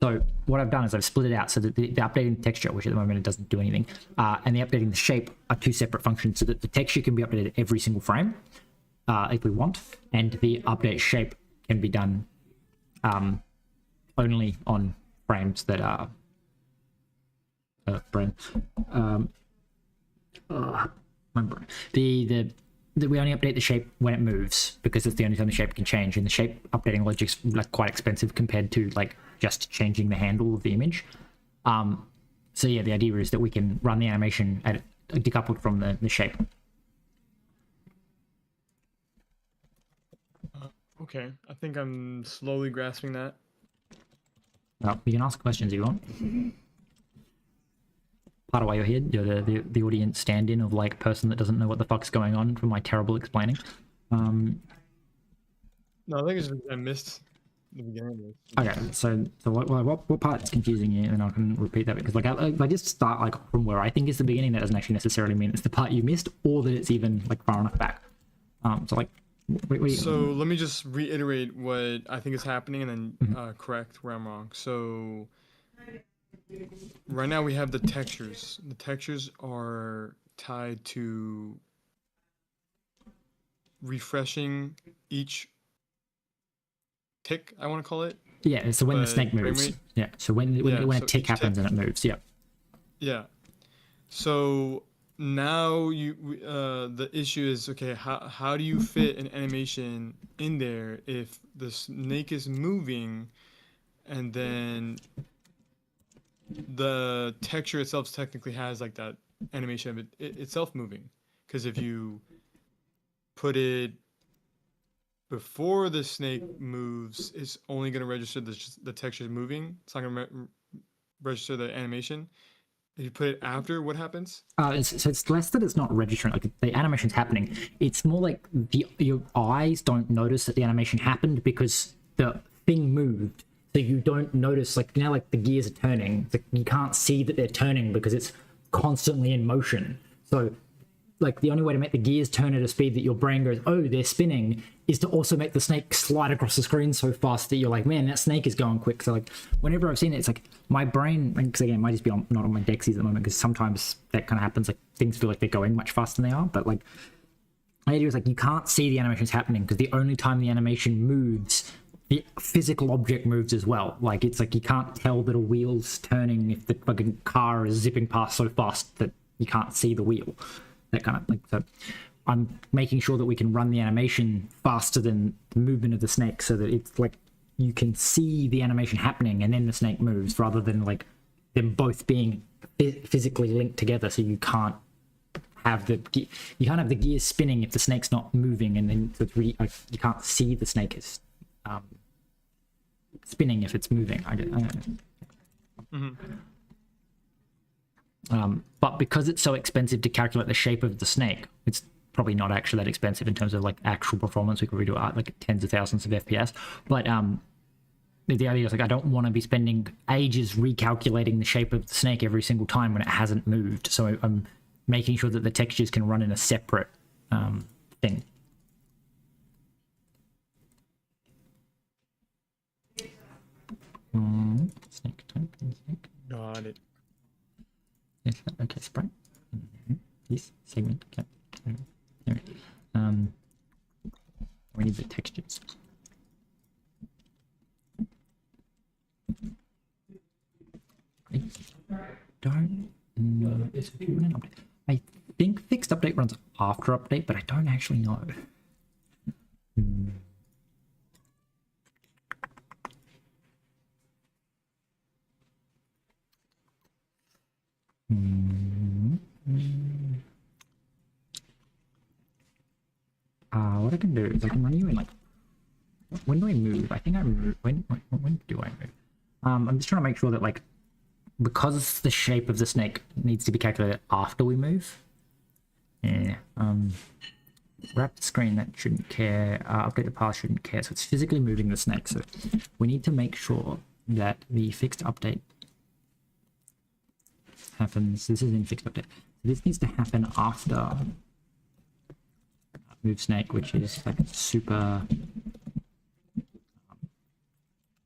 So what I've done is I've split it out so that the updating the texture, which at the moment it doesn't do anything, and the updating the shape are two separate functions so that the texture can be updated every single frame if we want, and the update shape can be done only on frames that are we only update the shape when it moves because it's the only time the shape can change, and the shape updating logic's like quite expensive compared to like just changing the handle of the image. So yeah, the idea is that we can run the animation at decoupled from the shape. Okay, I think I'm slowly grasping that. Well, you can ask questions if you want. Part of why you're here, you're the audience stand-in of like person that doesn't know what the fuck's going on for my terrible explaining. No, I think it's just I missed the beginning. Okay, so what part's confusing you, and I can repeat that because like I just start like from where I think is the beginning. That doesn't actually necessarily mean it's the part you missed, or that it's even like far enough back. So like, so let me just reiterate what I think is happening, and then correct where I'm wrong. So right now we have the textures. The textures are tied to refreshing each tick, I want to call it. Yeah, so when the snake moves. Yeah, so when a tick happens and it moves, yeah. Yeah. So now the issue is, okay, how do you fit an animation in there if the snake is moving and then the texture itself technically has like that animation of it itself moving? Because if you put it before the snake moves, it's only going to register the texture is moving. It's not going to register the animation. If you put it after, what happens? So it's less that it's not registering, like the animation's happening. It's more like your eyes don't notice that the animation happened because the thing moved. So you don't notice, like now like the gears are turning. It's like you can't see that they're turning because it's constantly in motion. So like the only way to make the gears turn at a speed that your brain goes, oh, they're spinning, is to also make the snake slide across the screen so fast that you're like, man, that snake is going quick. So like whenever I've seen it, it's like my brain, because again, it might just be not on my Dexies at the moment, because sometimes that kind of happens, like things feel like they're going much faster than they are. But like the idea is like you can't see the animations happening because the only time the animation moves, the physical object moves as well. Like it's like you can't tell that a wheel's turning if the fucking car is zipping past so fast that you can't see the wheel. That kind of like, so I'm making sure that we can run the animation faster than the movement of the snake so that it's like you can see the animation happening and then the snake moves, rather than like them both being physically linked together. So you can't have the gears spinning if the snake's not moving, and then it's really like you can't see the snake is spinning if it's moving. I don't know. But because it's so expensive to calculate the shape of the snake, it's probably not actually that expensive in terms of like actual performance. We could redo it like tens of thousands of FPS. But the idea is like I don't want to be spending ages recalculating the shape of the snake every single time when it hasn't moved. So I'm making sure that the textures can run in a separate thing. Snake type. Snake. Got it. Yes, okay, sprite. This segment. Okay. There. We need the textures. I don't know. I think fixed update runs after update, but I don't actually know. What I can do is I can run you in like. When do I move? I think I move. When do I move? I'm just trying to make sure that like, because the shape of the snake needs to be calculated after we move. Yeah. Wrap the screen, that shouldn't care. Update the path shouldn't care. So it's physically moving the snake. So we need to make sure that the fixed update happens. This is in fixed update. This needs to happen after move snake, which is like super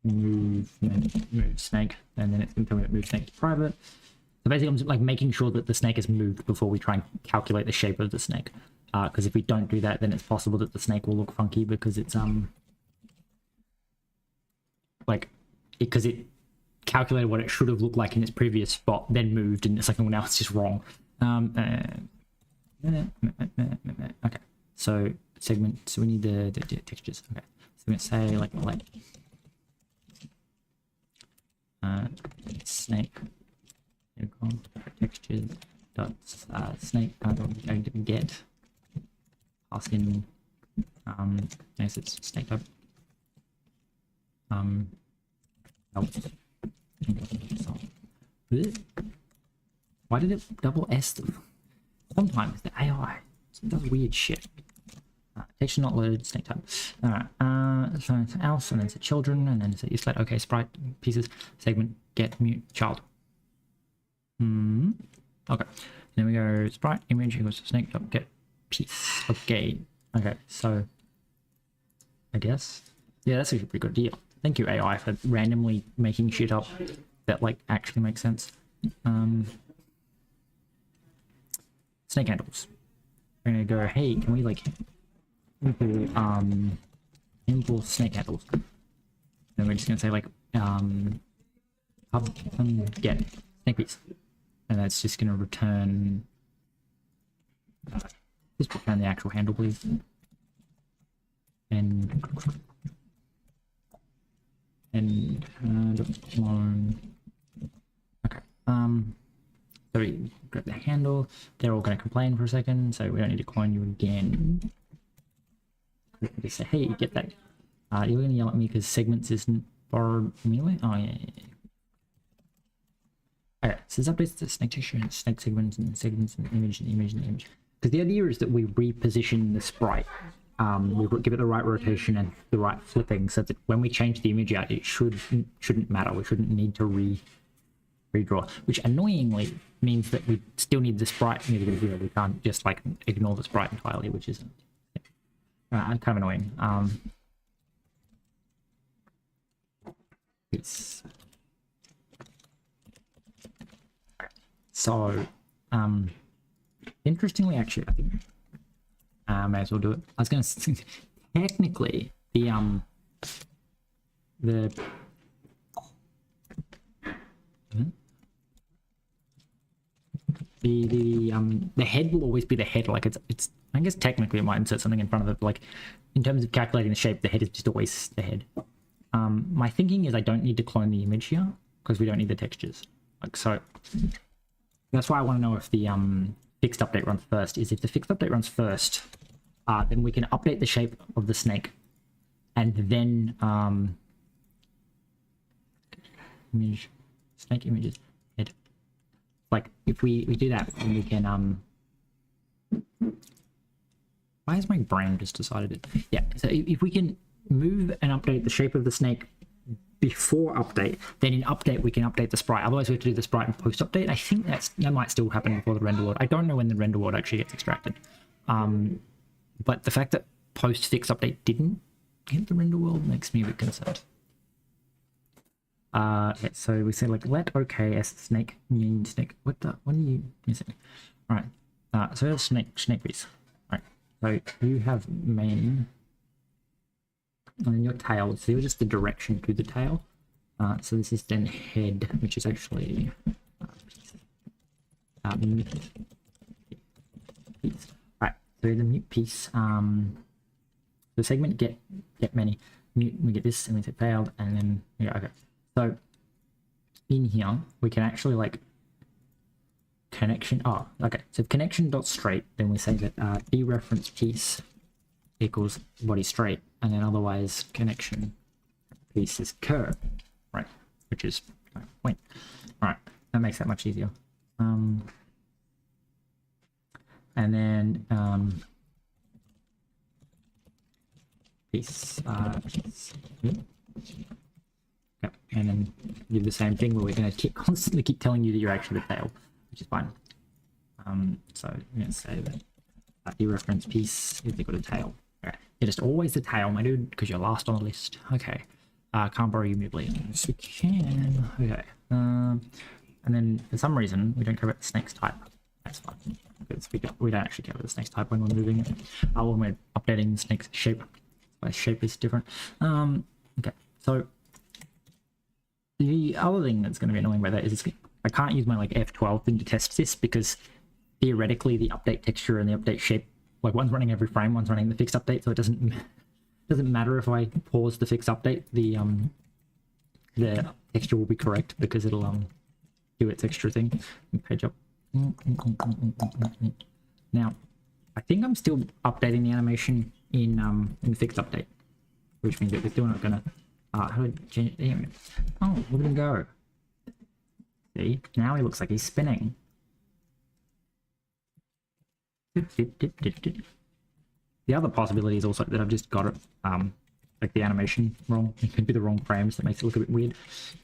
move snake, and then it's going to tell me that move snake is private. So basically I'm just like making sure that the snake is moved before we try and calculate the shape of the snake, because if we don't do that, then it's possible that the snake will look funky because it's because it calculated what it should have looked like in its previous spot, then moved, and it's like, oh, now it's just wrong. Okay, so segment, so we need the textures. Okay, so we're going to say like snake textures dot snake get pass in yes, it's snake type help. Why did it double S them? Sometimes the AI does weird shit. Texture not loaded, snake type. Alright, so it's else, and then it's children, and then it's you select okay, sprite pieces, segment, get, mute, child. Okay. Then we go sprite, image equals snake dot get piece. Okay. Okay, so I guess. Yeah, that's actually a pretty good idea. Thank you, AI, for randomly making shit up that like actually makes sense. Snake handles. We're gonna go, hey, can we like import snake handles? And we're just gonna say like get snake piece, and that's just gonna return just return the actual handle, please. And clone. Okay. So we grab the handle. They're all going to complain for a second, so we don't need to clone you again. We say, hey, you get that. You're going to yell at me because segments isn't borrowed immediately. Oh yeah. Okay, so this updates the snake texture and snake segments and image and image and image. Because the idea is that we reposition the sprite. We give it the right rotation and the right flipping, so that when we change the image out, it shouldn't matter. We shouldn't need to redraw, which annoyingly means that we still need the sprite here. We can't just like ignore the sprite entirely, which is kind of annoying. So interestingly, actually, I think may as well do it. I was going to technically the head will always be the head. Like it's I guess technically it might insert something in front of it. But like in terms of calculating the shape, the head is just always the head. My thinking is I don't need to clone the image here because we don't need the textures. Like so, that's why I want to know if the fixed update runs first. Is if the fixed update runs first, then we can update the shape of the snake, and then image snake images head. Like if we do that, then we can why has my brain just decided it? Yeah, so if we can move and update the shape of the snake before update, then in update we can update the sprite. Otherwise we have to do the sprite in post update. I think that might still happen before the render world. I don't know when the render world actually gets extracted. But the fact that post fix update didn't hit the render world makes me a bit concerned. Okay, so we say like let okay as snake mean snake. What are you missing? All right. So there's snake piece. All right. So you have main, and then your tail. So you're just the direction to the tail. So this is then head, which is actually mute piece. Right. So the mute piece. The segment get many mute. We get this, and we say failed, and then yeah. Okay. So in here we can actually like connection. Oh, okay. So connection dot straight. Then we say that dereference piece equals body straight, and then otherwise connection piece is curve, right? Which is point. All right, that makes that much easier. And then piece. Yep, and then do the same thing where we're going to constantly keep telling you that you're actually the tail, which is fine. So I'm going to say that dereference piece is equal to tail. Okay. You're just always the tail, my dude, because you're last on the list. Okay. Can't borrow you movably. Yes, we can. Okay. And then for some reason we don't care about the snake's type. That's fine. Because we don't actually care about the snake's type when we're moving it. When we're updating the snake's shape. My shape is different. Okay. So the other thing that's going to be annoying about that is I can't use my like F12 thing to test this because theoretically the update texture and the update shape, like one's running every frame, one's running the fixed update, so it doesn't matter if I pause the fixed update, the texture will be correct because it'll do its extra thing. Page up. Now, I think I'm still updating the animation in the fixed update, which means that we're still not gonna how do I change it? Oh, look at him go. See, now he looks like he's spinning. The other possibility is also that I've just got it, like the animation wrong. It could be the wrong frames that makes it look a bit weird.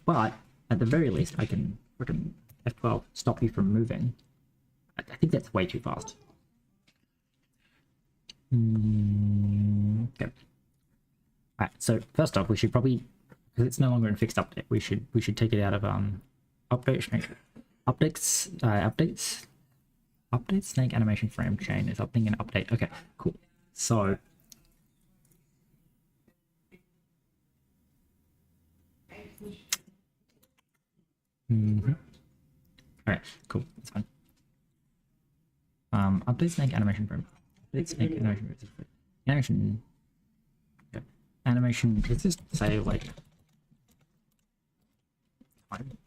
But at the very least, I can freaking F12 stop you from moving. I think that's way too fast. Okay. Alright, so first off, we should probably, because it's no longer in fixed update, we should take it out of update snake animation frame chain is updating an update. Okay, cool. So alright, cool, that's fine. Update snake animation frame. Update snake animation frame. Animation. Okay. Animation. Let's just say like time.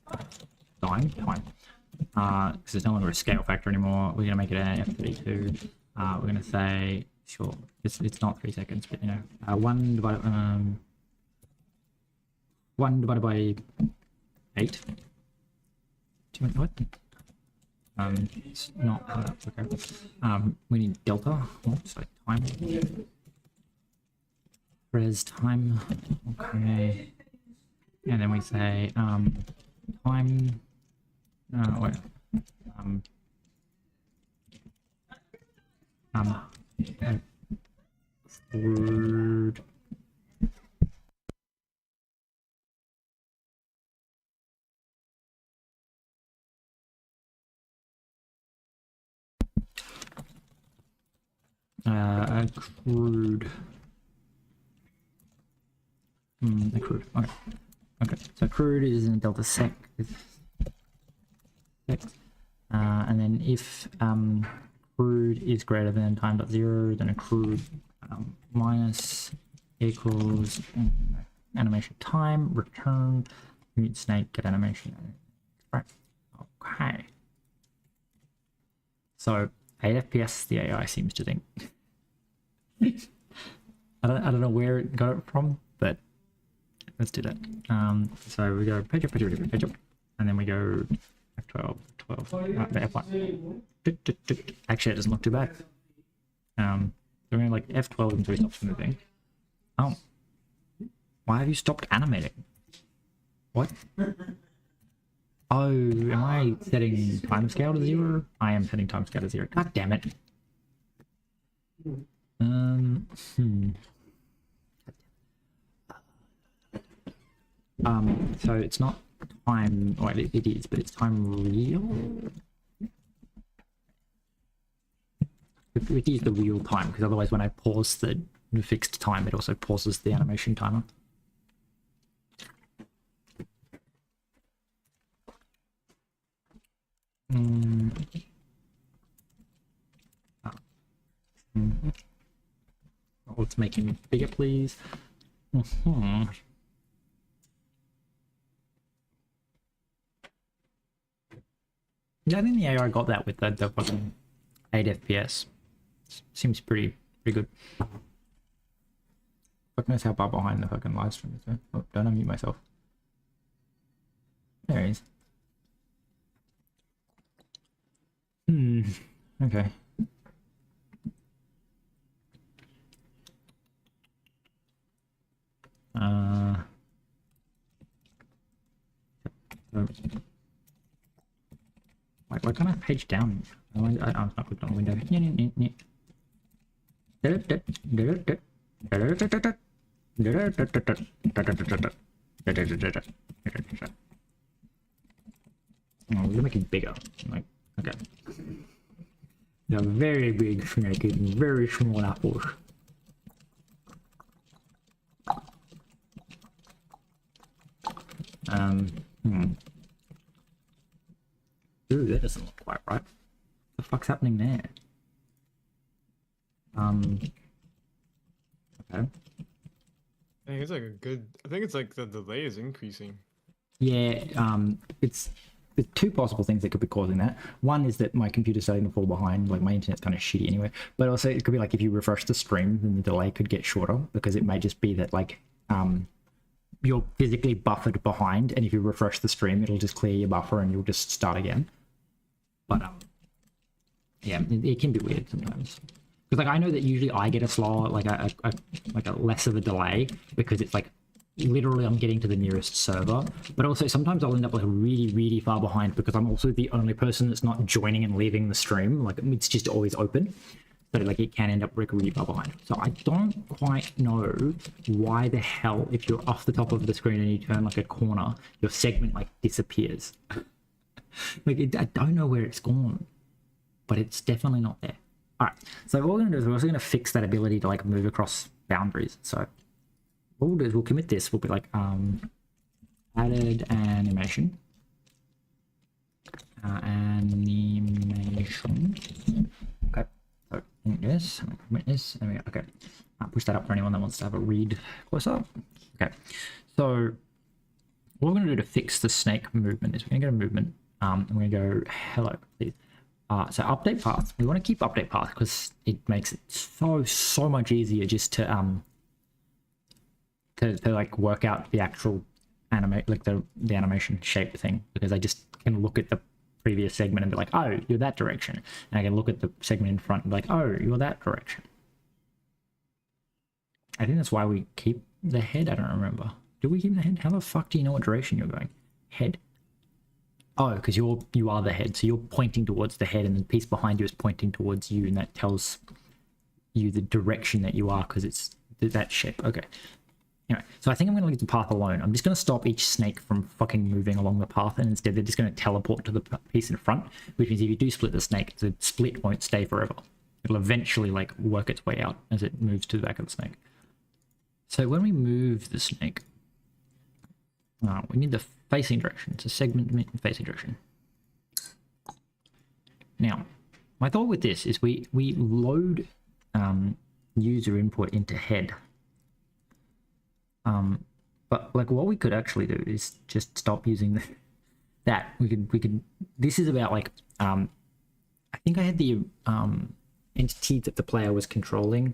Because it's no longer a scale factor anymore. We're gonna make it an F32. We're gonna say sure. It's not 3 seconds, but you know, 1 divided by 8. What? It's not okay. We need delta. Oops, like time. Res time. Okay. And then we say time. Wait. Word. Accrued. Accrued. Okay. Okay. So accrued is in delta sec. And then if accrued is greater than time.0, then accrued minus equals animation time, return, mute snake, get animation. Right. Okay. So 8 FPS the AI seems to think. I don't know where it got it from, but let's do that. So we go page up, and then we go F12, F1. Actually, it doesn't look too bad. So we're going like F12 until he stops moving. Oh, why have you stopped animating? What? Oh, am I setting timescale to 0? I am setting timescale to 0. God damn it. So it's not time, well, it is, but it's time real? We use the real time, because otherwise when I pause the fixed time, it also pauses the animation timer. Let's make him bigger, please. Yeah, I think the AI got that with the fucking 8 FPS. Seems pretty good. Fuck knows how far behind the fucking live stream is there. Oh, don't unmute myself. There he is. Okay. Why can't I page down? I'm not clicked on the window. Oh, we're gonna make it bigger. Like, okay. They're very big snake eating very small apples. Ooh, that doesn't look quite right. What the fuck's happening there? Okay. I think it's like a good. I think it's like the delay is increasing. Yeah, it's there's two possible things that could be causing that. One is that my computer's starting to fall behind, like my internet's kind of shitty anyway. But also it could be like if you refresh the stream, then the delay could get shorter because it may just be that like you're physically buffered behind, and if you refresh the stream, it'll just clear your buffer and you'll just start again. But yeah, it can be weird sometimes. Because like I know that usually I get a slower, like a less of a delay because it's like literally I'm getting to the nearest server. But also sometimes I'll end up like really far behind because I'm also the only person that's not joining and leaving the stream. Like it's just always open. So like it can end up really far behind. So I don't quite know why the hell if you're off the top of the screen and you turn like a corner, your segment like disappears. Like I don't know where it's gone, but it's definitely not there. All right, so what we're gonna do is we're also gonna fix that ability to like move across boundaries. So what we'll do is we'll commit this. We'll be like added animation, animation. Okay, so this, commit this, and we okay. Push that up for anyone that wants to have a read closer. Okay, so what we're gonna do to fix the snake movement is we're gonna go to movement. I'm gonna go hello, please. So update path. We want to keep update path because it makes it so much easier just to like work out the actual like the animation shape thing, because I just can look at the previous segment and be like, oh, you're that direction, and I can look at the segment in front and be like, oh, you're that direction. I think that's why we keep the head. I don't remember. Do we keep the head? How the fuck do you know what direction you're going? Head. Oh, because you are the head, so you're pointing towards the head, and the piece behind you is pointing towards you, and that tells you the direction that you are because it's that shape. Okay. Anyway, so I think I'm going to leave the path alone. I'm just going to stop each snake from fucking moving along the path, and instead they're just going to teleport to the piece in front, which means if you do split the snake, the split won't stay forever. It'll eventually like work its way out as it moves to the back of the snake. So when we move the snake, we need the facing direction. It's a segment facing direction. Now, my thought with this is we load user input into head. But like what we could actually do is just stop using that. We could. This is about like I think I had the entity that the player was controlling.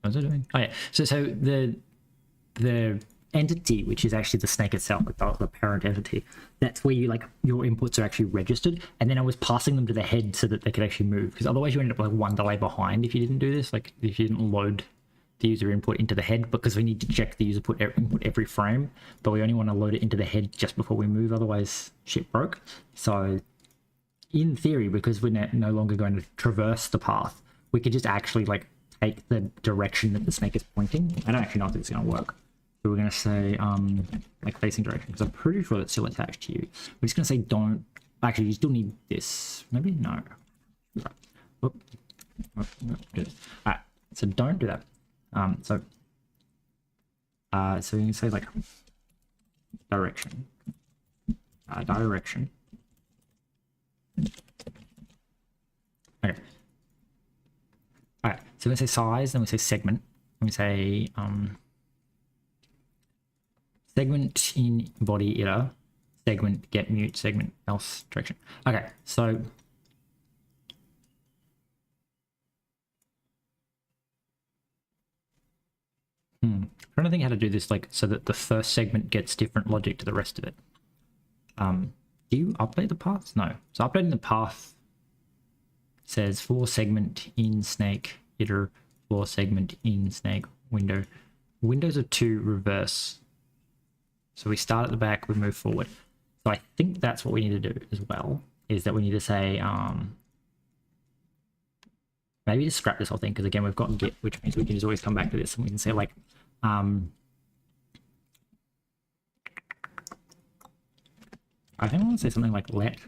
What was I doing? Oh yeah. So the entity, which is actually the snake itself, the parent entity, that's where you like your inputs are actually registered, and then I was passing them to the head so that they could actually move, because otherwise you end up like one delay behind if you didn't do this, like if you didn't load the user input into the head, because we need to check the user input every frame, but we only want to load it into the head just before we move, otherwise shit broke. So in theory, because we're no longer going to traverse the path, we could just actually like take the direction that the snake is pointing. I don't actually know if it's going to work. So we're going to say like facing direction, because I'm pretty sure it's still attached to you. We're just going to say don't. Actually, you still need this. Maybe no. All right. So don't do that. So you can say like direction. Direction. So we say size, then we say segment, and we say segment in body iter, segment get mute, segment else direction. Okay, so I'm trying to think how to do this, like, so that the first segment gets different logic to the rest of it. Do you update the paths? No. So updating the path says for segment in snake iter, for segment in snake window. Windows are to reverse. So we start at the back, we move forward. So I think that's what we need to do as well, is that we need to say, maybe just scrap this whole thing, because again, we've got get, which means we can just always come back to this and we can say like, I think I want to say something like let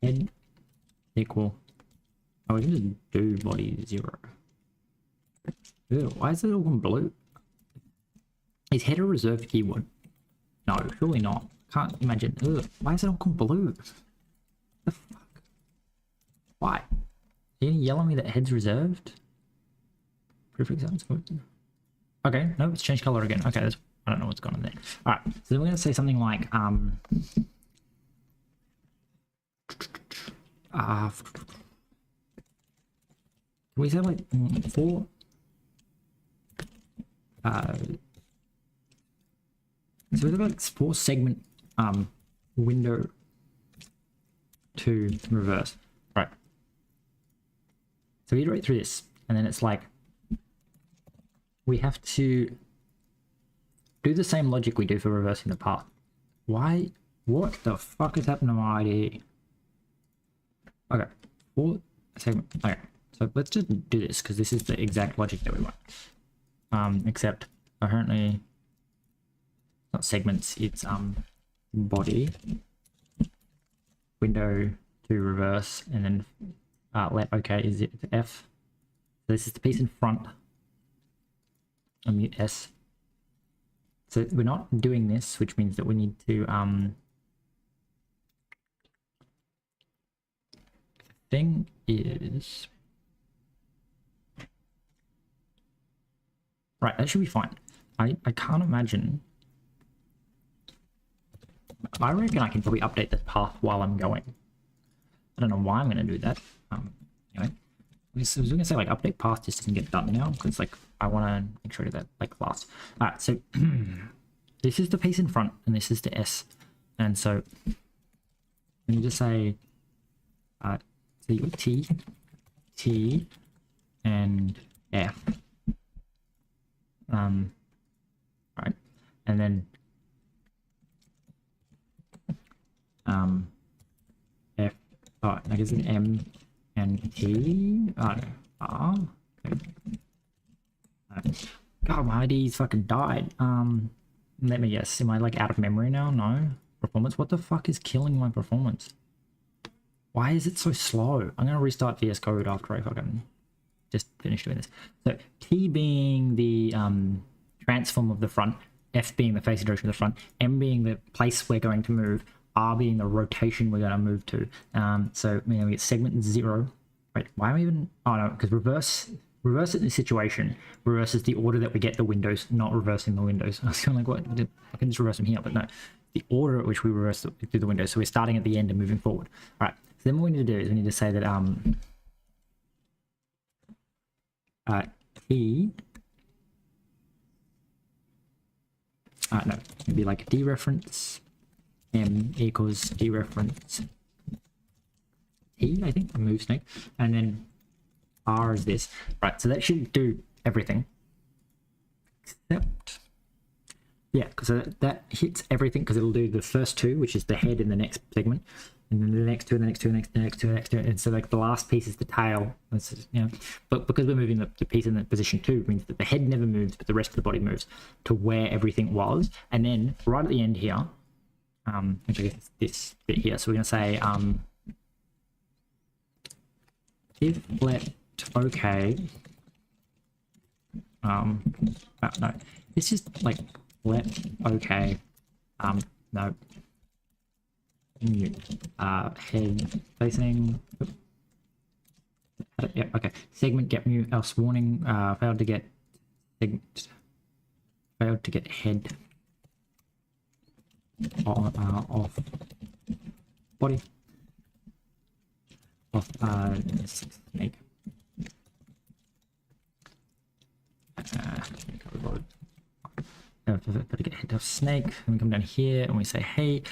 head equal, oh, we can just do body 0. Ew, why is it all gone blue? Is head a reserved keyword? No, surely not. Can't imagine. Ugh, why is it all gone blue? The fuck? Why? Are you gonna yell at me that head's reserved? Prefix sounds good. Okay, no, it's changed color again. Okay, that's, I don't know what's gone on there. Alright, so then we're gonna say something like can we say like for so we've got for segment window to reverse. Right. So we iterate through this, and then it's like we have to do the same logic we do for reversing the path. Why? What the fuck is happening to my ID? Okay. For segment. Okay. So let's just do this because this is the exact logic that we want. Except apparently not segments, it's body window to reverse, and then let okay is it F. So this is the piece in front. I'll mute S. So we're not doing this, which means that we need to thing is right, that should be fine. I can't imagine. I reckon I can probably update this path while I'm going. I don't know why I'm going to do that. Anyway, I was going to say like update path just doesn't get done now because like I want to make sure that like last. All right, so this is the piece in front and this is the S, and so when you just say so you got T and F, right, and then F, oh, I guess an M and T, R, okay. God, my ID's fucking died. Let me guess, am I like out of memory now? No. Performance, what the fuck is killing my performance? Why is it so slow? I'm gonna restart VS Code after I fucking just finish doing this. So T being the transform of the front, F being the facing direction of the front, M being the place we're going to move, R being the rotation we're going to move to. So we get segment 0. Wait, why am I even? Oh no, because reverse in this situation reverses the order that we get the windows, not reversing the windows. I was kind of like, what? I can just reverse them here, but no, the order at which we reverse through the windows. So we're starting at the end and moving forward. All right. So then what we need to do is we need to say that T. No, it'd be like dereference M equals dereference T, I think, remove snake, and then R is this. Right, so that should do everything. Except, yeah, because that hits everything, because it'll do the first two, which is the head in the next segment, and then the next two, and the next two, and the next two, and the next two, and so like the last piece is the tail. This is, you know, but because we're moving the piece in the position 2, means that the head never moves, but the rest of the body moves to where everything was, and then right at the end here, which I guess is this bit here. So we're going to say if let okay. No, it's just like let okay. No. mute. Head facing. Yeah, okay. Segment get mute. Else warning. Failed to get segment. Failed to get head off body of snake. Better get head off snake. And we come down here and we say, hey,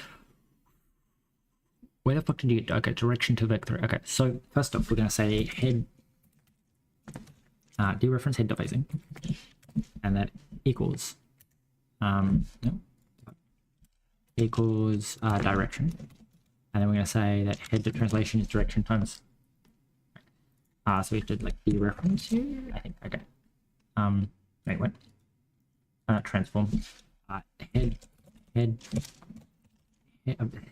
where the fuck did you get? Okay, direction to vector. Okay, so first off, we're going to say head dereference head facing, and that equals no, equals direction, and then we're going to say that head to translation is direction times. So we have to like dereference here, I think. Okay. Wait, what? Transform. Head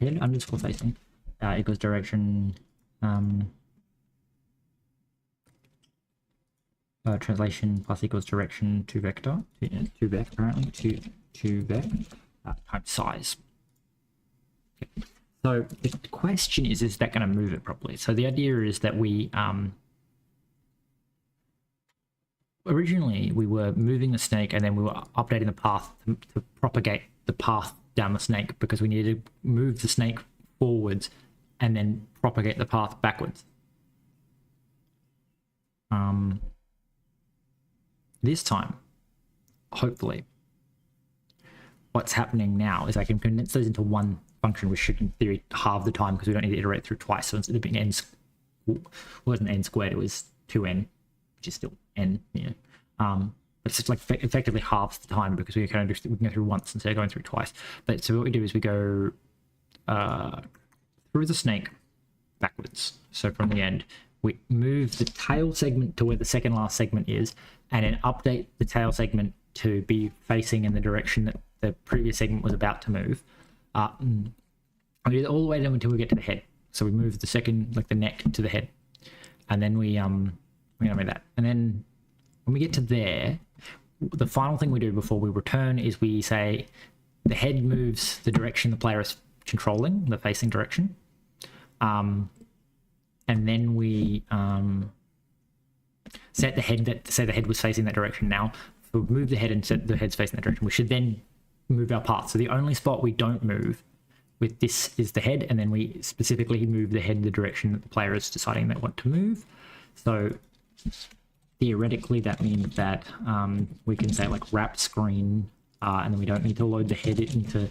underscore facing equals direction. Translation plus equals direction to vector, to vec apparently, to vec times size. Okay. So the question is that going to move it properly? So the idea is that we originally we were moving the snake and then we were updating the path to propagate the path down the snake, because we needed to move the snake forwards and then propagate the path backwards. This time, hopefully, what's happening now is I can condense those into one function, which should in theory halve the time because we don't need to iterate through twice. So instead of being n, well, it wasn't n squared, it was 2n, which is still n, you know. But it's just like effectively halves the time because we can go through once instead of going through twice. But so what we do is we go through the snake backwards. So from the end, we move the tail segment to where the second last segment is, and then update the tail segment to be facing in the direction that the previous segment was about to move. We do it all the way down until we get to the head. So we move the second, like the neck to the head, and then we're gonna make that. And then when we get to there, the final thing we do before we return is we say the head moves the direction the player is controlling, the facing direction. And then we set the head that say the head was facing that direction. Now, if we move the head and set the head's facing that direction, we should then move our path. So the only spot we don't move with this is the head, and then we specifically move the head in the direction that the player is deciding they want to move. So theoretically, that means that we can say like wrap screen, and then we don't need to load the head into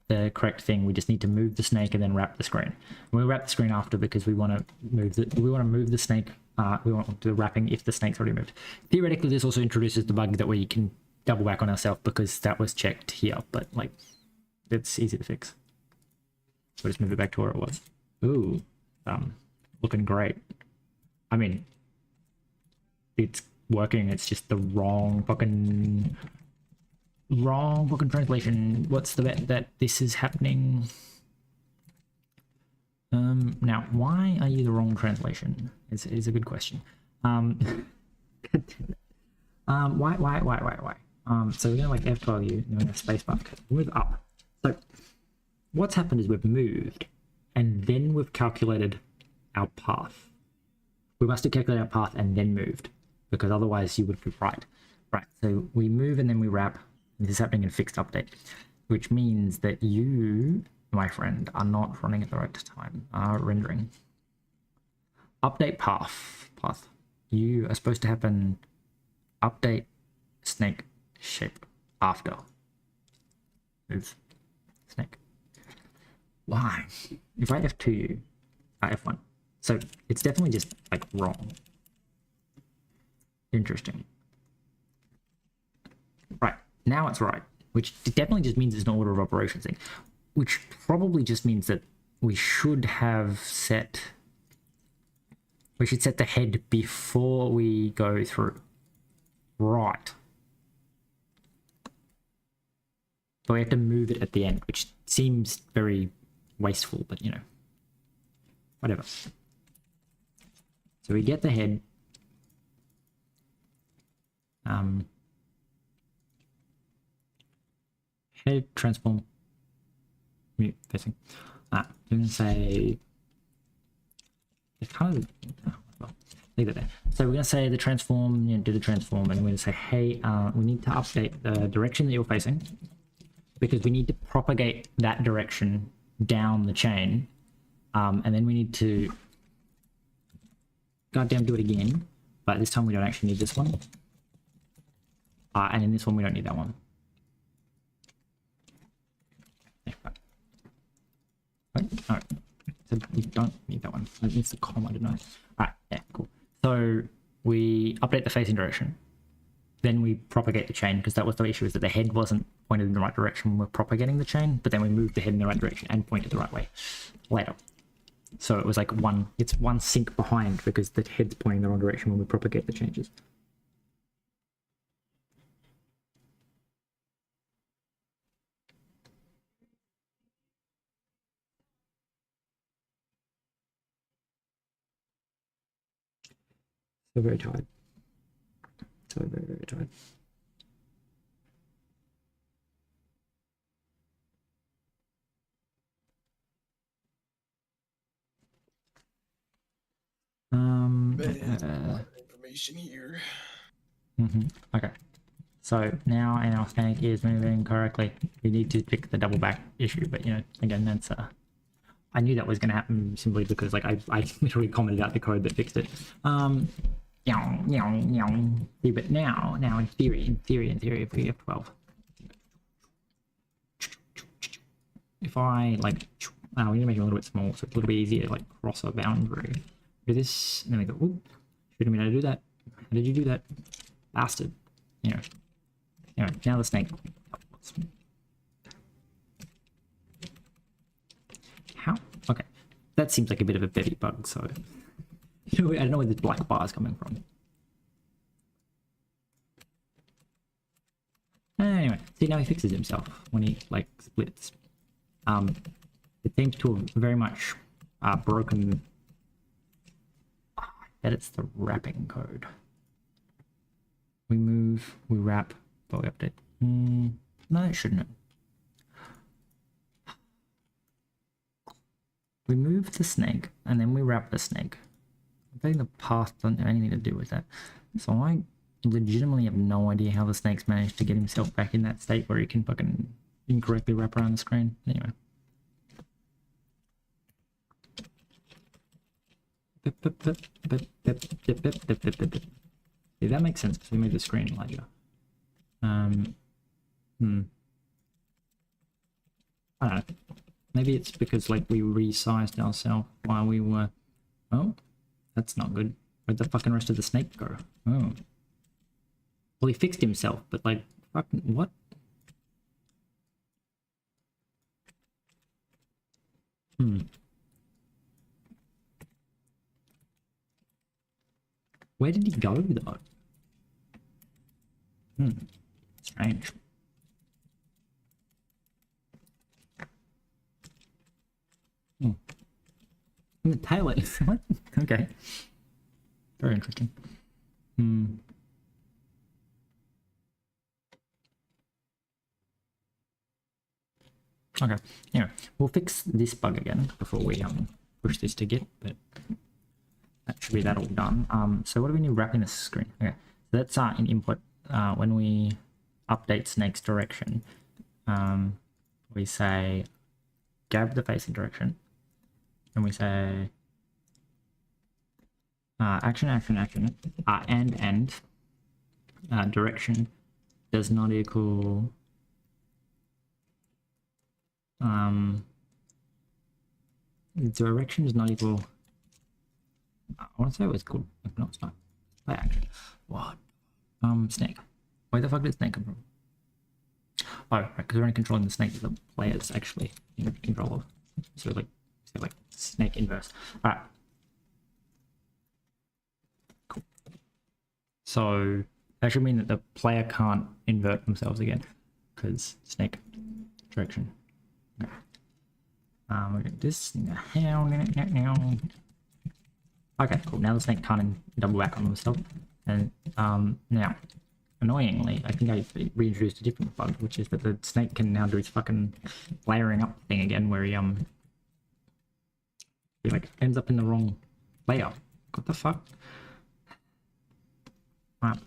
the correct thing. We just need to move the snake and then wrap the screen. And we wrap the screen after because we want to move the snake. We want the wrapping if the snake's already moved. Theoretically, this also introduces the bug that we can double back on ourselves because that was checked here, but like it's easy to fix. We'll just move it back to where it was. Ooh, looking great. I mean, it's working. It's just the wrong fucking translation. What's the bet that this is happening? Now, why are you the wrong translation? Is a good question. Why? So we're gonna like F12 and then we're gonna spacebar. Move up. So what's happened is we've moved, and then we've calculated our path. We must have calculated our path and then moved, because otherwise you would be right. Right. So we move and then we wrap. This is happening in fixed update, which means that you, my friend, are not running at the right time. Rendering. Update path. You are supposed to happen update snake shape after move snake. Why? If I F2 you, F1. So it's definitely just like wrong. Interesting. Right. Now it's right, which definitely just means it's an order of operations thing, which probably just means that we should set the head before we go through. Right. But we have to move it at the end, which seems very wasteful, but you know, whatever. So we get the head. Head transform mute facing. We're gonna say it's kind of well, leave it there. So we're gonna say the transform, do the transform, and we're gonna say, hey, we need to update the direction that you're facing because we need to propagate that direction down the chain, and then we need to goddamn do it again, but this time we don't actually need this one, and in this one we don't need that one. Wait, no. So we don't need that one. It needs the comma, didn't I? Alright, yeah, cool. So we update the facing direction. Then we propagate the chain, because that was the issue, is that the head wasn't pointed in the right direction when we're propagating the chain, but then we moved the head in the right direction and pointed the right way later. So it was like it's one sync behind because the head's pointing the wrong direction when we propagate the changes. So very tired. So very, very tired. Information here. Okay. So now our snake is moving correctly. We need to fix the double back issue, but again, that's I knew that was going to happen simply because like I literally commented out the code that fixed it. See, but now in theory, if we have 12, if I like, we need to make it a little bit small so it's a little bit easier to like cross a boundary. Do this, and then we go, oop, shouldn't mean how to do that. How did you do that, bastard? Now the snake. How? Okay, that seems like a bit of a Bevy bug. So I don't know where this black bar is coming from. Anyway, see, now he fixes himself when he like splits. It seems to have very much broken. I bet it's the wrapping code. We move, we wrap, but we update. No, it shouldn't. We move the snake and then we wrap the snake. I think the path doesn't have anything to do with that. So I legitimately have no idea how the snake's managed to get himself back in that state where he can fucking incorrectly wrap around the screen. Anyway. Yeah, that makes sense because we made the screen larger. I don't know. Maybe it's because like we resized ourselves while we were. Oh, that's not good. Where'd the fucking rest of the snake go? Oh. Well, he fixed himself, but like, fucking what? Where did he go though? Strange. In the tail it. What? Okay. Very interesting. Okay. Anyway, we'll fix this bug again before we push this to Git, but that should be that all done. So what do we need wrapping the screen? Okay. So that's in input. When we update snake's direction, we say grab the facing direction, and we say action, and direction does not equal direction is not equal. I want to say it was called. No, it's not. Play action. What? Snake. Where the fuck did snake come from? Oh, right, because we're only controlling the snake that the player's actually in control of. So like snake inverse. Alright. Cool. So that should mean that the player can't invert themselves again. Because snake direction. Okay. We're gonna do this now. Okay, cool. Now the snake can't double back on himself. And now, annoyingly, I think I reintroduced a different bug, which is that the snake can now do its fucking layering up thing again, where he It like ends up in the wrong layer. What the fuck? Right.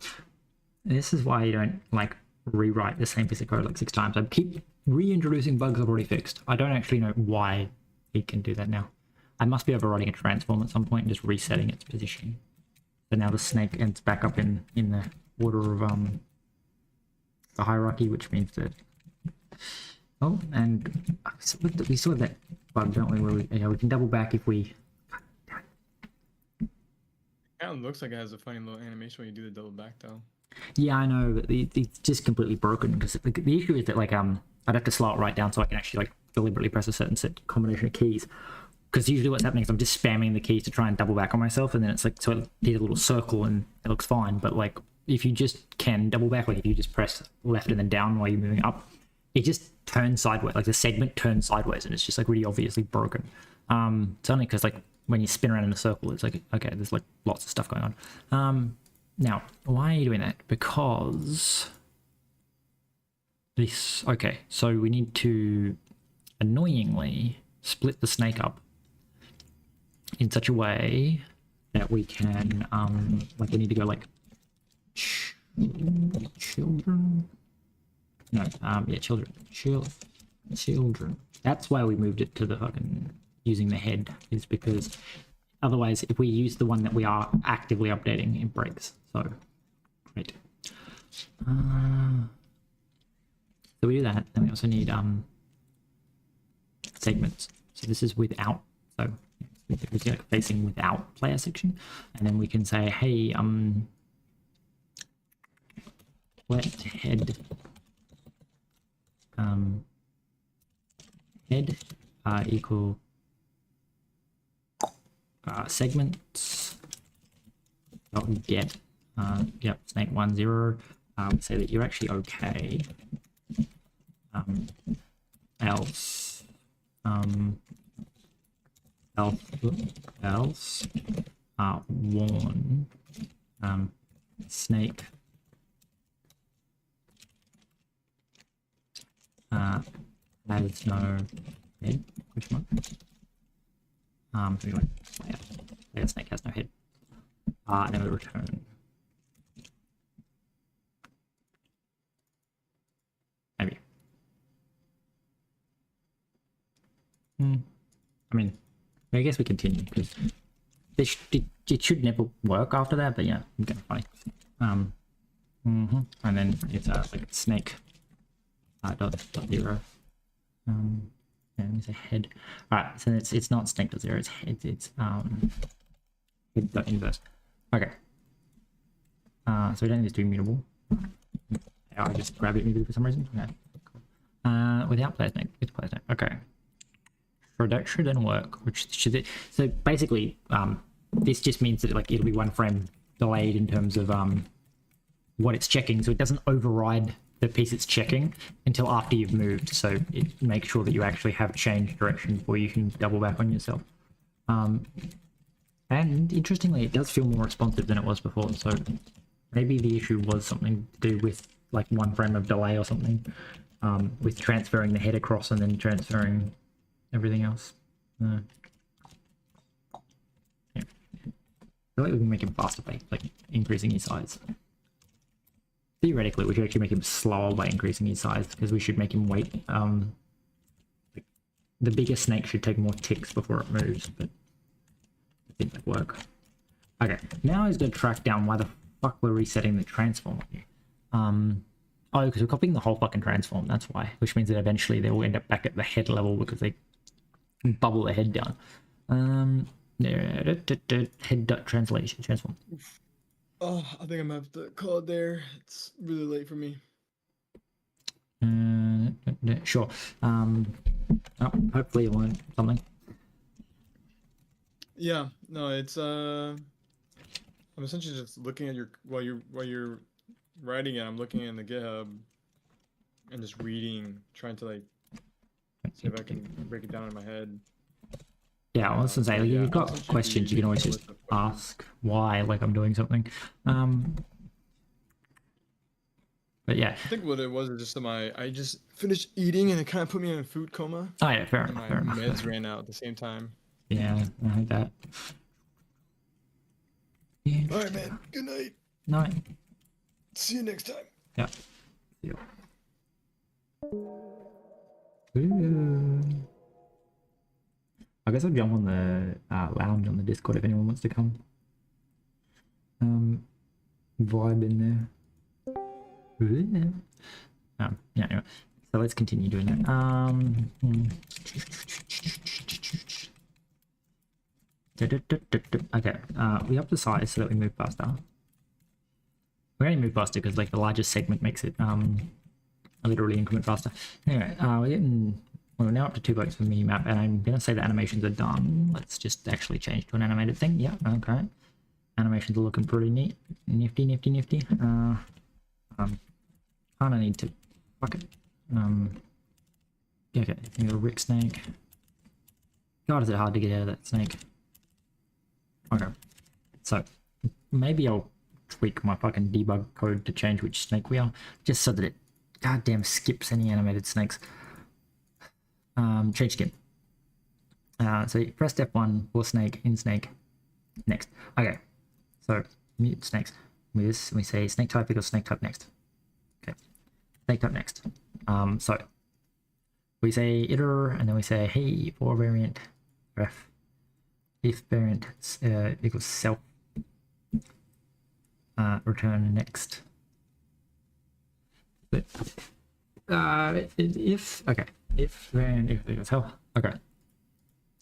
This is why you don't like rewrite the same piece of code like 6 times. I keep reintroducing bugs I've already fixed. I don't actually know why it can do that now. I must be overriding a transform at some point and just resetting its position. So now the snake ends back up in the order of the hierarchy, which means that. Oh, and we saw that bug, don't we? Where we can double back if we. It kind of looks like it has a funny little animation when you do the double back though. Yeah, I know, but it's just completely broken because the issue is that like I'd have to slow it right down so I can actually like deliberately press a certain set combination of keys. Because usually what's happening is I'm just spamming the keys to try and double back on myself, and then it's like so it did a little circle and it looks fine. But like if you just can double back, like if you just press left and then down while you're moving up, it just turns sideways. Like the segment turns sideways, and it's just like really obviously broken. It's only because like when you spin around in a circle, it's like okay, there's like lots of stuff going on. Now, why are you doing that? Because this. Okay, so we need to annoyingly split the snake up in such a way that we can like we need to go like children. No, yeah, children. That's why we moved it to the fucking using the head, is because otherwise if we use the one that we are actively updating, it breaks. So great. So we do that, and we also need segments. So this is without, so we get facing without player section, and then we can say, hey, let head head equal segments dot get yep, snake 1 0. Say that you're actually okay. Else warn snake has no head, question mark. So we went player snake has no head. And then we return. Maybe. I mean, I guess we continue because it should never work after that, but yeah, it's kind of funny. And then it's like snake dot 0. And it's a head. Alright, so it's not snake dot 0, it's head. It's head dot inverse. Okay. So we don't need this to be mutable. I just grab it immediately for some reason. Okay. Cool. Without player snake, with player snake. Okay. So that shouldn't work. Which should it? So basically, this just means that like it'll be 1 frame delayed in terms of what it's checking, so it doesn't override the piece it's checking until after you've moved. So it makes sure that you actually have changed direction before you can double back on yourself. And interestingly, it does feel more responsive than it was before. So maybe the issue was something to do with like 1 frame of delay or something, with transferring the head across and then transferring everything else. Yeah. I feel like we can make him faster by like increasing his size. Theoretically, we should actually make him slower by increasing his size, because we should make him wait. Like, the bigger snake should take more ticks before it moves, but I think that work. Okay, now he's going to track down why the fuck we're resetting the transform. Oh, because we're copying the whole fucking transform, that's why. Which means that eventually they will end up back at the head level because they bubble the head down. Head dot translation transform. Oh, I think I'm gonna have to call it there. It's really late for me. Sure. Hopefully you learned something. Yeah, no, it's I'm essentially just looking at your while you're writing it. I'm looking in the GitHub and just reading, trying to like see if I can break it down in my head. Yeah, I was gonna say, like, if you've got questions, you can always just ask why, like I'm doing something. But yeah. I think what it was is just that I just finished eating and it kind of put me in a food coma. Oh yeah, fair And enough. my meds ran out at the same time. Yeah, I hate that. Yeah. All right, man. Good night. No. See you next time. Yeah. Yeah. Ooh. I guess I'll jump on the lounge on the Discord if anyone wants to come. Vibe in there. Ooh. Yeah, anyway. So let's continue doing that. Okay, we up the size so that we move faster. We only move faster because like the largest segment makes it literally increment faster. Anyway, we're now up to 2 votes for mini map, and I'm gonna say the animations are done. Let's just actually change to an animated thing. Yeah, okay. Animations are looking pretty neat, nifty. Kinda need to fuck it. Okay, you got a Rick snake. God, is it hard to get out of that snake? Okay, so maybe I'll tweak my fucking debug code to change which snake we are, just so that it goddamn skips any animated snakes. Change skin. So you press F1 for snake, in snake, next. Okay, so mute snakes. We say snake type equals snake type next. Okay, snake type next. So we say iter, and then we say hey for variant ref. If variant equals self, return next. But if variant equals self, okay.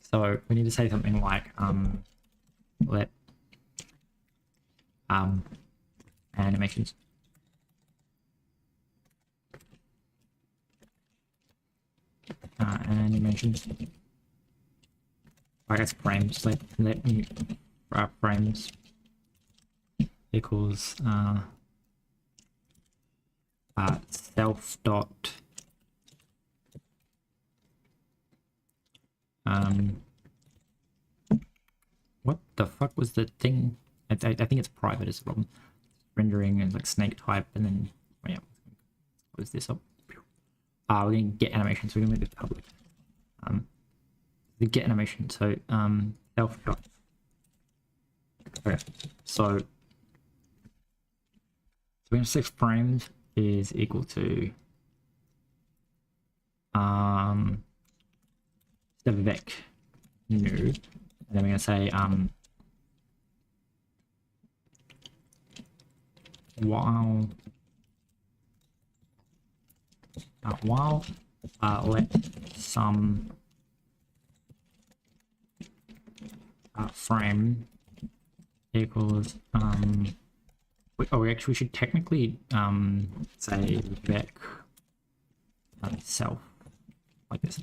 So we need to say something like let animations animations. I guess frames. Let frames equals self dot what the fuck was the thing? I think it's private is the problem. Rendering and like snake type, and then oh yeah, close this up. We're gonna get animation, so we're gonna make this public. The get animation, so self dot. Okay, so we're gonna say frames is equal to the vec new, and then we're gonna say while let some frame equals we should technically say vec self like this,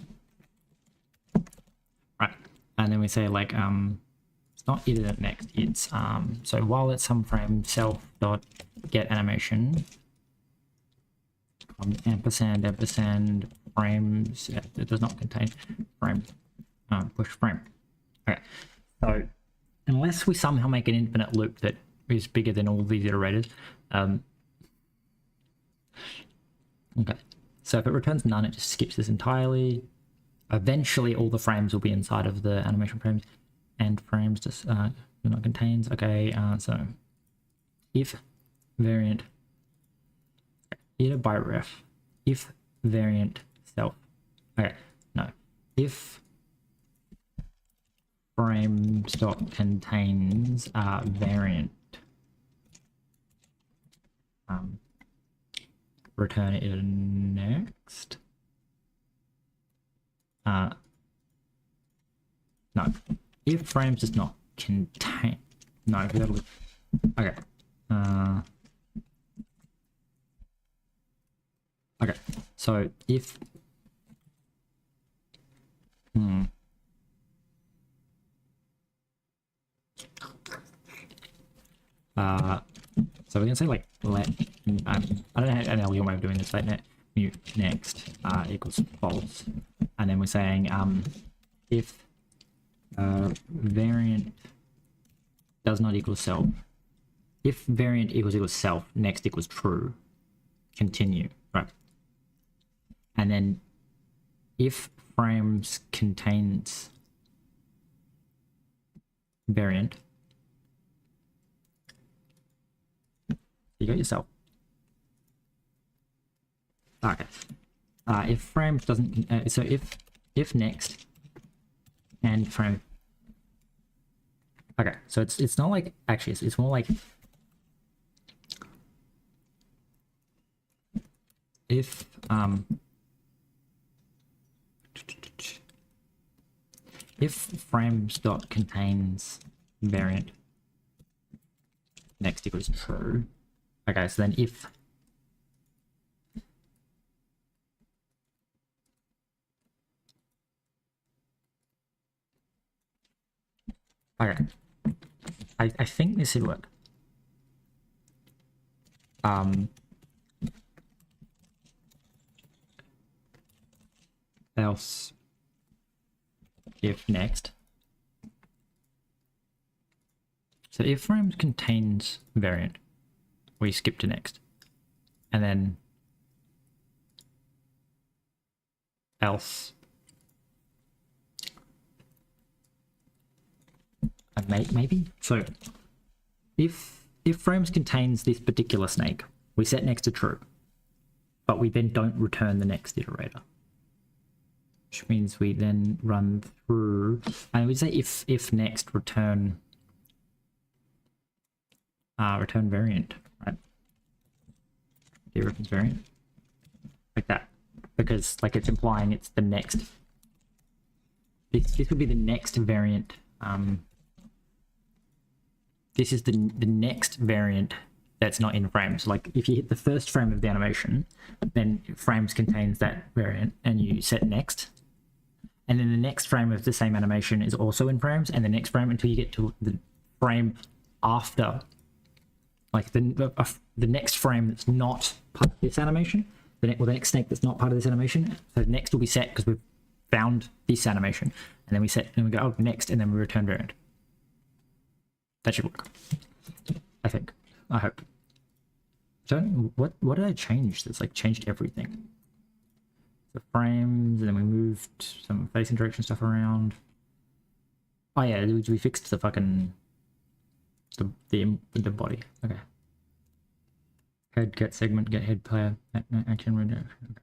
right? And then we say like it's not iter next, it's so while let some frame self dot get animation ampersand frames, it does not contain frame push frame. Okay, so unless we somehow make an infinite loop that is bigger than all these iterators, okay, so if it returns none, it just skips this entirely. Eventually all the frames will be inside of the animation frames, and frames just do not contains. Okay, so if variant iter by ref, if variant self, okay, no, if frames dot contains variant return it next. No, if frames does not contain, no, that'll be okay. Okay, so if so we're gonna say like let I don't have an elegant way of doing this, like mute next equals false, and then we're saying if variant does not equal self, if variant equals self, next equals true, continue, right? And then if frames contains variant. You got yourself. Okay. If frames doesn't, so if next and frame. Okay, so it's not like actually it's more like if if frames dot contains variant next equals true. Okay, so then if okay, I think this should work. Else if next. So if frames contains variant, we skip to next, and then else. Maybe so. If frames contains this particular snake, we set next to true, but we then don't return the next iterator, which means we then run through, and we say if next return return variant, right? Here returns variant like that, because like it's implying it's the next. This would be the next variant. This is the next variant that's not in frames. Like if you hit the first frame of the animation, then frames contains that variant, and you set next. And then the next frame of the same animation is also in frames, and the next frame until you get to the frame after, like the next frame that's not part of this animation, the next snake that's not part of this animation. So next will be set because we've found this animation, and then we set and we go oh next, and then we return variant. That should work, I think. I hope. What did I change? That's like changed everything. The frames, and then we moved some face interaction stuff around. Oh yeah, we fixed the fucking the body. Okay. Head get segment get head player action reduction. Okay.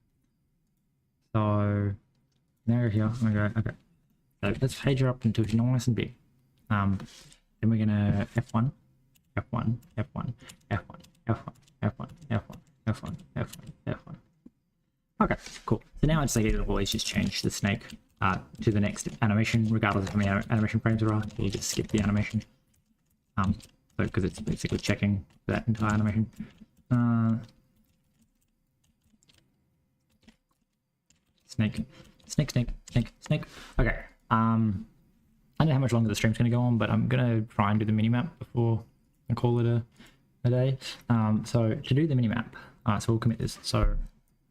So now here we go. Okay. So let's page her up until she's nice and big. Then we're gonna F1, F1, F1, F1, F1, F1, F1, F1, F1, F1. Okay, cool. So now it's like it'll always just change the snake to the next animation, regardless of how many animation frames there are. You just skip the animation. So because it's basically checking that entire animation. Snake, snake, snake, snake, snake. Okay. I don't know how much longer the stream's going to go on, but I'm going to try and do the minimap before I call it a day. So to do the minimap, so we'll commit this. So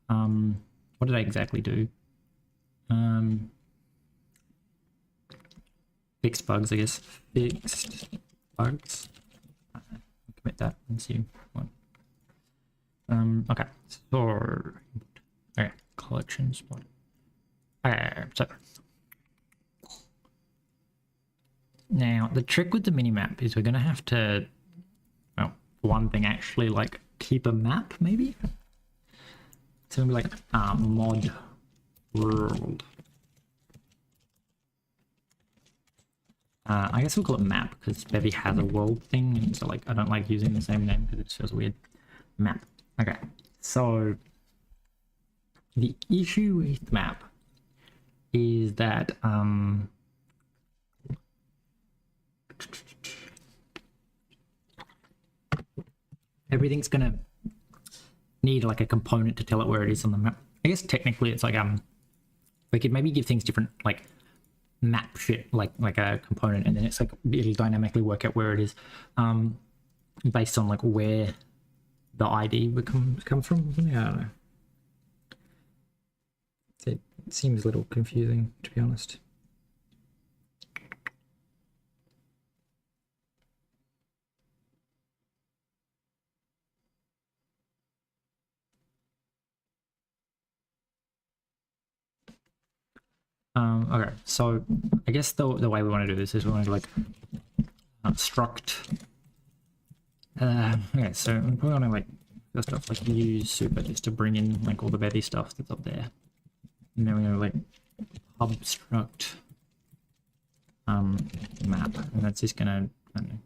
what did I exactly do? Fixed bugs, I guess. Fixed bugs. Commit that and see what. Okay, so okay, collection spot. Okay, so now the trick with the minimap is we're gonna have to, well, one thing actually like keep a map maybe. It's gonna be like mod world. I guess we'll call it map because Bevy has a world thing, and so like I don't like using the same name because it feels weird. Map. Okay, so the issue with map is that everything's gonna need like a component to tell it where it is on the map. I guess technically it's like we could maybe give things different like map shit like a component, and then it's like it'll dynamically work out where it is based on like where the ID comes from. I don't know. It seems a little confusing, to be honest. Okay, so I guess the way we want to do this is we want to like struct. Okay, so I'm probably gonna like first off like use super just to bring in like all the Bevy stuff that's up there, and then we're gonna like pub struct map, and that's just gonna I don't know,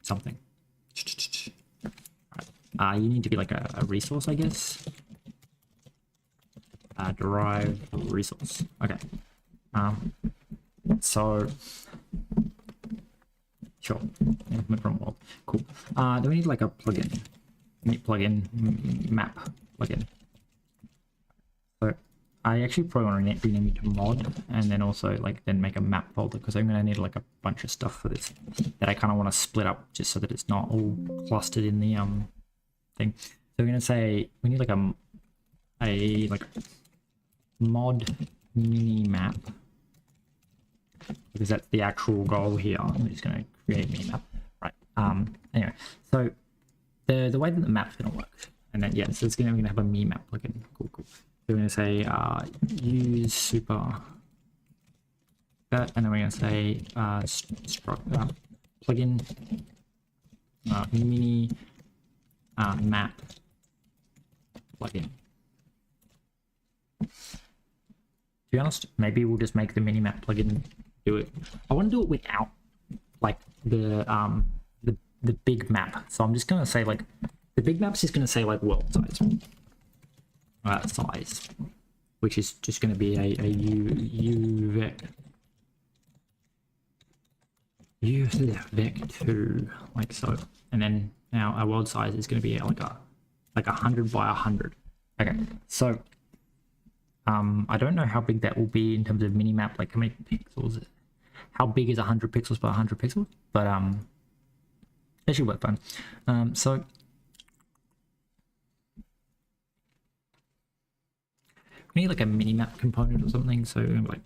something. You need to be like a resource, I guess. Derive resource. Okay. So sure. Movement from world. Cool. Then we need like a plugin. Map plugin. So I actually probably want to rename it to mod, and then also like then make a map folder, because I'm gonna need like a bunch of stuff for this that I kind of want to split up just so that it's not all clustered in the thing. So we're gonna say we need like a like mod mini map, because that's the actual goal here. I'm just gonna create mini map, right? Anyway, so the way that the map's gonna work, and then yeah, so it's gonna have a mini map plugin. Cool. So we're gonna say use super that, and then we're gonna say struct plugin mini map plugin. To be honest, maybe we'll just make the minimap plugin do it. I want to do it without like the big map. So I'm just gonna say like the big map's just gonna say like world size, which is just gonna be a vec2 like so, and then now our world size is gonna be like 100 by 100. Okay, so I don't know how big that will be in terms of minimap, like how many pixels, how big is 100 pixels by 100 pixels, but it should work fine. So we need like a minimap component or something, so like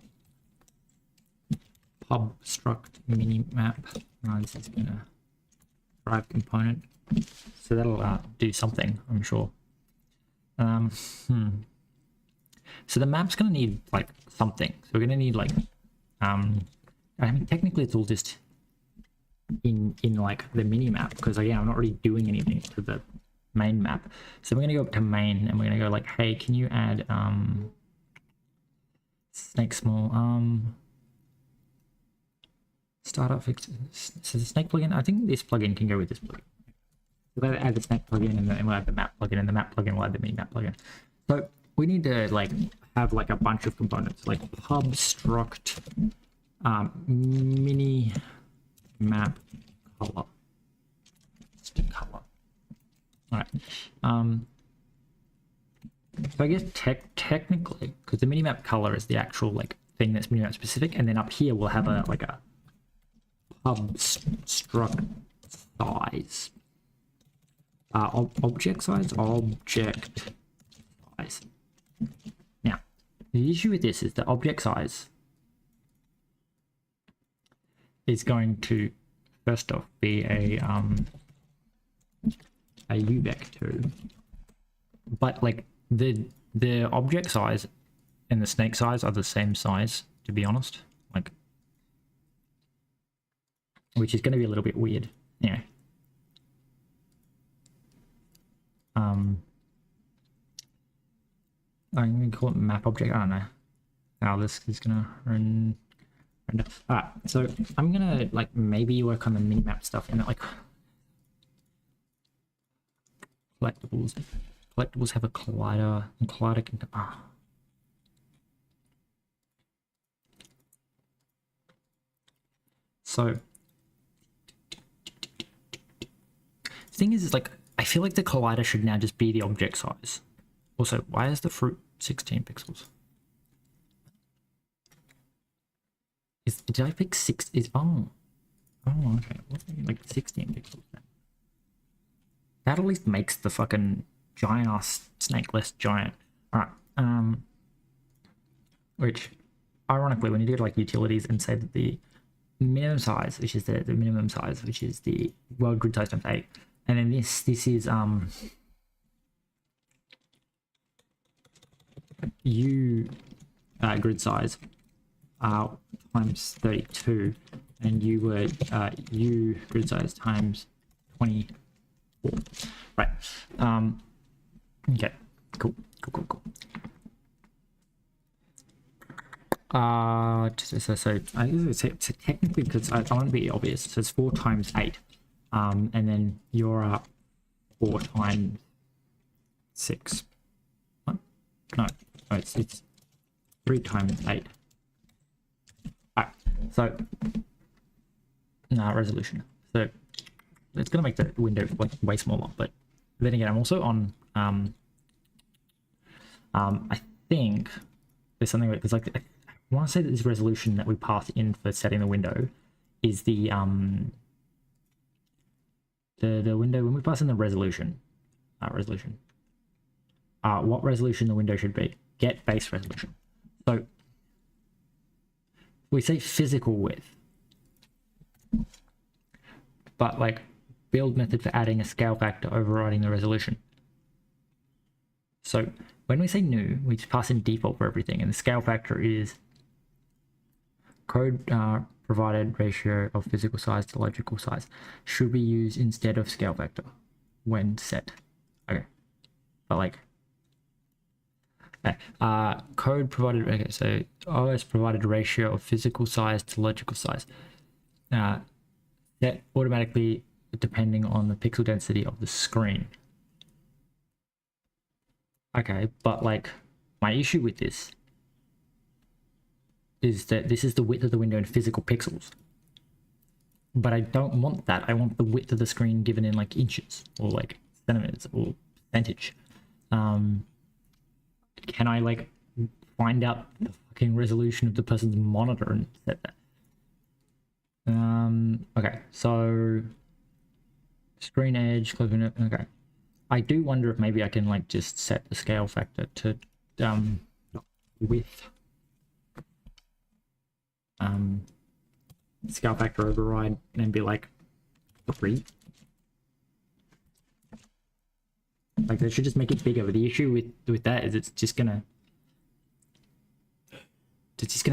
pub struct minimap. This is gonna drive component, so that'll do something, I'm sure. So the map's gonna need like something. So we're gonna need like I mean technically it's all just in like the mini map, because again I'm not really doing anything to the main map. So we're gonna go up to main and we're gonna go like, hey, can you add snake small startup fix. So the snake plugin, I think this plugin can go with this plugin. So we'll add the snake plugin and then we'll add the map plugin, and the map plugin will add the mini map plugin. So we need to like have like a bunch of components like pub struct mini map color. All right. So I guess technically, because the minimap color is the actual like thing that's minimap specific, and then up here we'll have a like a pub struct size. Object size. Now, the issue with this is the object size is going to first off be a vector, but like the object size and the snake size are the same size, to be honest, like, which is going to be a little bit weird. Anyway, I'm going to call it map object. I don't know how this is going to render. All right, so I'm gonna like maybe work on the minimap stuff and like collectibles. Collectibles have a collider, and collider can So the thing is like I feel like the collider should now just be the object size. Also, why is the fruit 16 pixels? Did I pick 6? Oh okay. Like 16 pixels then. That at least makes the fucking giant ass snake less giant. Alright. Which ironically when you do like utilities and say that the minimum size, which is the minimum size, which is the world grid size times 8, and then this is grid size times 32, and you were you grid size times 24. Right. Okay. Cool. So technically, because I want to be obvious, so it's 4 times 8, and then you're 4 times 6. What? No, it's 3 times 8. Alright, so resolution. So it's gonna make the window like way smaller, but then again, I'm also on I think there's something because like I want to say that this resolution that we pass in for setting the window is the window when we pass in the resolution what resolution the window should be. Get base resolution. So we say physical width, but like build method for adding a scale factor overriding the resolution. So when we say new, we just pass in default for everything, and the scale factor is code provided ratio of physical size to logical size should be used instead of scale factor when set. Okay, but like code provided, okay, so OS provided ratio of physical size to logical size set automatically depending on the pixel density of the screen. Okay, but like my issue with this is that this is the width of the window in physical pixels, but I don't want that. I want the width of the screen given in like inches or like centimeters or percentage. Can I like find out the fucking resolution of the person's monitor and set that? Okay, so screen edge, okay. I do wonder if maybe I can like just set the scale factor to width scale factor override and be like 3. Like they should just make it bigger, but the issue with that is it's just gonna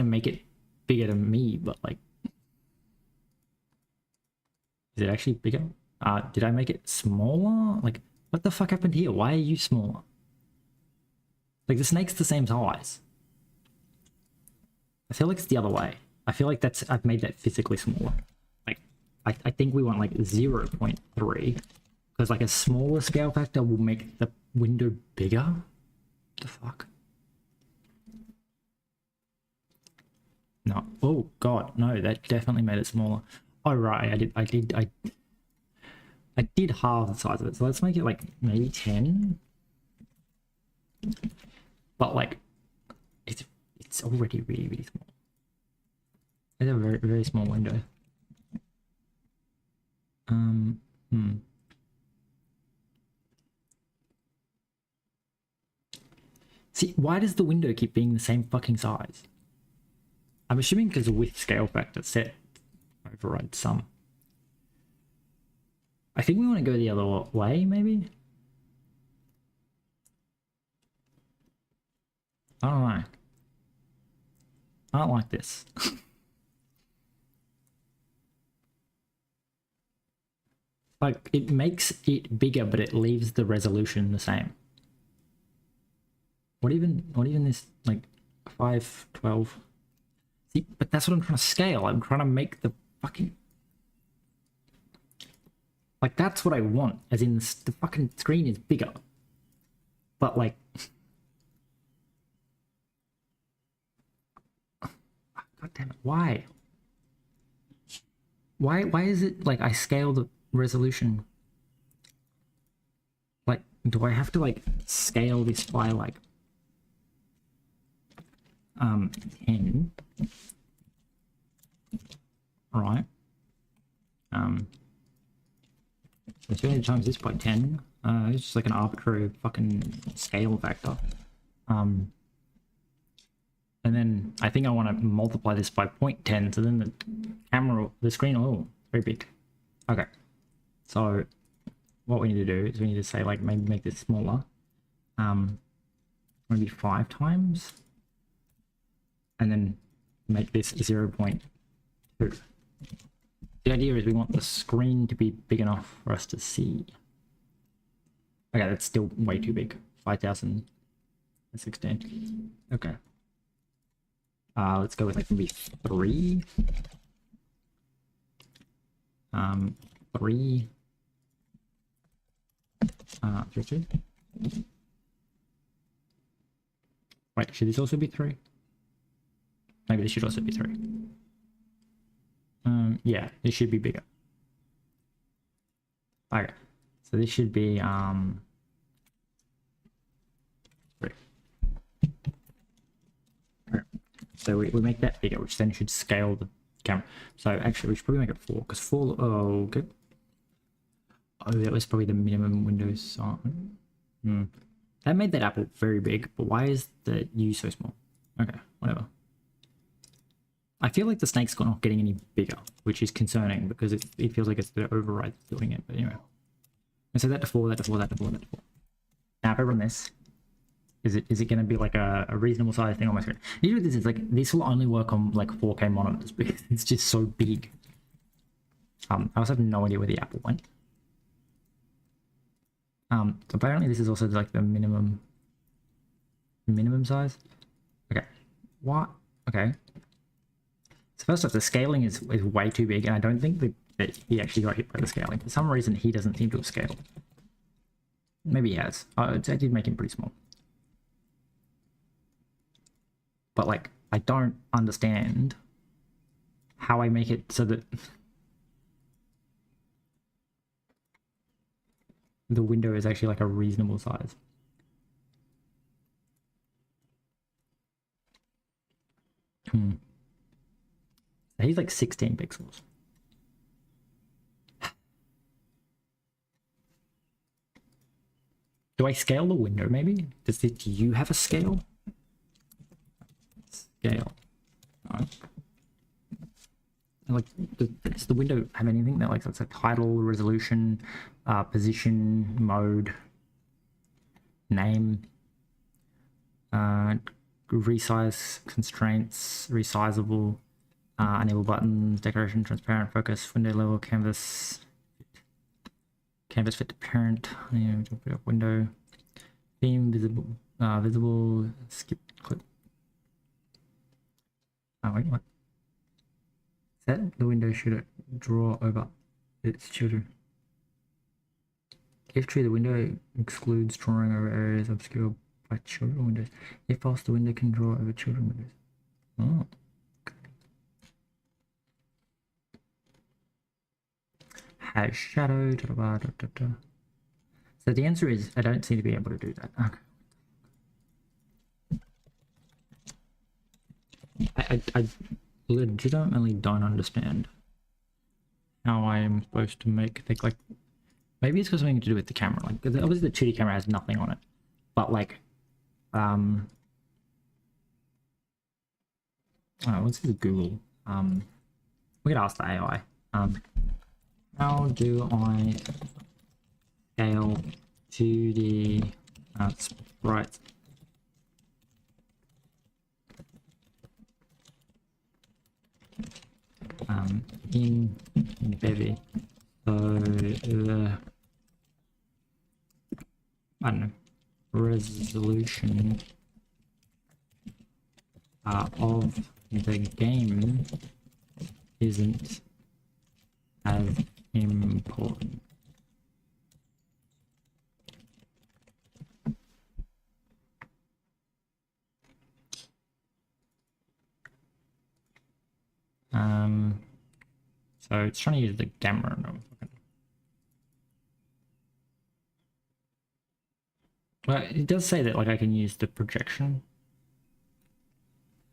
make it bigger to me, but like is it actually bigger? Did I make it smaller? Like what the fuck happened here? Why are you smaller? Like the snake's the same size. I feel like it's the other way. I feel like I've made that physically smaller. Like I think we want like 0.3 because like a smaller scale factor will make the window bigger. What the fuck? No. Oh god, no, that definitely made it smaller. Oh right, I did halve the size of it, so let's make it like maybe 10. But like it's already really small. It's a very small window. See, why does the window keep being the same fucking size? I'm assuming because the width scale factor set overrides sum. I think we want to go the other way, maybe? I don't know. I don't like this. Like, it makes it bigger, but it leaves the resolution the same. What even this, like, 512? See, but that's what I'm trying to scale. I'm trying to make the fucking... Like, that's what I want, as in the fucking screen is bigger. But, like... God damn it, why? Why is it, like, I scale the resolution? Like, do I have to, like, scale this by, like... 10? Right. It's 200 times this by 10. It's just like an arbitrary fucking scale factor. And then I think I want to multiply this by 0.10, so then the camera, the screen, oh, very big. Okay. So what we need to do is we need to say, like, maybe make this smaller. Maybe 5 times. And then make this 0.2. The idea is we want the screen to be big enough for us to see. Okay, that's still way too big. 5016. Okay. Let's go with like maybe 3. 3. 3. Wait, should this also be 3? Maybe this should also be 3. Yeah, this should be bigger. Okay, so this should be 3. Okay. So we make that bigger, which then should scale the camera. So actually, we should probably make it 4, because 4. Oh, good. Oh, that was probably the minimum window size. That made that apple very big, but why is the U so small? Okay, whatever. I feel like the snake's not getting any bigger, which is concerning because it feels like it's the override doing it. But anyway, I set that to 4, that to 4, that to 4, that to 4. Now if I run this, is it going to be like a reasonable size thing on my screen? Usually this is like, this will only work on like 4K monitors because it's just so big. I also have no idea where the apple went. So apparently this is also like the minimum size. Okay, what? Okay. So first off, the scaling is way too big, and I don't think that he actually got hit by the scaling. For some reason, he doesn't seem to have scaled. Maybe he has. I did make him pretty small. But like, I don't understand how I make it so that the window is actually like a reasonable size. He's like 16 pixels. Do I scale the window maybe? Do you have a scale? Scale. No. Like, does the window have anything that like, it's a title, resolution, position, mode, name, resize constraints, resizable, enable buttons, decoration, transparent, focus, window level, canvas fit to parent, window, theme, visible, skip, clip. Oh wait, what? Set the window should draw over its children. If true, the window excludes drawing over areas obscured by children windows. If false, the window can draw over children windows. Oh. Has shadow. So the answer is I don't seem to be able to do that. Okay. I legitimately don't understand how I am supposed to make like maybe it's got something to do with the camera. Like obviously the 2D camera has nothing on it, but like what's this Google? We could ask the AI. How do I scale 2D sprites? In Bevy, so I don't know, resolution of the game isn't as important. So it's trying to use the camera. No. Well, it does say that like I can use the projection.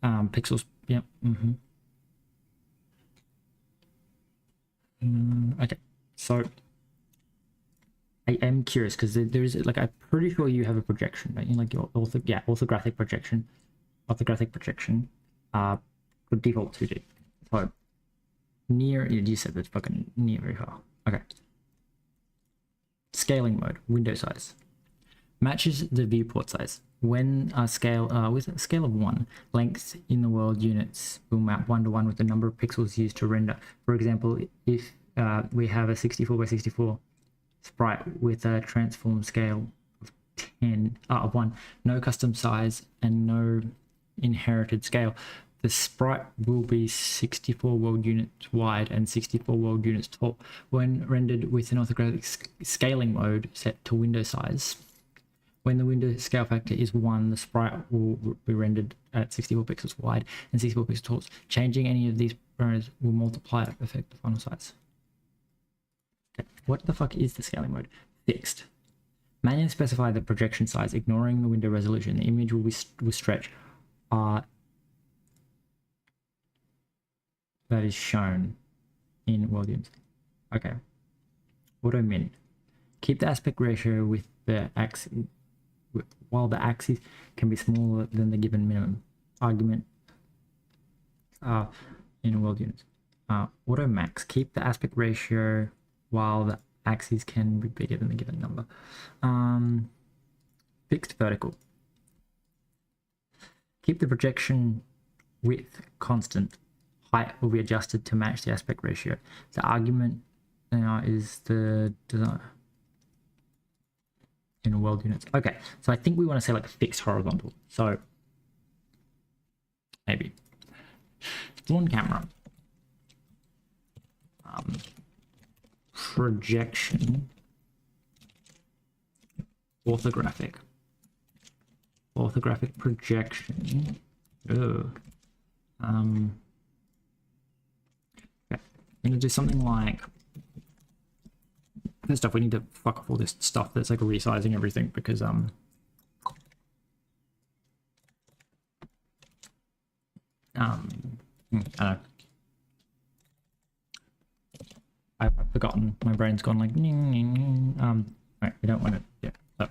Pixels. Yep. Okay. So I am curious because there is like I'm pretty sure you have a projection, right? You like your orthographic projection. Orthographic projection. Would default 2D. So near, you said that's fucking near very far. Okay. Scaling mode, window size. Matches the viewport size. When a scale with a scale of 1, length in the world units will map 1 to 1 with the number of pixels used to render. For example, if we have a 64 by 64 sprite with a transform scale of 1, no custom size and no inherited scale, the sprite will be 64 world units wide and 64 world units tall. When rendered with an orthographic scaling mode set to window size, when the window scale factor is 1, the sprite will be rendered at 64 pixels wide and 64 pixels tall. Changing any of these parameters will multiply to affect the final size. Okay. What the fuck is the scaling mode? Fixed. Manually specify the projection size, ignoring the window resolution. The image will stretch that is shown in world units. Okay. Auto min. Keep the aspect ratio with the axis. While the axis can be smaller than the given minimum. Argument in world units. Auto max. Keep the aspect ratio while the axis can be bigger than the given number. Fixed vertical. Keep the projection width constant. Height will be adjusted to match the aspect ratio. The argument is the design in world units. Okay, so I think we want to say like fixed horizontal. So maybe one camera, projection, orthographic projection. Okay. I'm gonna do something like. This stuff, we need to fuck off all this stuff that's like resizing everything, because I don't know. I've forgotten. My brain's gone like right, we don't want to. Yeah. So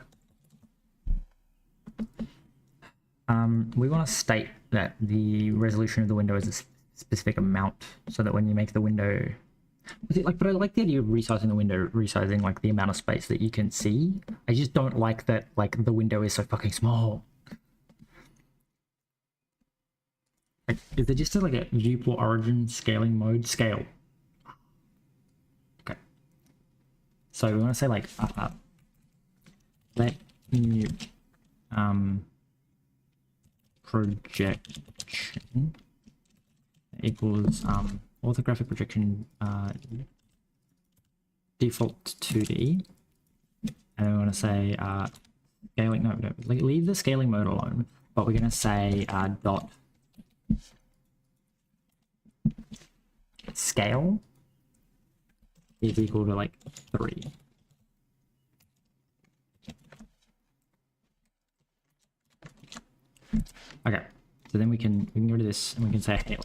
we want to state that the resolution of the window is a specific amount, so that when you make the window. But I like the idea of resizing the window, resizing like the amount of space that you can see. I just don't like that like the window is so fucking small. Like, is there just like a viewport origin scaling mode scale? Okay. So we want to say like let new projection equals orthographic projection default 2D, and we want to say scaling. No, leave the scaling mode alone. But we're going to say dot scale is equal to like 3. Okay, so then we can go to this and we can say scaling.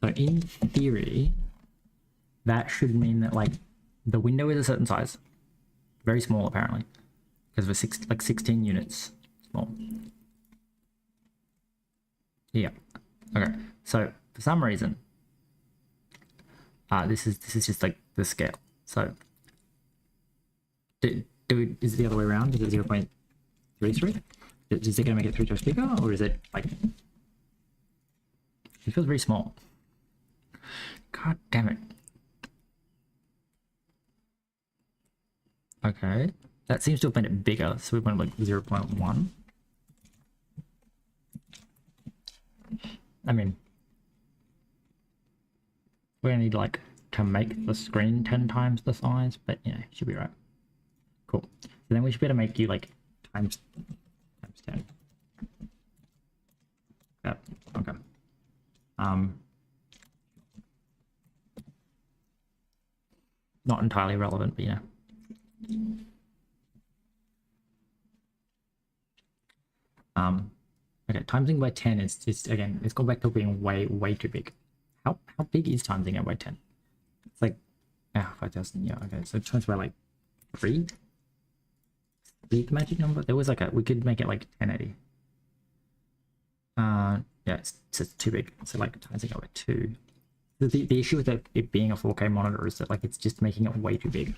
So in theory, that should mean that like the window is a certain size, very small apparently, because we're 16 units small. Yeah. Okay. So for some reason, this is just like the scale. So is it the other way around? Is it 0.33? Is it going to make it through to a speaker, or is it like? It feels very small. God damn it. Okay, that seems to have made it bigger, so we went like 0.1. I mean, we're gonna need like to make the screen 10 times the size, but you know, should be right. Cool. So then we should be able to make you like times 10. Yeah. Okay. Not entirely relevant, but you know. Okay, timesing by 10 is just, again, it's gone back to being way too big. How big is timesing by 10? It's like 5,000. Yeah, okay, so times by like 3. The magic number. There was like we could make it like 1080. Yeah, it's too big. So like timesing by 2. The issue with it being a 4K monitor is that like it's just making it way too big.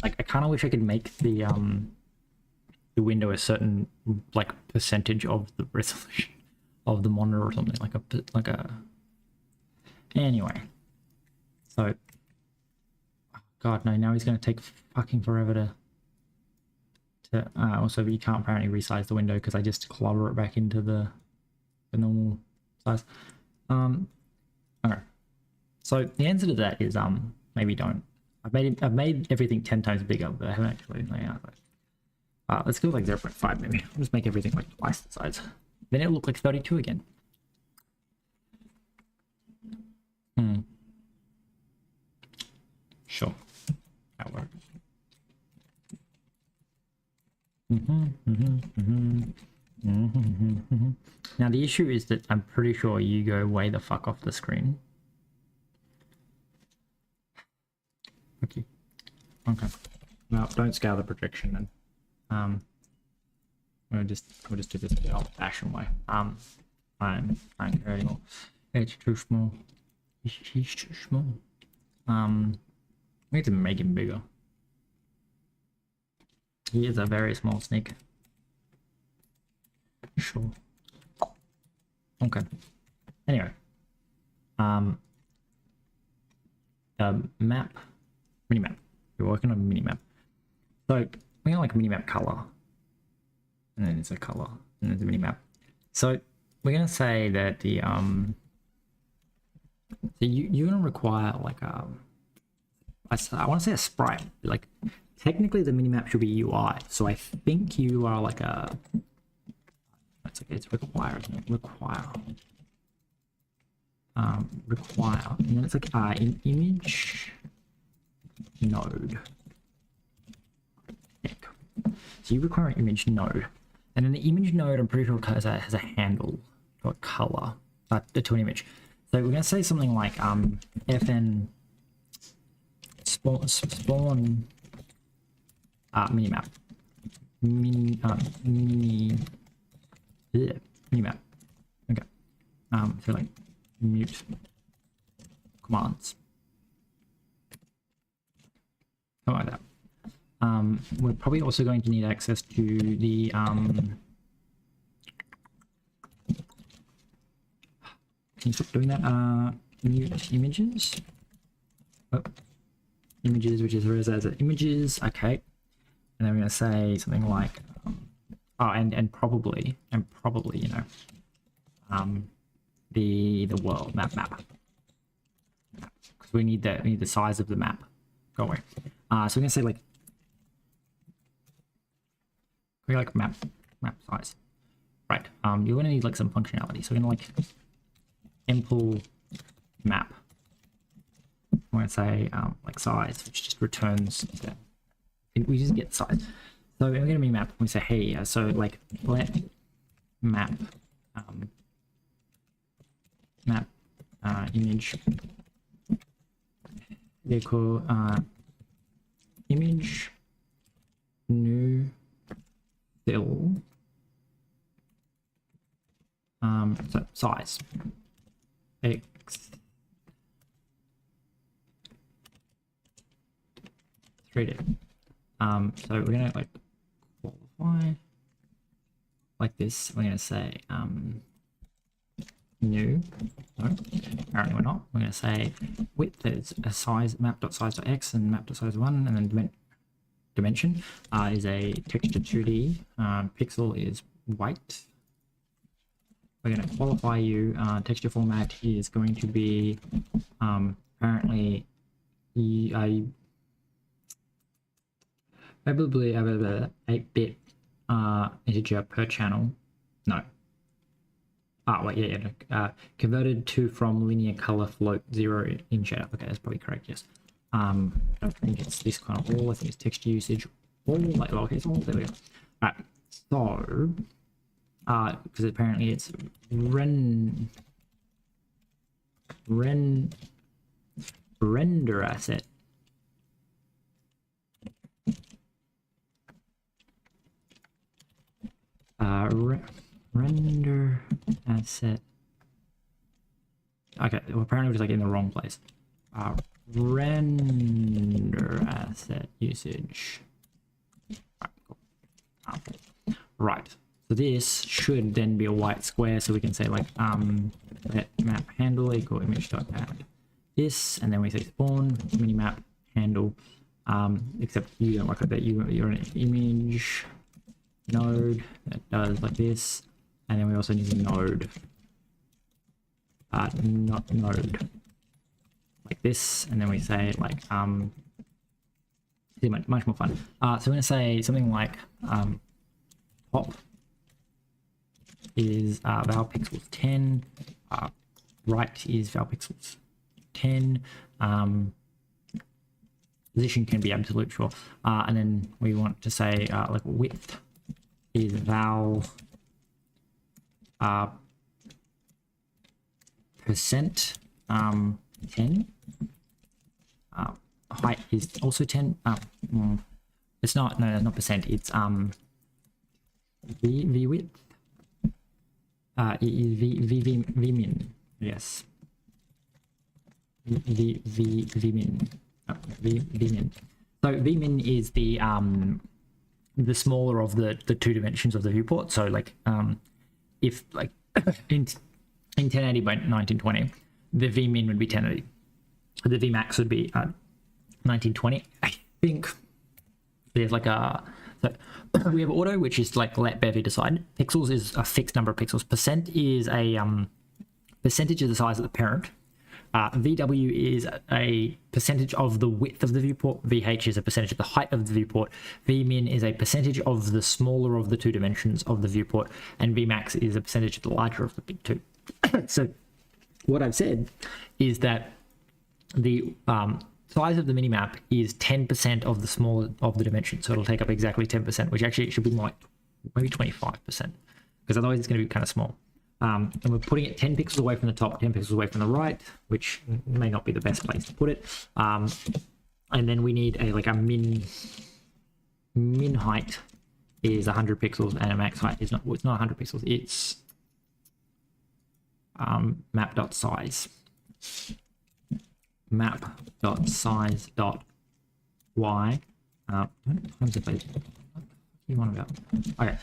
like I kind of wish I could make the window a certain like percentage of the resolution of the monitor or something, like a anyway. So oh god no, now he's gonna take fucking forever to also you can't apparently resize the window because I just clobber it back into the normal size. Okay. So the answer to that is maybe don't. I've made everything 10 times bigger, but I haven't actually. Let's go like 0.5 maybe. I'll just make everything like twice the size. Then it'll look like 32 again. Sure. That works. Now the issue is that I'm pretty sure you go way the fuck off the screen. Okay. Okay. Well, don't scale the projection then. We'll just do this the old-fashioned way. I don't care anymore. It's too small. He's too small. We need to make him bigger. He is a very small snake. Sure. Okay. Anyway. Map. Minimap. We're working on a minimap. So we got like a minimap color. And then it's a color. And there's a minimap. So we're gonna say that the so you're gonna require like I want to say a sprite. Like technically the minimap should be UI. So I think you are like a it's okay, it's require, isn't it? Require. Require. And then it's like an image node. Heck. So you require an image node. And then the image node, I'm pretty sure has a handle or a color to an image. So we're gonna say something like fn spawn minimap minimap. Okay. So like mute commands. Something like that. We're probably also going to need access to the can you stop doing that? Mute images. Oh, images, which is as images. Okay, and then we're going to say something like and probably you know the world map because we need the size of the map. Go away. So we're going to say like. We like map size, right? You're gonna need like some functionality. So we're gonna like impl map. We're gonna say like size, which just returns. We just get size. So we're gonna be map. We say hey, so like let map map image equal image new fill so size x 3D. So we're gonna like qualify like this. We're gonna say new. No, apparently we're not. We're gonna say width is a size map.size.x and map.size1, and then dimension is a texture 2D. Pixel is white. We're going to qualify you. Texture format is going to be apparently probably 8-bit integer per channel. No. Wait, yeah. Converted to from linear color float 0 in shadow. Okay, that's probably correct. Yes. I don't think it's this kind of all. I think it's texture usage all like lowercase all. There we go. Alright, so because apparently it's render asset. Render asset. Okay, well, apparently we're just like in the wrong place. render asset usage. Right, cool. Right. So this should then be a white square, so we can say like let map handle equal image dot add this, and then we say spawn minimap handle. Except you don't work like that. You're an image node that does like this, and then we also need a node. Not node like this, and then we say like much more fun. So we're gonna say something like pop is val pixels 10, right is val pixels 10, position can be absolute, sure, and then we want to say like width is val percent 10, height is also 10. It's not, no, not percent, it's v width is v min, yes, v min, v min. So v min is the smaller of the two dimensions of the viewport. So like if like in 1080 by 1920, the v min would be 1080, the v max would be 1920. I think there's like a, so we have auto, which is like let Bevy decide. Pixels is a fixed number of pixels. Percent is a percentage of the size of the parent. VW is a percentage of the width of the viewport. VH is a percentage of the height of the viewport. Vmin is a percentage of the smaller of the two dimensions of the viewport, and Vmax is a percentage of the larger of the big two. So what I've said is that the size of the minimap is 10% of the smaller of the dimension, so it'll take up exactly 10%, which actually it should be more like maybe 25%, because otherwise it's going to be kind of small. And we're putting it 10 pixels away from the top, 10 pixels away from the right, which may not be the best place to put it. And then we need a like a min height is 100 pixels, and a max height is not, well, it's not 100 pixels, it's map.size. Map.size.y. Times the place. What do you want about? Okay,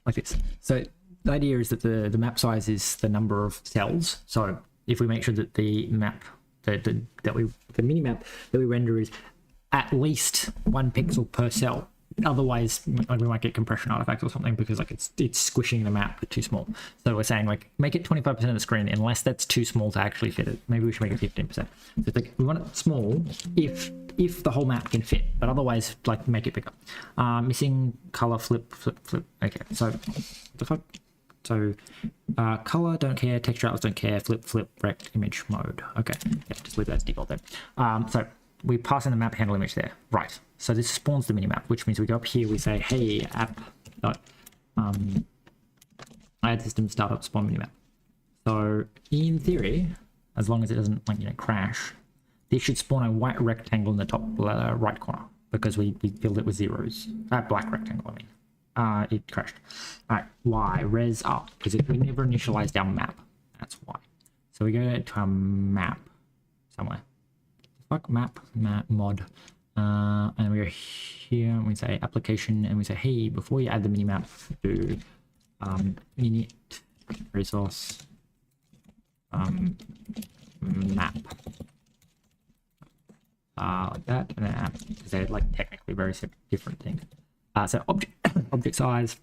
like this. So the idea is that the map size is the number of cells. So if we make sure that the map the mini map that we render is at least 1 pixel per cell, otherwise like we might get compression artifacts or something, because like it's squishing the map too small. So we're saying like make it 25% of the screen unless that's too small to actually fit it. Maybe we should make it 15%. So it's like we want it small if the whole map can fit, but otherwise like make it bigger. Missing color, flip. Okay, so what the fuck? So color don't care, texture outlets don't care, flip rect image mode. Okay, yeah, just leave that as default then. So we pass in the map handle image there, right? So this spawns the minimap, which means we go up here, we say, hey, app dot add system startup spawn minimap. So in theory, as long as it doesn't like crash, this should spawn a white rectangle in the top right corner, because we filled it with zeros. Black rectangle, I mean. It crashed. All right, Y res up, because we never initialized our map. That's why. So we go to a map somewhere. Fuck map mod. And we're here, and we say application, and we say, hey, before you add the minimap, do init resource map. Like that, and then app, because they're like technically very different things. So object size,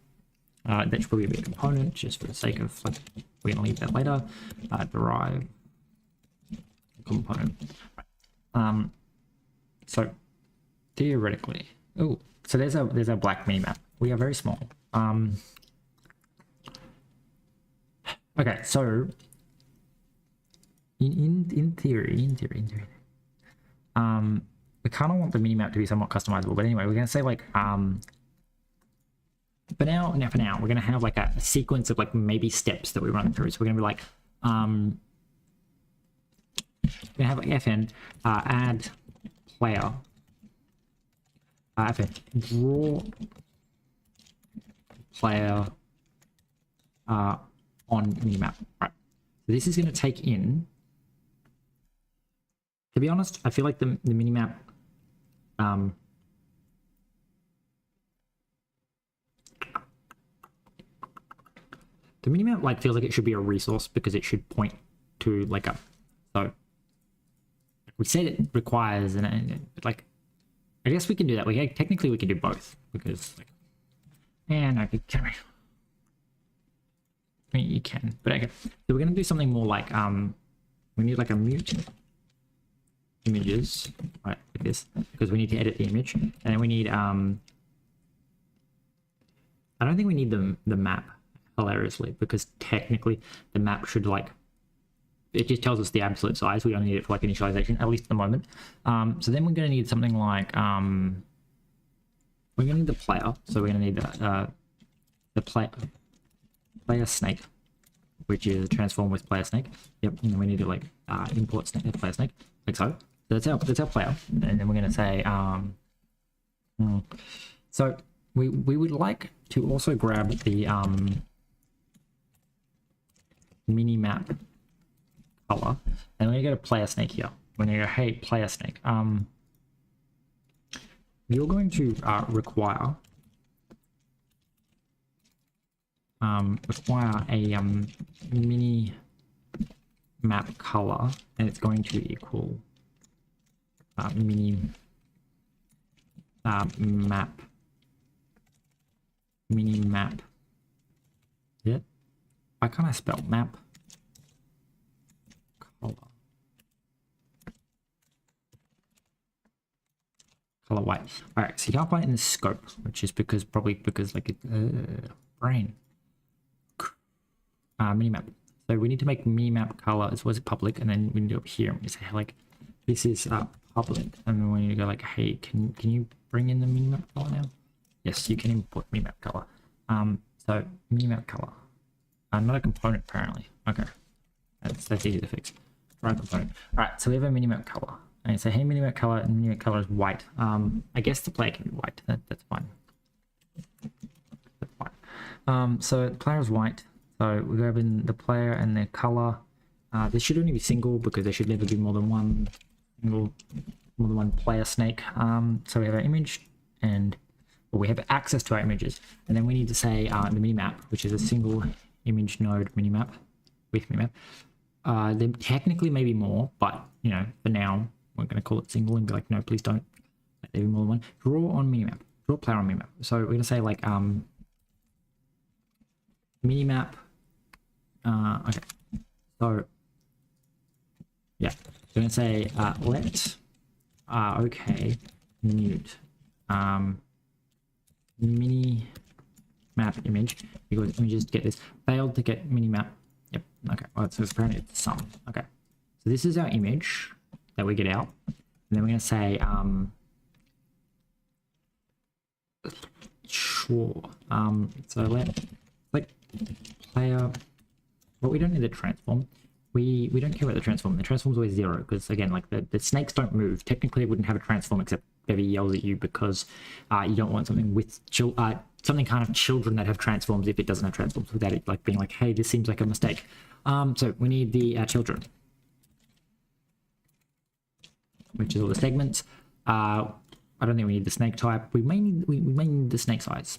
that should probably be a component, just for the sake of like, we're gonna leave that later. Derive component. Right. So theoretically, oh, so there's a black minimap. We are very small. Okay, so in theory, we kind of want the minimap to be somewhat customizable, but anyway, we're gonna say like for now, we're gonna have like a sequence of like maybe steps that we run through. So we're gonna be like we're gonna have like fn add player fn draw player on minimap. Right. So this is gonna take in To be honest, I feel like the minimap, the minimap like feels like it should be a resource because it should point to like a, so we said it requires and like, I guess we can do that. Technically we can do both because like, and I could carry. I mean, you can, but okay. So we're gonna do something more like we need like a mute images, right? Like this, because we need to edit the image, and then we need I don't think we need the map hilariously because technically the map should like it just tells us the absolute size. We only need it for like initialization, at least at the moment. So then we're gonna need something like we're gonna need the player, so we're gonna need the player snake, which is transform with player snake. Yep, and then we need to like import snake, player snake, like so. So that's our player, and then we're gonna say so we would like to also grab the mini map color, and we're gonna go to player snake here. We're gonna go, hey player snake, you're going to require a mini map color, and it's going to equal mini map yeah, why can't I spell map color white? All right, so you can't find it in the scope, which is probably because like it brain minimap. So we need to make minimap color as well as public, and then we need to go up here and we say like this is public, and then we need to go like, hey, can you bring in the minimap color now? Yes, you can import minimap color. So minimap color, not a component apparently. Okay, that's easy to fix. Right component. All right, so we have a minimap color, and say hey minimap color, and minimap color is white. I guess the player can be white. That's fine. That's fine. So the player is white. So we grab in the player and their color. This should only be single because there should never be more than one player snake. So we have our image, and we have access to our images, and then we need to say the minimap, which is a single image node minimap with minimap. There technically may be more, but you know, for now we're going to call it single and be like, no, please don't let there be more than one. Draw on minimap. Draw player on minimap. So we're going to say like minimap. Okay, so yeah, we're going to say let okay mute mini map image because images get this failed to get mini map. Yep. Okay. Well, so apparently it's some. Okay. So this is our image that we get out, and then we're going to say sure. So let like player. But we don't need the transform. We don't care about the transform. The transform's always 0 because again, like the snakes don't move. Technically, it wouldn't have a transform except Bevy yells at you because you don't want something with something kind of children that have transforms if it doesn't have transforms, without it like being like, hey, this seems like a mistake. So we need the children, which is all the segments. I don't think we need the snake type. We may need the snake size.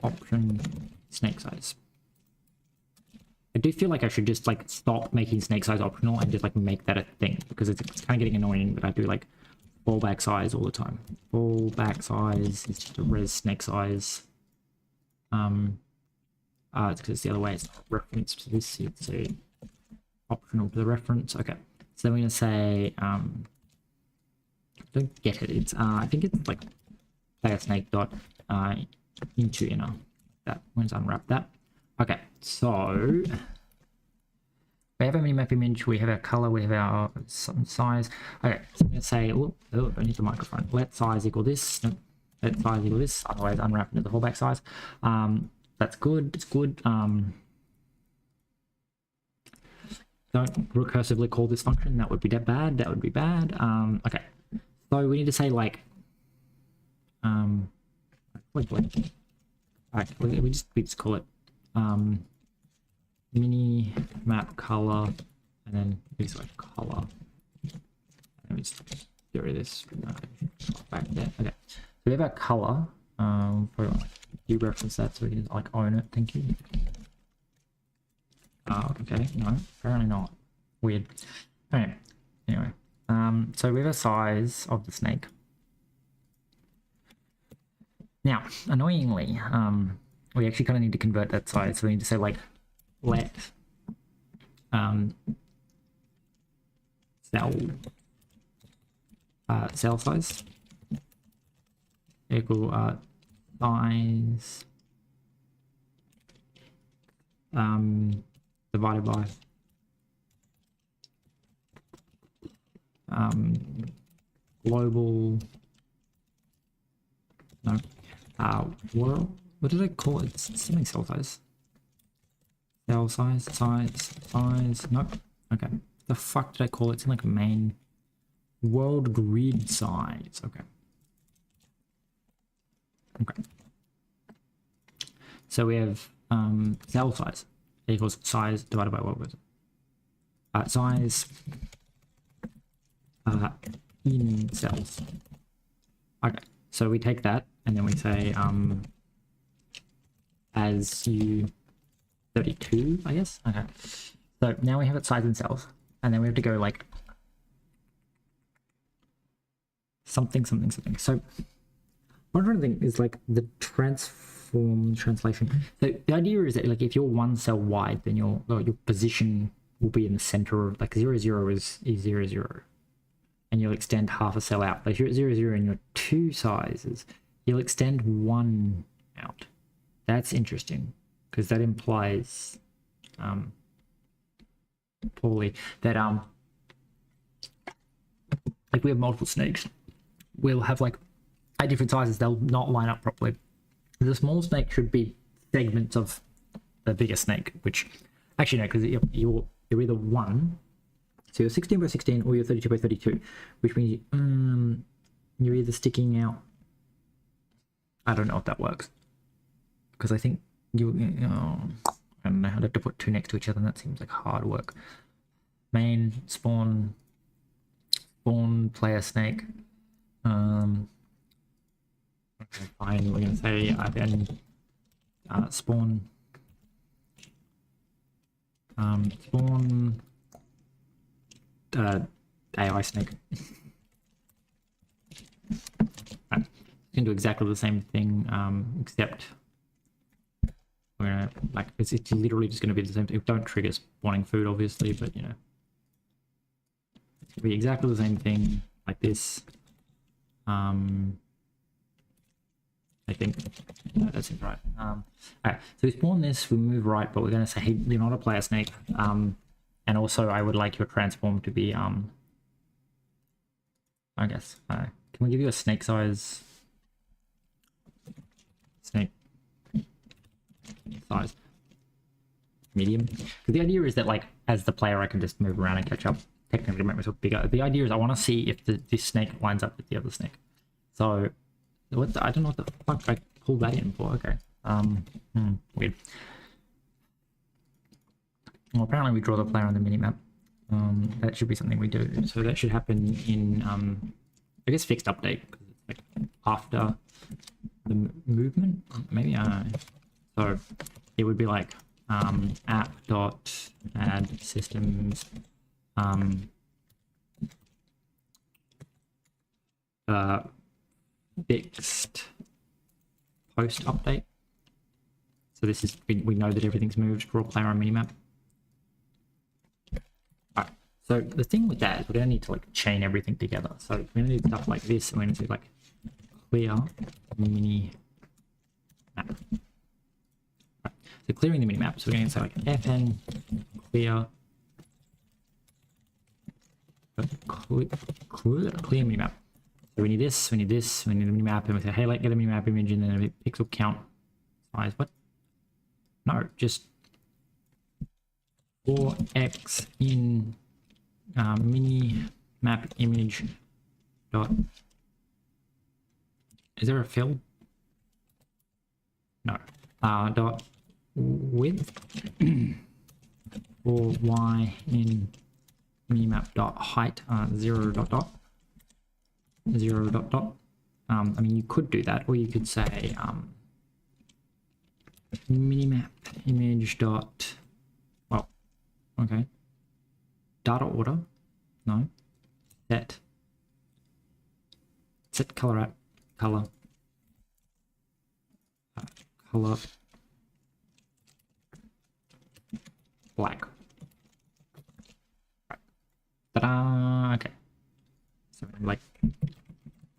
Option snake size. I do feel like I should just like stop making snake size optional and just like make that a thing because it's kind of getting annoying that I do like fallback size all the time. Fallback size is just a res snake size. It's because it's the other way. It's not reference to this. It's a optional to the reference. Okay, so then we're gonna say I don't get it. It's I think it's like player snake dot into inner. That let's unwrap that. Okay, so we have a minimap image, we have our color, we have our size. Okay, so I'm gonna say, oh, I need the microphone. Let size equal this. Nope. Let size equal this. Otherwise, unwrap into the fallback size. That's good. It's good. Don't recursively call this function. That would be bad. That would be bad. Okay, so we need to say like wait. Alright, we just call it mini map color, and then these like color. Let me just get rid of this back there. Okay, so we have our color. Probably want to dereference that so we can like own it. Thank you. Okay, no, apparently not. Weird. Okay, anyway, so we have a size of the snake. Now, annoyingly, we actually kind of need to convert that size. So we need to say like, let cell size equal size divided by global world. What did I call it? It's something cell size. Cell size. Nope. Okay. The fuck did I call it? It's in like main world grid size. Okay. Okay. So we have cell size equals size divided by world grid. Size in cells. Okay. So we take that and then we say as you 32, I guess. Okay. So now we have it size in cells, and then we have to go like something. So what I'm trying to think is like the translation. So the idea is that like if you're one cell wide, then your position will be in the center. Like 0, 0 is 0, 0, and you'll extend half a cell out. But if you're at 0, 0 and you're two sizes, you'll extend one out. That's interesting because that implies poorly that like we have multiple snakes. We'll have like at different sizes, they'll not line up properly. The small snake should be segments of the bigger snake, which actually no, because you're either one, so you're 16 by 16 or you're 32 by 32, which means you're either sticking out. I don't know if that works because I think I don't know, I'd have to put two next to each other and that seems like hard work. Main spawn player snake. Okay, fine, we're gonna say then spawn AI snake. Right. Can do exactly the same thing, except we're gonna like it's literally just gonna be the same thing. Don't trigger spawning food, obviously, but you know, it's gonna be exactly the same thing like this. I think that seems right. Alright, so we spawn this, we move right, but we're gonna say, hey, you're not a player snake. And also I would like your transform to be I guess can we give you a snake size? Snake size medium, because the idea is that like as the player I can just move around and catch up, technically make myself bigger. The idea is I want to see if this snake lines up with the other snake. So I don't know what the fuck I pulled that in for. Okay, weird. Well, apparently we draw the player on the minimap. That should be something we do. So that should happen in I guess fixed update, because it's like after the movement, maybe. I don't know. So it would be like app.add systems fixed post update. So this is we know that everything's moved. Draw player on minimap. Alright. So the thing with that is we're gonna need to like chain everything together. So we're gonna need stuff like this, and we're gonna do like clear mini map. Right. So clearing the mini map. So we're gonna say like fn clear clear mini map. So we need this, we need this, we need a mini map, and we say, hey, like get a mini map image and then a pixel count size. What? No, just 4x in mini map image dot. Is there a fill? No. Dot width for y in minimap dot height 0 dot dot 0 dot dot. I mean, you could do that, or you could say minimap image dot, well, okay, data order, no, set color at color color black. Ta-da! Okay. So like,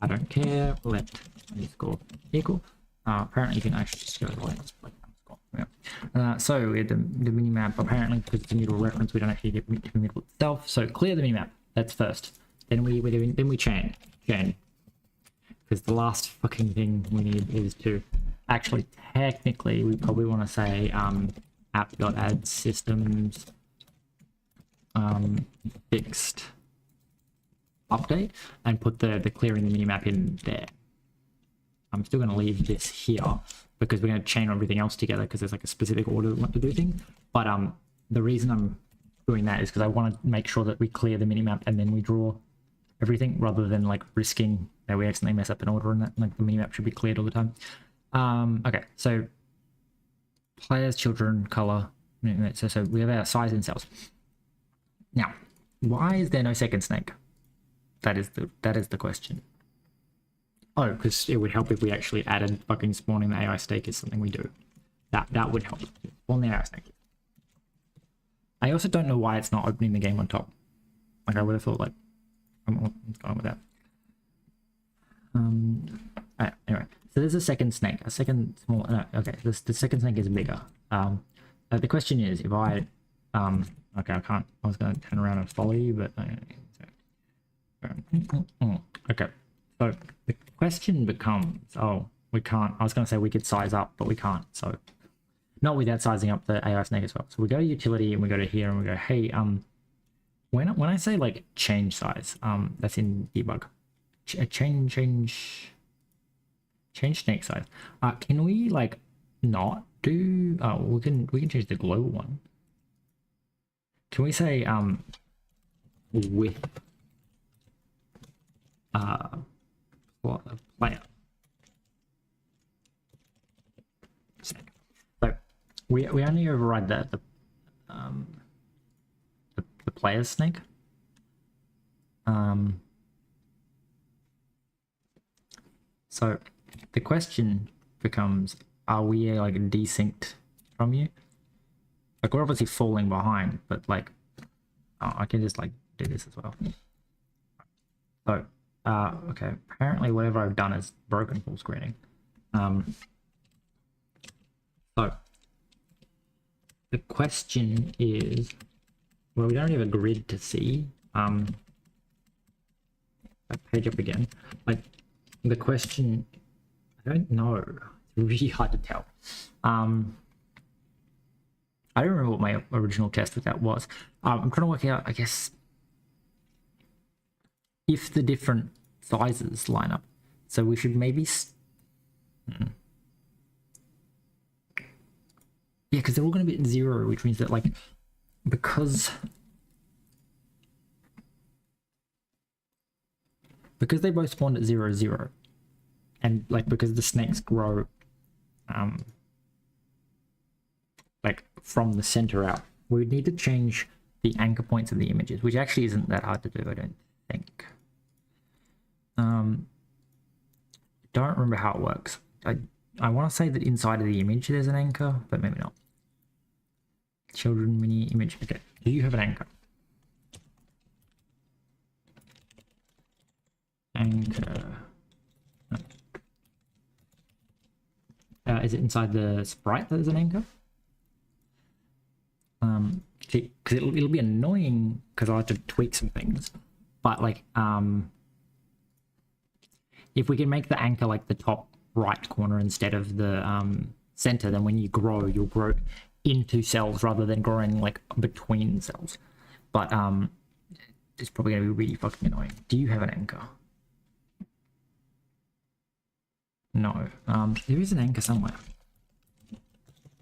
I don't care. Let underscore equal. Apparently, you can actually just go like like underscore. Yeah. So with the minimap, apparently because it's a mutual reference, we don't actually get to the mutable itself. So clear the minimap. That's first. Then we chain. Because the last fucking thing we need is to actually technically we probably want to say app.add systems fixed update and put the clearing the minimap in there. I'm still going to leave this here because we're going to chain everything else together because there's like a specific order we want to do things. But the reason I'm doing that is because I want to make sure that we clear the minimap and then we draw everything rather than like risking that we accidentally mess up an order and that like the minimap should be cleared all the time. Okay, so players, children, color. So we have our size and cells. Now, why is there no second snake? That is the question. Oh, because it would help if we actually added fucking spawning the AI snake is something we do. That would help. Spawn the AI snake. I also don't know why it's not opening the game on top. Like I would have thought like I'm going with that. Alright, anyway, so there's a second snake, a second small. No, okay, the second snake is bigger. The question is if I okay, I can't. I was going to turn around and follow you, but okay. So the question becomes, oh, we can't. I was going to say we could size up, but we can't. So not without sizing up the AI snake as well. So we go to utility and we go to here and we go, hey, when I say like change size, that's in debug. Change snake size. Can we like not do? Oh, we can change the global one. Can we say with player? So we only override the player's snake. So the question becomes, are we like desynced from you? Like we're obviously falling behind, but like, oh, I can just like do this as well. So, okay, apparently whatever I've done is broken full screening. So the question is, well, we don't have a grid to see. That page up again. Like the question, I don't know. It's really hard to tell. I don't remember what my original test with that was. I'm trying to work out, I guess, if the different sizes line up. So we should maybe... Yeah, because they're all going to be at 0, which means that, like, because they both spawned at 0, 0, and, like, because the snakes grow, like, from the center out, we would need to change the anchor points of the images, which actually isn't that hard to do, I don't think. Don't remember how it works. I want to say that inside of the image there's an anchor, but maybe not. Children mini image. Okay, do you have an anchor? Anchor. Is it inside the sprite that there's an anchor? Because it'll be annoying because I have to tweak some things, but like if we can make the anchor like the top right corner instead of the center, then when you grow, you'll grow into cells rather than growing like between cells. But it's probably gonna be really fucking annoying. Do you have an anchor? No. There is an anchor somewhere.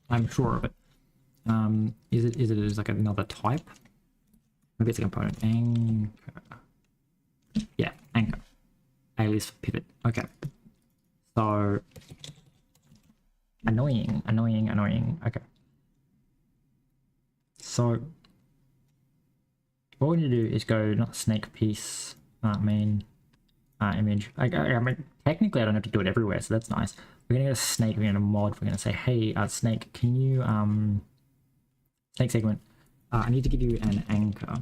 I'm sure of it. Is it as like another type? Maybe it's a component. Anchor. Yeah, anchor. Alias pivot. Okay. So annoying. Okay. So what we need to do is go not snake piece main image. I mean, technically I don't have to do it everywhere, so that's nice. We're gonna go to snake. We're gonna mod. We're gonna say, hey, snake, can you snake segment? I need to give you an anchor.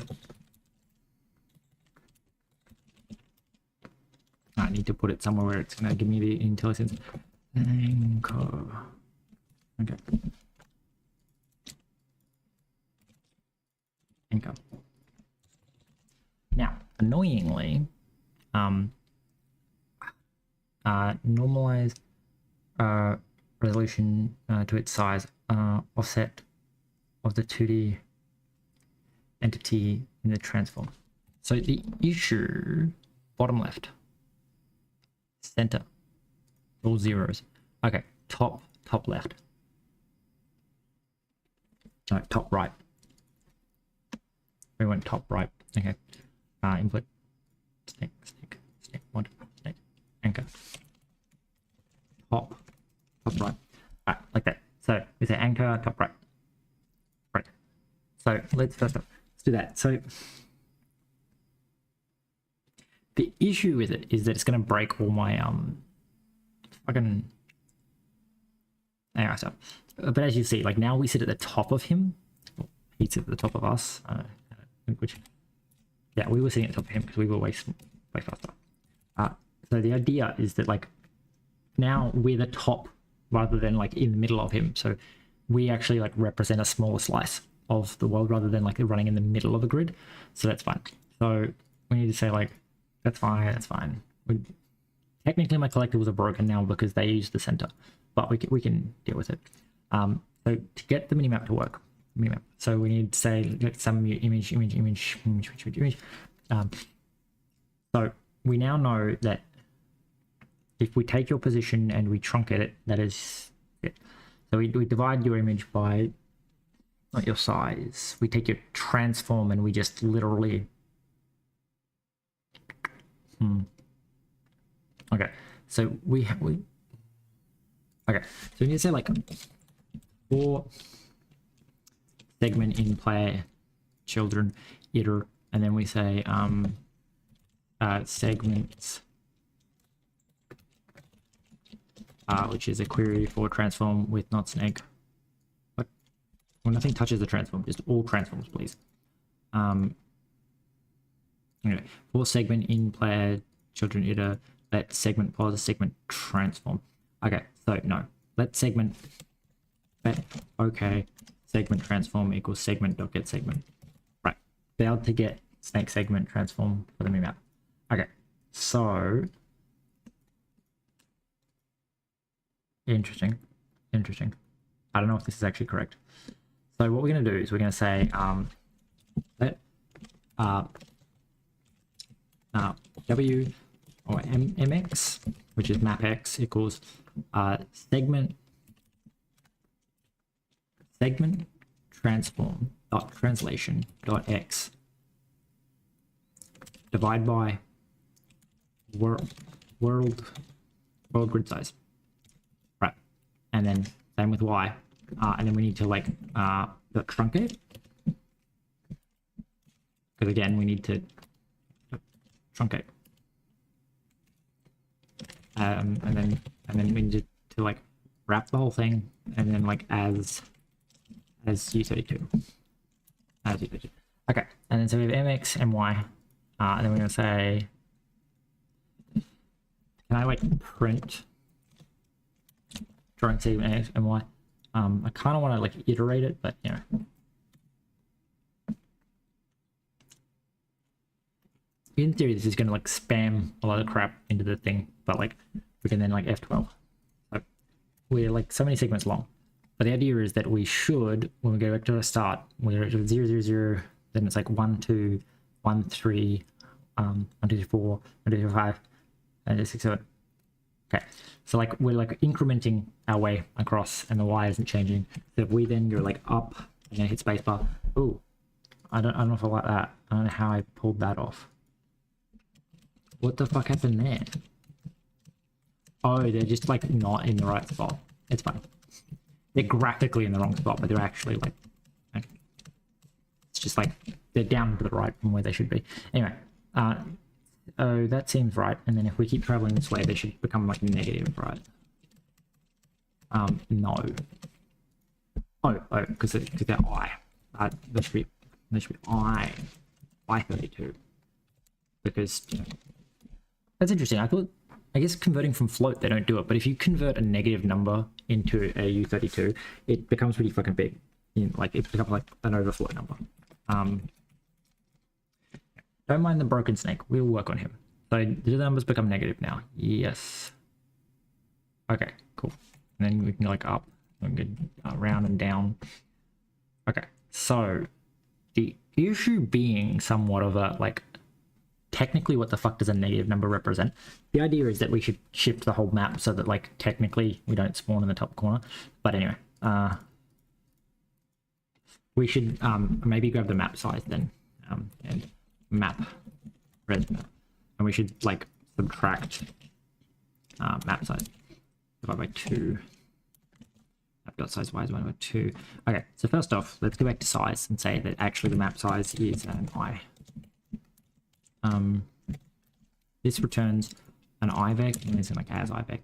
I need to put it somewhere where it's gonna give me the intelligence. Anchor. Okay. Anchor. Now, annoyingly, normalize resolution to its size, offset of the 2D entity in the transform. So the issue, bottom left, center, all zeros. Okay, top left. No, top right. We went top right. Okay. Input. Snake, mod, snake, anchor. Top right. Alright, like that. So we say anchor, top right. Right. So let's do that. So the issue with it is that it's going to break all my fucking AI stuff. But as you see, like now we sit at the top of him. He sits at the top of us. Which, yeah, we were sitting at the top of him because we were way faster. So the idea is that like now we're the top rather than like in the middle of him. So we actually like represent a smaller slice of the world rather than like running in the middle of the grid. So that's fine. So we need to say like, that's fine. Technically my collectibles are broken now because they use the center, but we can deal with it. So to get the minimap to work, so we need to say get some image. So we now know that if we take your position and we truncate it, that is it. So we divide your image by not your size. We take your transform and we just literally okay. So we okay. So we need to say like for segment in player children iter, and then we say segments which is a query for transform with not snake. What? Well, nothing touches the transform, just all transforms, please. Anyway, for segment in player children iter, let segment pause segment transform. Okay, so no, let segment okay segment transform equals segment dot get segment. Right, failed to get snake segment transform for the map. Okay, so interesting. I don't know if this is actually correct. So what we're going to do is we're going to say let w or mx, which is mapx, equals segment transform dot translation dot x divide by world grid size. Right, and then same with y, and then we need to like the truncate, because again we need to truncate, and then we need to like wrap the whole thing, and then like as u32 okay, and then so we have mx and y, and then we're gonna say, can I like print drawing segment x and y? I kind of want to like iterate it, but you know, in theory this is going to like spam a lot of crap into the thing, but like we can then like F12. So we're like so many segments long, but the idea is that we should, when we go back to the start, we're at 0 0 0, then it's like 1 2 1 3 1 2 4 1 2 5 and 6 7 Okay, so like we're like incrementing our way across and the y isn't changing. So if we then go like up and then hit spacebar, ooh, I don't know if I like that. I don't know how I pulled that off. What the fuck happened there? Oh, they're just like not in the right spot. It's fine. They're graphically in the wrong spot, but they're actually like it's just like they're down to the right from where they should be. Anyway, oh, that seems right. And then if we keep traveling this way, they should become like negative, right? No. Oh, because they're I. They should be I 32. Because you know, that's interesting. I guess converting from float, they don't do it, but if you convert a negative number into a U32, it becomes pretty fucking big. Like it becomes like an overflow number. Don't mind the broken snake. We'll work on him. So do the numbers become negative now? Yes. Okay, cool. And then we can go like up and go around and down. Okay, so the issue being somewhat of a like technically what the fuck does a negative number represent? The idea is that we should shift the whole map so that like technically we don't spawn in the top corner. But anyway, we should maybe grab the map size then and map red map, and we should like subtract map size divided by 2. Map dot size y is 1 over 2. Okay, so first off, let's go back to size and say that actually the map size is an I. This returns an IVEC and it's like as IVEC,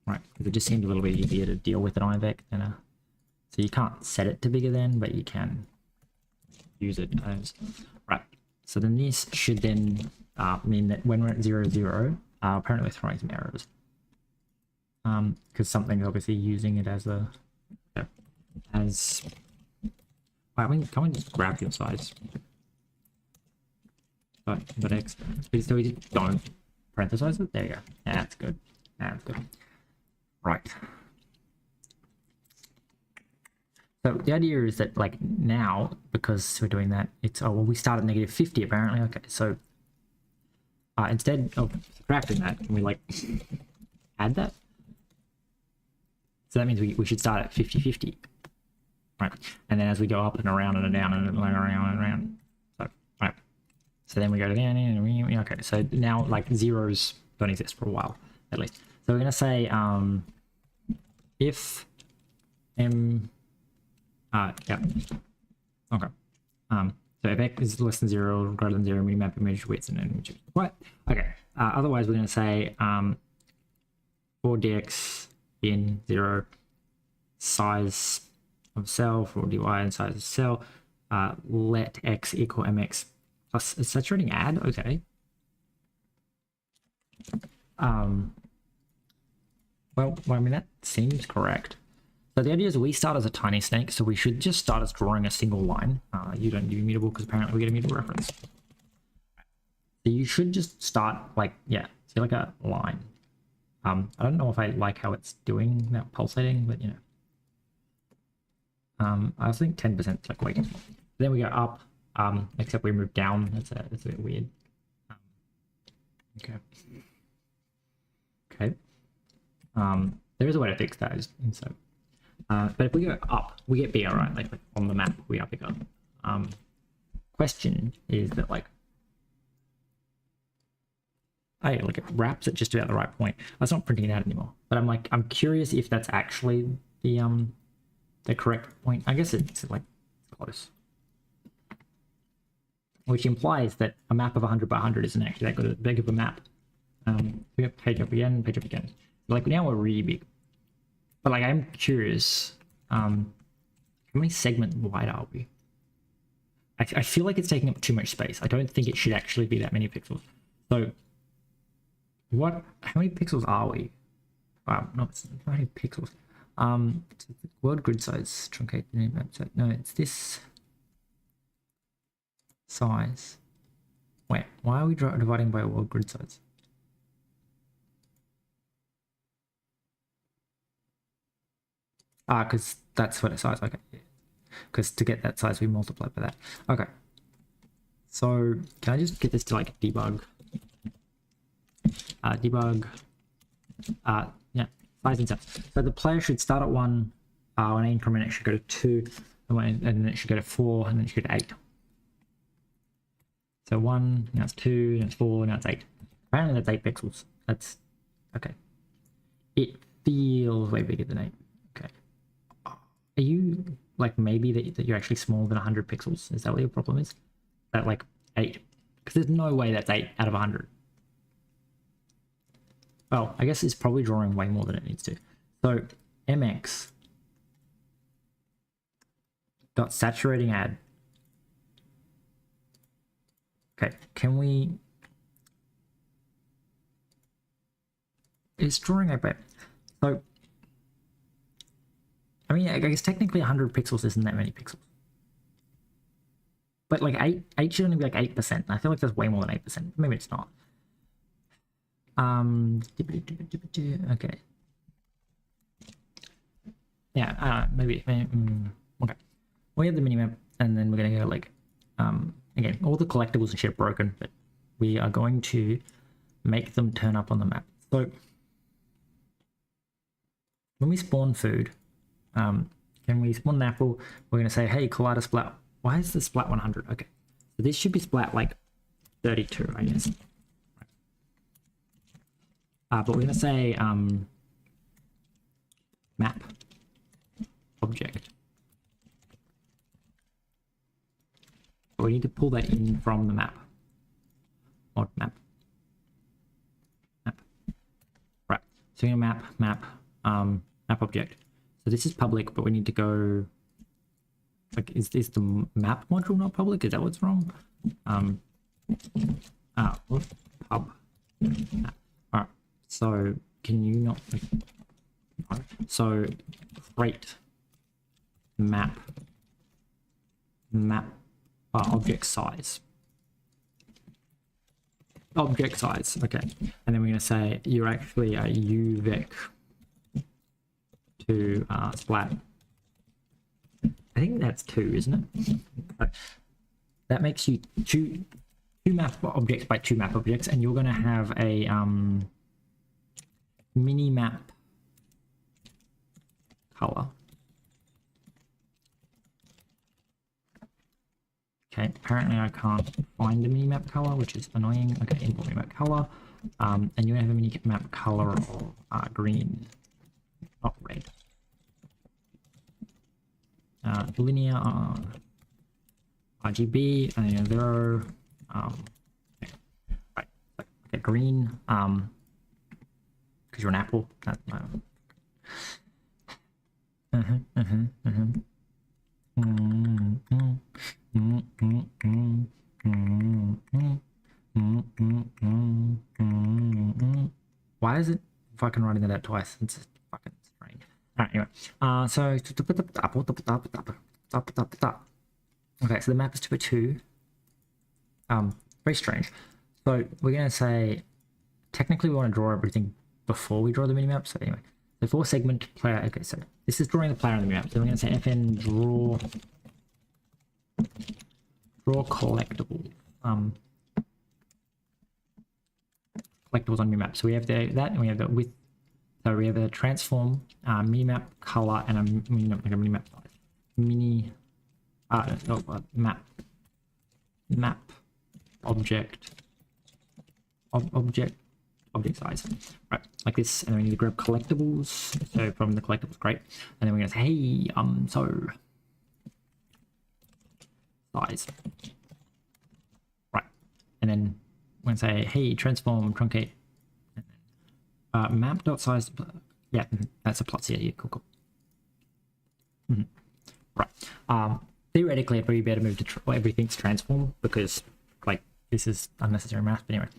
right? Because it just seemed a little bit easier to deal with an IVEC than a. So you can't set it to bigger than, but you can use it as right. So then this should then mean that when we're at 0, 0, apparently we're throwing some errors. Because something's obviously using it as a Wait, can't we just grab your size? But X. So we just don't parenthesize it. There you go. That's good. That's good. Right. So the idea is that like now, because we're doing that, it's well we start at negative 50 apparently. Okay, so instead of subtracting that, we like add that. So that means we should start at 50, 50. Right. And then as we go up and around and down and around and around. So right. So then we go to down and okay. So now like zeros don't exist for a while at least. So we're gonna say if m yeah. Okay. So if x is less than 0, greater than 0, minimap image width and then what? Okay. Otherwise we're gonna say for dx in 0 size of cell for dy and size of cell let x equal mx plus is saturating add. Okay. Well, I mean that seems correct. So the idea is we start as a tiny snake, so we should just start as drawing a single line. You don't do immutable because apparently we get immutable reference. So you should just start like, yeah, see like a line. I don't know if I like how it's doing that pulsating, but you know. I think 10% is like way too small. Then we go up, except we move down. That's a bit weird. Okay. Okay. There is a way to fix that. So, but if we go up, we get bigger, right? Like on the map, we are bigger. Question is that like, hey, look, it wraps at just about the right point. That's not printing it out anymore. But I'm curious if that's actually the correct point. I guess it's like close. Which implies that a map of 100 by 100 isn't actually that good a big of a map. We have page up again, page up again. Like now we're really big. But like I'm curious, how many segment wide are we? I feel like it's taking up too much space. I don't think it should actually be that many pixels. So how many pixels are we? Wow, no, it's not many pixels. World grid size truncate the name map set. No, it's this size. Wait, why are we dividing by world grid size? Because that's what it size. Okay, because to get that size we multiply by that. Okay, so can I just get this to like debug? Debug Yeah, size and set. So the player should start at 1, on increment it should go to 2, and then it should go to 4, and then it should go to 8. So 1, now it's 2, now it's 4, now it's 8. Apparently that's 8 pixels. That's okay. It feels way bigger than 8. Okay. Are you like maybe that you're actually smaller than 100 pixels? Is that what your problem is? That like 8? Because there's no way that's 8 out of 100. Well, I guess it's probably drawing way more than it needs to. So mx dot saturating add. Okay, can we? It's drawing a bit. So, I mean, I guess technically 100 pixels isn't that many pixels. But like 8 should only be like 8%. I feel like that's way more than 8%. Maybe it's not. Okay. Yeah, maybe okay. We have the minimap, and then we're gonna go like, again, all the collectibles and shit are broken, but we are going to make them turn up on the map. So when we spawn food, can we spawn an apple? We're gonna say, hey, collider splat. Why is the splat 100? Okay, so this should be splat like 32, I guess. But we're gonna say map object. We need to pull that in from the map. Mod map. Right. So we're gonna map object. So this is public, but we need to go. Like, is the map module not public? Is that what's wrong? Pub. Alright. So can you not? No. So create map object size. Object size, okay. And then we're going to say you're actually a UVec to splat. I think that's 2, isn't it? That makes you two map objects by 2 map objects, and you're going to have a mini map color. Okay, apparently I can't find a minimap color, which is annoying. Okay, import minimap color. And you have a minimap color of green, not red. Linear RGB, and 0. Okay. Right, okay, green. Because you're an apple. Why is it fucking writing that out twice? It's fucking strange. Alright, anyway. Okay, so the map is 2 by 2. Very strange. So we're gonna say technically we want to draw everything before we draw the minimap. So anyway. So for segment player, okay, so this is drawing the player on the minimap. So we're gonna say fn draw collectible. Collectibles on minimap. So we have that, and we have the width. So we have a transform, minimap color, and a minimap size. Map object size, right, like this. And then we need to grab collectibles. So from the collectibles, great. And then we're gonna say, hey, so size, right, and then we're gonna say, hey, transform truncate, map.size, yeah, that's a plot here. Yeah, cool. Right. Theoretically, I'd probably better move to everything's transform, because like this is unnecessary math. But anyway,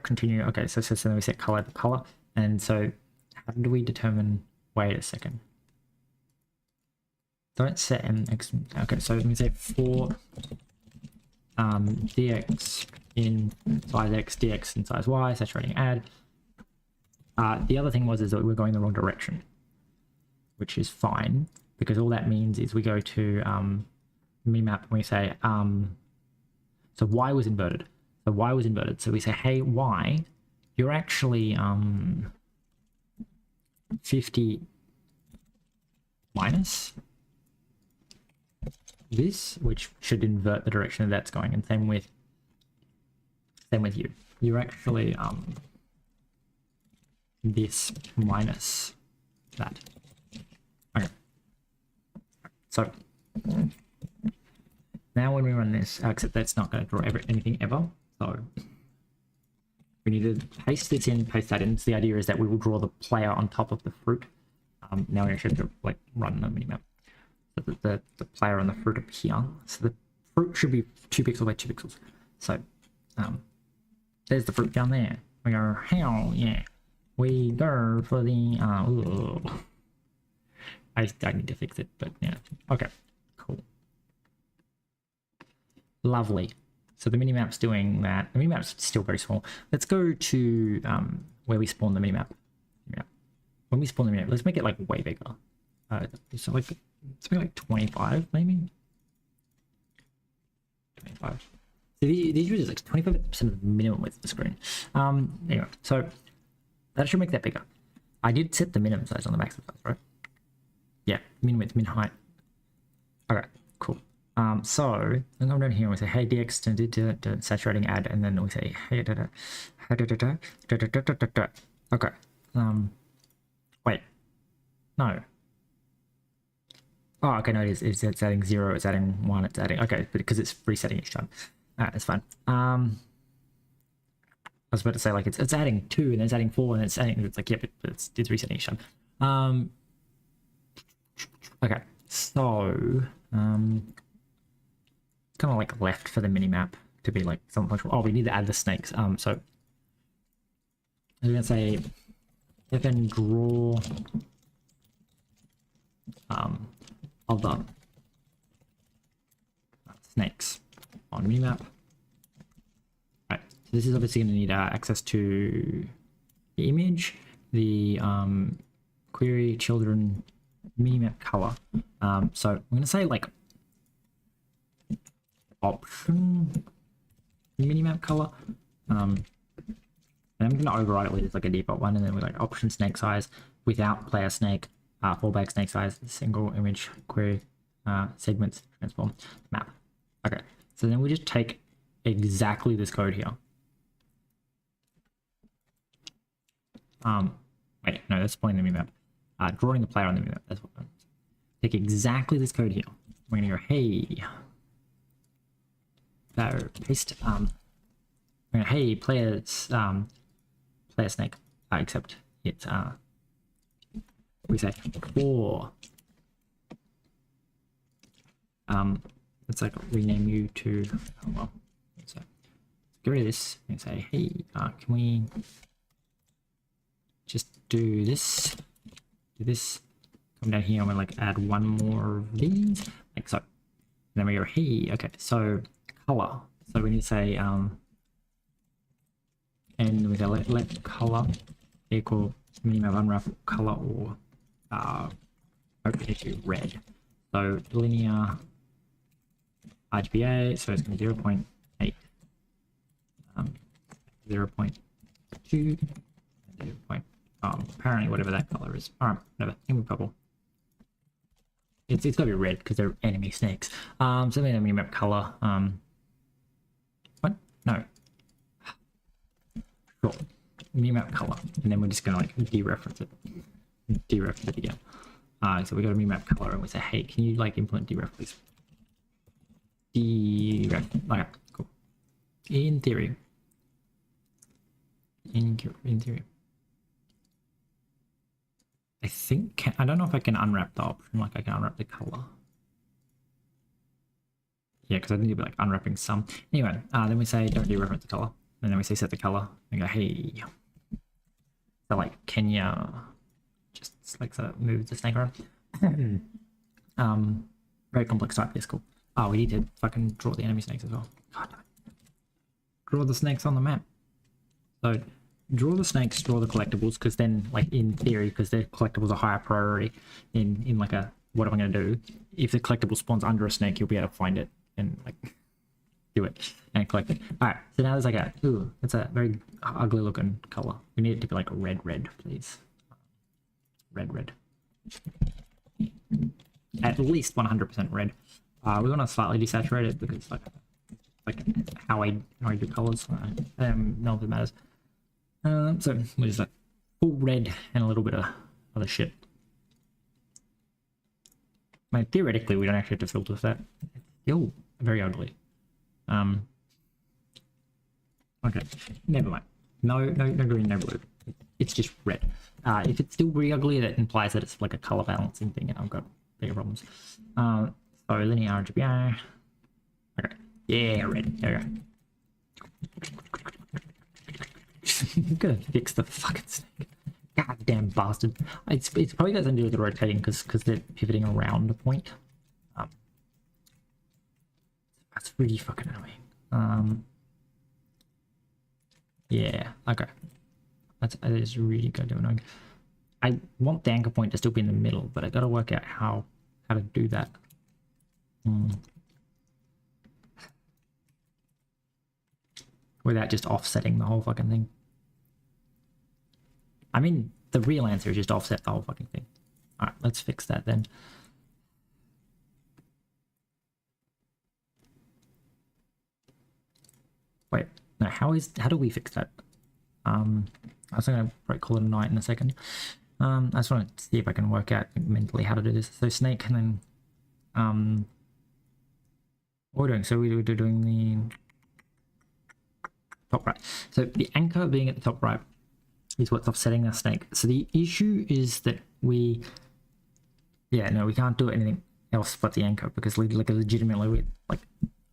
continue. Okay, so then we set color to color, and so how do we determine? Wait a second. Don't set mx. Okay, so let me say for dx in size x, dx in size y, saturating add. The other thing is that we're going the wrong direction, which is fine, because all that means is we go to minimap and we say so y was inverted. So y was inverted. So we say, hey, y, you're actually 50 minus this, which should invert the direction that that's going, and same with you. You're actually this minus that. Okay. So now when we run this, except that's not going to draw anything ever. So we need to paste this in, paste that in. So the idea is that we will draw the player on top of the fruit. Now we actually have to like run the minimap. So the player on the fruit up here. So the fruit should be 2 pixels by 2 pixels. So there's the fruit down there. We go, hell yeah. We go for the I need to fix it, but yeah. Okay, cool. Lovely. So the minimap's doing that. The minimap's still very small. Let's go to where we spawn the minimap. Yeah. When we spawn the minimap, let's make it like way bigger. So like let's make like 25 maybe. 25. So these users like 25% of the minimum width of the screen. Anyway, so that should make that bigger. I did set the minimum size on the maximum size, right? Yeah, min width, min height. Okay, cool. So I'm going down here and we say, hey, dx saturating add, and then we say, hey, okay. Wait, no. Oh, okay, no, it's adding 0, it's adding 1, it's adding, okay, because it's resetting each time. Alright, that's fine. I was about to say like it's adding 2 and then it's adding 4 and it's like yeah, but it's resetting each time. Okay, so kind of like left for the minimap to be like some functional. Oh, we need to add the snakes. So I'm gonna say if and draw other snakes on minimap. Right, so this is obviously going to need access to the image, the query, children, minimap color. So I'm going to say like option minimap color, and I'm going to override it with just like a default one, and then we're like option snake size without player snake, fallback snake size, single image query, segments, transform, map. Okay, so then we just take exactly this code here. Wait, no, that's playing the minimap. Drawing the player on the minimap. That's what I'm doing. Take exactly this code here. We're gonna go, hey, so paste. We're gonna, hey, players, player snake. Except it's we say for. Let's like rename you to. Oh well. So get rid of this and say, hey, can we just do this? Do this. Come down here and we'll like add one more of these, like so. And then we go, hey, okay, so color. So we need to say and we go let color equal minimum unwrap color or open to red. So linear RGBA, so it's going to be 0.8, 0.2, apparently whatever that color is. Alright, whatever, give me purple. It's got to be red because they're enemy snakes. So then I'm going to map color. What? No. Sure. Minimap color, and then we're just going to like dereference it again. So we got a minimap color, and we say, hey, can you like implement deref, please? Deref. Okay, cool. In theory. In theory. I think I don't know if I can unwrap the option like I can unwrap the color. Yeah, because I think you'd be like unwrapping some. Anyway, then we say don't dereference the color, and then we say set the color. And go, hey. So like, can you just like so move the snake around? Very complex type. Yes, cool. Oh, we need to fucking draw the enemy snakes as well. God, draw the snakes on the map. So draw the snakes, draw the collectibles, because then, like in theory, because the collectibles are higher priority in like a what am I going to do? If the collectible spawns under a snake, you'll be able to find it and like do it and collect it. All right, so now there's like a, ooh, it's a very ugly looking color. We need it to be like a red, please. Red. At least 100% red. We want to slightly desaturate it because like how I do colors. None of it matters. So we're just like full red and a little bit of other shit. I mean, theoretically, we don't actually have to filter that. It's still very ugly. Okay, never mind. No green, no blue. It's just red. If it's still really ugly, that implies that it's like a color balancing thing, and I've got bigger problems. So linear RGBI. Okay, yeah, red. There we go. I'm gonna fix the fucking snake. Goddamn bastard. It's probably got something to do with the rotating because they're pivoting around a point. That's really fucking annoying. Yeah, okay. That is really goddamn annoying. I want the anchor point to still be in the middle, but I gotta work out how to do that. Without just offsetting the whole fucking thing. I mean, the real answer is just offset the whole fucking thing. Alright, let's fix that then. Wait, no, how do we fix that? I was gonna probably call it a night in a second. I just want to see if I can work out mentally how to do this. So snake and then what we're doing, so we're doing the top right. So the anchor being at the top right is what's offsetting the snake. So the issue is that we can't do anything else but the anchor because like legitimately like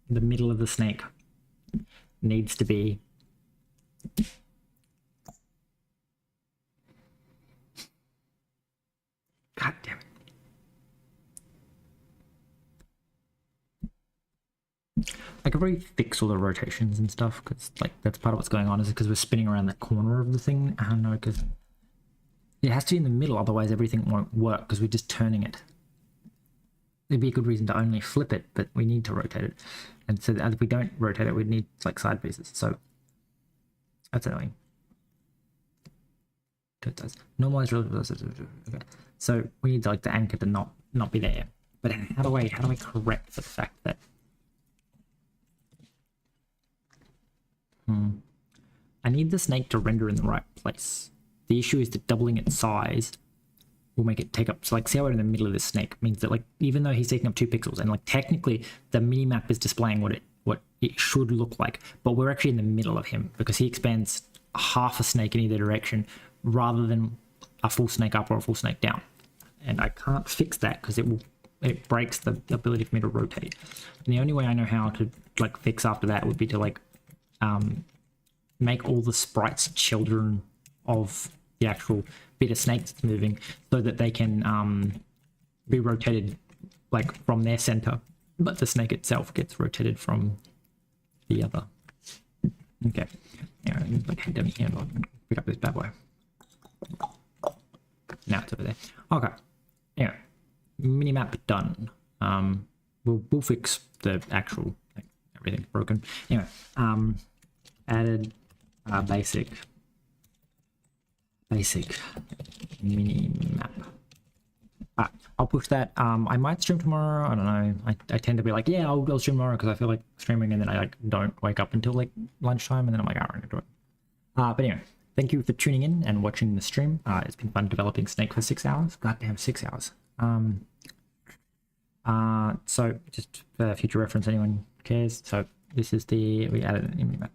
the middle of the snake needs to be God damn it. I could probably fix all the rotations and stuff because like that's part of what's going on is because we're spinning around the corner of the thing. I don't know, because it has to be in the middle, otherwise everything won't work because we're just turning it. There'd be a good reason to only flip it, but we need to rotate it. And so if we don't rotate it, we'd need like side pieces. So that's annoying. It does. Normalize relative. Okay. So we need like the anchor to not be there. But how do I correct the fact that I need the snake to render in the right place. The issue is that doubling its size will make it take up, so like see how we're in the middle of this snake means that like even though he's taking up 2 pixels and like technically the minimap is displaying what it should look like, but we're actually in the middle of him because he expands half a snake in either direction rather than a full snake up or a full snake down. And I can't fix that because it breaks the ability for me to rotate. And the only way I know how to like fix after that would be to like make all the sprites children of the actual bit of snake that's moving so that they can be rotated like from their center, but the snake itself gets rotated from the other. Okay, yeah, like head down here and pick up this bad boy. Now it's over there. Okay, yeah, minimap done. We'll fix the actual like, everything's broken. Anyway, added basic mini map. I'll push that. I might stream tomorrow. I don't know. I tend to be like, yeah, I'll stream tomorrow because I feel like streaming, and then I like don't wake up until like lunchtime, and then I'm like, I'm gonna do it. But anyway, thank you for tuning in and watching the stream. It's been fun developing Snake for 6 hours. Goddamn, 6 hours. So just for future reference, anyone cares. So this is we added an mini map.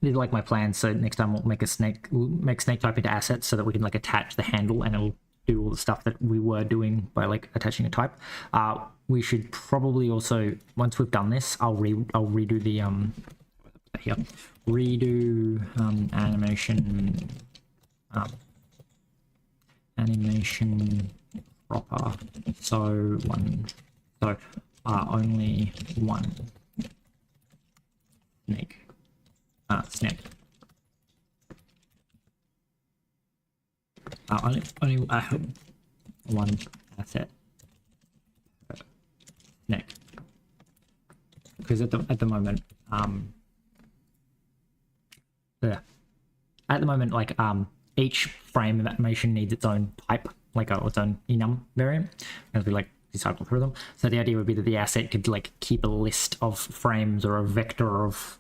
These are like my plans. So next time we'll make snake type into assets so that we can like attach the handle and it'll do all the stuff that we were doing by like attaching a type. We should probably also, once we've done this, I'll redo the animation proper. So only one snake. Snake. Only one asset. Snake. because at the moment, yeah, at the moment, like each frame of animation needs its own type, like its own enum variant, as we like cycle through them. So the idea would be that the asset could like keep a list of frames or a vector of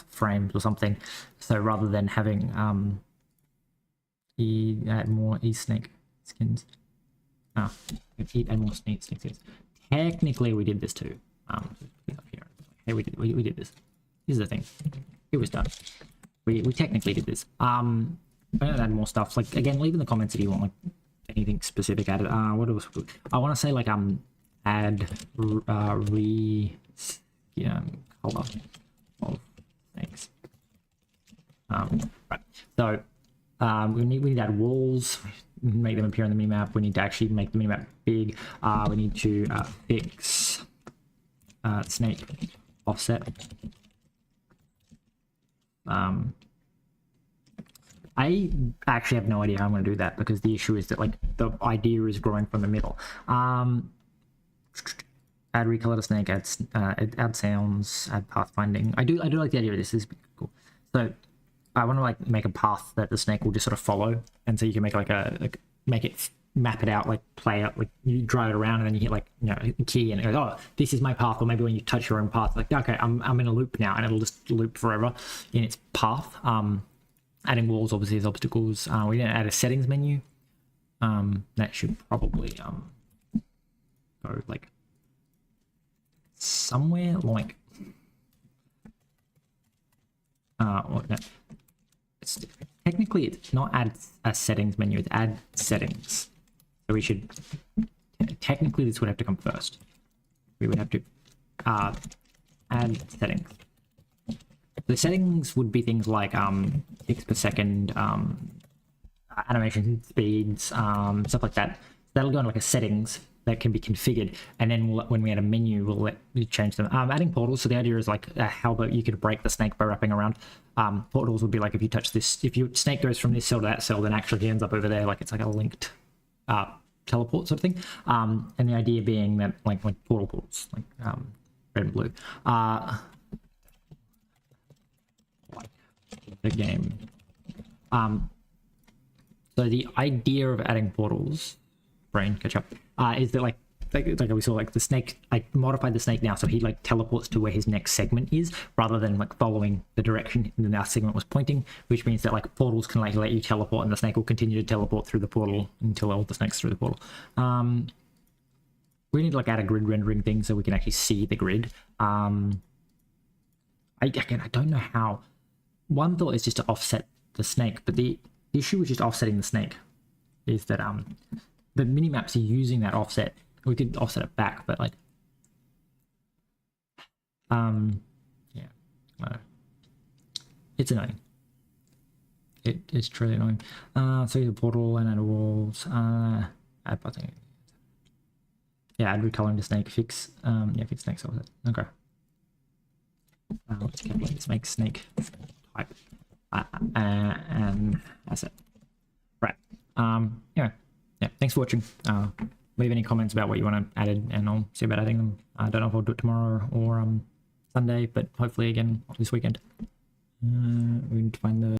frames or something. So rather than having add more snake skins. And more snake skins. Technically, we did this too. Hey, we did this. Here's the thing. It was done. We technically did this. I don't add more stuff. Like again, leave in the comments if you want like anything specific added. What else? I want to say like add color of snakes. Right. So we need to add walls. Make them appear on the minimap. We need to actually make the minimap big. We need to fix snake offset. I actually have no idea how I'm going to do that because the issue is that like the idea is growing from the middle. Add recolor to snake, add sounds, add pathfinding. I do like the idea of this. This is cool. So I want to like make a path that the snake will just sort of follow, and so you can make like make it map it out, like play out, like you drive it around and then you hit like a key and it goes, oh, this is my path. Or maybe when you touch your own path, like okay, I'm in a loop now, and it'll just loop forever in its path. Adding walls obviously is obstacles. We didn't add a settings menu. That should probably go like somewhere like no. Technically it's not add a settings menu, it's add settings. So we should technically this would have to come first. We would have to add settings. The settings would be things like ticks per second, animation speeds, stuff like that. That'll go into like a settings that can be configured, and then when we add a menu, we'll let you change them. Adding portals. So the idea is like how about you could break the snake by wrapping around. Portals would be like if you touch this, if your snake goes from this cell to that cell, then actually he ends up over there. Like it's like a linked teleport sort of thing. And the idea being that like portals, like red and blue. The game. So the idea of adding portals, brain catch up, is that like we saw like the snake, I modified the snake now so he like teleports to where his next segment is rather than like following the direction the our segment was pointing, which means that like portals can like let you teleport and the snake will continue to teleport through the portal until all the snakes through the portal. We need to like add a grid rendering thing so we can actually see the grid. I don't know how. One thought is just to offset the snake, but the issue with just offsetting the snake is that the minimaps are using that offset. We could offset it back, but like yeah, it's annoying. It is truly annoying. So the portal and add walls, add button. Yeah, add recoloring to snake, fix fix snake offset. Okay. Let's make snake type and asset. Right. Yeah. Thanks for watching. Leave any comments about what you want to add and I'll see about adding them. I don't know if I'll do it tomorrow or Sunday, but hopefully again this weekend. We need to find the